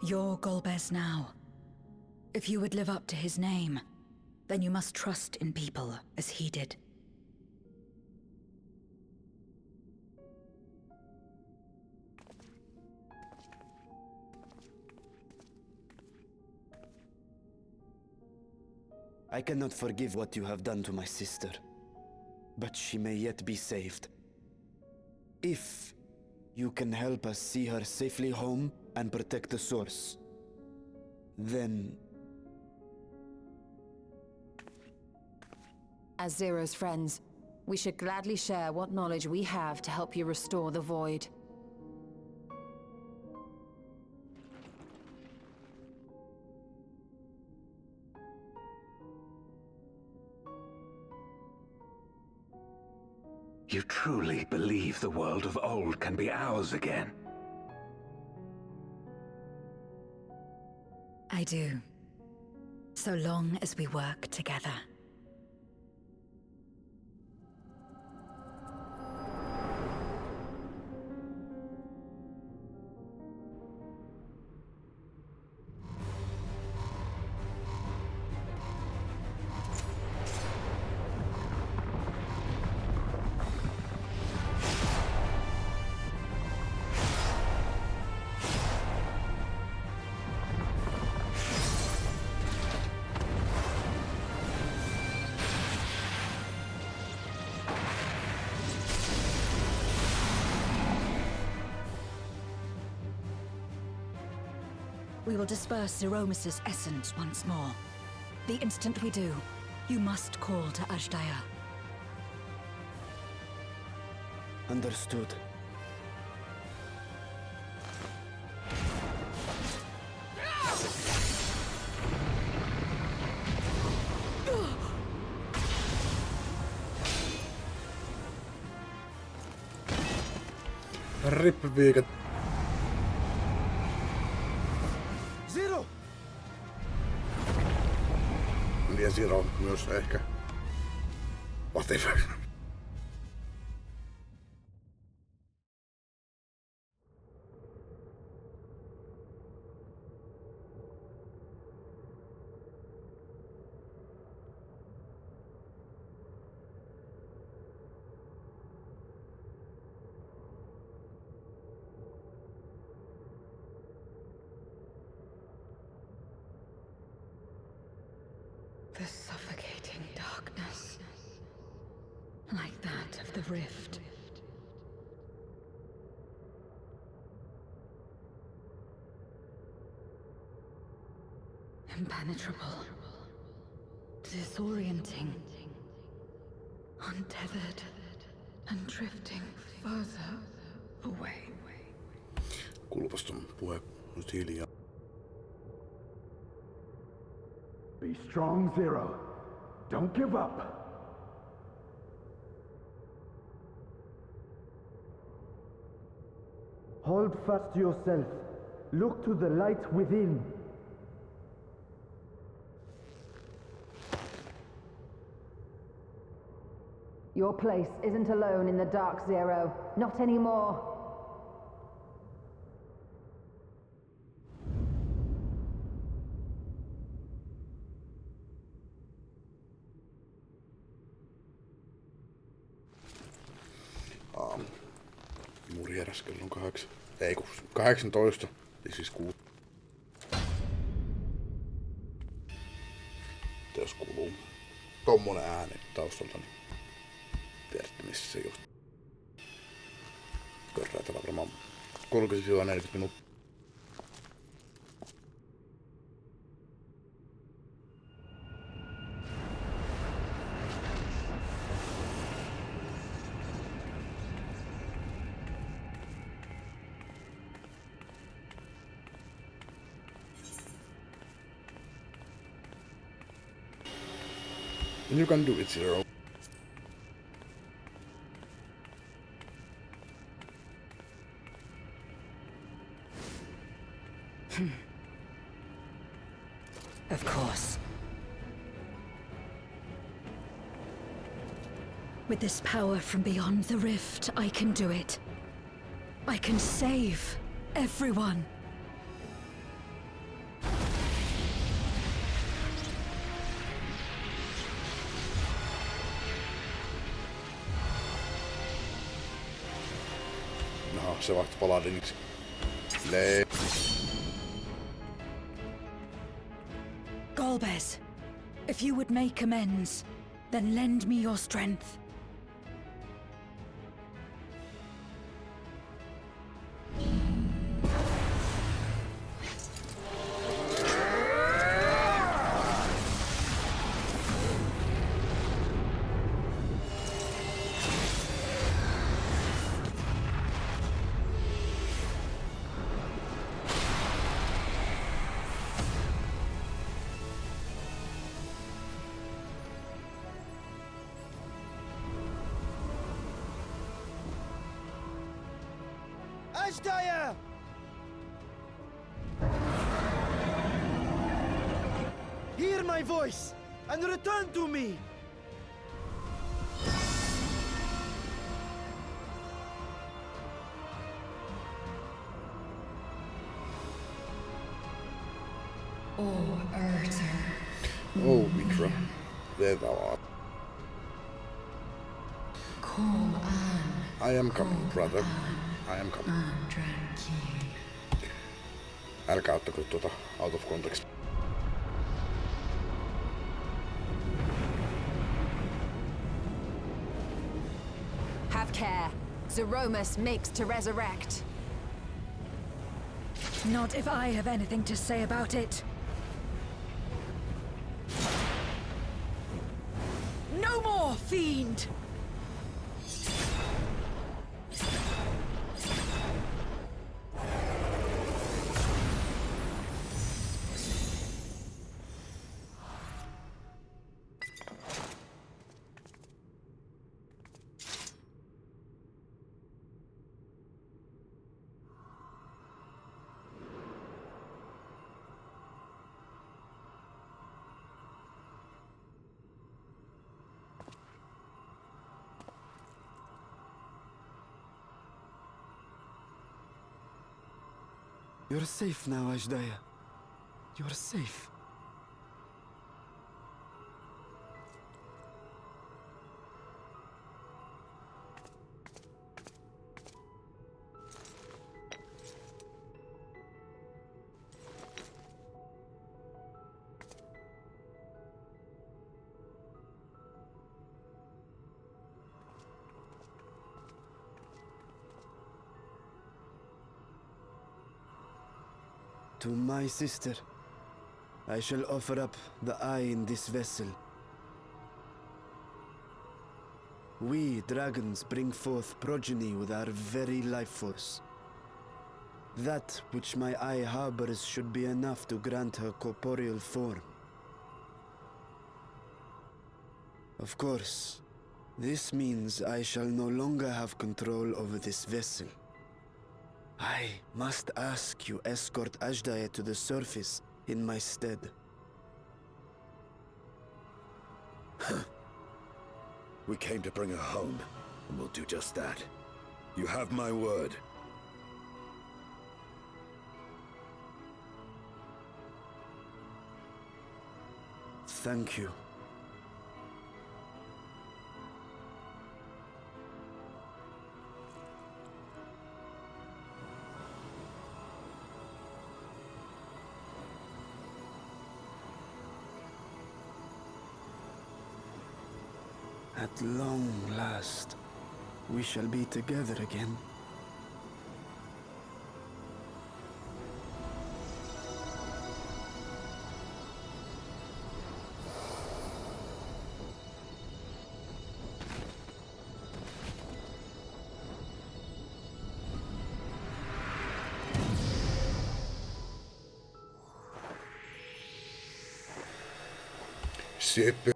You're Golbez now. If you would live up to his name, then you must trust in people as he did. I cannot forgive what you have done to my sister, but she may yet be saved. If you can help us see her safely home and protect the source, then... As Zero's friends, we should gladly share what knowledge we have to help you restore the Void. You truly believe the world of old can be ours again? I do. So long as we work together. We will disperse Zeromus's essence once more. The instant we do, you must call to Ajdaya. Understood. Rip-viikat. Zero! Ja Zero myös ehkä. Whatever. The suffocating darkness, like that of the rift. Impenetrable, disorienting, untethered, and drifting further away. Kuulupas ton puhe nyt hiljaa. Be strong, Zero. Don't give up. Hold fast to yourself. Look to the light within. Your place isn't alone in the dark, Zero. Not anymore. Muri heräs kello on 8. Ei kun 18. Eli siis 6. Jos kuuluu tommonen ääni taustalta, niin tiedätte missä se just. Körräitellä varmaan 30-40 minuuttia. You can do it, Zero. Of course. With this power from beyond the rift, I can do it. I can save everyone. Aha, se vaihtui paladiniksi. Golbez, if you would make amends, then lend me your strength. Ashdaya! Hear my voice and return to me! Oh, Urter. Oh, Mitra. There thou art. Come on. I am coming, brother. I am coming. Älkää ottako tuota out of context. Have care. Zeromus makes to resurrect. Not if I have anything to say about it. No more, fiend! You're safe now, Ashdaya. You're safe. To my sister, I shall offer up the eye in this vessel. We, dragons, bring forth progeny with our very life force. That which my eye harbors should be enough to grant her corporeal form. Of course, this means I shall no longer have control over this vessel. I must ask you escort Ashdaya to the surface in my stead. We came to bring her home, and we'll do just that. You have my word. Thank you. At long last, we shall be together again. Seppä.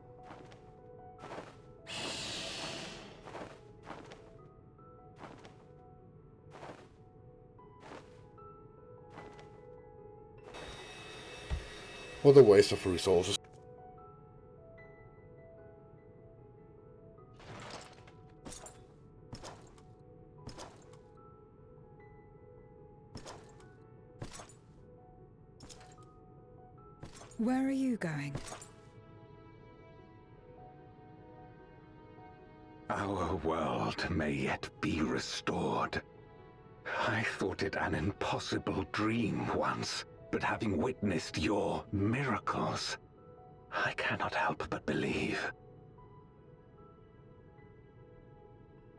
What a waste of resources. Where are you going? Our world may yet be restored. thought it an impossible dream once, but having witnessed your miracles, I cannot help but believe.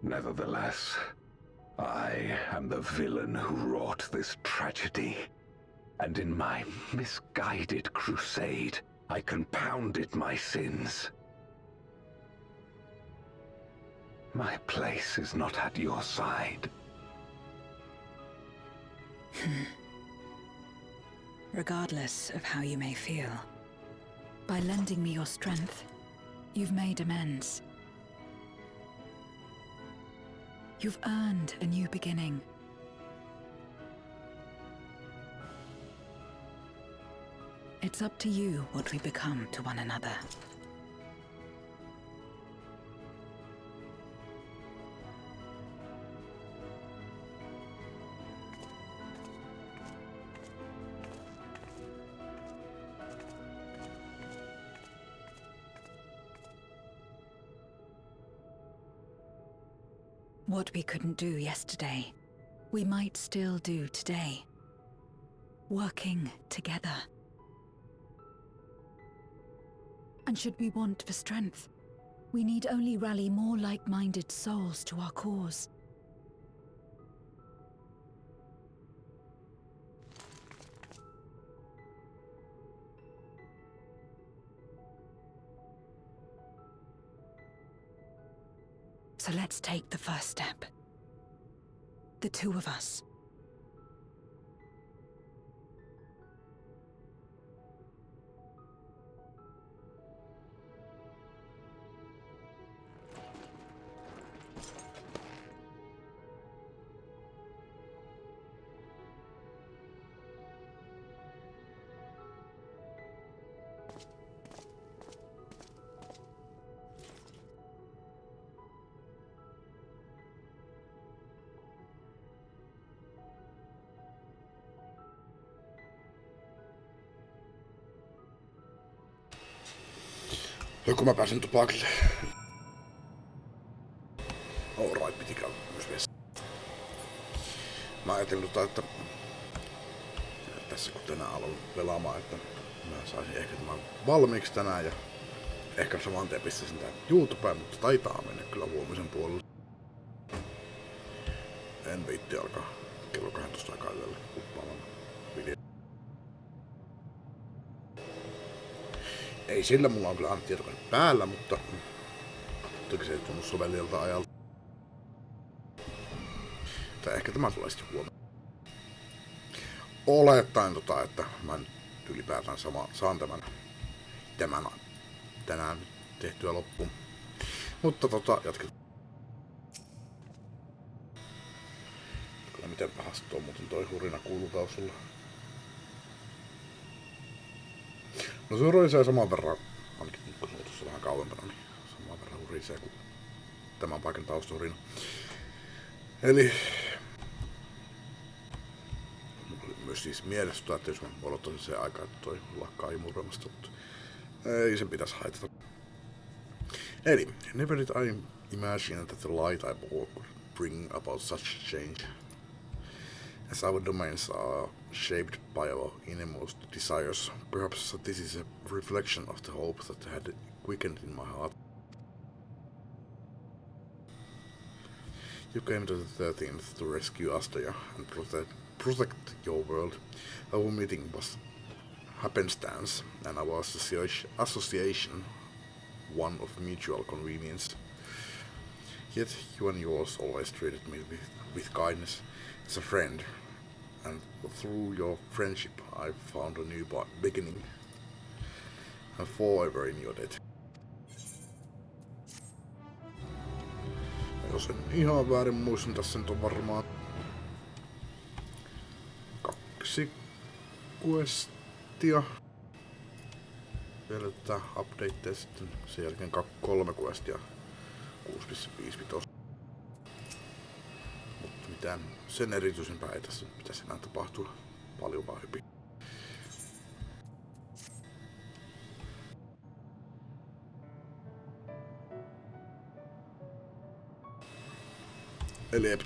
Nevertheless, I am the villain who wrought this tragedy, and in my misguided crusade, I compounded my sins. My place is not at your side. Regardless of how you may feel, by lending me your strength, you've made amends. You've earned a new beginning. It's up to you what we become to one another. What we couldn't do yesterday, we might still do today. Working together. And should we want for strength, we need only rally more like-minded souls to our cause. So let's take the first step. The two of us. Kun mä pääsen tupakille. Alright, piti käydä myös vessa. Mä ajattelin että tässä kun tänään aloin pelaamaan, että mä saisin ehkä tämän valmiiksi tänään ja ehkä saman tien pistäisin tän YouTubeen, mutta taitaa mennä kyllä huomisen puolelle. En viitti alkaa kello 12 aikaa yöllä kuppaamaan video. Ei sillä, mulla on kyllä aina tietokone päällä, mutta toki se ei tunnu sovellijalta ajalta. Tai ehkä tämä tulee sitten huomenna. Olettaen että mä nyt ylipäätään saan tämän tänään tehtyä loppuun. Mutta jatketaan. Kyllä miten pahasti tuo muuten toi hurina kuuluu taustalla. No se hurisee saman verran, ainakin nyt kun se on tuossa vähän kauempana, niin saman verran hurisee kuin tämän paikan taustahurina. Eli mulla oli myös siis mielessä, että jos mä odottaisin sen aikaa, että toi lakkaa imurramasta, mutta ei sen pitäisi haitata. Eli, never did I imagine that the light I bought would bring about such change. As our domains are shaped by our innermost desires, perhaps this is a reflection of the hope that had quickened in my heart. You came to the 13th to rescue Astoya and protect your world. Our meeting was happenstance, and our association one of mutual convenience. Yet you and yours always treated me with kindness as a friend, and through your friendship I found a new beginning, and forever in your debt. Jos en ihan väärin muistan, tässä nyt on varmaan 2 questia. Vielä tätä updatea sitten sen jälkeen 3 questia 6.5. Mutta mitään sen erityisempää ei tässä pitäisi enää tapahtua. Paljon vaan hypi. Eli ei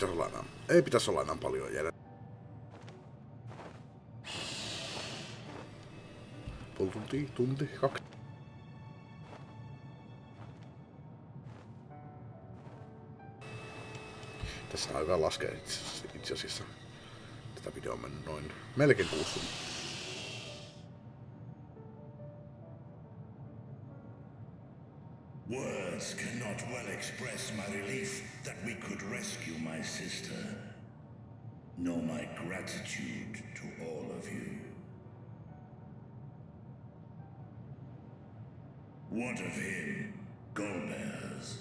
pitäisi olla enää paljon jäljellä. puoli tuntia, tunti, 2. Tässä on aikaa laskea itse asiassa. Tätä videoa on mennyt noin melkein 6 tuntia. Words cannot well express my relief that we could rescue my sister, nor my gratitude to all of you. What of him, Golbears?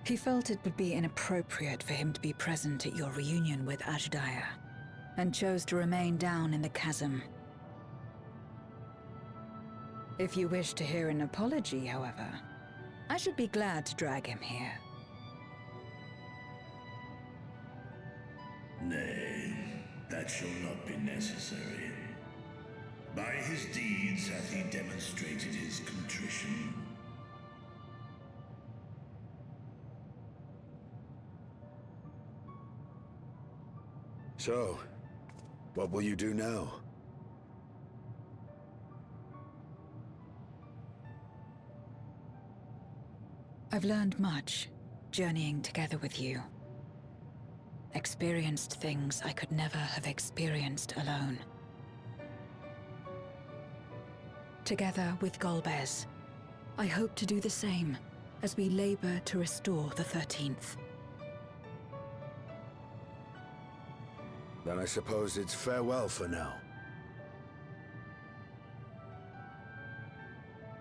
He felt it would be inappropriate for him to be present at your reunion with Ashdaya, and chose to remain down in the chasm. If you wish to hear an apology, however, I should be glad to drag him here. Nay, that shall not be necessary. By his deeds hath he demonstrated his contrition. So, what will you do now? I've learned much, journeying together with you. Experienced things I could never have experienced alone. Together with Golbez, I hope to do the same as we labor to restore the 13th. Then I suppose it's farewell for now.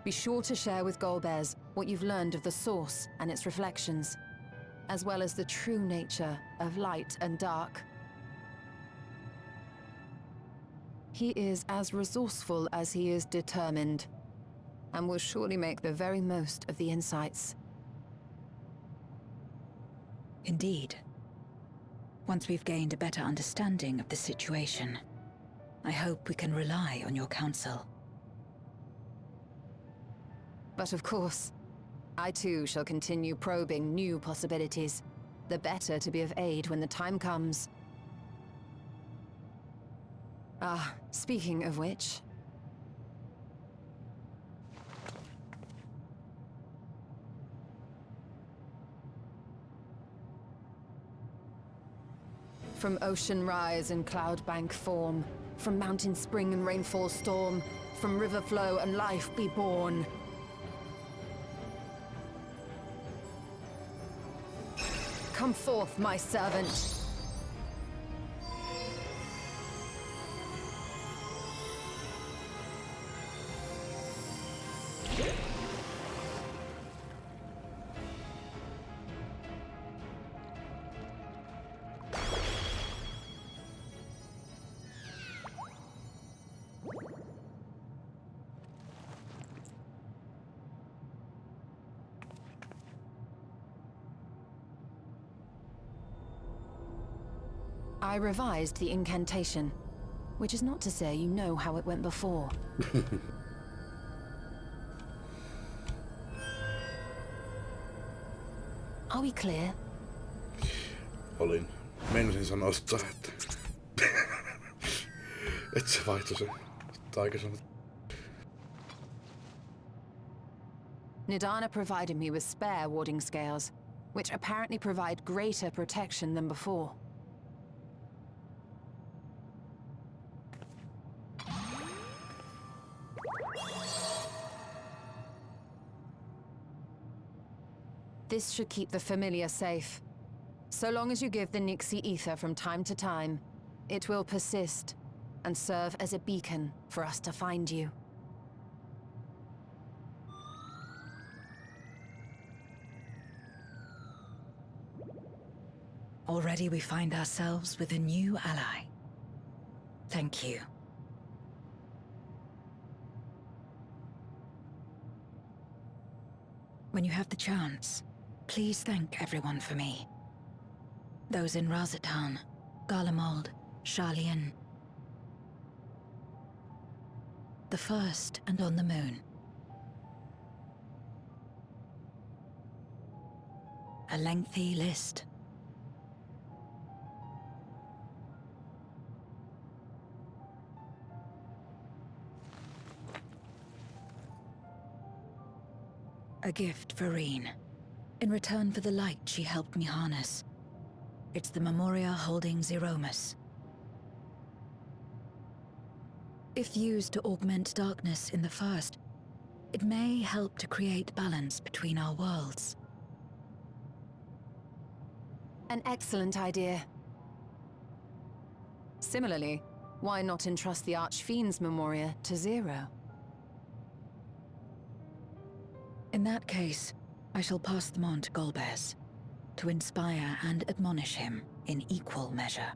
Be sure to share with Golbez what you've learned of the Source and its reflections, as well as the true nature of light and dark. He is as resourceful as he is determined, and will surely make the very most of the insights. Indeed. Once we've gained a better understanding of the situation, I hope we can rely on your counsel. But of course, I too shall continue probing new possibilities, the better to be of aid when the time comes. Ah, speaking of which... From ocean rise and cloud bank form, from mountain spring and rainfall storm, from river flow and life be born. Come forth, my servant. I revised the incantation, which is not to say you know how it went before. Are we clear? Meinasin sanoa sitä, että... et se vaihtoi se taikasanat. Nidana provided me with spare warding scales, which apparently provide greater protection than before. This should keep the familiar safe. So long as you give the Nixie ether from time to time, it will persist and serve as a beacon for us to find you. Already we find ourselves with a new ally. Thank you. When you have the chance, please thank everyone for me. Those in Razatan, Garlemald, Sharlian. The first and on the moon. A lengthy list. A gift for Reen, in return for the light she helped me harness. It's the Memoria holding Zeromus. If used to augment darkness in the First, it may help to create balance between our worlds. An excellent idea. Similarly, why not entrust the Archfiend's Memoria to Zero? In that case, I shall pass them on to Golbez, to inspire and admonish him in equal measure.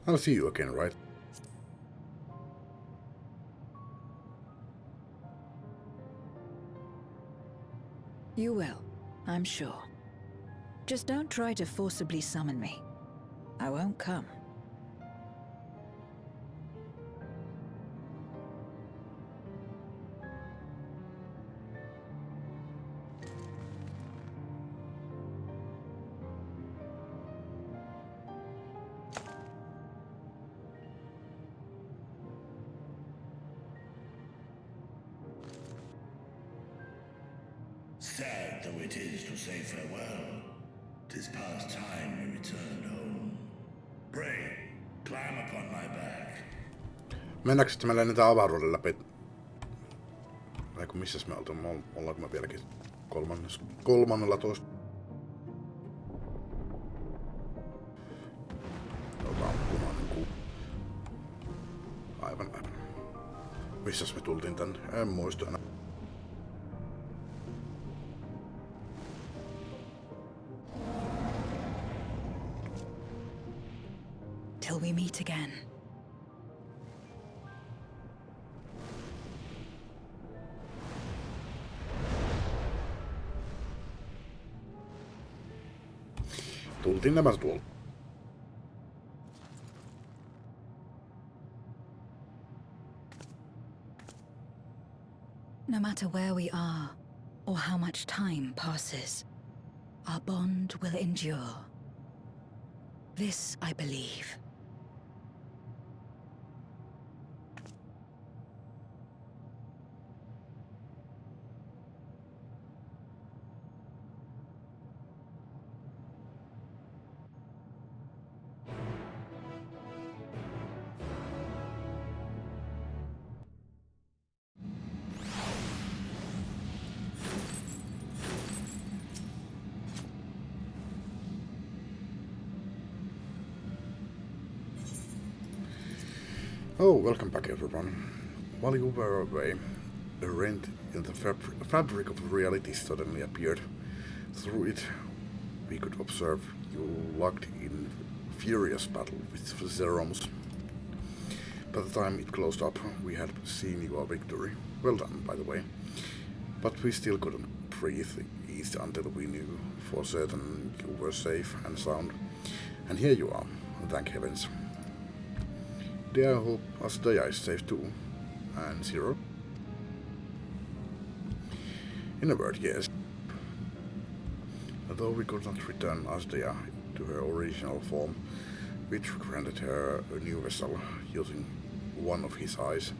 I'll see you again, right? You will, I'm sure. Just don't try to forcibly summon me. I won't come. Sad though it is to say farewell, 'tis past time we returned home. Pray, climb upon my back. Mennäänkö sitten me lennetään avaruuden läpi? Eiku missäs me oltu? Ollaanko me vieläkin 13? Joka on punainen kuu. Aivan. Missäs me tultiin tänne? En muista enää. Till we meet again. Tultiin nämä tuolla. No matter where we are, or how much time passes, our bond will endure. This I believe. Oh, welcome back everyone. While you were away, a rent in the fabric of reality suddenly appeared. Through it, we could observe you locked in furious battle with Zeromus. By the time it closed up, we had seen your victory. Well done, by the way. But we still couldn't breathe easy until we knew for certain you were safe and sound. And here you are, thank heavens. Dare I hope Asdaya is safe too, and Zero? In a word, yes. Although we could not return Asdaya to her original form, which granted her a new vessel using one of his eyes,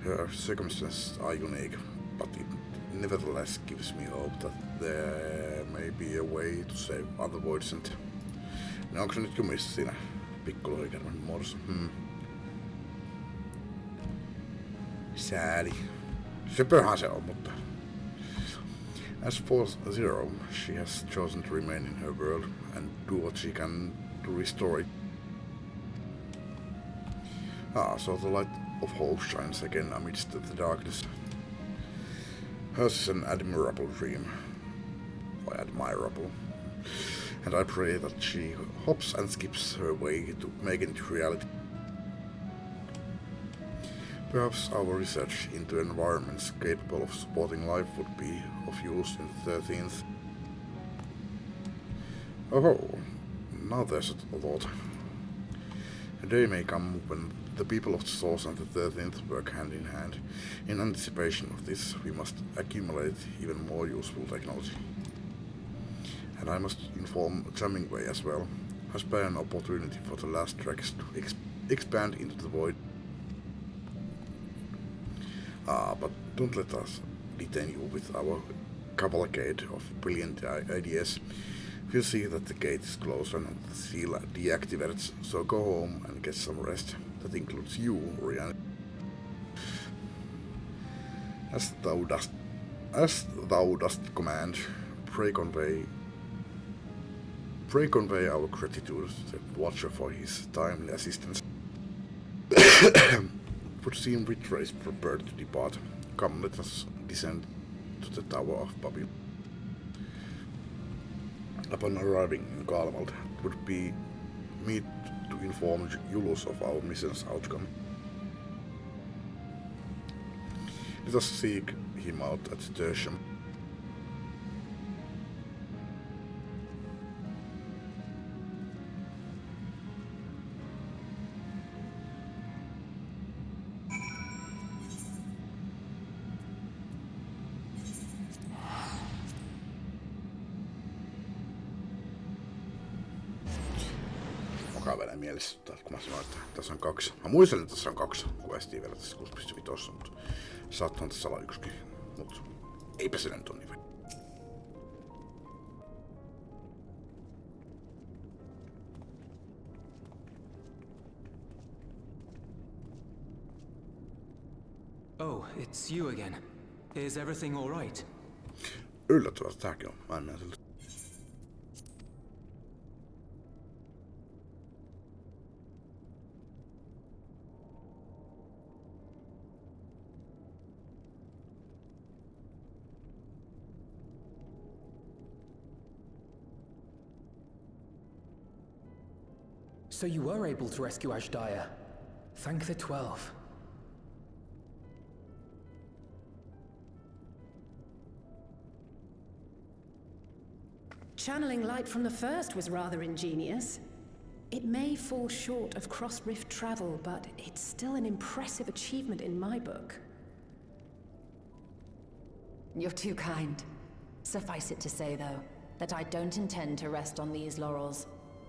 her circumstances are unique, but it nevertheless gives me hope that there may be a way to save other voidsent. Ne onko se nyt jumissa siinä pikkulohikerran muodossa? Sääli. Söpöhän se on, mutta... As for Zero, she has chosen to remain in her world and do what she can to restore it. So the light of hope shines again amidst the darkness. Hers is an admirable dream. Or admirable. And I pray that she hops and skips her way to make it reality. Perhaps our research into environments capable of supporting life would be of use in the 13th. Oh, now there's a thought. A day may come when the people of the Source and the 13th work hand in hand. In anticipation of this, we must accumulate even more useful technology. And I must inform Jammingway as well. I spare an opportunity for the last tracks to expand into the void. But don't let us detain you with our cavalcade of brilliant ideas. We'll see that the gate is closed and the seal deactivated, so go home and get some rest. That includes you, Ryan. As thou dost command, pray convey our gratitude to the Watcher for his timely assistance. Would seem Vitrace prepared to depart. Come, let us descend to the Tower of Babylon. Upon arriving in Galmald, it would be me to inform Julus of our mission's outcome. Let us seek him out at Tertium. Vielä mielessä, kun mä sanoin, että tässä on 2. Mä muistelin, että tässä on 2 questia vielä tässä 6.5, mutta saattaa tässä olla 1kin. Mutta eipä se nyt ole niin. Oh, it's you again. Is everything all right? Yllättävää, tääkin on. Mä en näe siltä. So you were able to rescue Ashdaya. Thank the 12. Channeling light from the first was rather ingenious. It may fall short of cross-rift travel, but it's still an impressive achievement in my book. You're too kind. Suffice it to say, though, that I don't intend to rest on these laurels.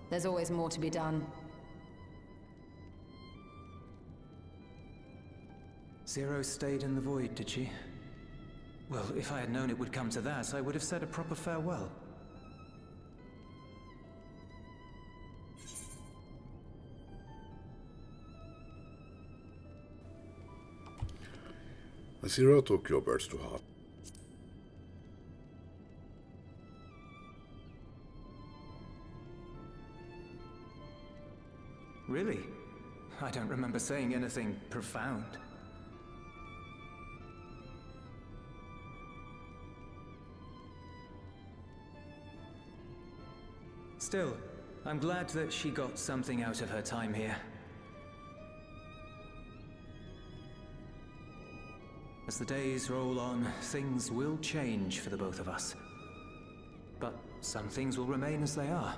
There's always more to be done. Zero stayed in the void, did she? Well, if I had known it would come to that, I would have said a proper farewell. The Zero took your words to heart. Really? I don't remember saying anything profound. Still, I'm glad that she got something out of her time here. As the days roll on, things will change for the both of us. But some things will remain as they are.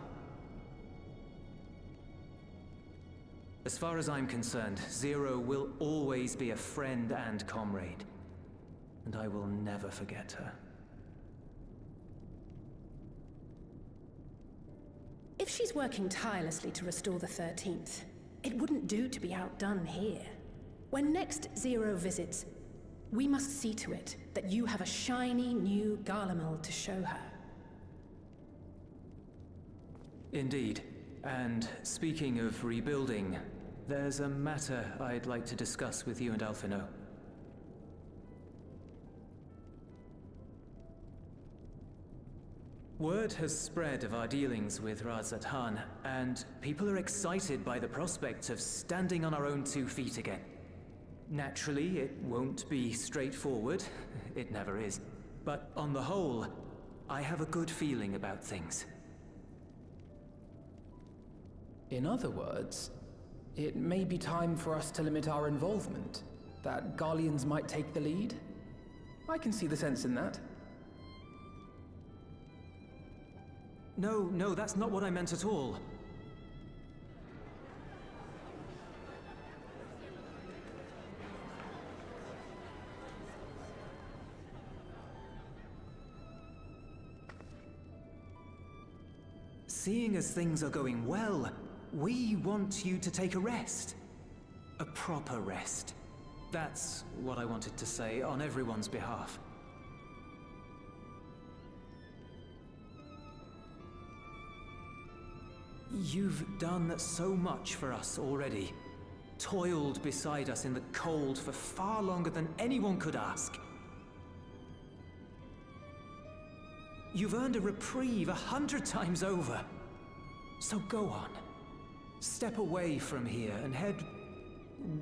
As far as I'm concerned, Zero will always be a friend and comrade. And I will never forget her. If she's working tirelessly to restore the 13th, it wouldn't do to be outdone here. When next Zero visits, we must see to it that you have a shiny new Garlemald to show her. Indeed. And speaking of rebuilding, there's a matter I'd like to discuss with you and Alphino. Word has spread of our dealings with Razat Khan, and people are excited by the prospect of standing on our own 2 feet again. Naturally, it won't be straightforward. It never is. But on the whole, I have a good feeling about things. In other words, it may be time for us to limit our involvement. That Garleans might take the lead? I can see the sense in that. No, that's not what I meant at all. Seeing as things are going well, we want you to take a rest. A proper rest. That's what I wanted to say on everyone's behalf. You've done so much for us already. Toiled beside us in the cold for far longer than anyone could ask. You've earned a reprieve 100 times over. So go on. Step away from here and head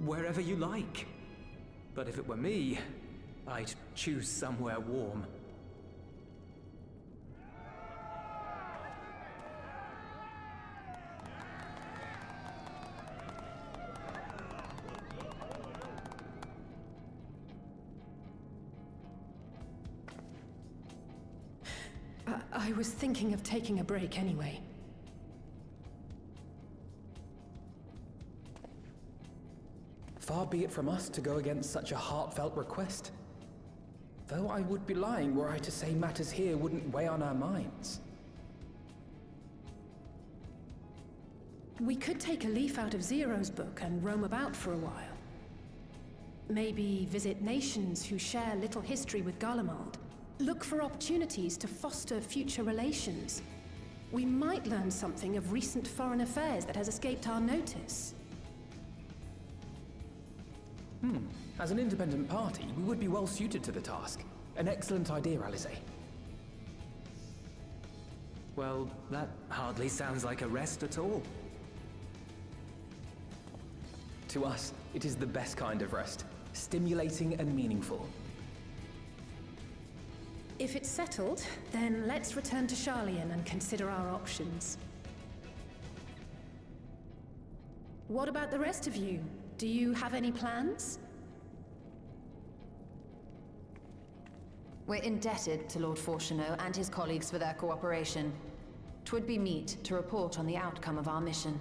wherever you like. But if it were me, I'd choose somewhere warm. I was thinking of taking a break anyway. Far be it from us to go against such a heartfelt request. Though I would be lying were I to say matters here wouldn't weigh on our minds. We could take a leaf out of Zero's book and roam about for a while. Maybe visit nations who share little history with Garlemald. Look for opportunities to foster future relations. We might learn something of recent foreign affairs that has escaped our notice. As an independent party, we would be well suited to the task. An excellent idea, Alize. Well, that hardly sounds like a rest at all. To us, it is the best kind of rest. Stimulating and meaningful. If it's settled, then let's return to Sharlayan and consider our options. What about the rest of you? Do you have any plans? We're indebted to Lord Fortuneau and his colleagues for their cooperation. 'Twould be meet to report on the outcome of our mission.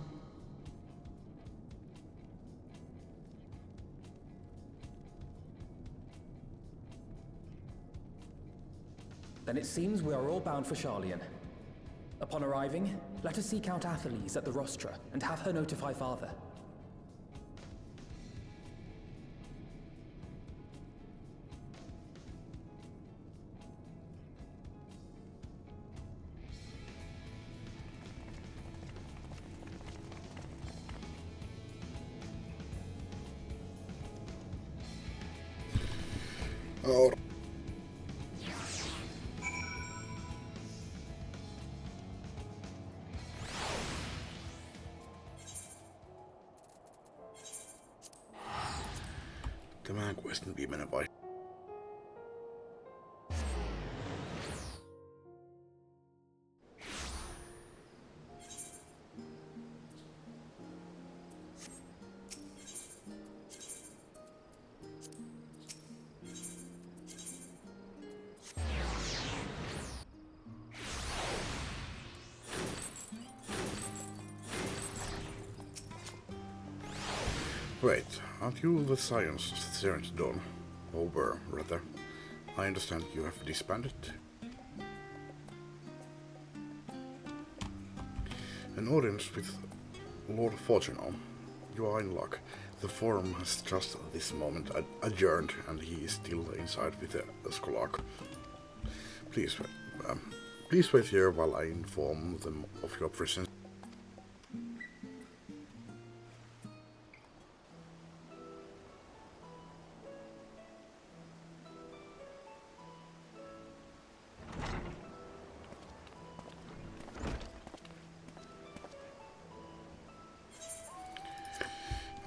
Then it seems we are all bound for Sharlayan. Upon arriving, let us seek out Athelise at the rostra and have her notify Father. Oh. Tämän questin viimeinen vai? Wait, aren't you the science sergeant Dawn? Over, rather. I understand you have disbanded. An audience with Lord Fortuneau. You are in luck. The forum has just this moment adjourned, and he is still inside with the Skolark. Please wait here while I inform them of your presence.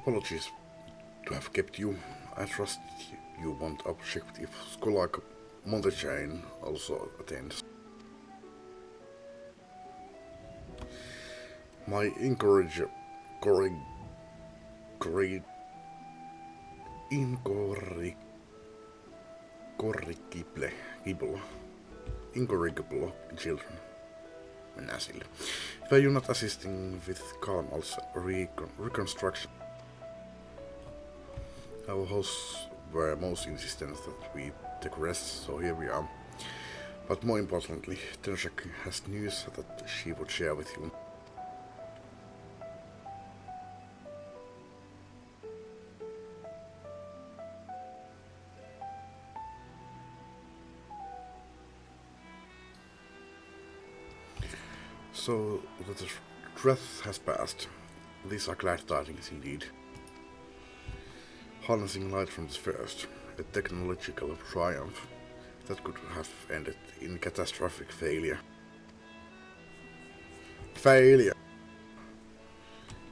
Apologies to have kept you. I trust you won't object if Skolark Montechain also attends. My incorrigible children. Mennään sille. If you're not assisting with Kalmal's reconstruction, our hosts were most insistent that we take rest, so here we are. But more importantly, Tenshak has news that she would share with you. So that the threat has passed. These are glad tidings indeed. Harnessing light from the first, a technological triumph that could have ended in catastrophic failure.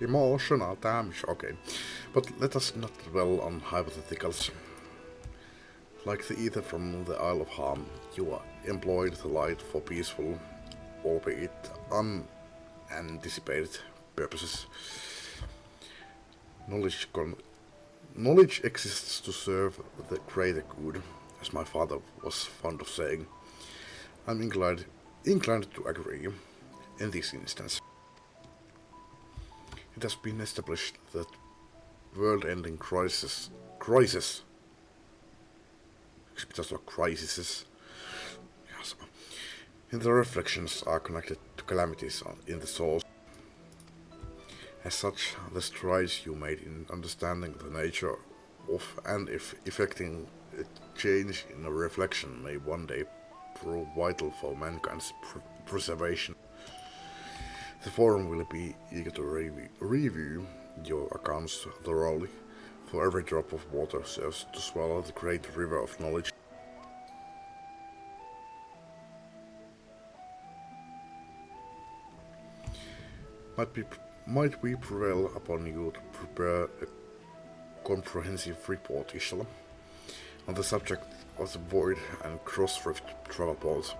Emotional damage, okay. But let us not dwell on hypotheticals. Like the ether from the Isle of Harm, you employed the light for peaceful, albeit unanticipated purposes. Knowledge exists to serve the greater good, as my father was fond of saying. I'm inclined to agree in this instance. It has been established that world-ending crises in the reflections are connected to calamities in the source. As such, the strides you made in understanding the nature of and effecting a change in a reflection may one day prove vital for mankind's preservation. The Forum will be eager to review your accounts thoroughly, for every drop of water serves to swallow the great river of knowledge. Might we prevail upon you to prepare a comprehensive report, Ishla, on the subject of the Void and Crossrift travel pods?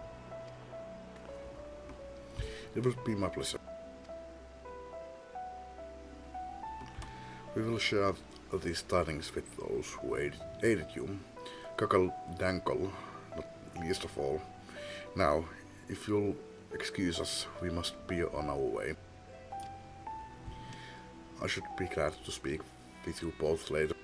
It will be my pleasure. We will share these tidings with those who aided you, Kakal Dankal, not least of all. Now, if you'll excuse us, we must be on our way. I should be glad to speak with you both later.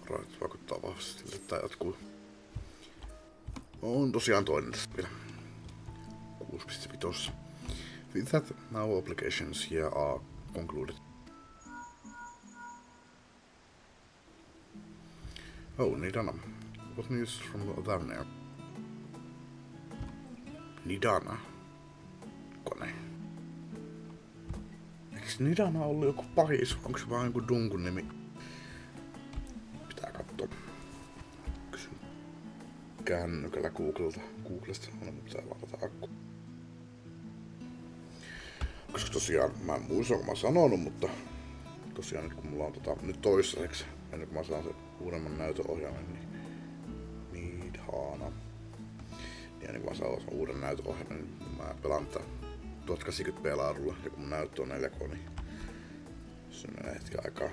Right, vaikuttaa vahvasti siltä, että tää jatkuu. On tosiaan toinen tästä vielä. 6.5. With that, our obligations here are concluded. Oh, Nidana. What news from down there? Nidana? Kone. Eiks Nidana ollut joku pahis? Onko se vaan joku Dunkun nimi? Pitää katsoa. Kysyn kännykällä Googlesta. On, mutta pitää ladata akku. Koska tosiaan, mä en muista, kun mä oon sanonut, mutta tosiaan nyt kun mulla on nyt toistaiseksi, ennen kuin mä saan sen uudemman näytöohjaimen, niin Nidana. Ja ennen kuin mä saan sen uuden näytöohjaimen, niin mä pelaan tätä 1080p laadulla, ja kun mun näyttö on 4K, niin se menee hetken aikaa.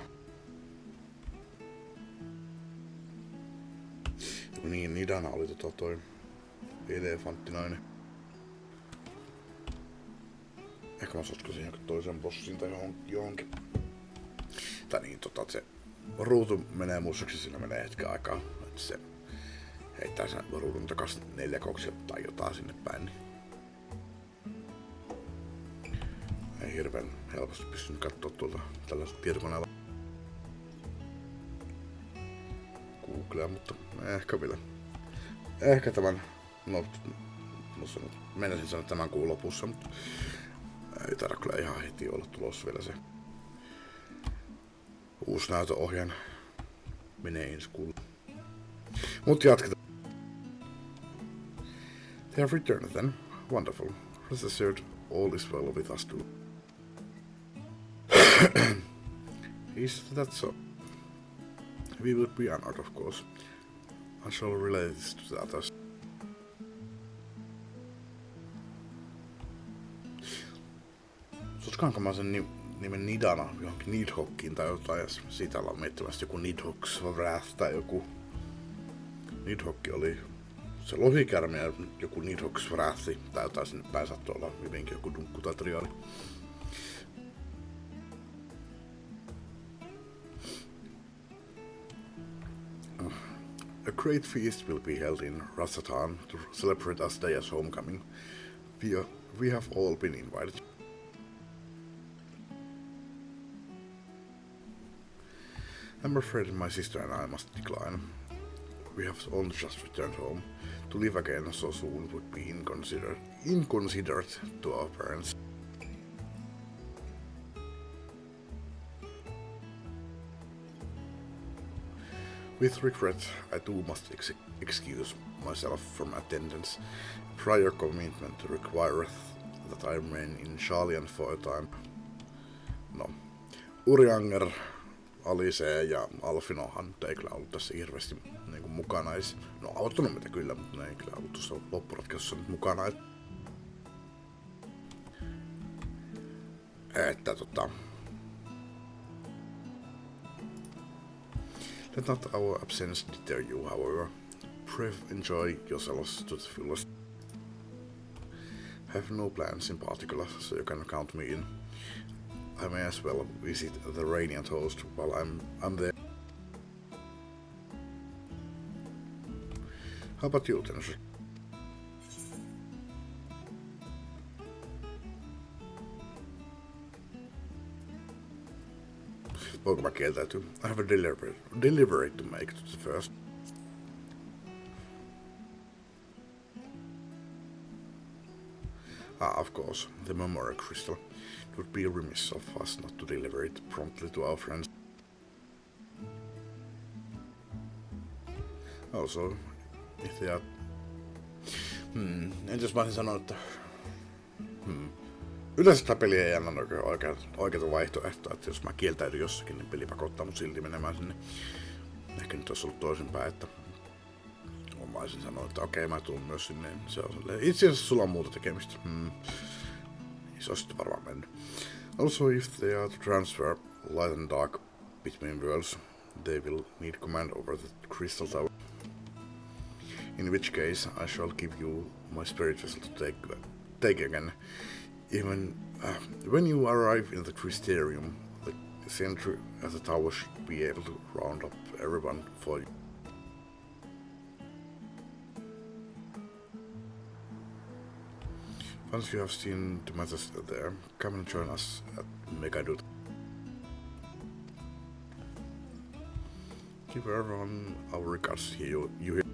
Niin, Nidana oli toi elefanttinainen. Ehkä mä saatko siihen toisen bossin tai johonkin. Tai niin, että se ruutu menee mussaksi, siinä menee hetken aikaa. Että se heittää sen ruudun takas 4K:ksi tai jotain sinne päin. Niin ei hirveen helposti pystynyt katsoa tuolta tällaisella tietokoneella Googlea, mutta ehkä vielä. Ehkä tämän, menisin sanoa tämän kuun lopussa, mutta ei taida kyllä ihan heti olla tulossa vielä se uusi näytöohjaaja. Menee ensi kuulla. Mut jatketaan. They have returned then. Wonderful. Rest assured, all is well with us too. Is that so? We would be honored, of course. I shall relay this to the others. Sotkaanko mä sen nimen Nidana johonkin Nidhoggiin tai jotain, ja siitä ollaan miettimässä joku Nidhogg's Wrath tai joku. Nidhogg oli se lohikärme ja joku Nidhogg's Wrath tai jotain sinne päin saattoi olla hyvinkin joku dunkku tai triaali. A great feast will be held in Rathatan to celebrate Asdaya's homecoming. We have all been invited. I'm afraid my sister and I must decline. We have only just returned home. To live again so soon would be inconsiderate to our parents. With regret, I too must excuse myself from attendance. Prior commitment requireth that I remain in Shalian for a time. No, Urianger, Alice ja Alfinohan ei kyllä ollut tässä hirveästi niin mukana. No auttanut mitä kyllä, mutta ne ei kyllä ollut tuossa loppuratkaisussa nyt mukana. Let not our absence deter you, however. Pray enjoy yourselves to the fullest. Have no plans in particular, so you can count me in. I may as well visit the Radiant Host while I'm there. How about you, Tennis? Voinko mä kieltäytyä? I have a delivery to make to the first. Of course, the memory crystal. It would be remiss of us not to deliver it promptly to our friends. Also, if they are... Entäs mä olisin sanonut, että... Yleensä tämä peli ei anna oikeata vaihtoehtoa, että jos mä kieltäydyn jossakin, niin peli pakottaa mut silti menemään sinne. Ehkä nyt olisi ollut toisinpäin, että mä olisin sanonut, että okei, mä tuun myös sinne. Se on silleen, itse asiassa sulla on muuta tekemistä. Se olisi sitten varmaan mennyt. Also, if they are to transfer light and dark between worlds, they will need command over the crystal tower. In which case, I shall give you my spirit vessel to take again. Even when you arrive in the Crysterium, the sentry at the tower should be able to round up everyone for you. Once you have seen the matters there, come and join us at Megadut. Give everyone our regards here. You hear.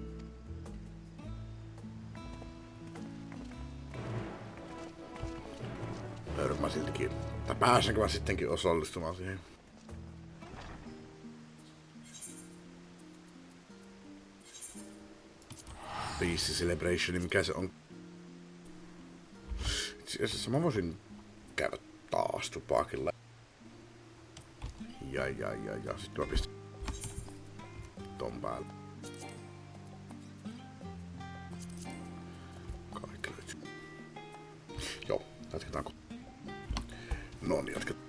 Löydän mä siltikin. Tai pääsenkö mä sittenkin osallistumaan siihen? Peace Celebration, mikä se on? Itse asiassa mä voisin käydä taas tupakilla. Ja. Sitten mä pistän ton päälle. Kaikki löytyy. Joo, jatketaanko? No niin, jatketaan.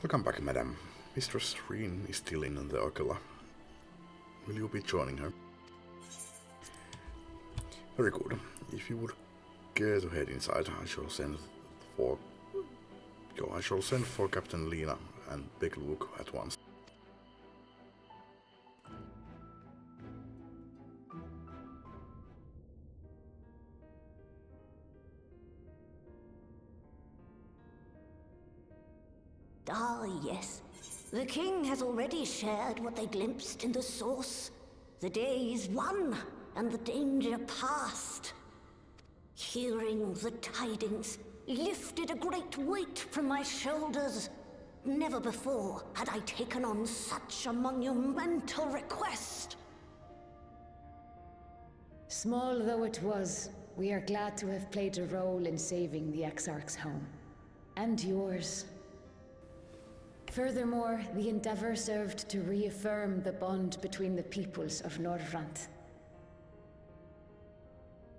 Welcome back, madam. Mistress Reen is still in the Ocula. Will you be joining her? Very good. If you would care to head inside, I shall send for Captain Lena and Big Luke at once. Ah, yes. The king has already shared what they glimpsed in the source. The day is won, and the danger past. Hearing the tidings lifted a great weight from my shoulders. Never before had I taken on such a monumental request. Small though it was, we are glad to have played a role in saving the Exarch's home. And yours. Furthermore, the endeavor served to reaffirm the bond between the peoples of Norvrant.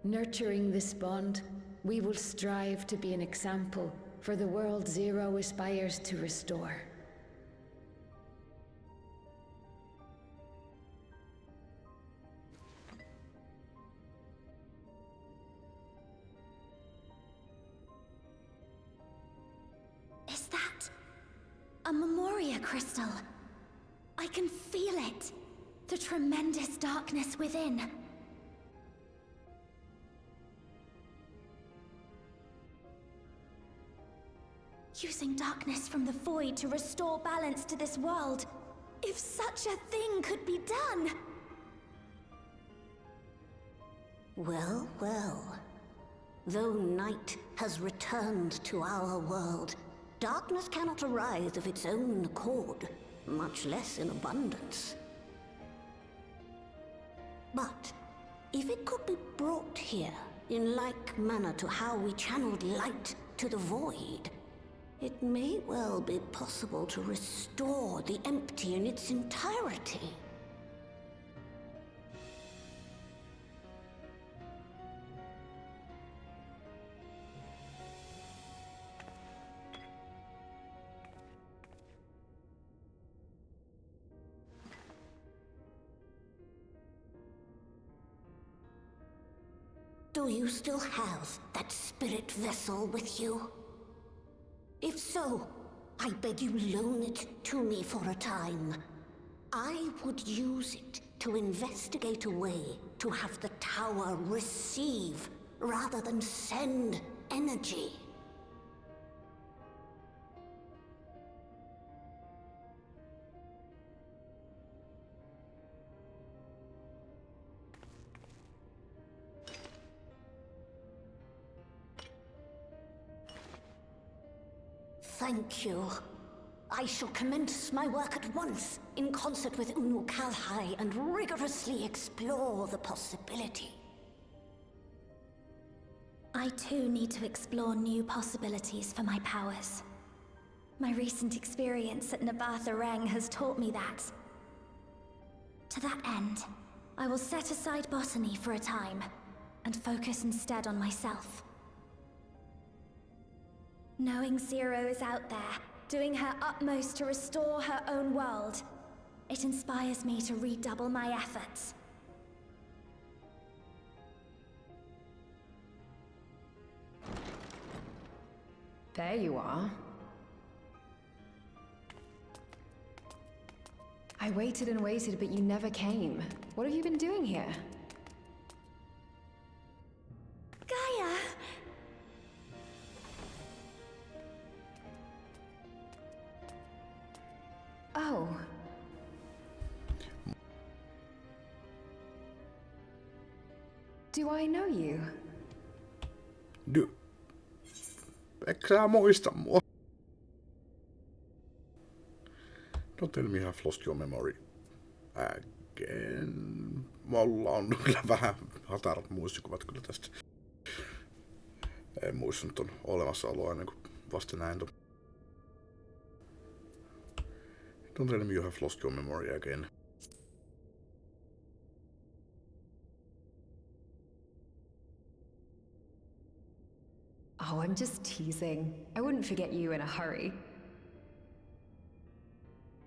Nurturing this bond, we will strive to be an example for the world Zero aspires to restore. Is that a Memoria crystal? I can feel it. The tremendous darkness within. Using darkness from the void to restore balance to this world. If such a thing could be done! Well, well. Though night has returned to our world, darkness cannot arise of its own accord, much less in abundance. But if it could be brought here, in like manner to how we channeled light to the void, it may well be possible to restore the empty in its entirety. Do you still have that spirit vessel with you? If so, I beg you loan it to me for a time. I would use it to investigate a way to have the tower receive rather than send energy. Thank you. I shall commence my work at once, in concert with Unu Kalhai, and rigorously explore the possibility. I too need to explore new possibilities for my powers. My recent experience at Nabatha Reng has taught me that. To that end, I will set aside botany for a time, and focus instead on myself. Knowing Zero is out there, doing her utmost to restore her own world, it inspires me to redouble my efforts. There you are. I waited and waited, but you never came. What have you been doing here? Gaia! Oh. Do I know you? Eikö sä muista mua? Don't tell me you have lost your memory again. Mulla on kyllä vähän hatarat muistikuvat kyllä tästä. En muistanut ton olemassaoloa ennen kuin vasta näin ton. Don't tell me you have lost your memory again. Oh, I'm just teasing. I wouldn't forget you in a hurry.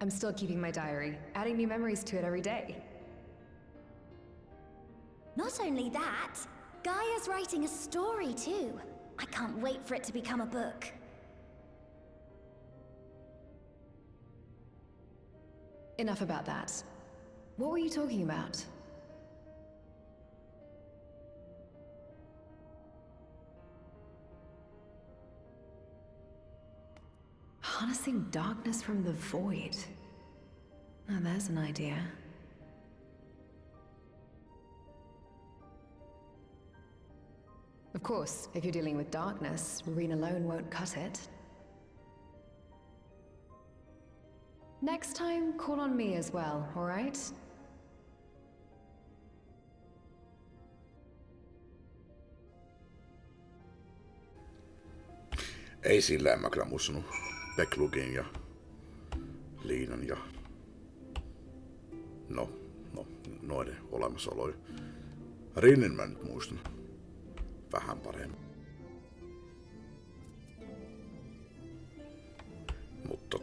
I'm still keeping my diary, adding new memories to it every day. Not only that, Gaia's writing a story too. I can't wait for it to become a book. Enough about that. What were you talking about? Harnessing darkness from the void. Now there's an idea. Of course, if you're dealing with darkness, Marine alone won't cut it. Next time, call on me as well, alright? Ei sillä mä kyllä muistanut Backlugin ja Liinan ja noiden olemassaoloja. Rinnin mä nyt muistan vähän paremmin. Mut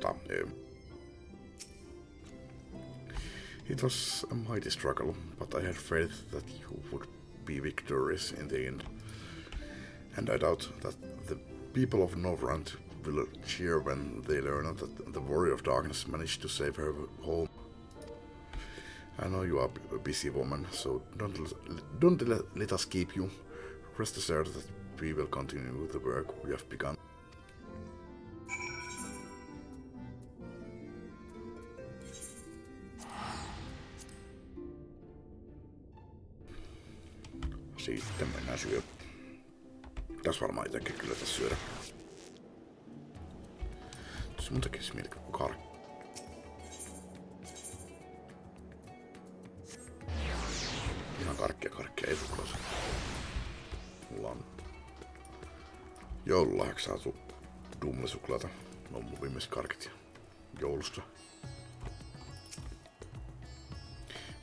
it was a mighty struggle, but I had faith that you would be victorious in the end. And I doubt that the people of Northrend will cheer when they learn that the Warrior of Darkness managed to save her home. I know you are a busy woman, so don't let us keep you. Rest assured that we will continue the work we have begun. Sitten mennään syömään. Tässä varmaan itsekin kyllä tässä syödä. Tässä mun tekisi mieli karkki. Ihan karkkia ei suklaassa. Mulla on joululahjaksi saatu dumlesuklaata. Ne on mun viimeiset karkit joulusta.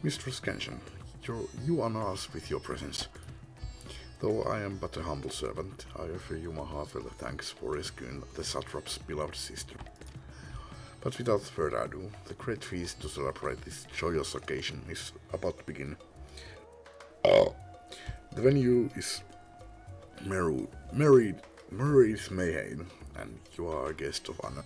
Mistress Kenshin, you honor us with your presence. Though I am but a humble servant, I offer you my heartfelt thanks for rescuing the satrap's beloved sister. But without further ado, the great feast to celebrate this joyous occasion is about to begin. The venue is Mary's Mayhem, and you are a guest of honor.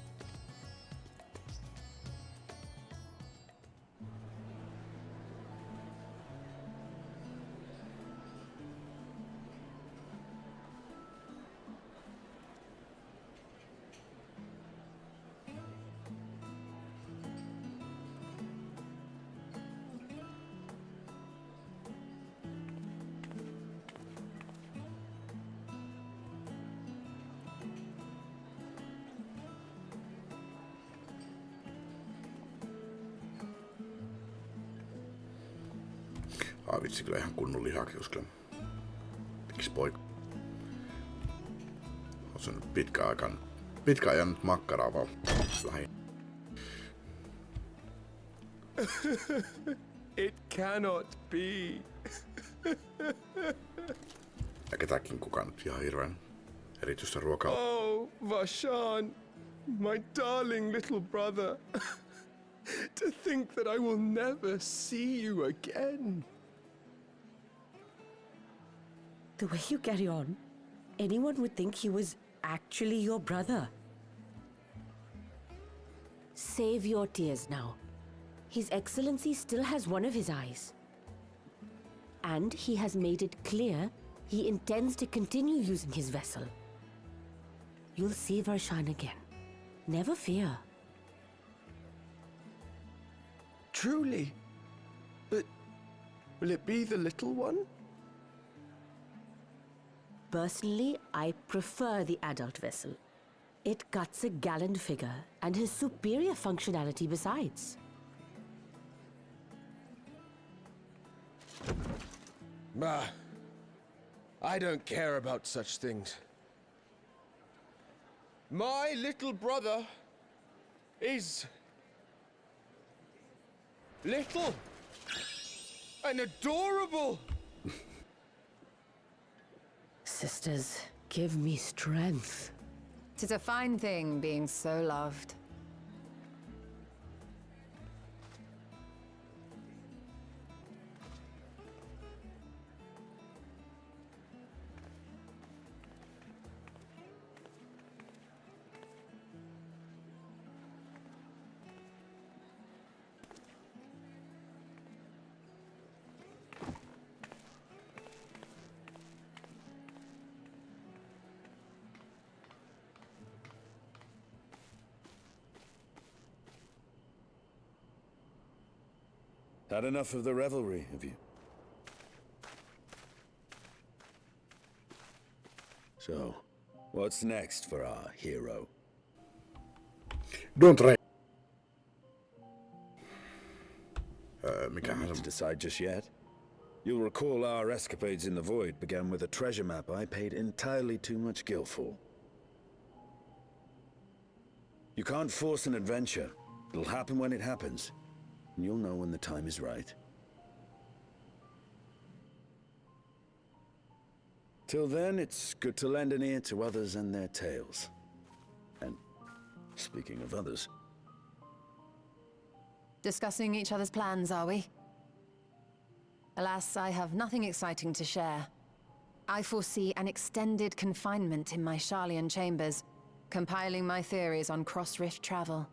Vitsi, kyllä ihan kunnon lihakius kyllä. Miks poika? On se nyt pitkä ajan nyt makkaraa vaan lähin. It cannot be. Ja ketäkin kukaan nyt ihan hirveän erityistä ruokaa. Oh, Vashan, my darling little brother. To think that I will never see you again. The way you carry on, anyone would think he was actually your brother. Save your tears now. His Excellency still has one of his eyes. And he has made it clear he intends to continue using his vessel. You'll see Varshan again. Never fear. Truly? But will it be the little one? Personally, I prefer the adult vessel. It cuts a gallant figure and has superior functionality besides. Bah, I don't care about such things. My little brother is little and adorable. Sisters, give me strength. 'Tis a fine thing being so loved. Had enough of the revelry, have you? So, what's next for our hero? Don't try. Not to decide just yet. You'll recall our escapades in the void began with a treasure map I paid entirely too much gil for. You can't force an adventure. It'll happen when it happens, and you'll know when the time is right. Till then, it's good to lend an ear to others and their tales. And speaking of others... Discussing each other's plans, are we? Alas, I have nothing exciting to share. I foresee an extended confinement in my Sharlayan chambers, compiling my theories on cross-rift travel.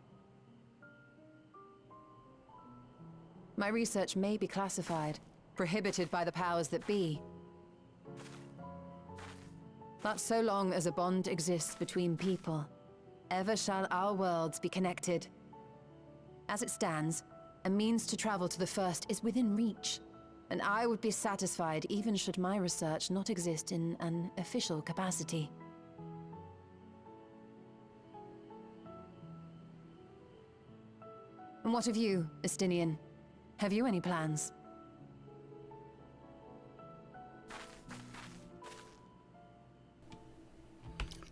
My research may be classified, prohibited by the powers that be. But so long as a bond exists between people, ever shall our worlds be connected. As it stands, a means to travel to the first is within reach, and I would be satisfied even should my research not exist in an official capacity. And what of you, Estinian? Have you any plans?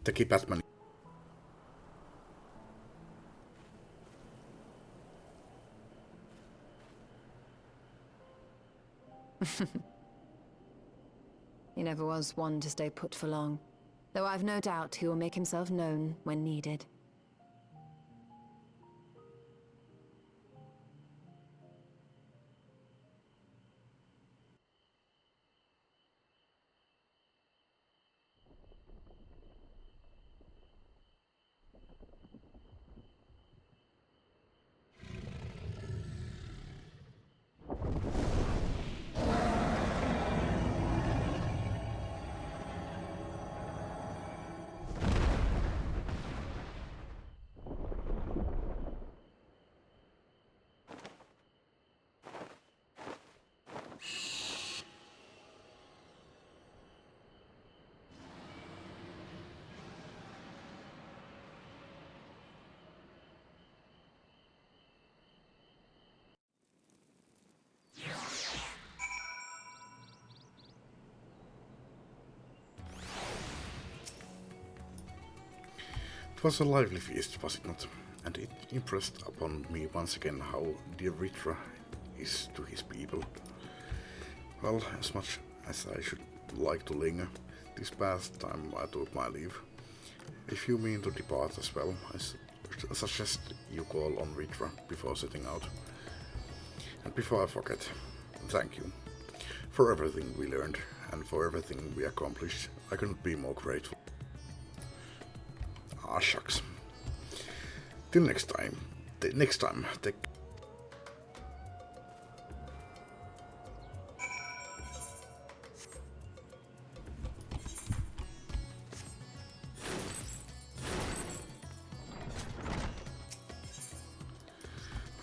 Teki Batman. He never was one to stay put for long, though I've no doubt he will make himself known when needed. It was a lively feast, was it not? And it impressed upon me once again how dear Ritra is to his people. Well, as much as I should like to linger, this past time I took my leave. If you mean to depart as well, I suggest you call on Ritra before setting out. And before I forget, thank you for everything we learned and for everything we accomplished. I couldn't be more grateful. Ah, shucks. Till next time. Take...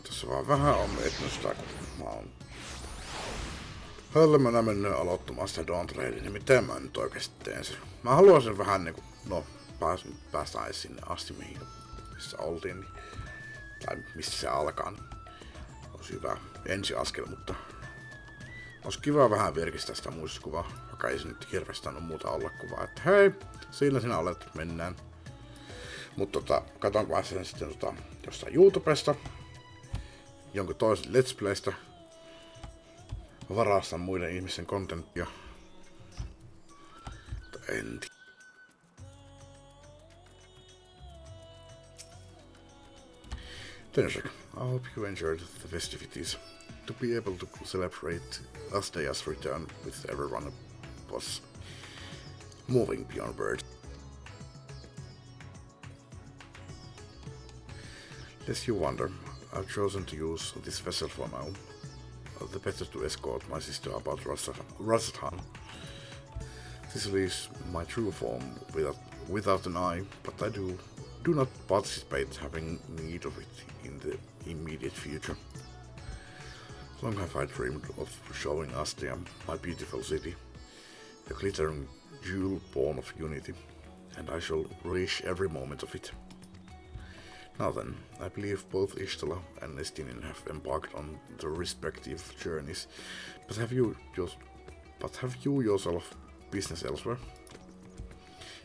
Tässä vaan vähän on etnosta, kun mä oon hölmönä mennyt aloittamaan sitä Dawn Trailia, niin miten mä nyt oikeesti teen sen? Mä haluaisin vähän niinku, päästään edes sinne asti, missä oltiin, niin, tai mistä se alkaa. Niin olisi hyvä ensiaskel, mutta olisi kiva vähän virkistää sitä muistikuvaa, vaikka ei se nyt hirveästi ole muuta olla kuvaa, että hei, siinä sinä olet, mennään. Mutta katonko mä sen sitten jostain YouTubesta, jonkun toisen Let's Playstä, varastan muiden ihmisten kontenttia, mutta en tiedä. I hope you enjoyed the festivities. To be able to celebrate Astaya's return with everyone was moving beyond words. Lest you wonder, I've chosen to use this vessel for now. The better to escort my sister about Rasatan. This leaves my true form without an eye, but I do not participate having need of it in the immediate future. Long have I dreamed of showing Astia my beautiful city, a glittering jewel born of unity, and I shall relish every moment of it. Now then, I believe both Istala and Estinin have embarked on their respective journeys, but have you yourself business elsewhere?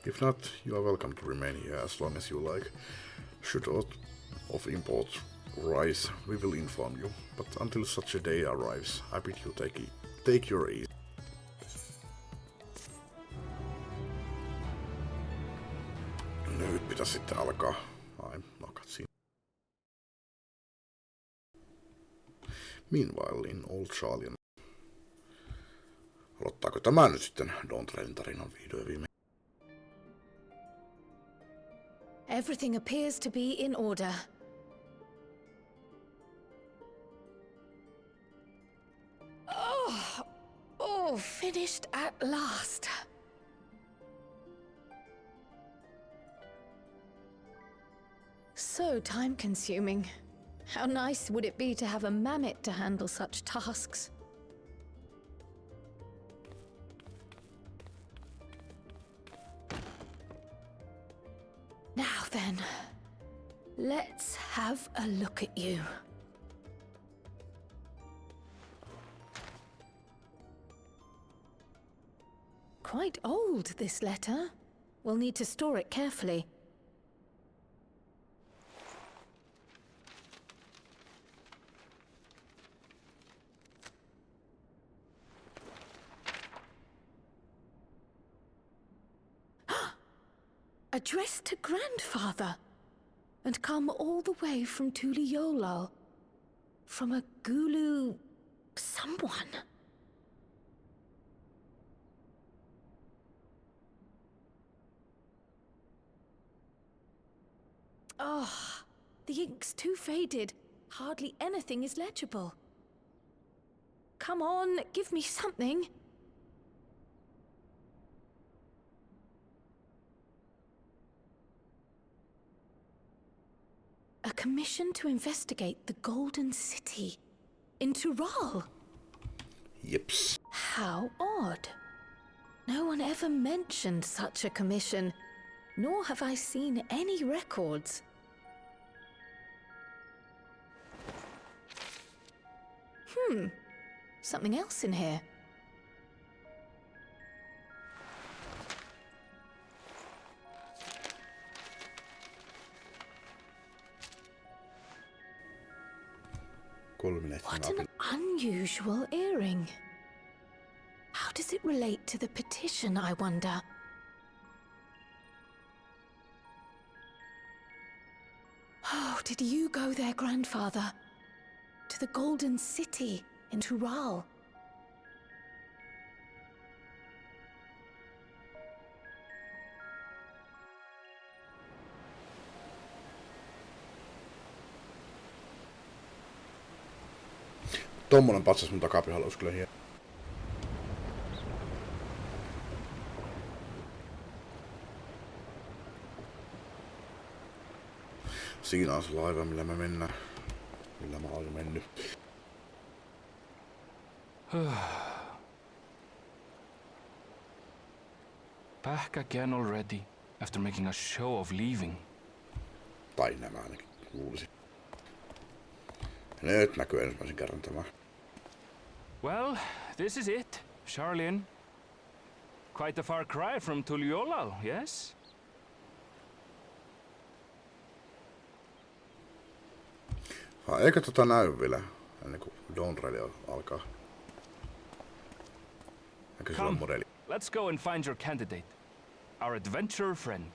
If not, you are welcome to remain here as long as you like. Should aught of import rise, we will inform you, but until such a day arrives, I bid you take your ease. Nyt pitäisi sitten alkaa. Ai, nokat siinä. Meanwhile in Old Charlian. Aloittaako tämä nyt sitten Dawntrailin tarinan vihdoin viimein? Everything appears to be in order. Oh, finished at last. So time-consuming. How nice would it be to have a mammoth to handle such tasks? Now then, let's have a look at you. Quite old, this letter. We'll need to store it carefully. Addressed to Grandfather, and come all the way from Tuliolal, from a Gulu someone. Oh, the ink's too faded. Hardly anything is legible. Come on, give me something. A commission to investigate the Golden City in Tural. Yips. How odd. No one ever mentioned such a commission, nor have I seen any records. Something else in here. What an unusual earring. How does it relate to the petition, I wonder? Oh, did you go there, Grandfather? To the Golden City in Tural? Tommonen patsas mun takapihalla olisi kyllä hieno. Siinä on se laiva, millä me mennään. Millä mä oon mennyt. Back again already, after making a show of leaving. Tai nämä ainakin luulisin. Nyt näkyy ensimmäisen kerran tämä. Well, this is it, Charlian. Quite a far cry from Tuliolal, yes? Eikö tota näy vielä, ennen kuin Dawntrail alkaa? Eikö se ole modeli? Let's go and find your candidate. Our adventurer friend.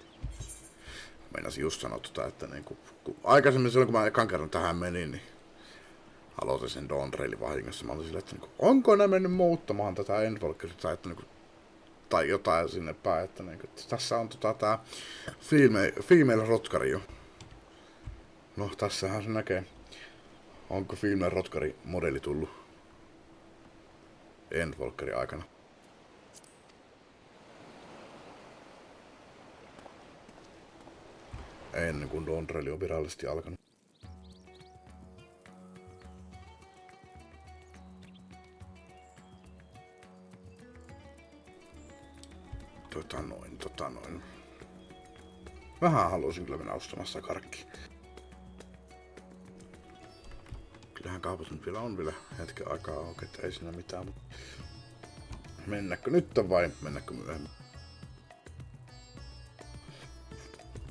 Meinasin just sanoa tota, että niinku, aikaisemmin silloin kun mä ekan kerran tähän menin, niin aloitin sen Dawntrailin vahingossa. Mä olin silleen, että niinku, onko ne mennyt muuttamaan tätä endwalkkeria niinku, tai jotain sinne päin, että niinku, tässä on tää female rotkari jo. No tässähän se näkee. Onko female rotkari modeli tullut endwalkkerin aikana? Ennen kuin Dawntrail on virallisesti alkanut. noin. Vähän haluaisin kyllä mennä ostamassa karkki. Kyllähän kaupat nyt vielä on hetken aikaa auki, että ei siinä mitään. Mennäkö nyt vai mennäkö myöhemmin?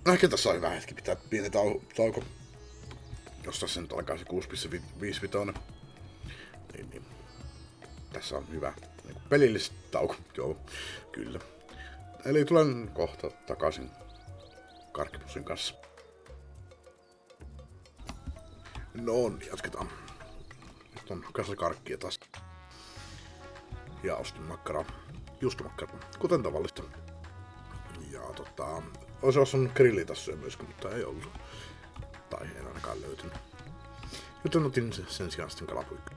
Ehkä tässä on hyvä hetki pitää pieni tauko. Jos tässä nyt alkaa se 6.55. Niin. Tässä on hyvä niin pelillistä tauko. Joo, kyllä. Eli tulen kohta takaisin karkkipussin kanssa. No niin, jatketaan. Nyt on karkkia taas. Ja ostin makkaraa. Juustomakkaraa, kuten tavallista. Ja olisi osannut grillitassuja myöskin, mutta ei ollut. Tai en ainakaan löytynyt. Joten otin sen sijaan sitten kalapuikka.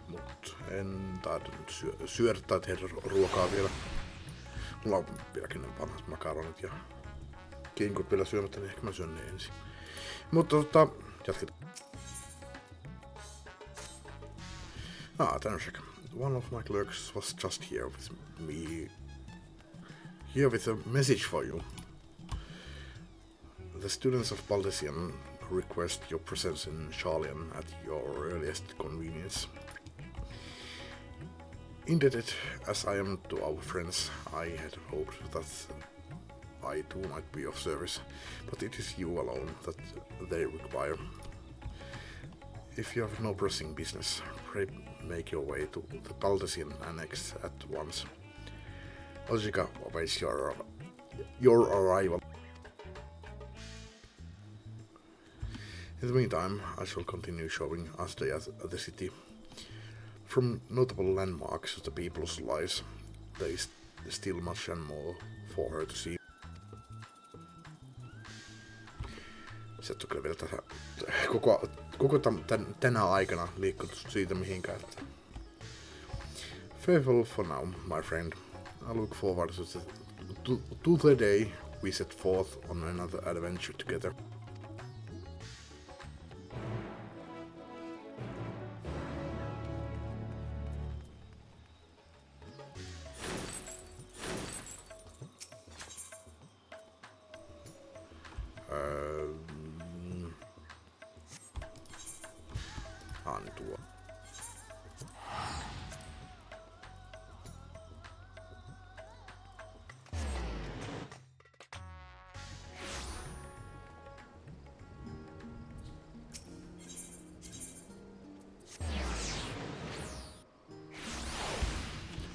Mut en tainnut syödä tai tehdä ruokaa vielä. Mulla on vieläkin ne vanhat makaronit ja kinkut vielä syömättä, niin ehkä mä syön ne ensin. Mutta jatketaan. Tämmöisekä. One of my clerks was just here with me. Here with a message for you. The students of Baldesian request your presence in Charlian at your earliest convenience. Indebted as I am to our friends, I had hoped that I too might be of service, but it is you alone that they require. If you have no pressing business, pray make your way to the Baldesian Annex at once. Ojika awaits your arrival. In the meantime, I shall continue showing us the city. From notable landmarks of the people's lives, there is still much and more for her to see. Se on kyllä vielä tässä koko tänä aikana liikkunut siitä mihinkään. Farewell for now, my friend. I look forward to the day we set forth on another adventure together. Tuo.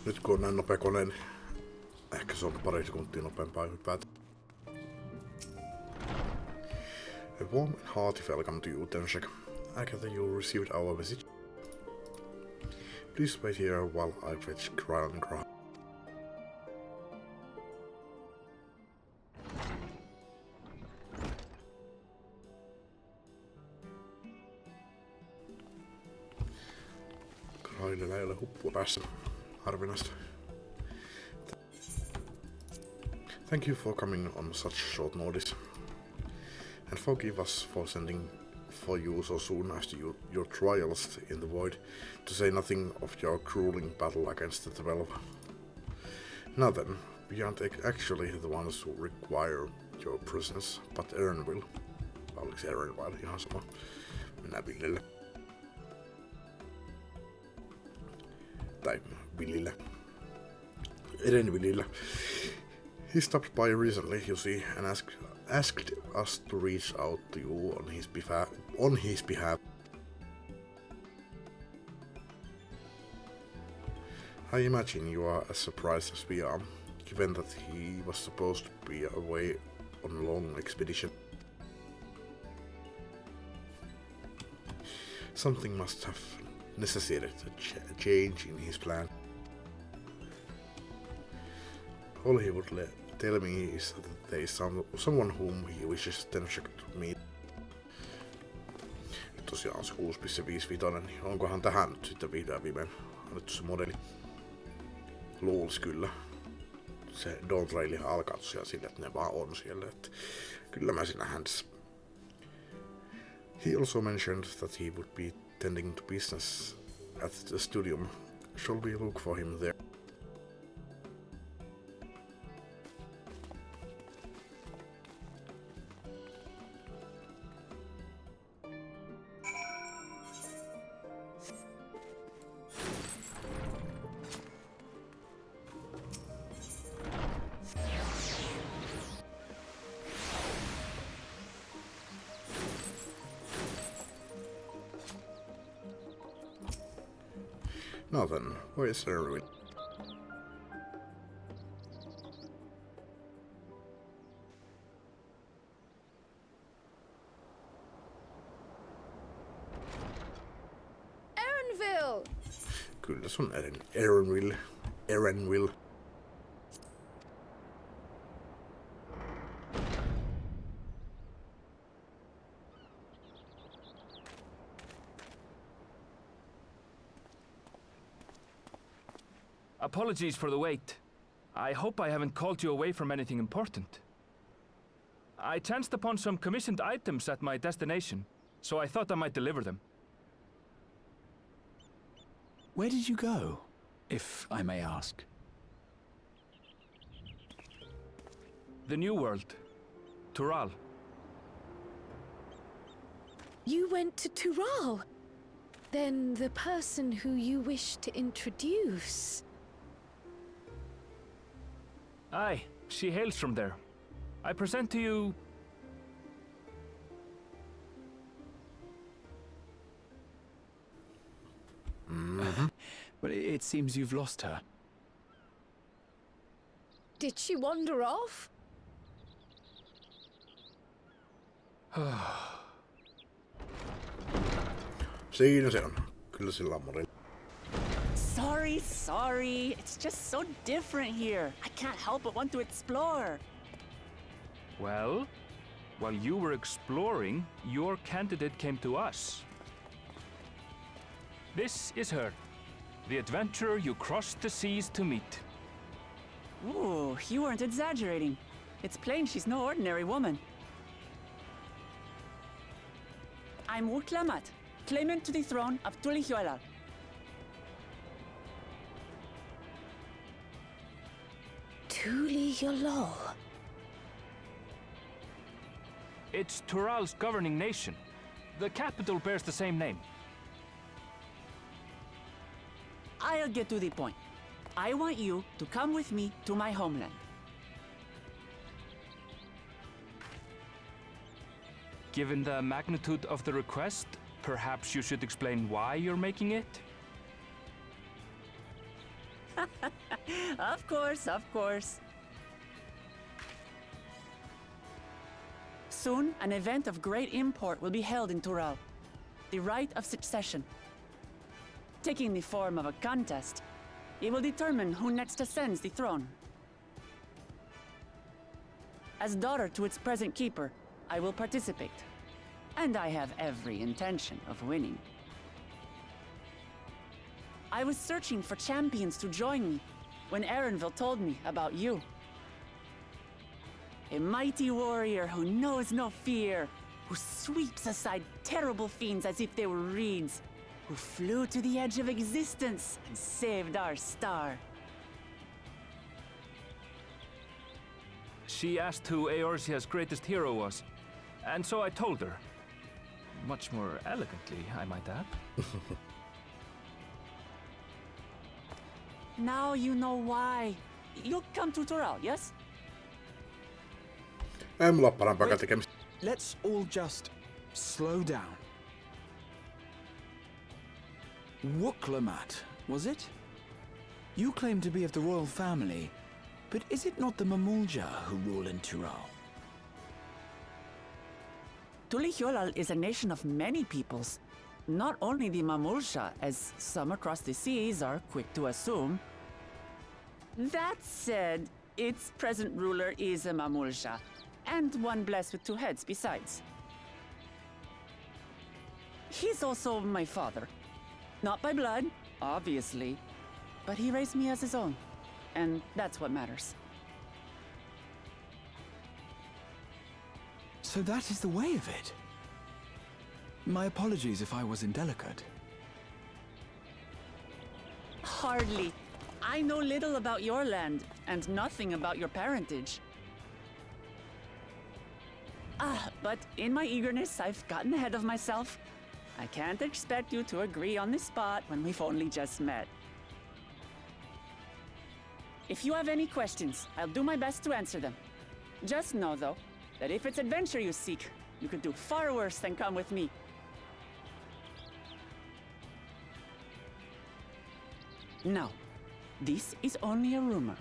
Nyt kun on näin nopea kone, niin ehkä se on pari sekuntia nopeampaa hypätä. A warm and hearty welcome to you, Tenshek. I gather you received our message. Please wait here while I fetch Krylan Graham. Krylilla ei ole huppua päässä. Harvinaista. Thank you for coming on such short notice. And forgive us for sending for you so soon after your trials in the void, to say nothing of your grueling battle against the 12. Now then, we aren't actually the ones who require your presence, but Eren will. Oliko Eren vai ihan sama? Mennään Villille. Tai Villille. Eren Villille. He stopped by recently, you see, and asked us to reach out to you on his behalf. I imagine you are as surprised as we are, given that he was supposed to be away on a long expedition. Something must have necessitated a change in his plan. All he would tell me is that there is someone whom he wishes Tenshek to meet. Tosiaan on se 6.55, niin onkohan tähän nyt sitten vihdoin viimein annettu se modeli? Luulis kyllä. Se Don't Railihan alkaa tosiaan sille, että ne vaan on siellä, että kyllä mä siinä hänessä. He also mentioned that he would be tending to business at the studium. Shall we look for him there? Now then, where is Erwin? Erenville! Kyllä se on Erenville. Erenville. Apologies for the wait. I hope I haven't called you away from anything important. I chanced upon some commissioned items at my destination, so I thought I might deliver them. Where did you go, if I may ask? The New World. Tural. You went to Tural? Then the person who you wish to introduce... Aye, she hails from there. I present to you... But it seems you've lost her. Did she wander off? Siinä se on. Kyllä sillä on moni. Sorry. It's just so different here. I can't help but want to explore. Well, while you were exploring, your candidate came to us. This is her, the adventurer you crossed the seas to meet. Ooh, you weren't exaggerating. It's plain she's no ordinary woman. I'm Urklamat, claimant to the throne of Tulihuela. Tuliyollal. It's Tural's governing nation. The capital bears the same name. I'll get to the point. I want you to come with me to my homeland. Given the magnitude of the request, perhaps you should explain why you're making it? Of course. Soon, an event of great import will be held in Tural. The rite of succession. Taking the form of a contest, it will determine who next ascends the throne. As daughter to its present keeper, I will participate. And I have every intention of winning. I was searching for champions to join me when Erenville told me about you. A mighty warrior who knows no fear, who sweeps aside terrible fiends as if they were reeds, who flew to the edge of existence and saved our star. She asked who Eorzea's greatest hero was, and so I told her. Much more elegantly, I might add. Now you know why. You'll come to Tural, yes? Ei mulla parempaa tekemistä. Let's all just slow down. Wooklamat, was it? You claim to be of the royal family, but is it not the Mamulja who rule in Tural? Tulihuela is a nation of many peoples. Not only the Mamulja, as some across the seas are quick to assume. That said, its present ruler is a Mamulja, and one blessed with two heads besides. He's also my father. Not by blood, obviously, but he raised me as his own, and that's what matters. So that is the way of it. My apologies if I was indelicate. Hardly. I know little about your land, and nothing about your parentage. But in my eagerness, I've gotten ahead of myself. I can't expect you to agree on the spot when we've only just met. If you have any questions, I'll do my best to answer them. Just know, though, that if it's adventure you seek, you could do far worse than come with me. Now, this is only a rumor.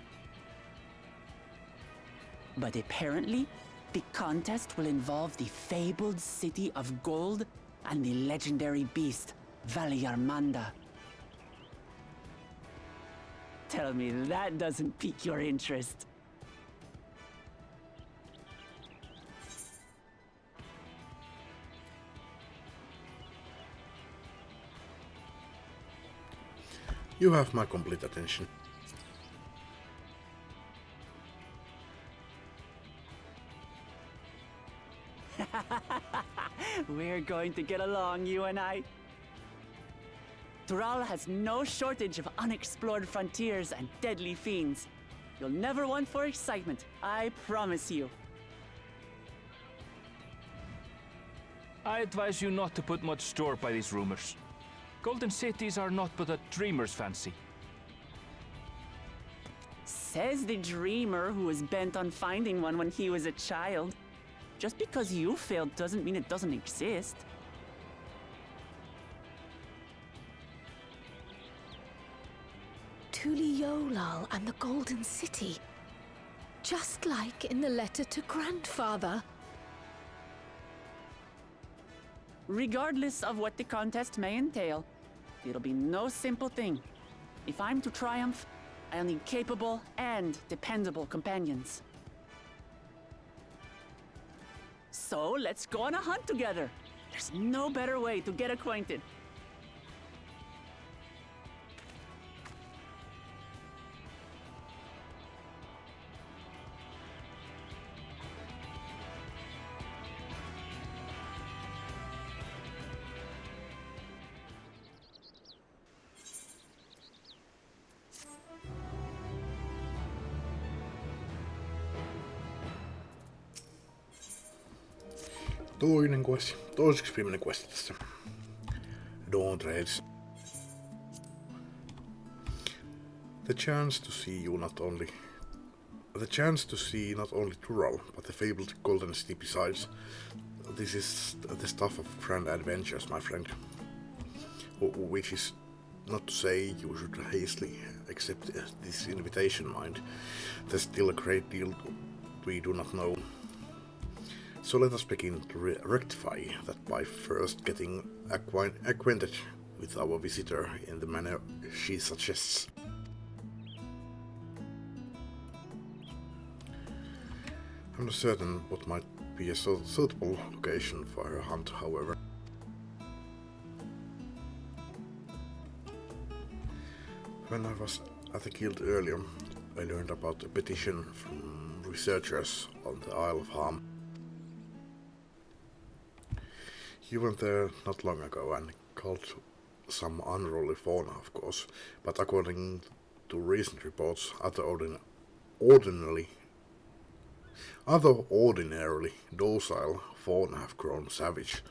But apparently, the contest will involve the fabled city of gold and the legendary beast, Valiarmanda. Tell me that doesn't pique your interest. You have my complete attention. We're going to get along, you and I. Tural has no shortage of unexplored frontiers and deadly fiends. You'll never want for excitement, I promise you. I advise you not to put much store by these rumors. Golden cities are not but a dreamer's fancy. Says the dreamer who was bent on finding one when he was a child. Just because you failed doesn't mean it doesn't exist. Tuliolal and the Golden City. Just like in the letter to Grandfather. Regardless of what the contest may entail, it'll be no simple thing. If I'm to triumph, I'll need capable and dependable companions. So let's go on a hunt together. There's no better way to get acquainted. Toiseksi viimeinen quest tässä. Dawn Trades. The chance to see not only Tural, but the fabled Golden City besides. This is the stuff of grand adventures, my friend. Which is not to say you should hastily accept this invitation, mind. There's still a great deal we do not know. So let us begin to rectify that by first getting acquainted with our visitor in the manner she suggests. I'm not certain what might be a suitable location for her hunt, however. When I was at the guild earlier, I learned about a petition from researchers on the Isle of Harm. You went there not long ago and caught some unruly fauna, of course, but according to recent reports, other ordinarily docile fauna have grown savage.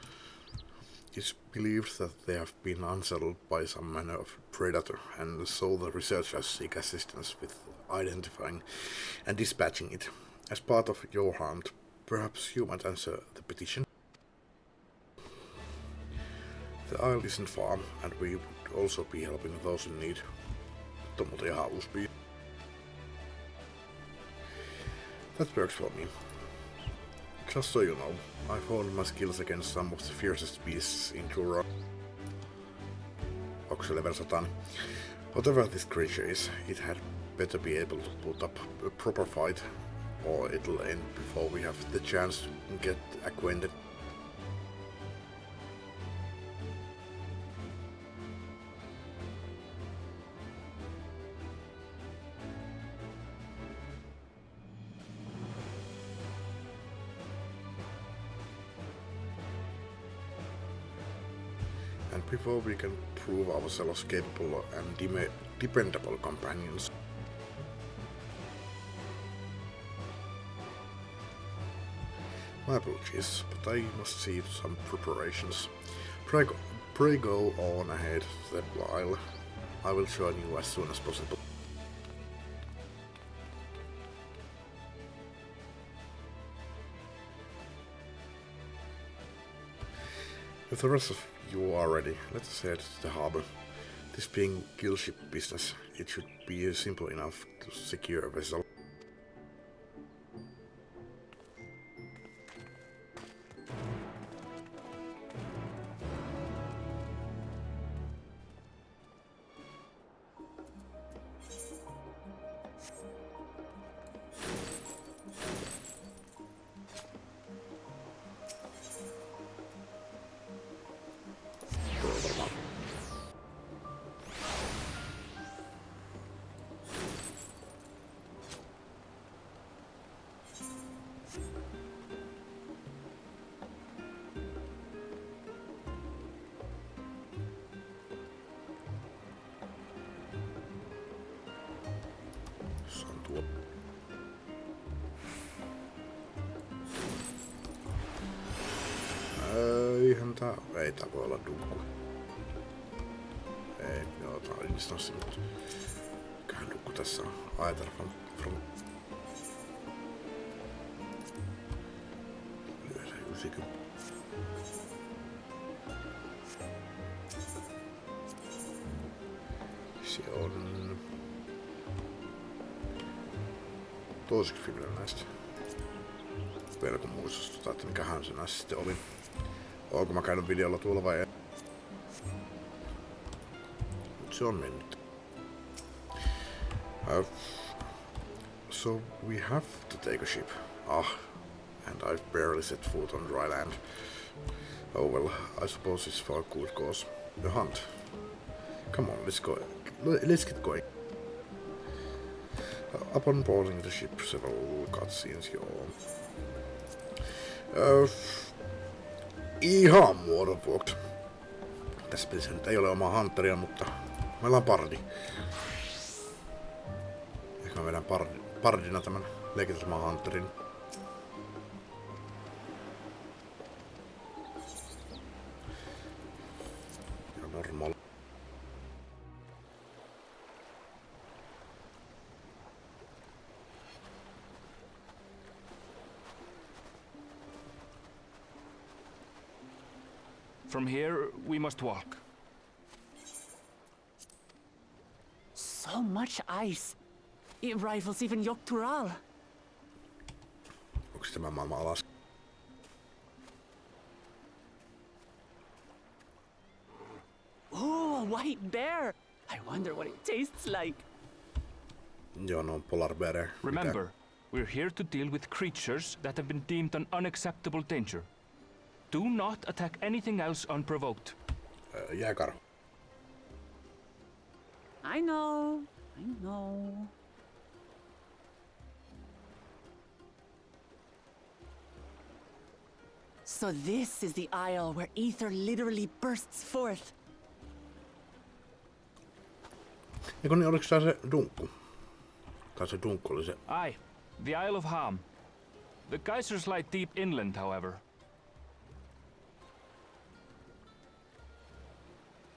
It's believed that they have been unsettled by some manner of predator, and so the researchers seek assistance with identifying and dispatching it. As part of your hunt, perhaps you might answer the petition. The isle isn't far, and we would also be helping those in need. That works for me. Just so you know, I've honed my skills against some of the fiercest beasts in Jura. Onko level 100? Whatever this creature is, it had better be able to put up a proper fight, or it'll end before we have the chance to get acquainted. And before we can prove ourselves capable and dependable companions. My apologies, but I must see to some preparations. Pray go on ahead, said Lyle. I will join you as soon as possible. If the rest of you are ready, let us head to the harbor. This being guild ship business, it should be simple enough to secure a vessel. Eihän tää... Ei tää voi olla dunkku. Ei, joo, tää on instanssi, mutta... Mikähän dunkku tässä on? Aeter from... 90. Se on... Toiseksi filmillä näistä. Pelkon muistusta, että mikähän se näissä sitten oli. Oonko mä käynyt videolla tuolla vai ei? Mut se on mennyt. So we have to take a ship. And I've barely set foot on dry land. Oh well, I suppose it's for a good cause. The hunt. Come on, let's go. Let's get going. Upon boarding the ship, several cutscenes, joo. Ihan muodon vuoksi. Tässä pelissä nyt ei ole omaa hunteria, mutta meillä on pardi. Ehkä mä vedän pardina tämän leikitysmaan hunterin. Ja normaali. From here, we must walk. So much ice. It rivals even Yogg-Tural. Onks tämä maailma alas? Oh, a white bear. I wonder what it tastes like. Joo, no on polar bear. Remember, we're here to deal with creatures that have been deemed an unacceptable danger. Do not attack anything else unprovoked. Jääkarhu. I know. So this is the isle where ether literally bursts forth. Eikö niin, oliko tää se dunkku? Tai se dunkku oli se... Aye, the Isle of Ham. The geysers lie deep inland, however.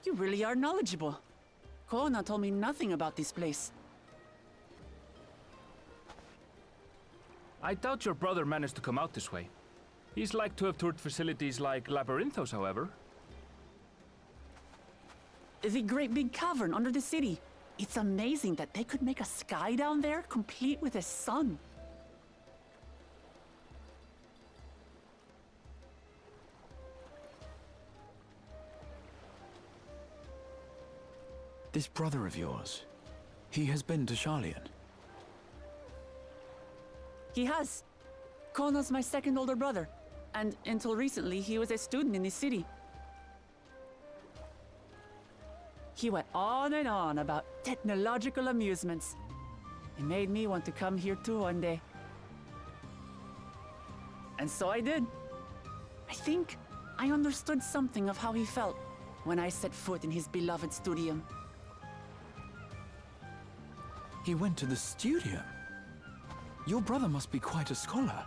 You really are knowledgeable. Kona told me nothing about this place. I doubt your brother managed to come out this way. He's like to have toured facilities like Labyrinthos, however. The great big cavern under the city. It's amazing that they could make a sky down there complete with a sun. This brother of yours, he has been to Sharlayan? He has. Kona's my second older brother, and until recently he was a student in this city. He went on and on about technological amusements. It made me want to come here too one day. And so I did. I think I understood something of how he felt when I set foot in his beloved studium. He went to the studium? Your brother must be quite a scholar.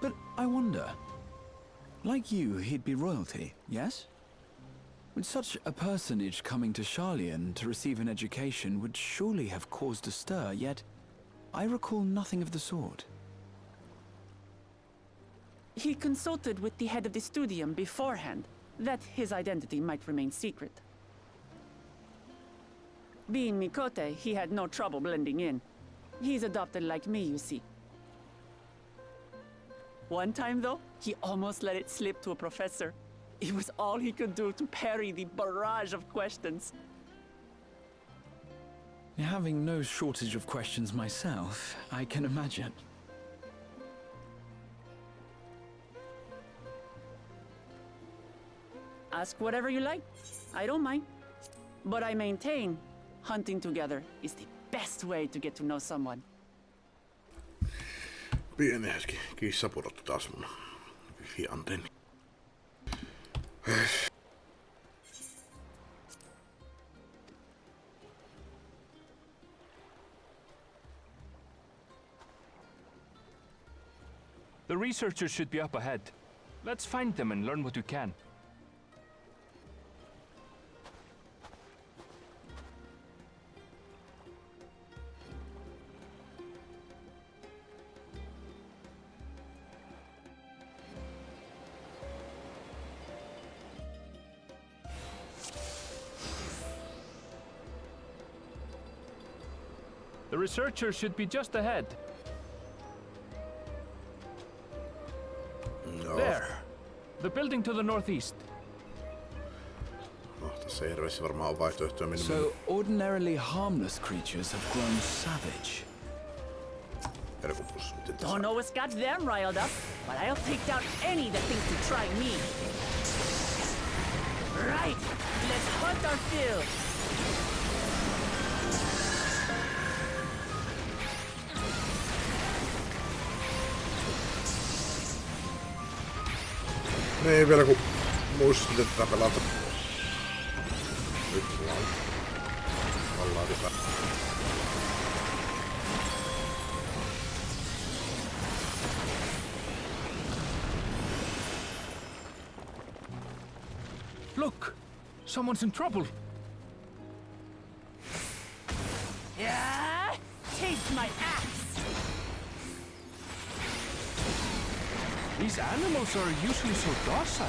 But I wonder, like you, he'd be royalty, yes? With such a personage coming to Sharlayan to receive an education would surely have caused a stir, yet I recall nothing of the sort. He consulted with the head of the studium beforehand, that his identity might remain secret. Being Mikote, he had no trouble blending in. He's adopted like me, you see. One time, though, he almost let it slip to a professor. It was all he could do to parry the barrage of questions. Having no shortage of questions myself, I can imagine. Ask whatever you like. I don't mind. But I maintain, hunting together is the best way to get to know someone. Pieni hetki. Kissa pudotti taas mun wifi-antenni. The researchers should be up ahead. Let's find them and learn what we can. The researchers should be just ahead. No. There. The building to the northeast. No, tässä ei hirveästi varmaan ole vaihtoehtoja minun. So, ordinarily harmless creatures have grown savage. Don't know what's got them riled up, but I'll take down any that thinks to try me. Right, let's hunt our fill. Niin vielä kun muistat miten tätä pelata. Nyt ollaan tätä. Look! Someone's in trouble! Yeah, taste my axe! These animals are usually so docile.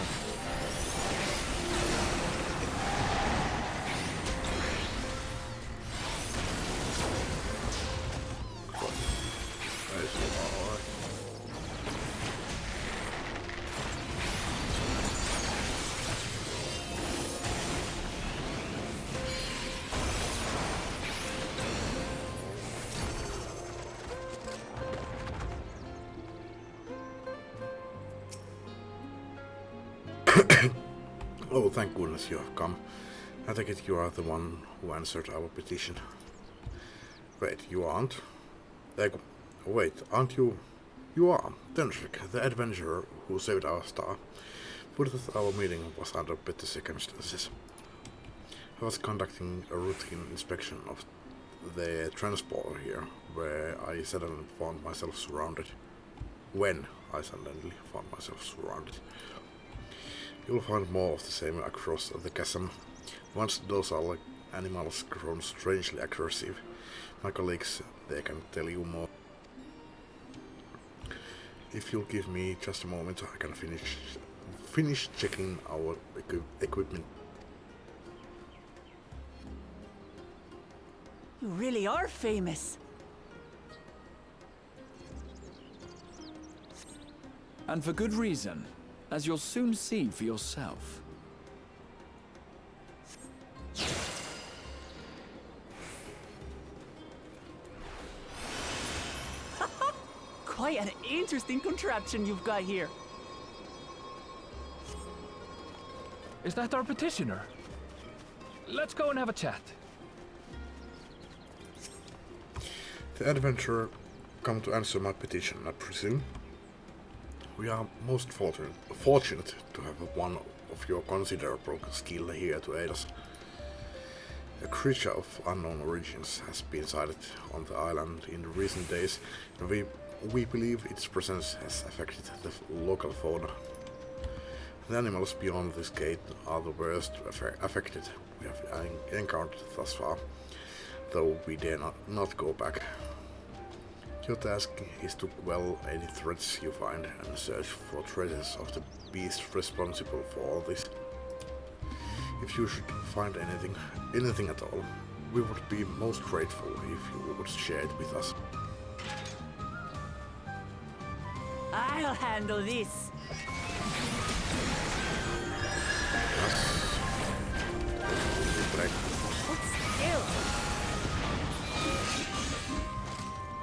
Oh, thank goodness you have come. I take it you are the one who answered our petition. Wait, you aren't? Wait, aren't you? You are. Tensrik, the adventurer who saved our star. But our meeting was under better circumstances. I was conducting a routine inspection of the transporter here, where I suddenly found myself surrounded. When I suddenly found myself surrounded. You'll find more of the same across the chasm. Once those are like animals grown strangely aggressive. My colleagues, they can tell you more. If you'll give me just a moment, I can finish checking our equipment. You really are famous. And for good reason, as you'll soon see for yourself. Quite an interesting contraption you've got here. Is that our petitioner? Let's go and have a chat. The adventurer come to answer my petition, I presume. We are most fortunate to have one of your considerable skill here to aid us. A creature of unknown origins has been sighted on the island in recent days, and we believe its presence has affected the local fauna. The animals beyond this gate are the worst affected we have encountered thus far, though we dare not go back. Your task is to quell any threats you find and search for traces of the beast responsible for all this. If you should find anything at all, we would be most grateful if you would share it with us. I'll handle this.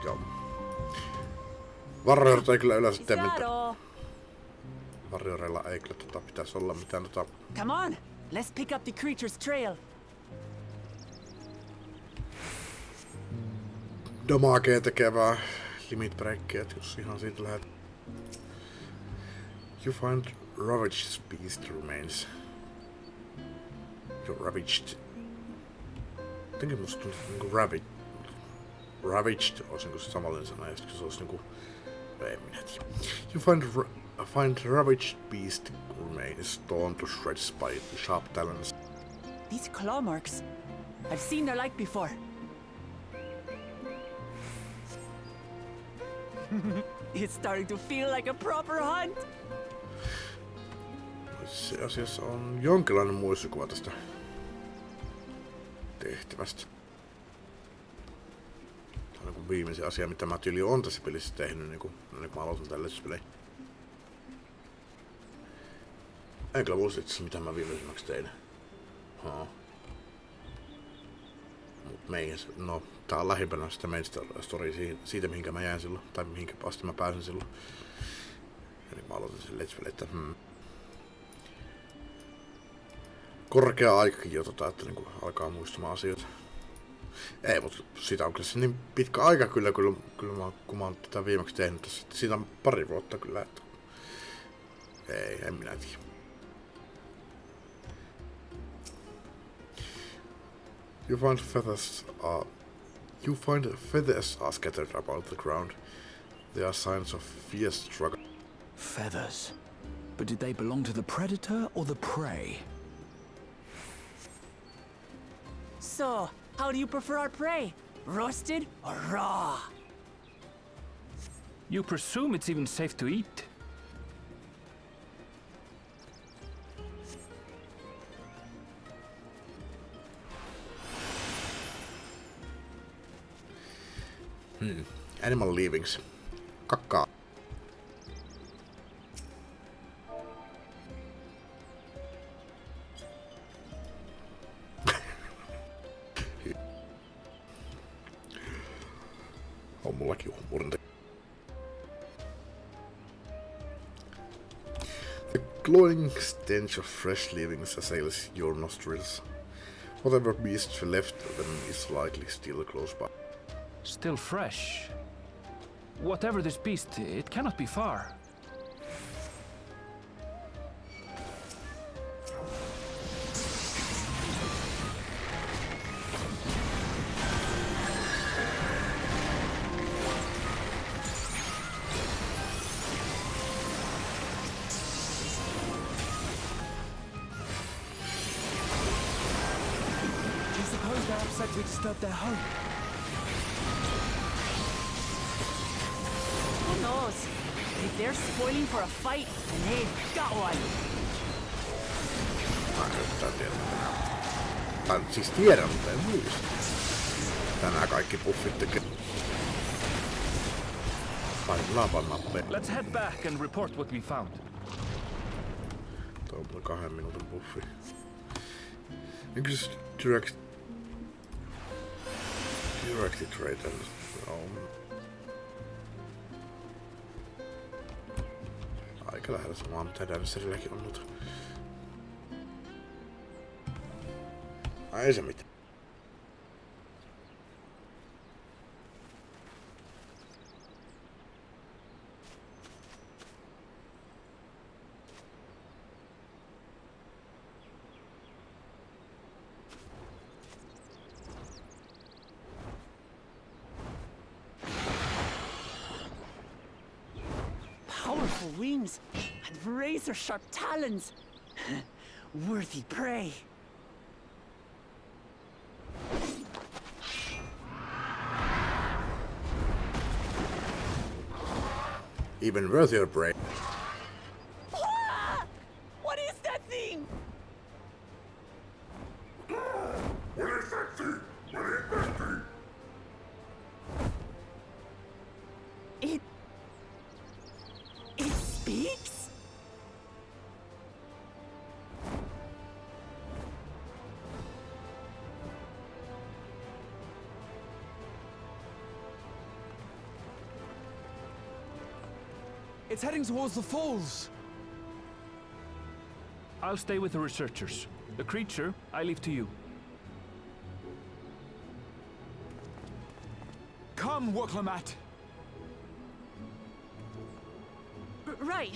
Joo. Warriorita ei kyllä yleensä tee mitään. Warriorilla ei kyllä pitäisi olla mitään Come on, let's pick up the creature's trail. damagea tekevää limit breakkiä, jos ihan siitä lähdet. You find ravaged beast remains. You're ravaged. Jotenkin musta tuntuu niinku ravaged olisi niinku samanlainen sana, ja sitten se olisi niinku... Ei minä tiedä. You find ravaged beast remains torn to shreds by sharp talons. These claw marks. I've seen their like before. It's starting to feel like a proper hunt. Se asiassa on jonkinlainen muistikuva tästä tehtävästä. Tämä on niin viimeisin asia, mitä mä tyyli on tässä pelissä tehnyt, niin kun mä aloitan tällaisessa pelejä. En kyllä muista itse mitä mä viimeisimmäksi tein. Mut no, tää on lähimpänä sitä main story siitä mihinkä mä jäin silloin, tai mihinkä asti mä pääsin silloin. Eli mä aloitan sen let's play, että korkea aikakin jo että niinku alkaa muistamaan asioita. Ei, mutta siitä on kyllä se niin pitkä aika kyllä kun mä oon tätä viimeksi tehnyt tässä. Siitä on pari vuotta kyllä, että... Ei, en minä tiedä. You find feathers are scattered about the ground. They are signs of fierce struggle. Feathers? But did they belong to the predator or the prey? So, how do you prefer our prey? Roasted or raw? You presume it's even safe to eat? Animal leavings. Kakkaa. On mullakin huumorinta. The glowing stench of fresh leavings assails your nostrils. Whatever beast left them is likely still close by. Still fresh. Whatever this beast, it cannot be far. Do you suppose they're upset we disturbed their home? Who knows? If they're spoiling for a fight, then they've got one. Siis tiedän, mutta en muista. Tänään kaikki buffit tekee. Painellaan nappeja. Let's head back and report what we found. Tuo on mulla 2 minuutin buffi. Eikö directed trade aika lähellä samaa mitä Dancerilläkin on, mutta... Ei se mitään. Powerful wings and razor-sharp talons. Worthy prey. Even worthier prey. What is that thing? It speaks? It's heading towards the falls. I'll stay with the researchers. The creature, I leave to you. Come, Waklamat. Right.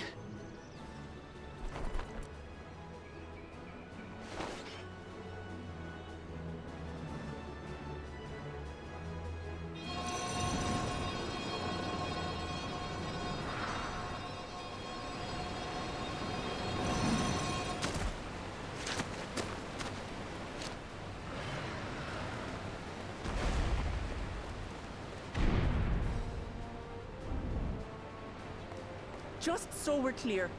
Just so we're clear,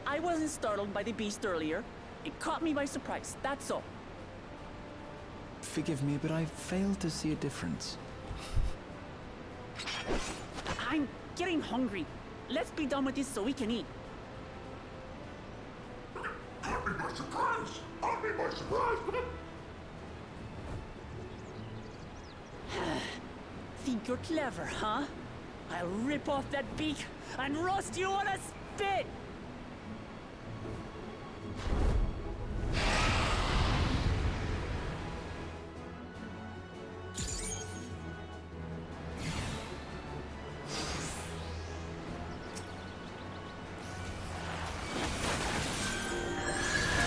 I wasn't startled by the beast earlier. It caught me by surprise, that's all. Forgive me, but I fail to see a difference. I'm getting hungry. Let's be done with this so we can eat. Caught me by surprise! Caught me by surprise! Think you're clever, huh? I'll rip off that beak and roast you on a spit!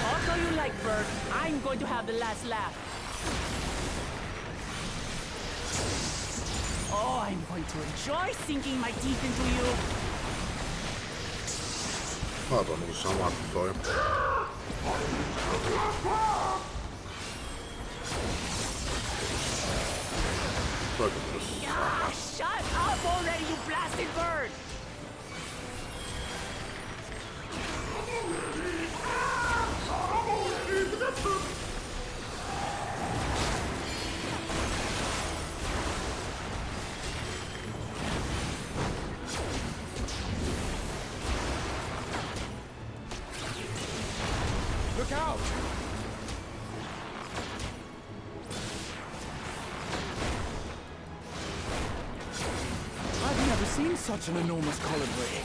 Talk all you like, bird. I'm going to have the last laugh. Oh, I'm going to enjoy sinking my teeth into you. Mä oon niinku sama kuin toi. Ah, shut up already, you blasted bird! Look out! I've never seen such an enormous colibri.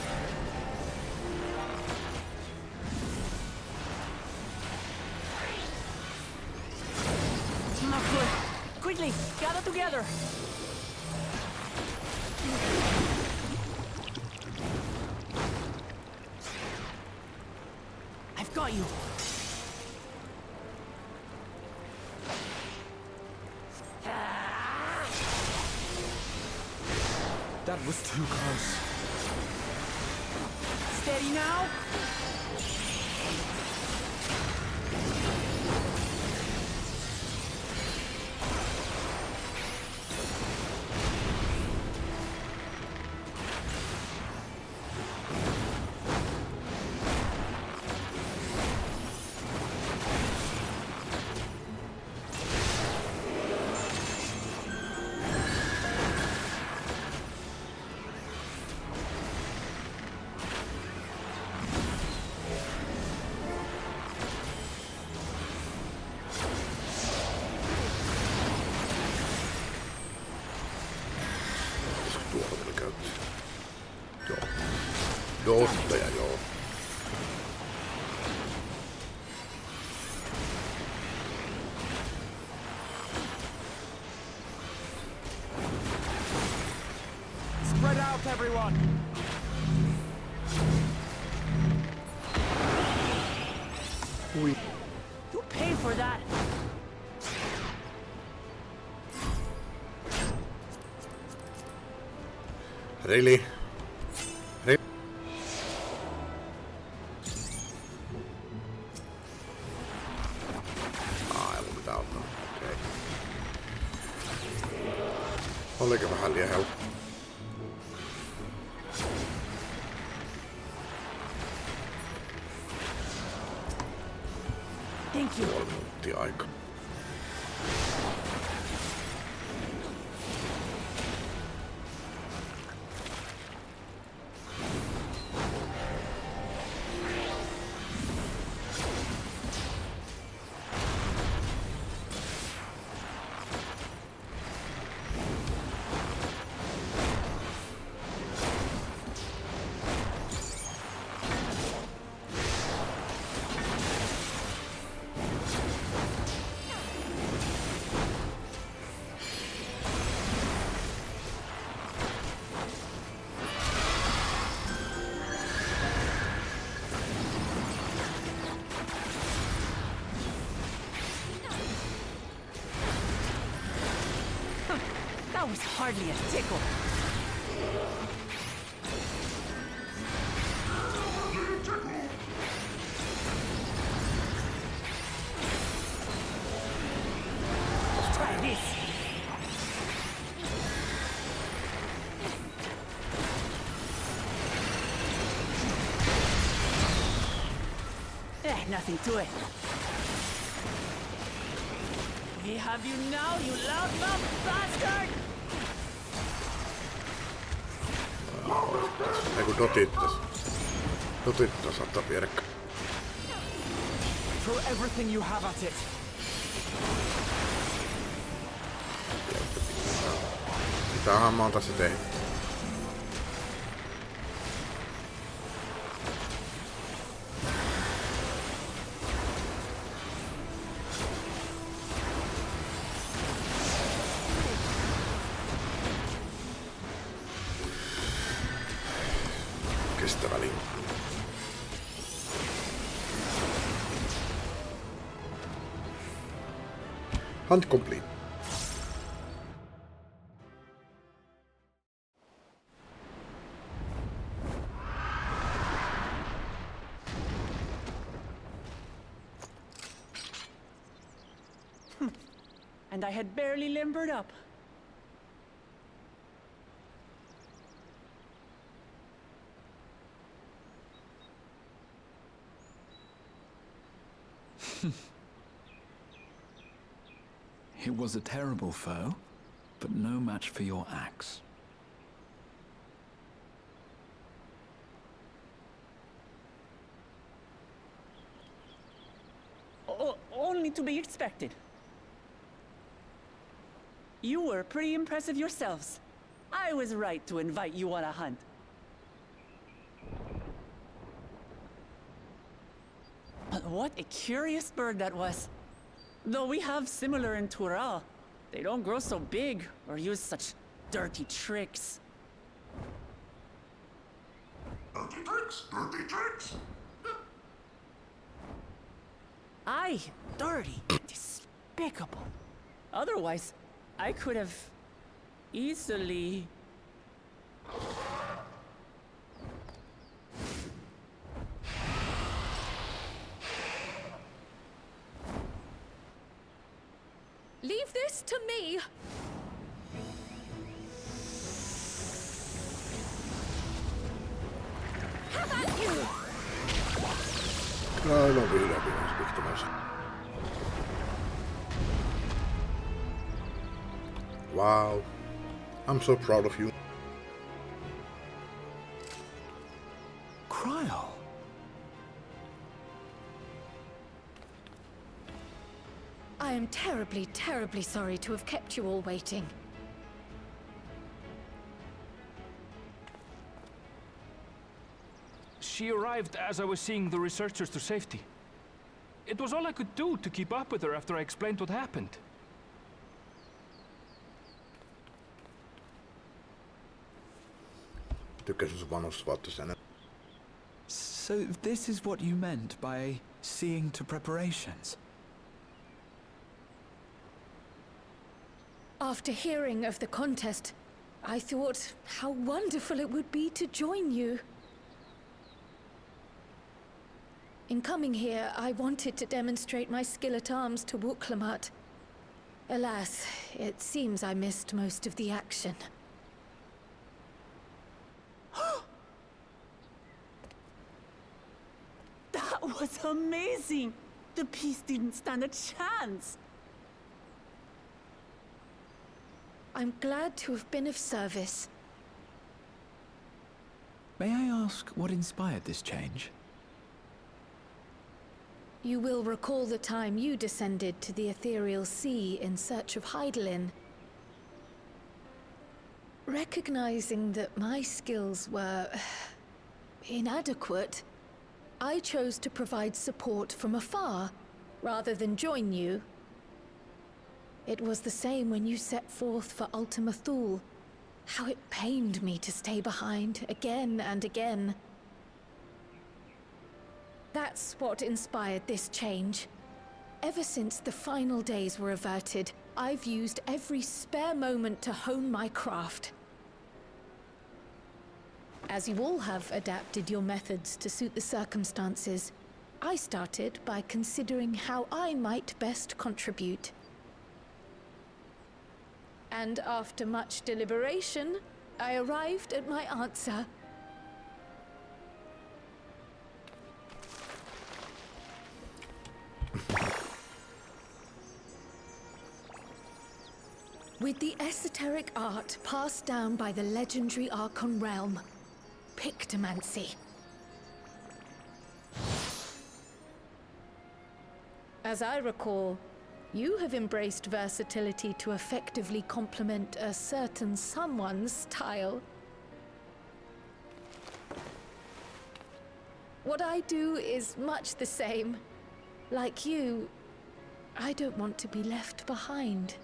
Not good. Quickly, gather together. I've got you. That was too close. Steady now. Johtaja, joo. Spread out, everyone! Ui. You pay for that. Really? Oliko vähän liian helppo? Thank you. 3 minuuttia aika. was hardly a tickle. Try this. Nothing to it. We have you now, you loudmouth bastard! Ei kun dotittas saattaa viedä. Throw everything you have at it. Mitähän mä oon tässä tehnyt? Kestävä linkku. Hunt complete. And I had barely limbered up. It was a terrible foe, but no match for your axe. Only to be expected. You were pretty impressive yourselves. I was right to invite you on a hunt. What a curious bird that was. Though we have similar in Tural, they don't grow so big or use such dirty tricks. Dirty tricks? Dirty tricks? Aye, dirty, despicable. Otherwise, I could have easily... Leave this to me! How about you? No vihdoin pihtamassa. Wow. I'm so proud of you. Cryo. I am terribly, terribly sorry to have kept you all waiting. She arrived as I was seeing the researchers to safety. It was all I could do to keep up with her after I explained what happened. Tykkäsin sun vanhusvaatteesta. So this is what you meant by seeing to preparations? After hearing of the contest, I thought how wonderful it would be to join you. In coming here, I wanted to demonstrate my skill at arms to Wuklamut. Alas, it seems I missed most of the action. That was amazing! The piece didn't stand a chance! I'm glad to have been of service. May I ask what inspired this change? You will recall the time you descended to the ethereal sea in search of Heidelin. Recognizing that my skills were inadequate, I chose to provide support from afar, rather than join you. It was the same when you set forth for Ultima Thule. How it pained me to stay behind, again and again. That's what inspired this change. Ever since the final days were averted, I've used every spare moment to hone my craft. As you all have adapted your methods to suit the circumstances, I started by considering how I might best contribute. And after much deliberation, I arrived at my answer. With the esoteric art passed down by the legendary Archon realm, Pictomancy. As I recall, you have embraced versatility to effectively complement a certain someone's style. What I do is much the same. Like you, I don't want to be left behind.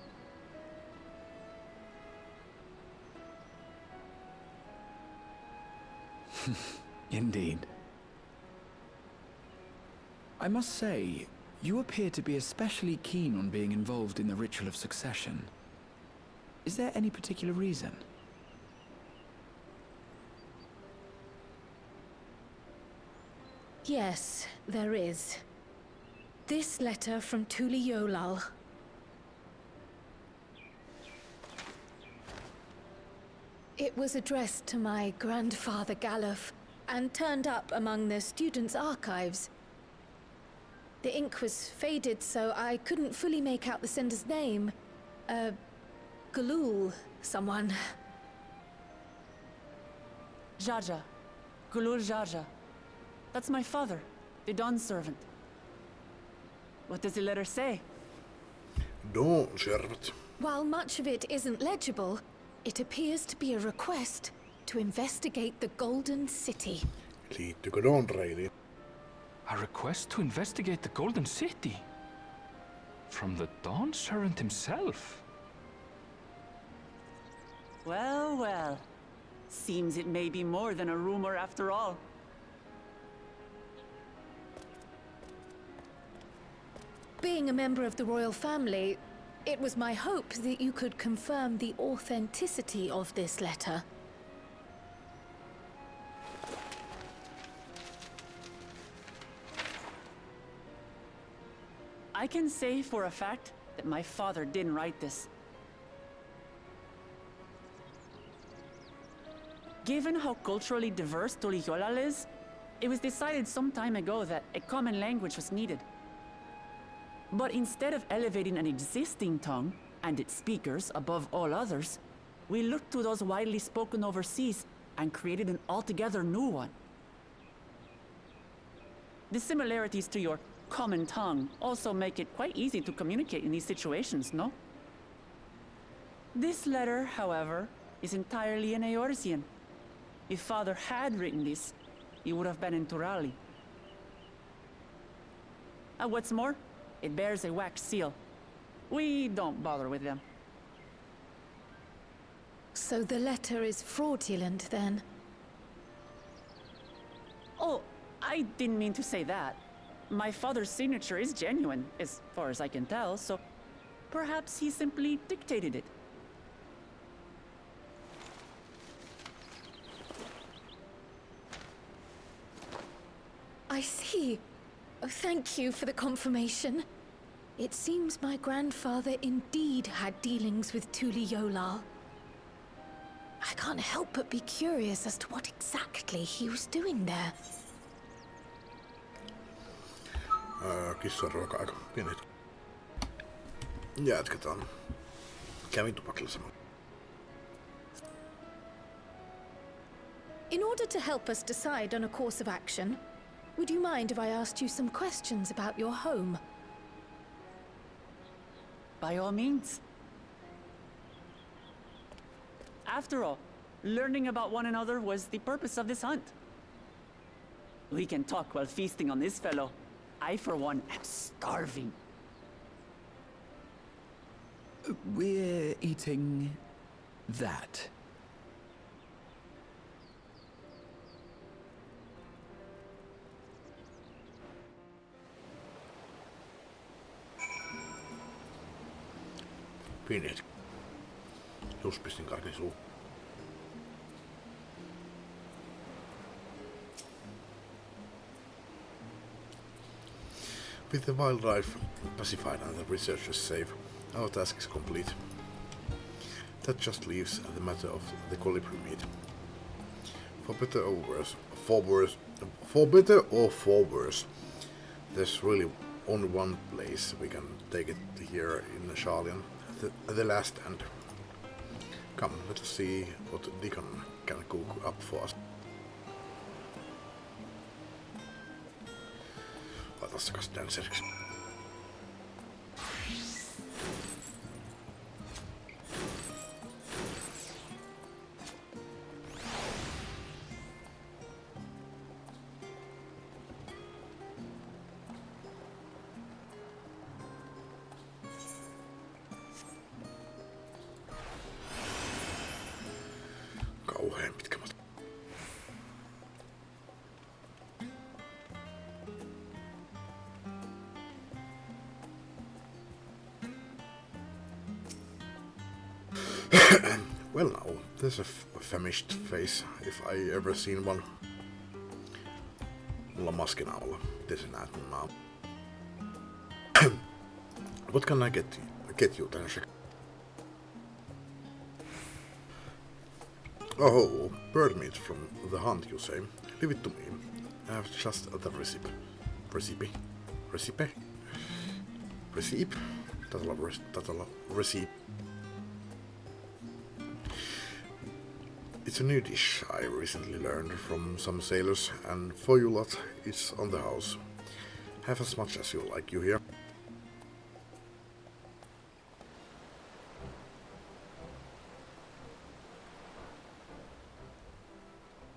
Indeed. I must say, you appear to be especially keen on being involved in the ritual of succession. Is there any particular reason? Yes, there is. This letter from Tuli Yolal. It was addressed to my grandfather Galuf and turned up among the students' archives. The ink was faded, so I couldn't fully make out the sender's name. Galul, someone. Jaja. Gulul Jaja. That's my father, the Dawn servant. What does the letter say? Dawn servant. While much of it isn't legible, it appears to be a request to investigate the Golden City. Liittyykö Dawn Railiin? A request to investigate the Golden City? From the Dawn Servant himself? Well, well. Seems it may be more than a rumor after all. Being a member of the royal family, it was my hope that you could confirm the authenticity of this letter. I can say for a fact that my father didn't write this. Given how culturally diverse Tuliyollal is, it was decided some time ago that a common language was needed. But instead of elevating an existing tongue and its speakers above all others, we looked to those widely spoken overseas and created an altogether new one. The similarities to your common tongue also make it quite easy to communicate in these situations, no? This letter, however, is entirely in Eorzean. If Father had written this, he would have been in Turali. And what's more, it bears a wax seal. We don't bother with them. So the letter is fraudulent, then? Oh, I didn't mean to say that. My father's signature is genuine, as far as I can tell, so perhaps he simply dictated it. I see. Oh, thank you for the confirmation. It seems my grandfather indeed had dealings with Tuli Yolal. I can't help but be curious as to what exactly he was doing there. Kissan ruoka-aika. Pieni hetki. Jatketaan. Kävin tupakilla samalla. In order to help us decide on a course of action, would you mind if I asked you some questions about your home? By all means. After all, learning about one another was the purpose of this hunt. We can talk while feasting on this fellow. I, for one, am starving. We're eating that. Pieni hetki. Just pistin karkin suuhun. With the wildlife pacified and the researchers safe, our task is complete. That just leaves the matter of the colibri meat. For better or worse, there's really only one place we can take it here in Sharlian, at the last end. Come, let us see what Deacon can cook up for us. Laita kas danceriksi. Kauheen pitkä matka. Well now, there's a famished face, if I ever seen one. Mulla on maski naamalla. Miten sä näet mun naam? What can I get you then? Oh, bird meat from the hunt, you say? Leave it to me. I have just the recipe. Recipe? Taitaa olla recipe. It's a new dish I recently learned from some sailors, and for you lot, it's on the house. Have as much as you like, you hear?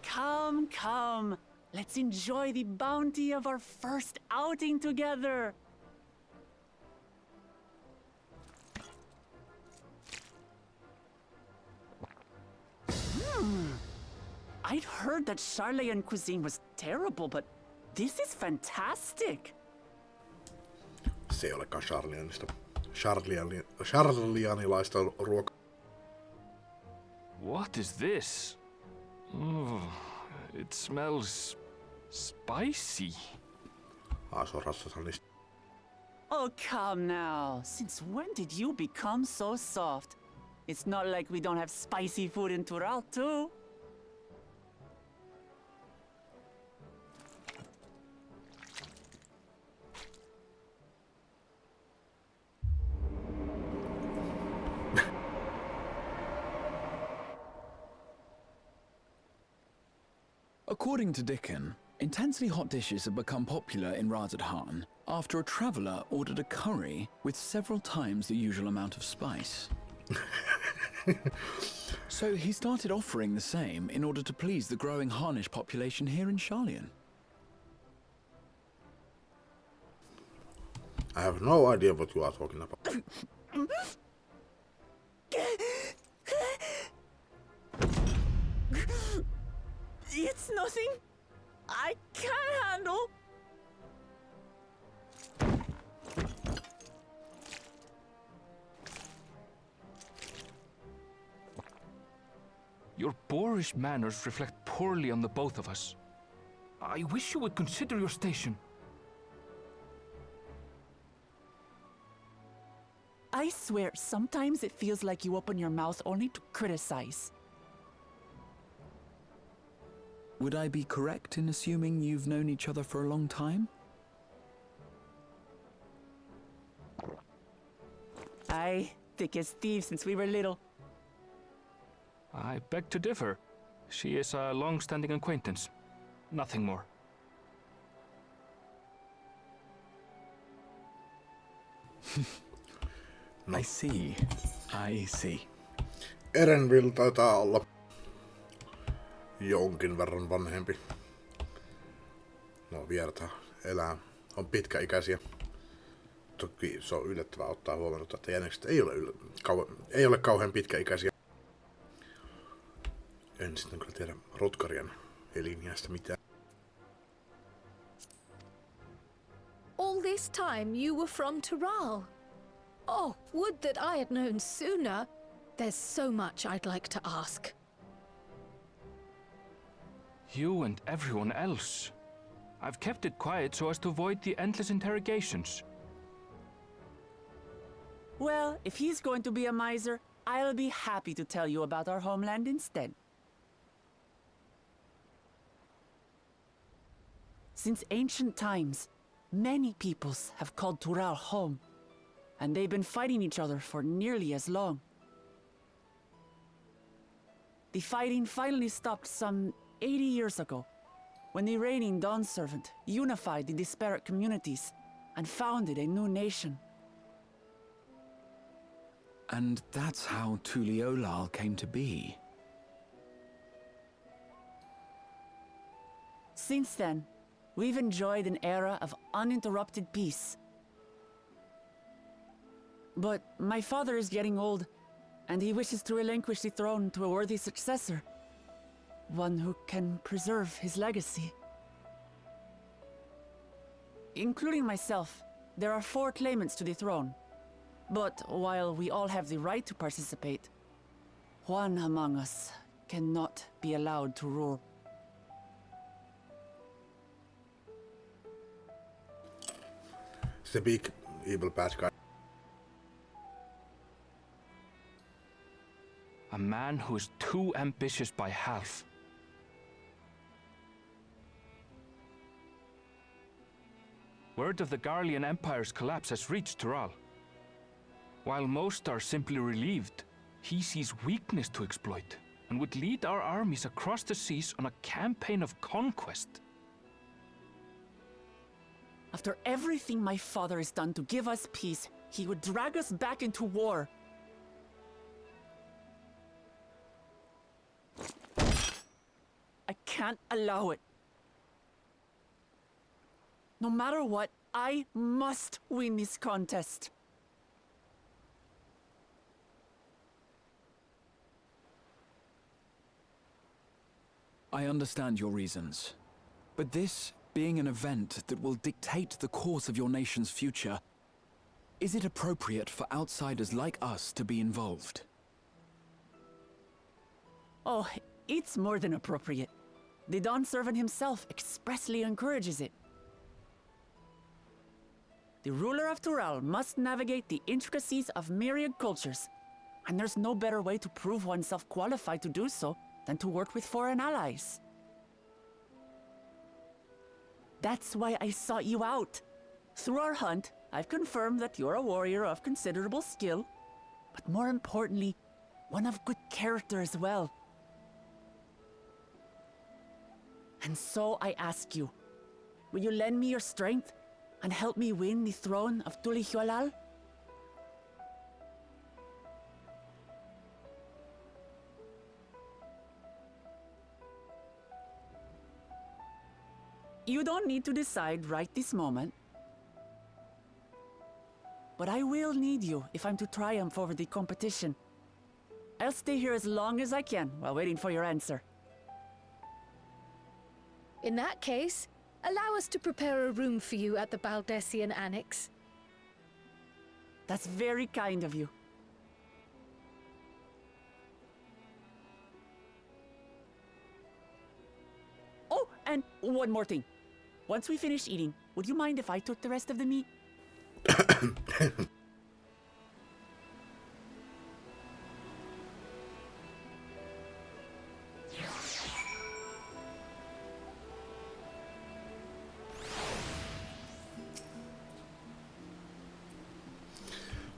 Come, come. Let's enjoy the bounty of our first outing together. I'd heard that Sharlayan cuisine was terrible, but this is fantastic. Se ei olekaan Sharlianilaista ruokaa. What is this? Oh, it smells spicy. Se on rassasallista. Oh, come now. Since when did you become so soft? It's not like we don't have spicy food in Tural, too. According to Dickon, intensely hot dishes have become popular in Razadhan after a traveller ordered a curry with several times the usual amount of spice. So he started offering the same in order to please the growing Harnish population here in Sharlian. I have no idea what you are talking about. It's nothing I can't handle. Your boorish manners reflect poorly on the both of us. I wish you would consider your station. I swear, sometimes it feels like you open your mouth only to criticize. Would I be correct in assuming you've known each other for a long time? Aye, thick as thieves since we were little. I beg to differ. She is a long-standing acquaintance. Nothing more. No. I see. Erenville taitaa olla jonkin verran vanhempi. No vierta elää. On pitkäikäisiä. Toki se on yllättävää ottaa huomioon, että jänikset ei ole kauhean pitkäikäisiä. En sitten kyllä tiedä Rotkarien eliniästä mitään. All this time you were from Tural? Oh, would that I had known sooner. There's so much I'd like to ask. You and everyone else. I've kept it quiet so as to avoid the endless interrogations. Well, if he's going to be a miser, I'll be happy to tell you about our homeland instead. Since ancient times, many peoples have called Tural home, and they've been fighting each other for nearly as long. The fighting finally stopped some 80 years ago, when the reigning Dawn Servant unified the disparate communities and founded a new nation. And that's how Tuliolal came to be. Since then, we've enjoyed an era of uninterrupted peace. But my father is getting old, and he wishes to relinquish the throne to a worthy successor. One who can preserve his legacy. Including myself, there are 4 claimants to the throne. But while we all have the right to participate, one among us cannot be allowed to rule. It's the big evil bad guy. A man who is too ambitious by half. Word of the Garlean Empire's collapse has reached Tural. While most are simply relieved, he sees weakness to exploit and would lead our armies across the seas on a campaign of conquest. After everything my father has done to give us peace, he would drag us back into war. I can't allow it. No matter what, I must win this contest. I understand your reasons. But this being an event that will dictate the course of your nation's future, is it appropriate for outsiders like us to be involved? Oh, it's more than appropriate. The Dawn Servant himself expressly encourages it. The ruler of Tural must navigate the intricacies of myriad cultures, and there's no better way to prove oneself qualified to do so than to work with foreign allies. That's why I sought you out. Through our hunt, I've confirmed that you're a warrior of considerable skill, but more importantly, one of good character as well. And so I ask you, will you lend me your strength and help me win the throne of Tuliolal? You don't need to decide right this moment. But I will need you if I'm to triumph over the competition. I'll stay here as long as I can while waiting for your answer. In that case, allow us to prepare a room for you at the Baldessian Annex. That's very kind of you. Oh, and one more thing. Once we finish eating, would you mind if I took the rest of the meat?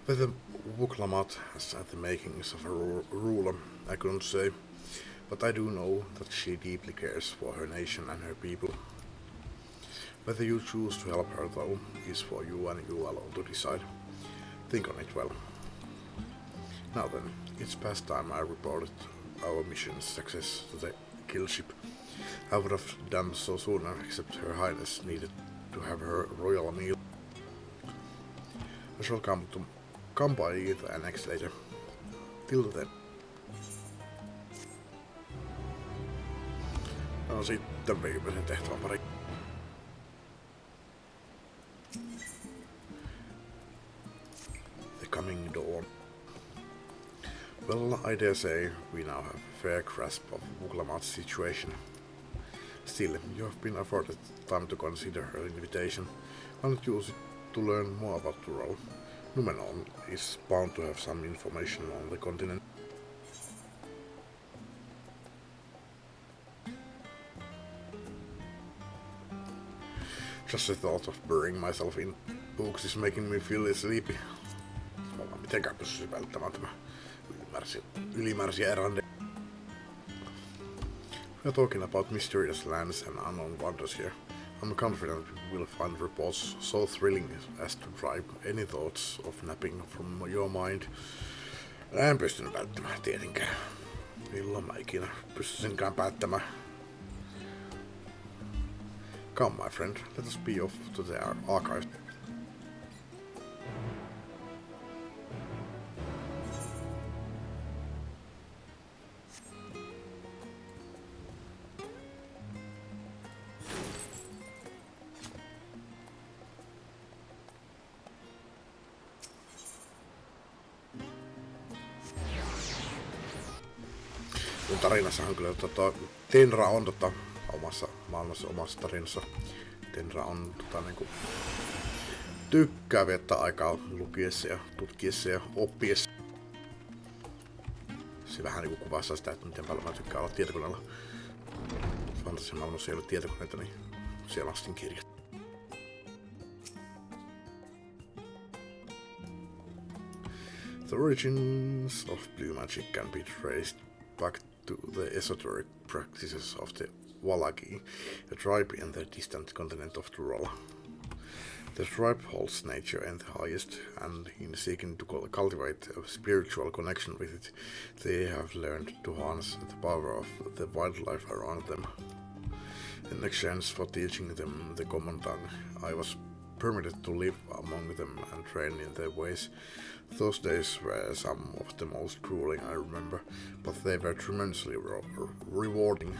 With the Wuklamat has the makings of a ruler, I couldn't say, but I do know that she deeply cares for her nation and her people. Whether you choose to help her, though, is for you and you alone to decide. Think on it well. Now then, it's past time I reported our mission's success to the kill ship. I would have done so sooner, except Her Highness needed to have her royal meal. I shall come by the annex later. Till then. No sitten viimeisen tehtävän pari. The I dare say we now have a fair grasp of Vuklamat's situation. Still, you have been afforded time to consider her invitation. Why not use it to learn more about Tural? Numenor is bound to have some information on the continent. Just the thought of burying myself in books is making me feel sleepy. Mä mitenkään pystyisin välttämään tämä ylimääräisiä erandeja. We are talking about mysterious lands and unknown wonders here. I'm confident we will find reports so thrilling as to drive any thoughts of napping from your mind. En pystynyt välttämään tietenkään. Milloin mä ikinä pystyisinkään päättämään. Come, my friend, let us be off to the archive. Tarinassahan kyllä Tenra on omassa maailmassa, omassa tarinassa. Tenra on niinku tykkää viettää aikaa lukiessa ja tutkiessa ja oppiessa. Se vähän niinku kuvastaa sitä, että miten paljon mä tykkään olla tietokoneella. Fantasian maailmassa ei ole tietokoneita, niin siellä on sitten kirjat. The origins of blue magic can be traced back to the esoteric practices of the Wallaki, a tribe in the distant continent of Tural. The tribe holds nature in the highest, and in seeking to cultivate a spiritual connection with it, they have learned to harness the power of the wildlife around them. In exchange for teaching them the common tongue, I was permitted to live among them and train in their ways. Those days were some of the most grueling I remember, but they were tremendously rewarding.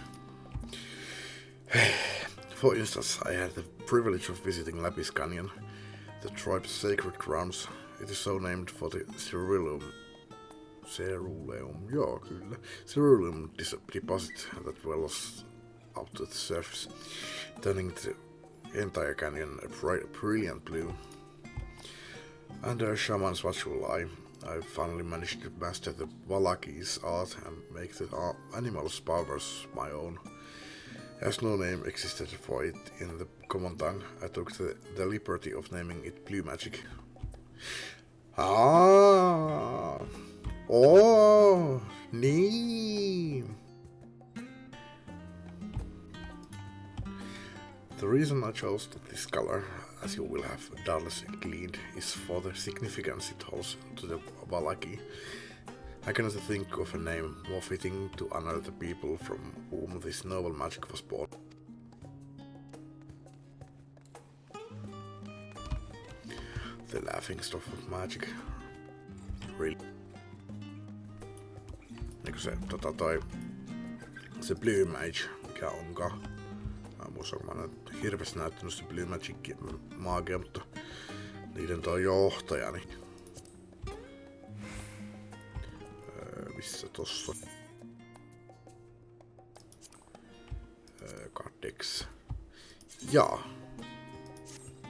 For instance, I had the privilege of visiting Lapis Canyon, the tribe's sacred grounds. It is so named for the ceruleum deposit that wells up to the surface, turning the entire canyon a brilliant blue. Under a shaman's watchful eye, I finally managed to master the Wallaki's art and make the animal's powers my own. As no name existed for it in the common tongue, I took the liberty of naming it blue magic. Ah! Oh! Nee! The reason I chose this color, as you will have doubtless gleaned, is for the significance it holds to the Wallaki. I cannot think of a name more fitting to honor the people from whom this noble magic was born. The laughing stuff of magic. Really. Eikö se se Blue Mage, mikä onkaan. Mä muistan, kun mä olen hirveästi näyttänyt se Blue Magic maagia, mutta niiden toi johtaja, niin missä tossa? Kadex. Jaa.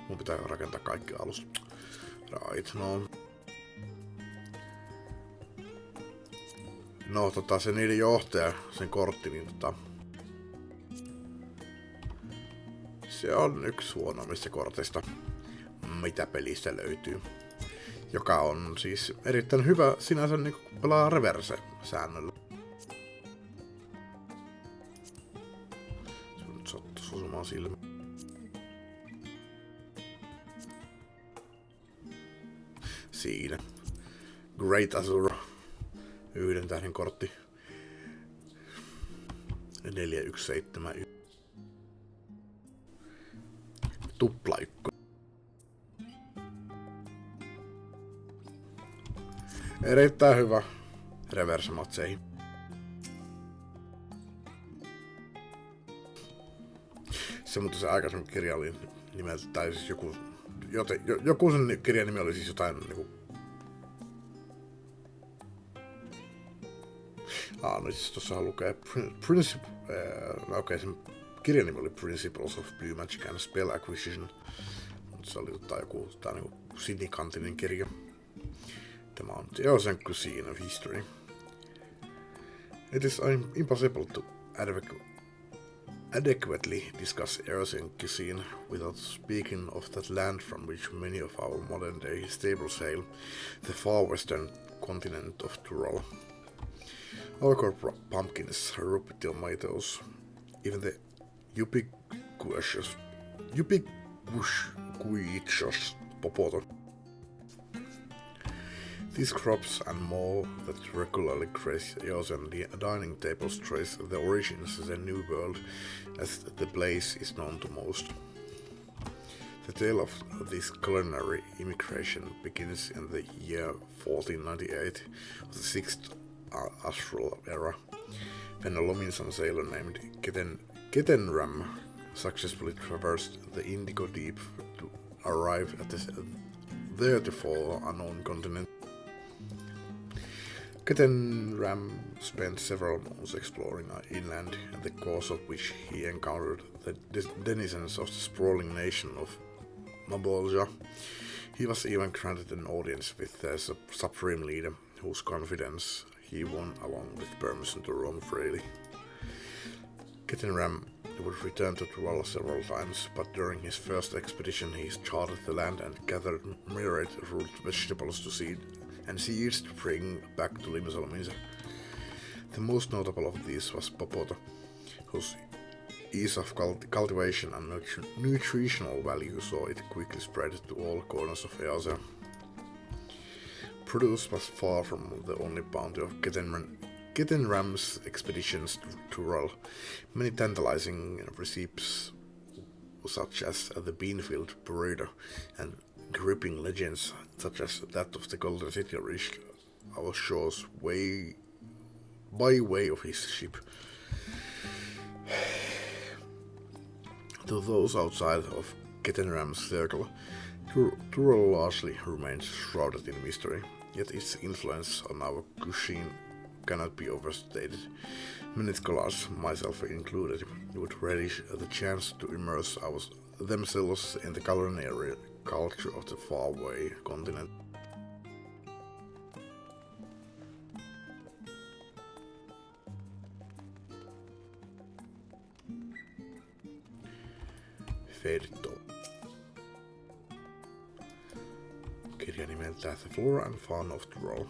Mun pitää rakentaa kaikki alusta. Right, no. No, se niiden johtaja, sen kortti, niin se on yksi huonommista korteista, mitä pelistä löytyy. Joka on siis erittäin hyvä sinänsä niin kun pelaa reverse-säännöllä. Se on nyt sattuisi osumaan silmä. Siinä. Great Azure. 1 tähden kortti. 4171. Tuplaikko. Erittäin hyvä reverse-matseihin. Se, mutta se aikaisemmin kirja oli nimeltä, tai siis joku sen kirjan nimi oli siis jotain niinku No siis tossahan lukee sen kirjan nimi oli Principles of Blue Magic and Spell Acquisition. Se oli joku niinku sinikantinen kirja. Tämä on The Eosen Cuisine of History. It is impossible to adequately discuss Eosen cuisine without speaking of that land from which many of our modern-day staples hail, the far western continent of Tyrol. All core pumpkins, ruby tomatoes, even the ubiquitous popoto. These crops and more that regularly grace Eosen dining tables trace their origins in the New World, as the place is known to most. The tale of this culinary immigration begins in the year 1498 of the 6th Astral era, when a Lominsan sailor named Ketenram successfully traversed the Indigo Deep to arrive at the theretofore unknown continent. Ketenram spent several months exploring inland, in the course of which he encountered the denizens of the sprawling nation of Mabolja. He was even granted an audience with their supreme leader, whose confidence he won along with permission to roam freely. Ketenram would return to Tyrol several times, but during his first expedition he charted the land and gathered myriad root vegetables to seed and seeds to bring back to Limsa. The most notable of these was popoto, whose ease of cultivation and nutritional value saw it quickly spread to all corners of Eosen. Produce was far from the only bounty of Ketenram's expeditions to Tyrol. Many tantalizing recipes, such as the Beanfield burrito, and gripping legends such as that of the Golden City, reached our shores by way of his ship. To those outside of Ketenram's circle, Tyrol largely remains shrouded in mystery, yet its influence on our cuisine cannot be overstated. Many scholars, myself included, would relish the chance to immerse themselves in the culinary culture of the faraway continent. Fedito. Kirja nimeltään The Flora and Fauna of Tyrol.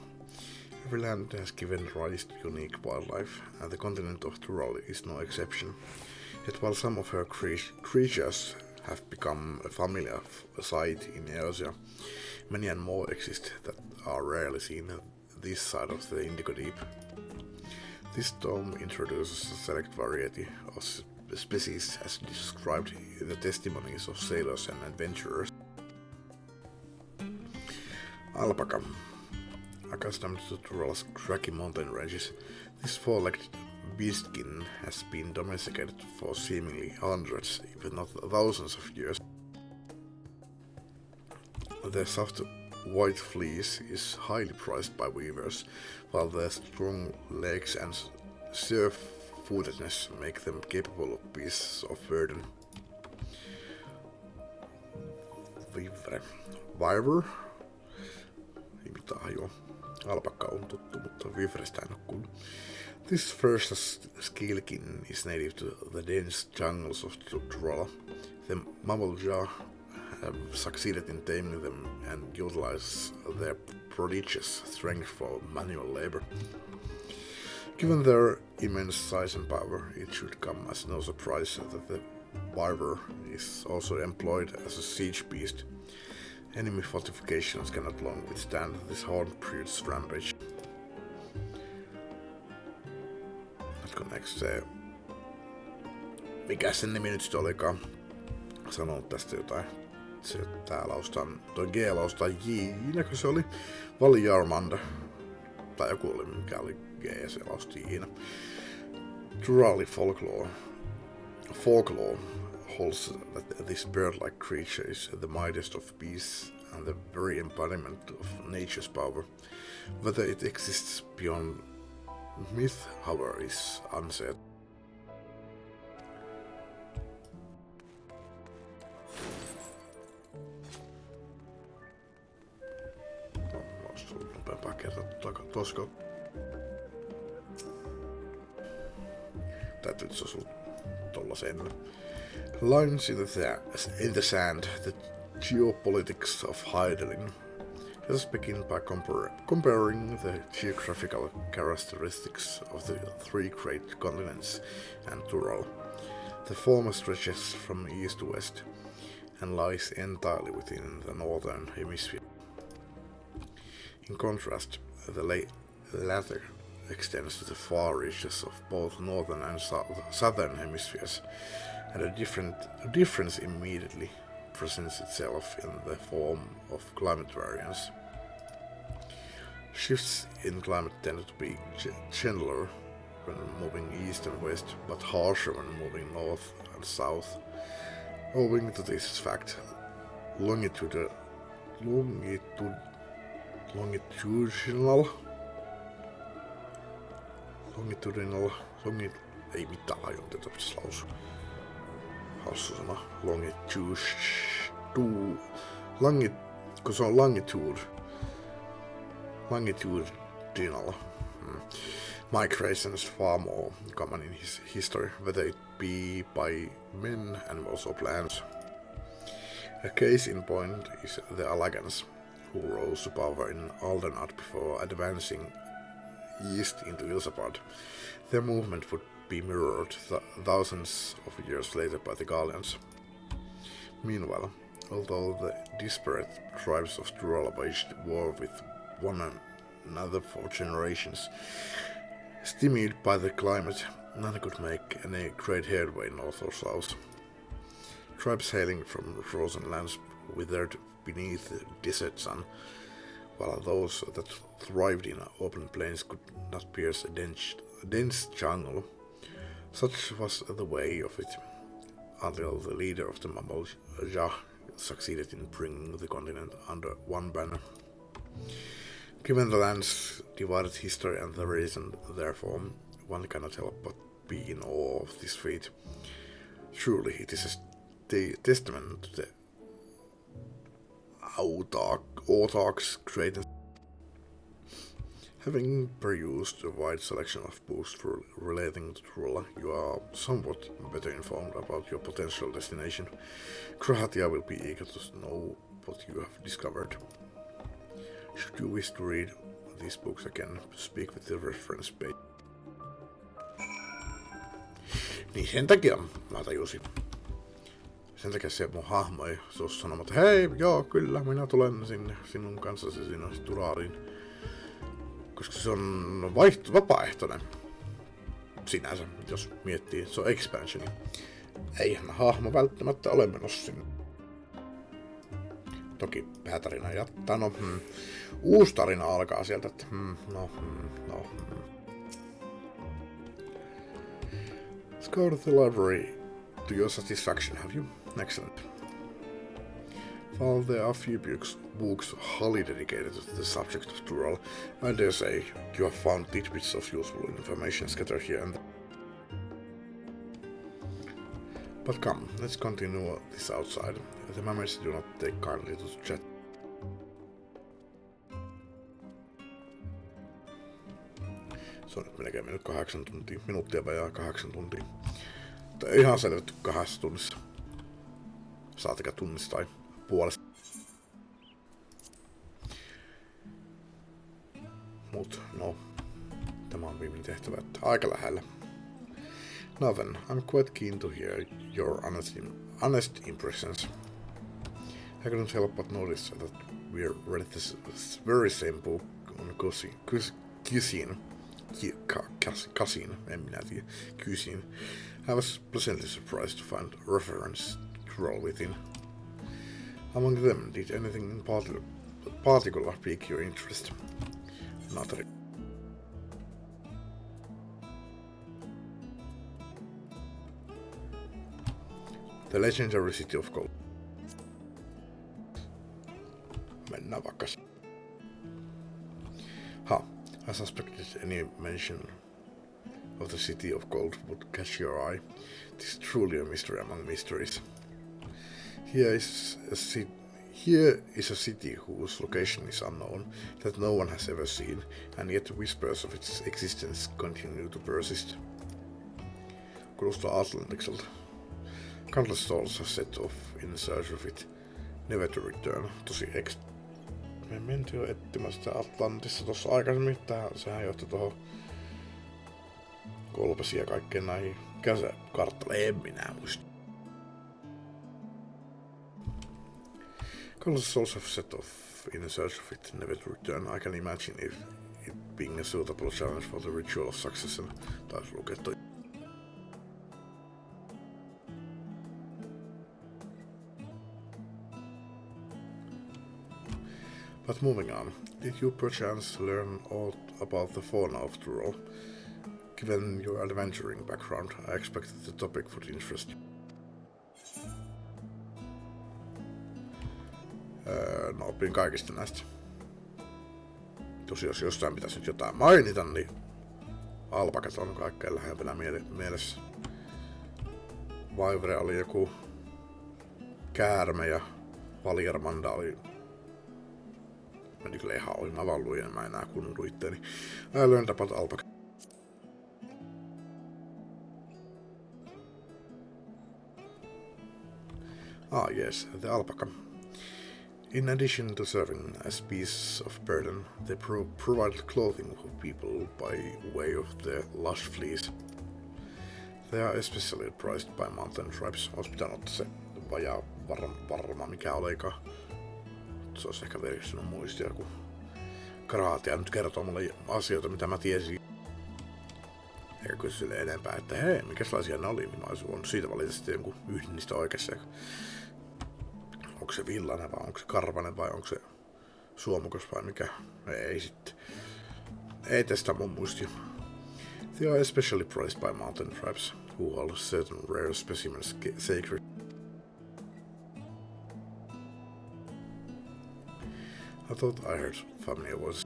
Every land has given rise to unique wildlife, and the continent of Tyrol is no exception. Yet while some of her creatures have become a familiar sight in Eosia, many and more exist that are rarely seen this side of the Indigo Deep. This tome introduces a select variety of species as described in the testimonies of sailors and adventurers. Alpaca. Accustomed to Tyrol's craggy mountain ranges, this four-legged beastkin has been domesticated for seemingly hundreds, if not thousands of years. Their soft white fleece is highly prized by weavers, while their strong legs and sure-footedness make them capable of beasts of burden. Wyver. Alpakka on tuttu, mutta Wyveristä en ole kuullut. This first skeleton is native to the dense jungles of Tyrol. The Mabolja have succeeded in taming them and utilize their prodigious strength for manual labor. Given their immense size and power, it should come as no surprise that the Wyver is also employed as a siege beast. Enemy fortifications cannot long withstand this horn-brute's rampage. Jatko next se... Mikä sen nimi nyt sitten olikaan? Sanonut tästä jotain. Se tää laustaa... Toi G laustaa J, näkö se oli? Valjarmanda. Tai joku oli, mikä oli G ja se lausti J. Tyroli folklore holds that this bird-like creature is the mightiest of beasts and the very embodiment of nature's power. Whether it exists beyond myth, however, is unsaid. Olisi ollut nopeampaa kertaa tosko. Täytyy se osua tollaseen. Lines in the sand, the geopolitics of Heidelin. Let us begin by comparing the geographical characteristics of the three great continents and Tural. The former stretches from east to west and lies entirely within the northern hemisphere. In contrast, the latter extends to the far reaches of both northern and southern hemispheres, and a difference immediately presents itself in the form of climate variance. Shifts in climate tend to be gentler when moving east and west, but harsher when moving north and south. Owing to this fact, longitudinal ei mitään hajonteita pitäisi lausua. Hassu sana. Kun se on longitudinal migrations far more common in his history, whether it be by men, animals or plants. A case in point is the Alagans, who rose to power in Aldenard before advancing east into Ilsabad. Their movement would be mirrored thousands of years later by the Gallians. Meanwhile, although the disparate tribes of Tural waged war with one another for generations, stymied by the climate, none could make any great headway north or south. Tribes hailing from frozen lands withered beneath the desert sun, while those that thrived in open plains could not pierce a dense jungle. Such was the way of it, until the leader of the Mamlúka succeeded in bringing the continent under one banner. Given the land's divided history and the reason, therefore, one cannot help but be in awe of this feat. Truly, it is a testament to the autarch's greatness. Having perused a wide selection of books relating to Tural, you are somewhat better informed about your potential destination. Krahatia will be eager to know what you have discovered. Should you wish to read these books again, speak with the reference page. Niin sen takia mä tajusin. Sen takia se mun hahmo ei suostu sanomaan, että hei, joo, kyllä, minä tulen sinne sinun kanssasi sinne Turaliin. Koska se on vapaaehtoinen sinänsä, jos miettii, se on expansioni. Eihän hahmo välttämättä ole menossa sinne. Toki päätarina jattaa, uusi tarina alkaa sieltä, että Scour the library to your satisfaction, have you? Excellent. While there are few books wholly dedicated to the subject of Tural, I dare say you have found tidbits of useful information scattered here and there. But come, let's continue this outside. The mammoths do not take kindly to chat. Se on nyt melkein mennyt 8 tuntia, minuuttia vajaa 8 tuntia. Mutta ei ihan selvitty 2 tunnissa. Saatakaa tunnista tai puolesta. Mut no, tämä on viimeinen tehtävä, että aika lähellä. Now then, I'm quite keen to hear your honest impressions. I couldn't help but notice that we read this very same book on cuisine. En minä tiedä. Cuisine. I was pleasantly surprised to find reference to roll within. Among them, did anything in particular pique your interest? Not really. The legendary city of gold. Mennään vaikka. I suspected any mention of the City of Gold would catch your eye. It is truly a mystery among mysteries. Here is a city whose location is unknown, that no one has ever seen, and yet whispers of its existence continue to persist. Kuulostaa Atlantikselta. Countless souls have set off in search of it, never to return. Me mentiin jo etsimään sitä Atlantissa tossa aikaisemmin. Sehän johti tuohon kolpesiin ja kaikkeen näihin käsikarttalle. En minä muista. Countless souls have set off in search of it, never to return. I can imagine it being a suitable challenge for the ritual of success. Taisi lukea toi. But moving on, did you perchance learn all about the fauna of Tyrol? Given your adventuring background, I expected the topic would interest you. No, opin kaikista näistä. Tosi jos jostain pitäisi nyt jotain mainita, niin alpakat on kaikkein lähempänä mielessä. Vaivre oli joku käärme ja Valjermanda oli... Meni kyllä ihan ohi, mä vaan luin, mä enää kuunnellut itteeni. I learned about alpaca. Ah yes, the alpaca. In addition to serving as beasts of burden, they provide clothing for people by way of their lush fleece. They are especially prized by mountain tribes. Ois pitänyt ottaa se vajaa varma mikä olikaan. Se olisi ehkä veristynyt muistia, kun Kraatia nyt kertoo mulle asioita, mitä mä tiesin. Eikä kysy enempää, että hei, mikäslaisia ne oli, niin mä olisin voinut siitä valitettavasti jonkun yhden niistä oikeassa. Onko se villainen vai onko se karvanen vai onko se suomukas vai mikä? Ei sitten. Ei tästä mun muistia. They are especially prized by mountain tribes, who hold certain rare specimens sacred. I thought I heard familiar voices.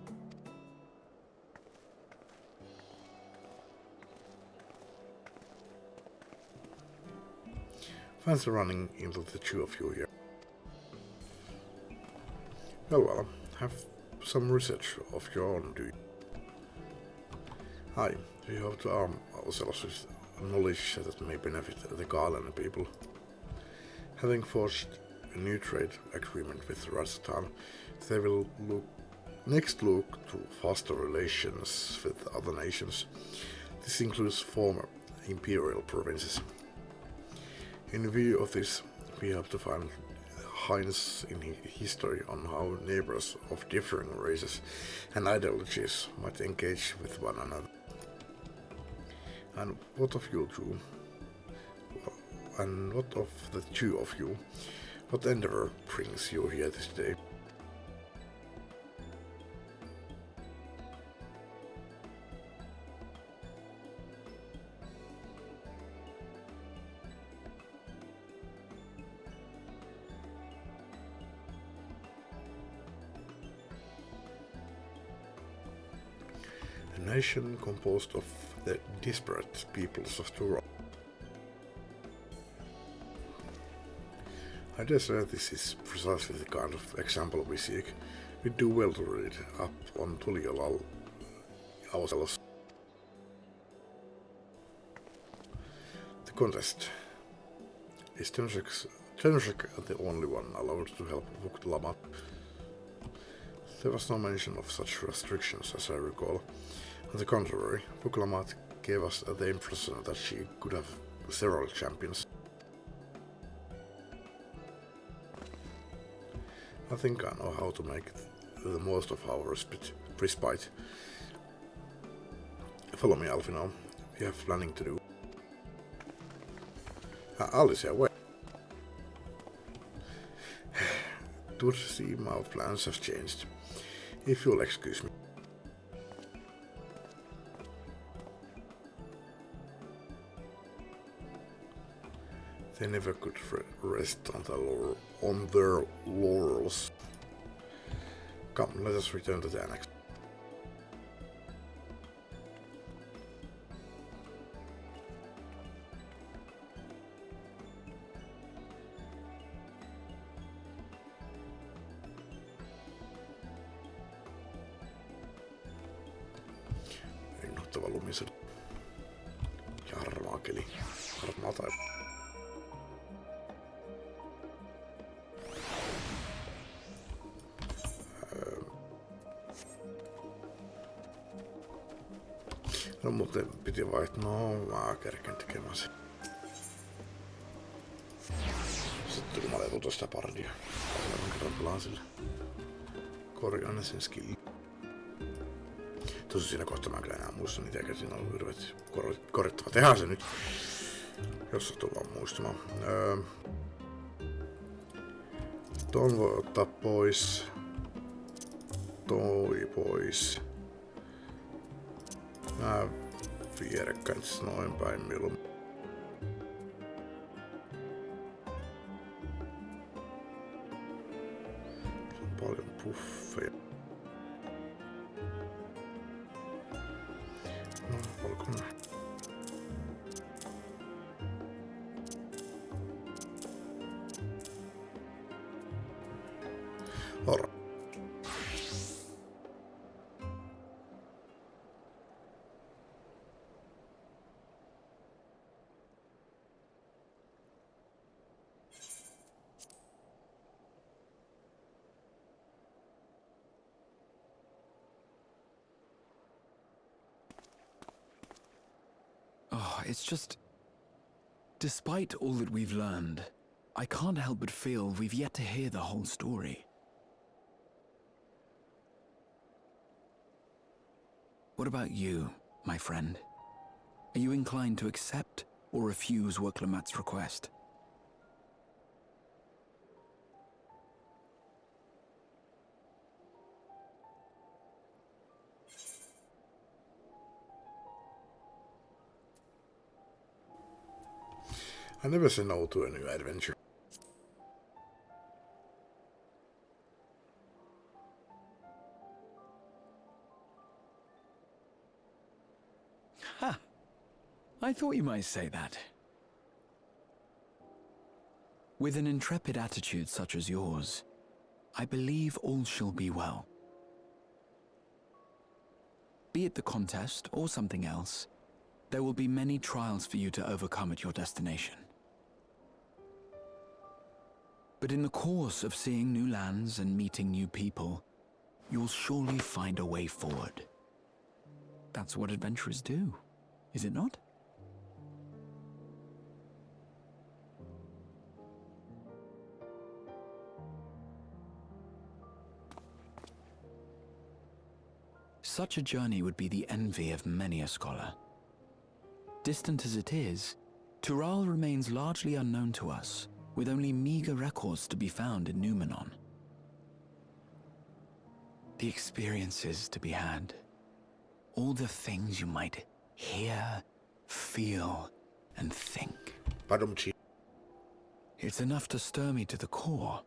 Fancy running into the two of you here. Well, have some research of your own, do you? Aye, we have to arm ourselves with knowledge that may benefit the Garland people. Having forged a new trade agreement with Rajasthan, they will look to foster relations with other nations. This includes former imperial provinces. In view of this, we have to find hints in history on how neighbors of differing races and ideologies might engage with one another. And what of you two? And what of the two of you? What endeavor brings you here this day? A nation composed of the disparate peoples of Tyrol. I dare say this is precisely the kind of example we seek. We do well to read up on Tuliolal ourselves. The contest. Is Tenshek the only one allowed to help Vuktlamat? There was no mention of such restrictions as I recall. On the contrary, Vuktlamat gave us the impression that she could have several champions. I think I know how to make the most of our respite. Follow me, Alfino. We have planning to do. Alice, wait. To see my plans have changed. If you'll excuse me. They never could rest on their laurels. Come, let us return to the annex. maakeli. Varmaan tai... No muuten piti vaihtaa, no mä kerken tekemään sen. Sitten kun mä olen tuosta pardia. Mä kerran pelaan sille. Korjaan sen skilli. Tosi siinä kohtaa mä kyllä enää muista niitä, eikä siinä ollut hirveet korjattava. Tehdään se nyt. Jos sattuu vaan muistamaan. Ton voi ottaa pois. Toi pois. Mä vierekkäin noin päin milloin. Se on paljon puffeja. No, olkoon näin. Alright. Oh, it's just... Despite all that we've learned, I can't help but feel we've yet to hear the whole story. What about you, my friend? Are you inclined to accept or refuse Worklamat's request? I never say no to a new adventure. Ha! I thought you might say that. With an intrepid attitude such as yours, I believe all shall be well. Be it the contest or something else, there will be many trials for you to overcome at your destination. But in the course of seeing new lands and meeting new people, you'll surely find a way forward. That's what adventurers do, is it not? Such a journey would be the envy of many a scholar. Distant as it is, Tural remains largely unknown to us, with only meager records to be found in Numenor. The experiences to be had, all the things you might hear, feel, and think. It's enough to stir me to the core.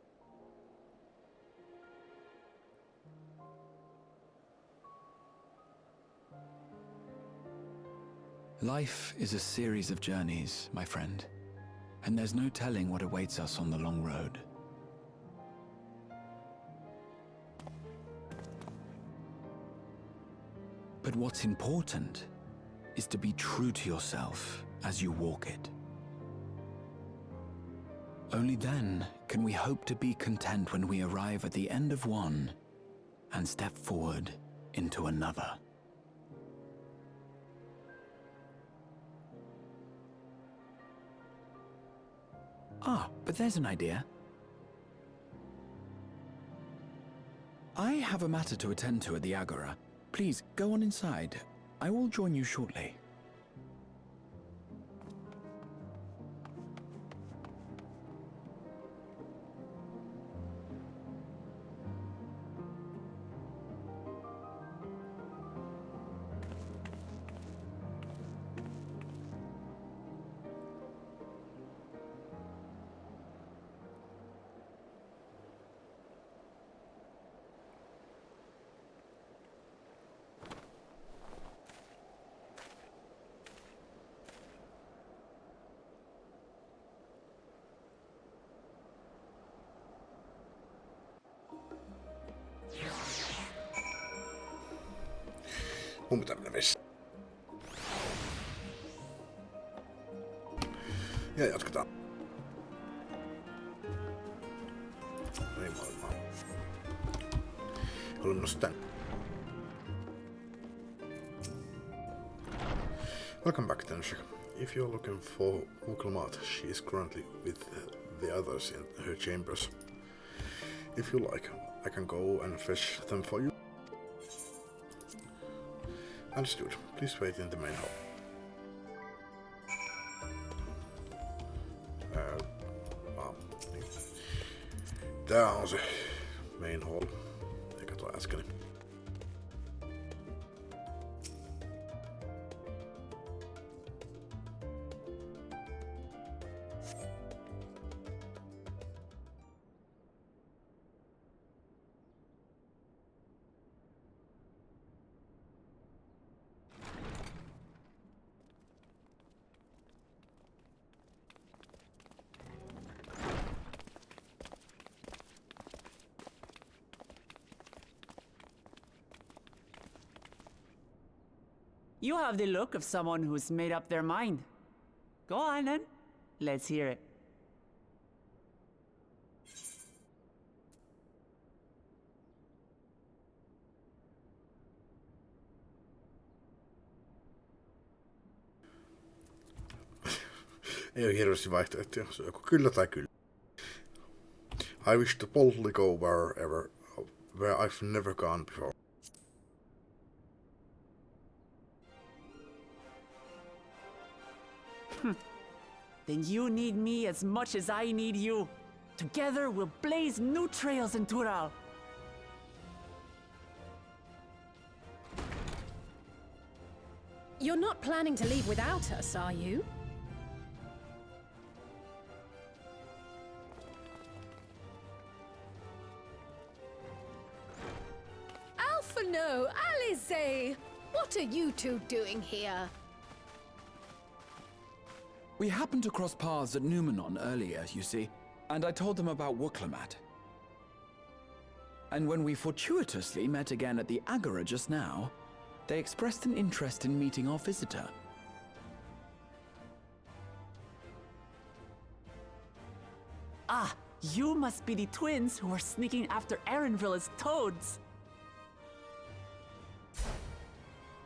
Life is a series of journeys, my friend, and there's no telling what awaits us on the long road. But what's important is to be true to yourself as you walk it. Only then can we hope to be content when we arrive at the end of one and step forward into another. Ah, but there's an idea. I have a matter to attend to at the Agora. Please, go on inside. I will join you shortly. Mun pitää mennä vessaan. Ja jatketaan. Ei maailmaa. Olen menossa tänne. Welcome back, Tenshik. If you're looking for Uklamat, she is currently with the others in her chambers. If you like, I can go and fetch them for you. Understood. Please wait in the main hall. Tää on se main hall, eikä tuo äskeni. You have the look of someone who's made up their mind. Go on then. Let's hear it. Ei ole hirveästi vaihtoehtoja, se on joko kyllä tai kyllä. I wish to boldly go where I've never gone before. Then you need me as much as I need you. Together we'll blaze new trails in Tural. You're not planning to leave without us, are you? Alphino, Alice! What are you two doing here? We happened to cross paths at Numenon earlier, you see, and I told them about Wooklamat. And when we fortuitously met again at the Agora just now, they expressed an interest in meeting our visitor. Ah, you must be the twins who are sneaking after Erenville as toads.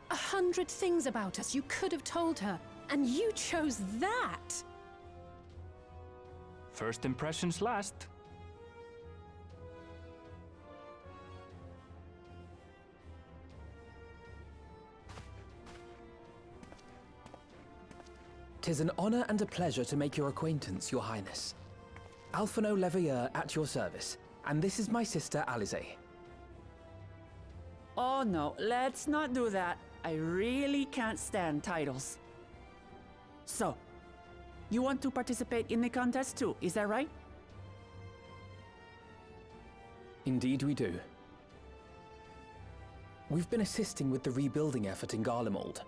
100 things about us you could have told her, and you chose that! First impressions last. "'Tis an honor and a pleasure to make your acquaintance, Your Highness. Alphino Leveilleur at your service, and this is my sister Alize." Oh no, let's not do that. I really can't stand titles. So, you want to participate in the contest too, is that right? Indeed we do. We've been assisting with the rebuilding effort in Garlemald.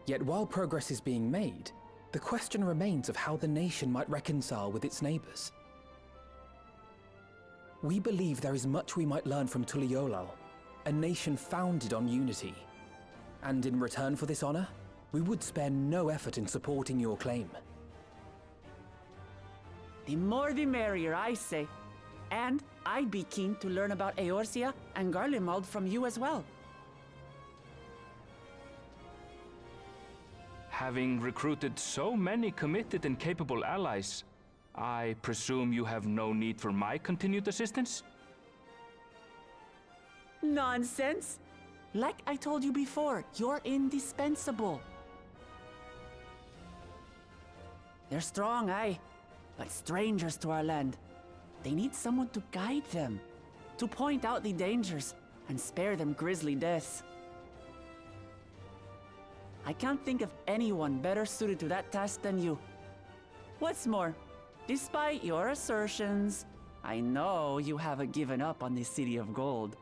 Yet while progress is being made, the question remains of how the nation might reconcile with its neighbors. We believe there is much we might learn from Tuliolal, a nation founded on unity. And in return for this honor, we would spare no effort in supporting your claim. The more the merrier, I say. And I'd be keen to learn about Eorzea and Garlemald from you as well. Having recruited so many committed and capable allies, I presume you have no need for my continued assistance? Nonsense! Like I told you before, you're indispensable. They're strong, aye, but strangers to our land. They need someone to guide them, to point out the dangers, and spare them grisly deaths. I can't think of anyone better suited to that task than you. What's more, despite your assertions, I know you haven't given up on the City of Gold.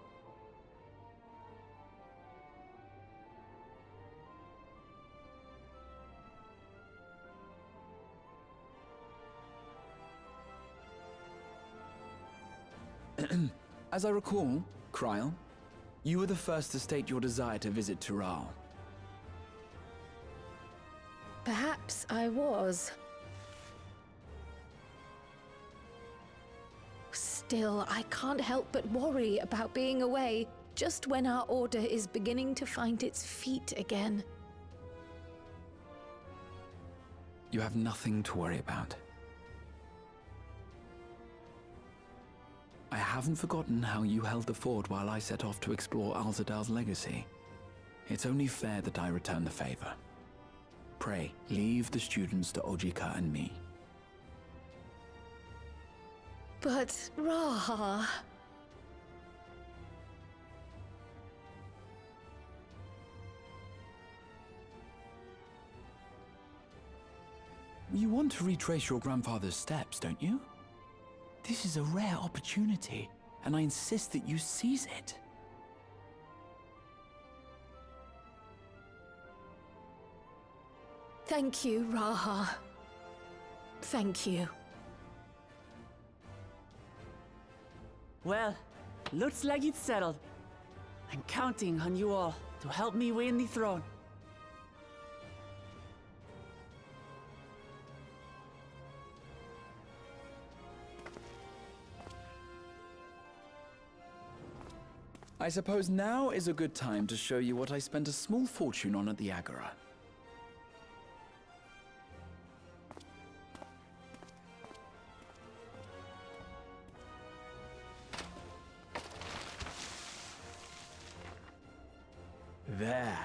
As I recall, Kryl, you were the first to state your desire to visit Tural. Perhaps I was. Still, I can't help but worry about being away just when our order is beginning to find its feet again. You have nothing to worry about. I haven't forgotten how you held the fort while I set off to explore Alzadal's legacy. It's only fair that I return the favor. Pray, leave the students to Ojika and me. But, Raha... You want to retrace your grandfather's steps, don't you? This is a rare opportunity, and I insist that you seize it. Thank you, Raha. Thank you. Well, looks like it's settled. I'm counting on you all to help me win the throne. I suppose now is a good time to show you what I spent a small fortune on at the Agora. There.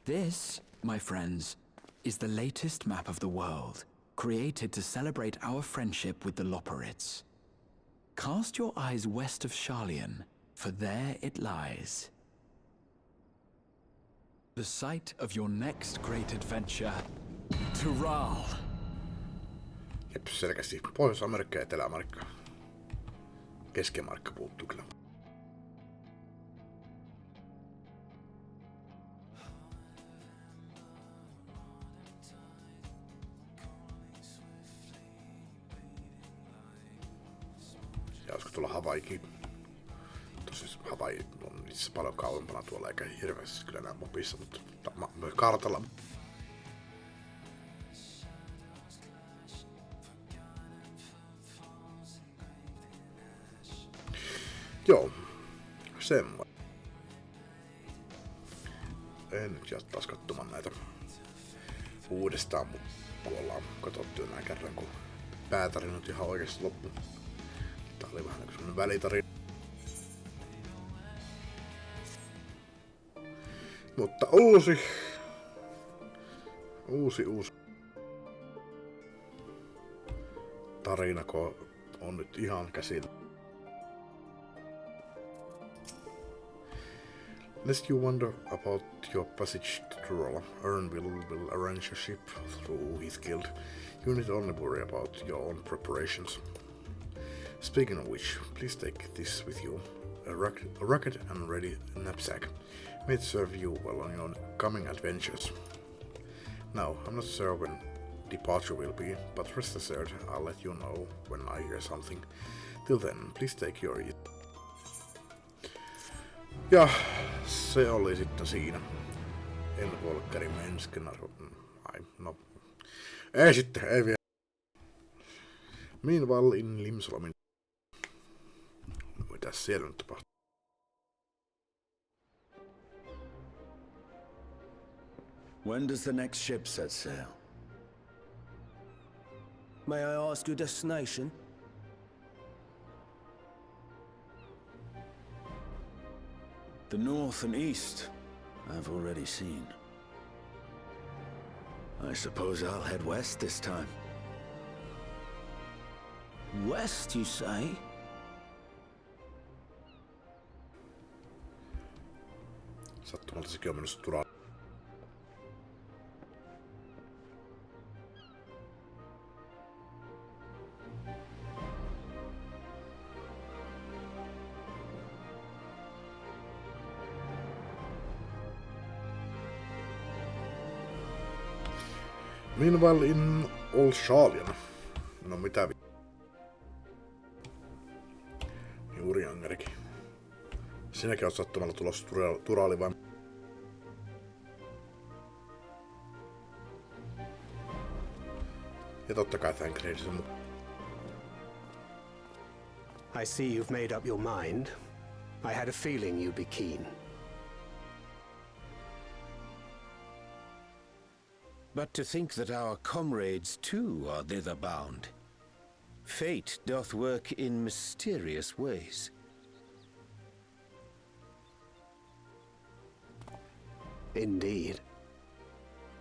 This, my friends, is the latest map of the world, created to celebrate our friendship with the Lopperids. Cast your eyes west of Sharlayan, for there it lies. The site of your next great adventure, Tural. Jep, selkeästi Pohjois-Amerikka ja Etelä-Amerikka. Keski-Amerikka puuttuu kyllä. Ja olisiko tuolla Hawaiikin? Tosis Hawaii on itse paljon kauempana tuolla eikä hirveästi kyllä enää mapissa, mutta kartalla. Joo, semmoinen. En nyt jää taas katsomaan näitä uudestaan, kun ollaan katsottu näin kerran, kun päätarinat ihan oikeesti loppu. Tää oli vähän niin kuin semmonen välitarina. Mutta uusi tarina, kun on nyt ihan käsillä. Lest you wonder about your passage to Tural, Ernville will arrange a ship through his guild. You need only worry about your own preparations. Speaking of which, please take this with you, a rugged and ready knapsack. May it serve you well on your coming adventures. Now, I'm not sure when departure will be, but rest assured I'll let you know when I hear something. Till then, please take your ease. Ja se oli sitten siinä. Endwalkkerin menskenarvo. Ai, no. Ei sitten, ei vielä. Meanwhile in Limsalomin. Mitäs siellä nyt tapahtuu? When does the next ship set sail? May I ask your destination? The north and east, I've already seen. I suppose I'll head west this time. West, you say? Sattumalta sekin on menossa Tural. Meanwhile in Old Sharlayan. No mitä Juuri Angerikin. Sinäkin oot sattumalla tulossa Turali vai? Ja totta kai Thancredissa. I see you've made up your mind. I had a feeling you'd be keen. But to think that our comrades too are thither bound. Fate doth work in mysterious ways. Indeed.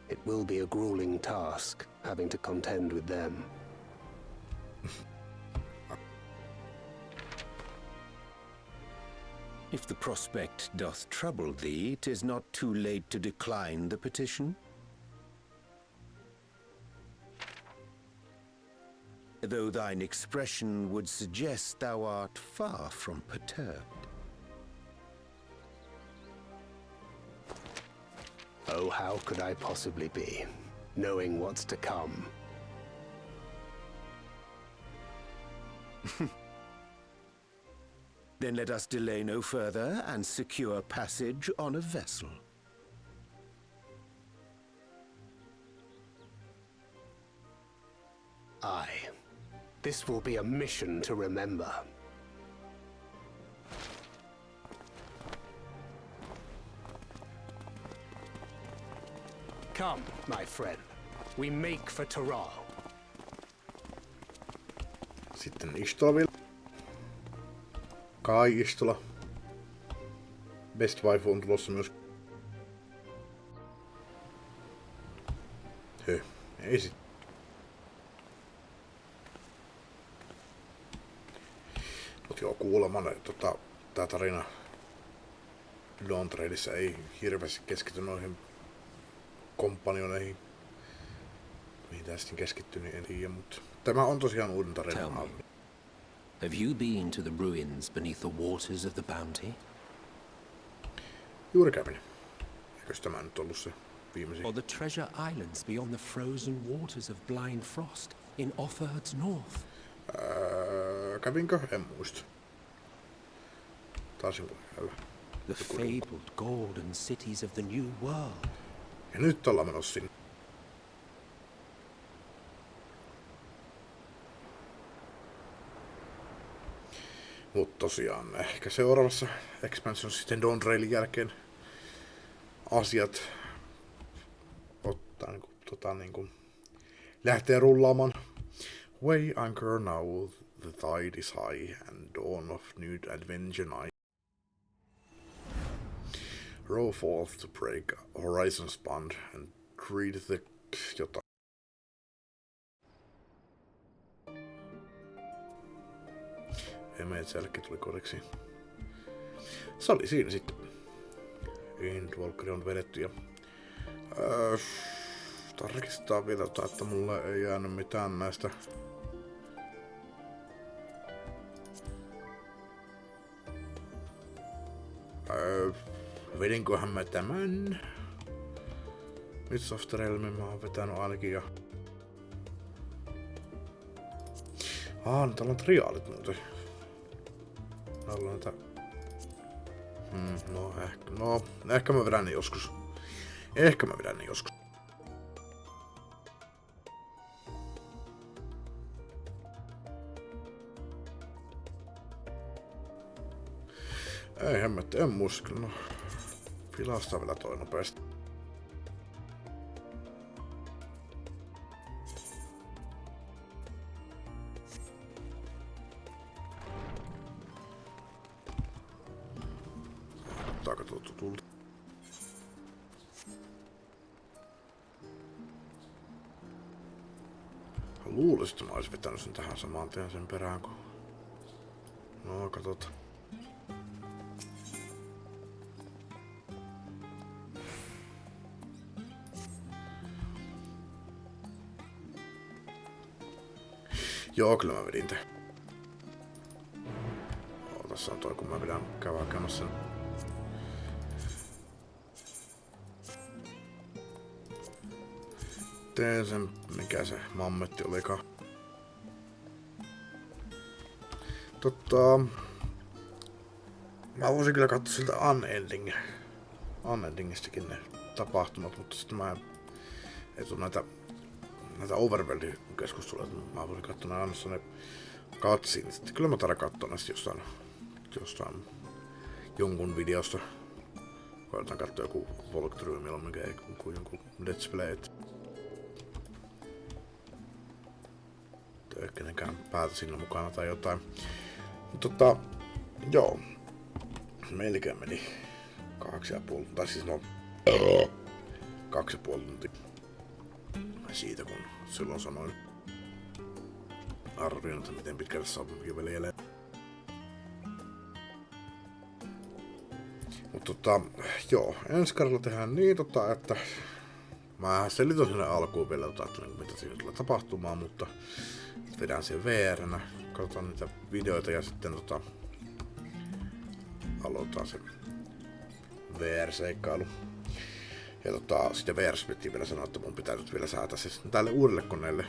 It will be a grueling task, having to contend with them. If the prospect doth trouble thee, 'tis not too late to decline the petition. Though thine expression would suggest thou art far from perturbed. Oh, how could I possibly be, knowing what's to come? Then let us delay no further and secure passage on a vessel. Aye. This will be a mission to remember. Come, my friend. We make for Tural. Sitten Istola vielä. Kai Istola. Best Waifu on tulossa myös. Ei sit. Mut joo, kuulemma tää tarina Dawn Trailissa ei hirveästi keskity noihin kompanioneihin. Mihin tää sitten keskittyy, niin en tiedä, mutta tämä on tosiaan uuden tarinan. Have you been to the ruins beneath the waters of the Bounty? Juuri kävin. Eikös tämä nyt ollut se viimeisin? Or the treasure islands beyond the frozen waters of Blind Frost in Offerd's North? Kävinkö? En muista. Taisin käydä. The fabled golden cities of the New World. Ja nyt ollaan menossa sinne. Mut tosiaan ehkä seuraavassa expansion sitten Dawn Trailin jälkeen asiat ottaa niinku lähtee rullaamaan. Weigh anchor now, the tide is high and dawn of new adventure night. Row forth to break horizon's bond and greet the jotain. Emeet jälkeen tuli kodeksi. Se oli siinä sitten. Endwalkkerin on vedetty ja tarkistaa vielä, että mulle ei jäänyt mitään näistä vedinköhän mä tämän Mists of the Realmin mä oon vetänyt ainakin ja no täällä on triaalit muuten. Täällä on näitä ehkä mä vedän ne joskus. Ei hemmetti, en muista. No, filastaa vielä toi nopeasti. Ottaako tuota tulta? Luulisin, että mä oisin vetänyt sen tähän samaan tien sen perään, kun... No, katsotaan. Joo, kyllä mä vedin te. Tässä on toi, kun mä vedän käydä sen. Teen sen, mikä se mammetti olikaan. Mä voisin kyllä katsoa siltä Unendingistäkin ne tapahtumat, mutta sitten mä ei tuu näitä näitä Overworldin keskusteluja, mä voin katsoa aina ne katsiin. Sitten kyllä mä tarvitsen katsoa näistä jostain jonkun videosta. Koetaan katsoa joku walkthrough milloin mikä ei kuin jonkun Let's Play. Ei kenenkään päätä siinä mukana tai jotain. Mutta joo. Melkein meni 2,5, tai siis 2,5 tuntia siitä, kun silloin sanoin arvioin, että miten pitkälle saa veljelee. Mutta joo, ensi kerralla tehdään niin, että mä selitän sinne alkuun vielä, että mitä siinä tulee tapahtumaan, mutta vedään sen VR-nä, katsotaan niitä videoita ja sitten aloitetaan se VR-seikkailu. Ja sitten VR-spittiin vielä sanoa, että mun pitää nyt vielä säätää se sitten tälle uudelle koneelle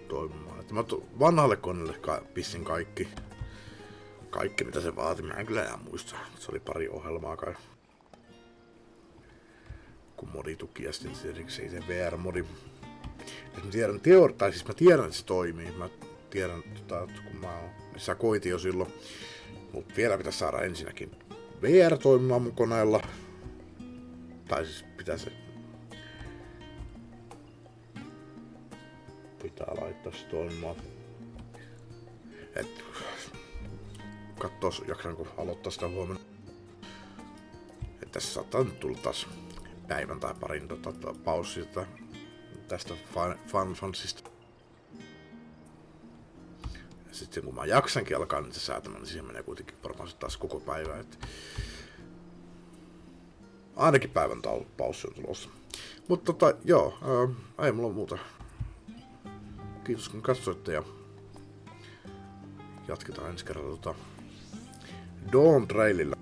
toimimaan. Että mä vanhalle koneelle pissin kaikki mitä se vaati. Mä en kyllä enää muista. Se oli pari ohjelmaa kai. Kun modi tuki ja sitten erikseen se VR-modi. Mä tiedän, että se toimii. Mä tiedän, että kun mä koitin jo silloin. Mut vielä pitäisi saada ensinnäkin VR toimimaan mun koneella. Tai siis pitää laittaa se toimimaan. Et katsois jaksanko aloittaa sitä huomenna. Et tässä saattaa nyt tulla taas päivän tai parin paussi tästä fansista. Sitten kun mä jaksankin alkaa niitä säätämään, niin siihen menee kuitenkin varmaan taas koko päivä. Ainakin päivän paussi on tulossa. Mutta joo, ei mulla muuta. Kiitos kun katsoitte ja jatketaan ensi kerralla Dawn Trailillä.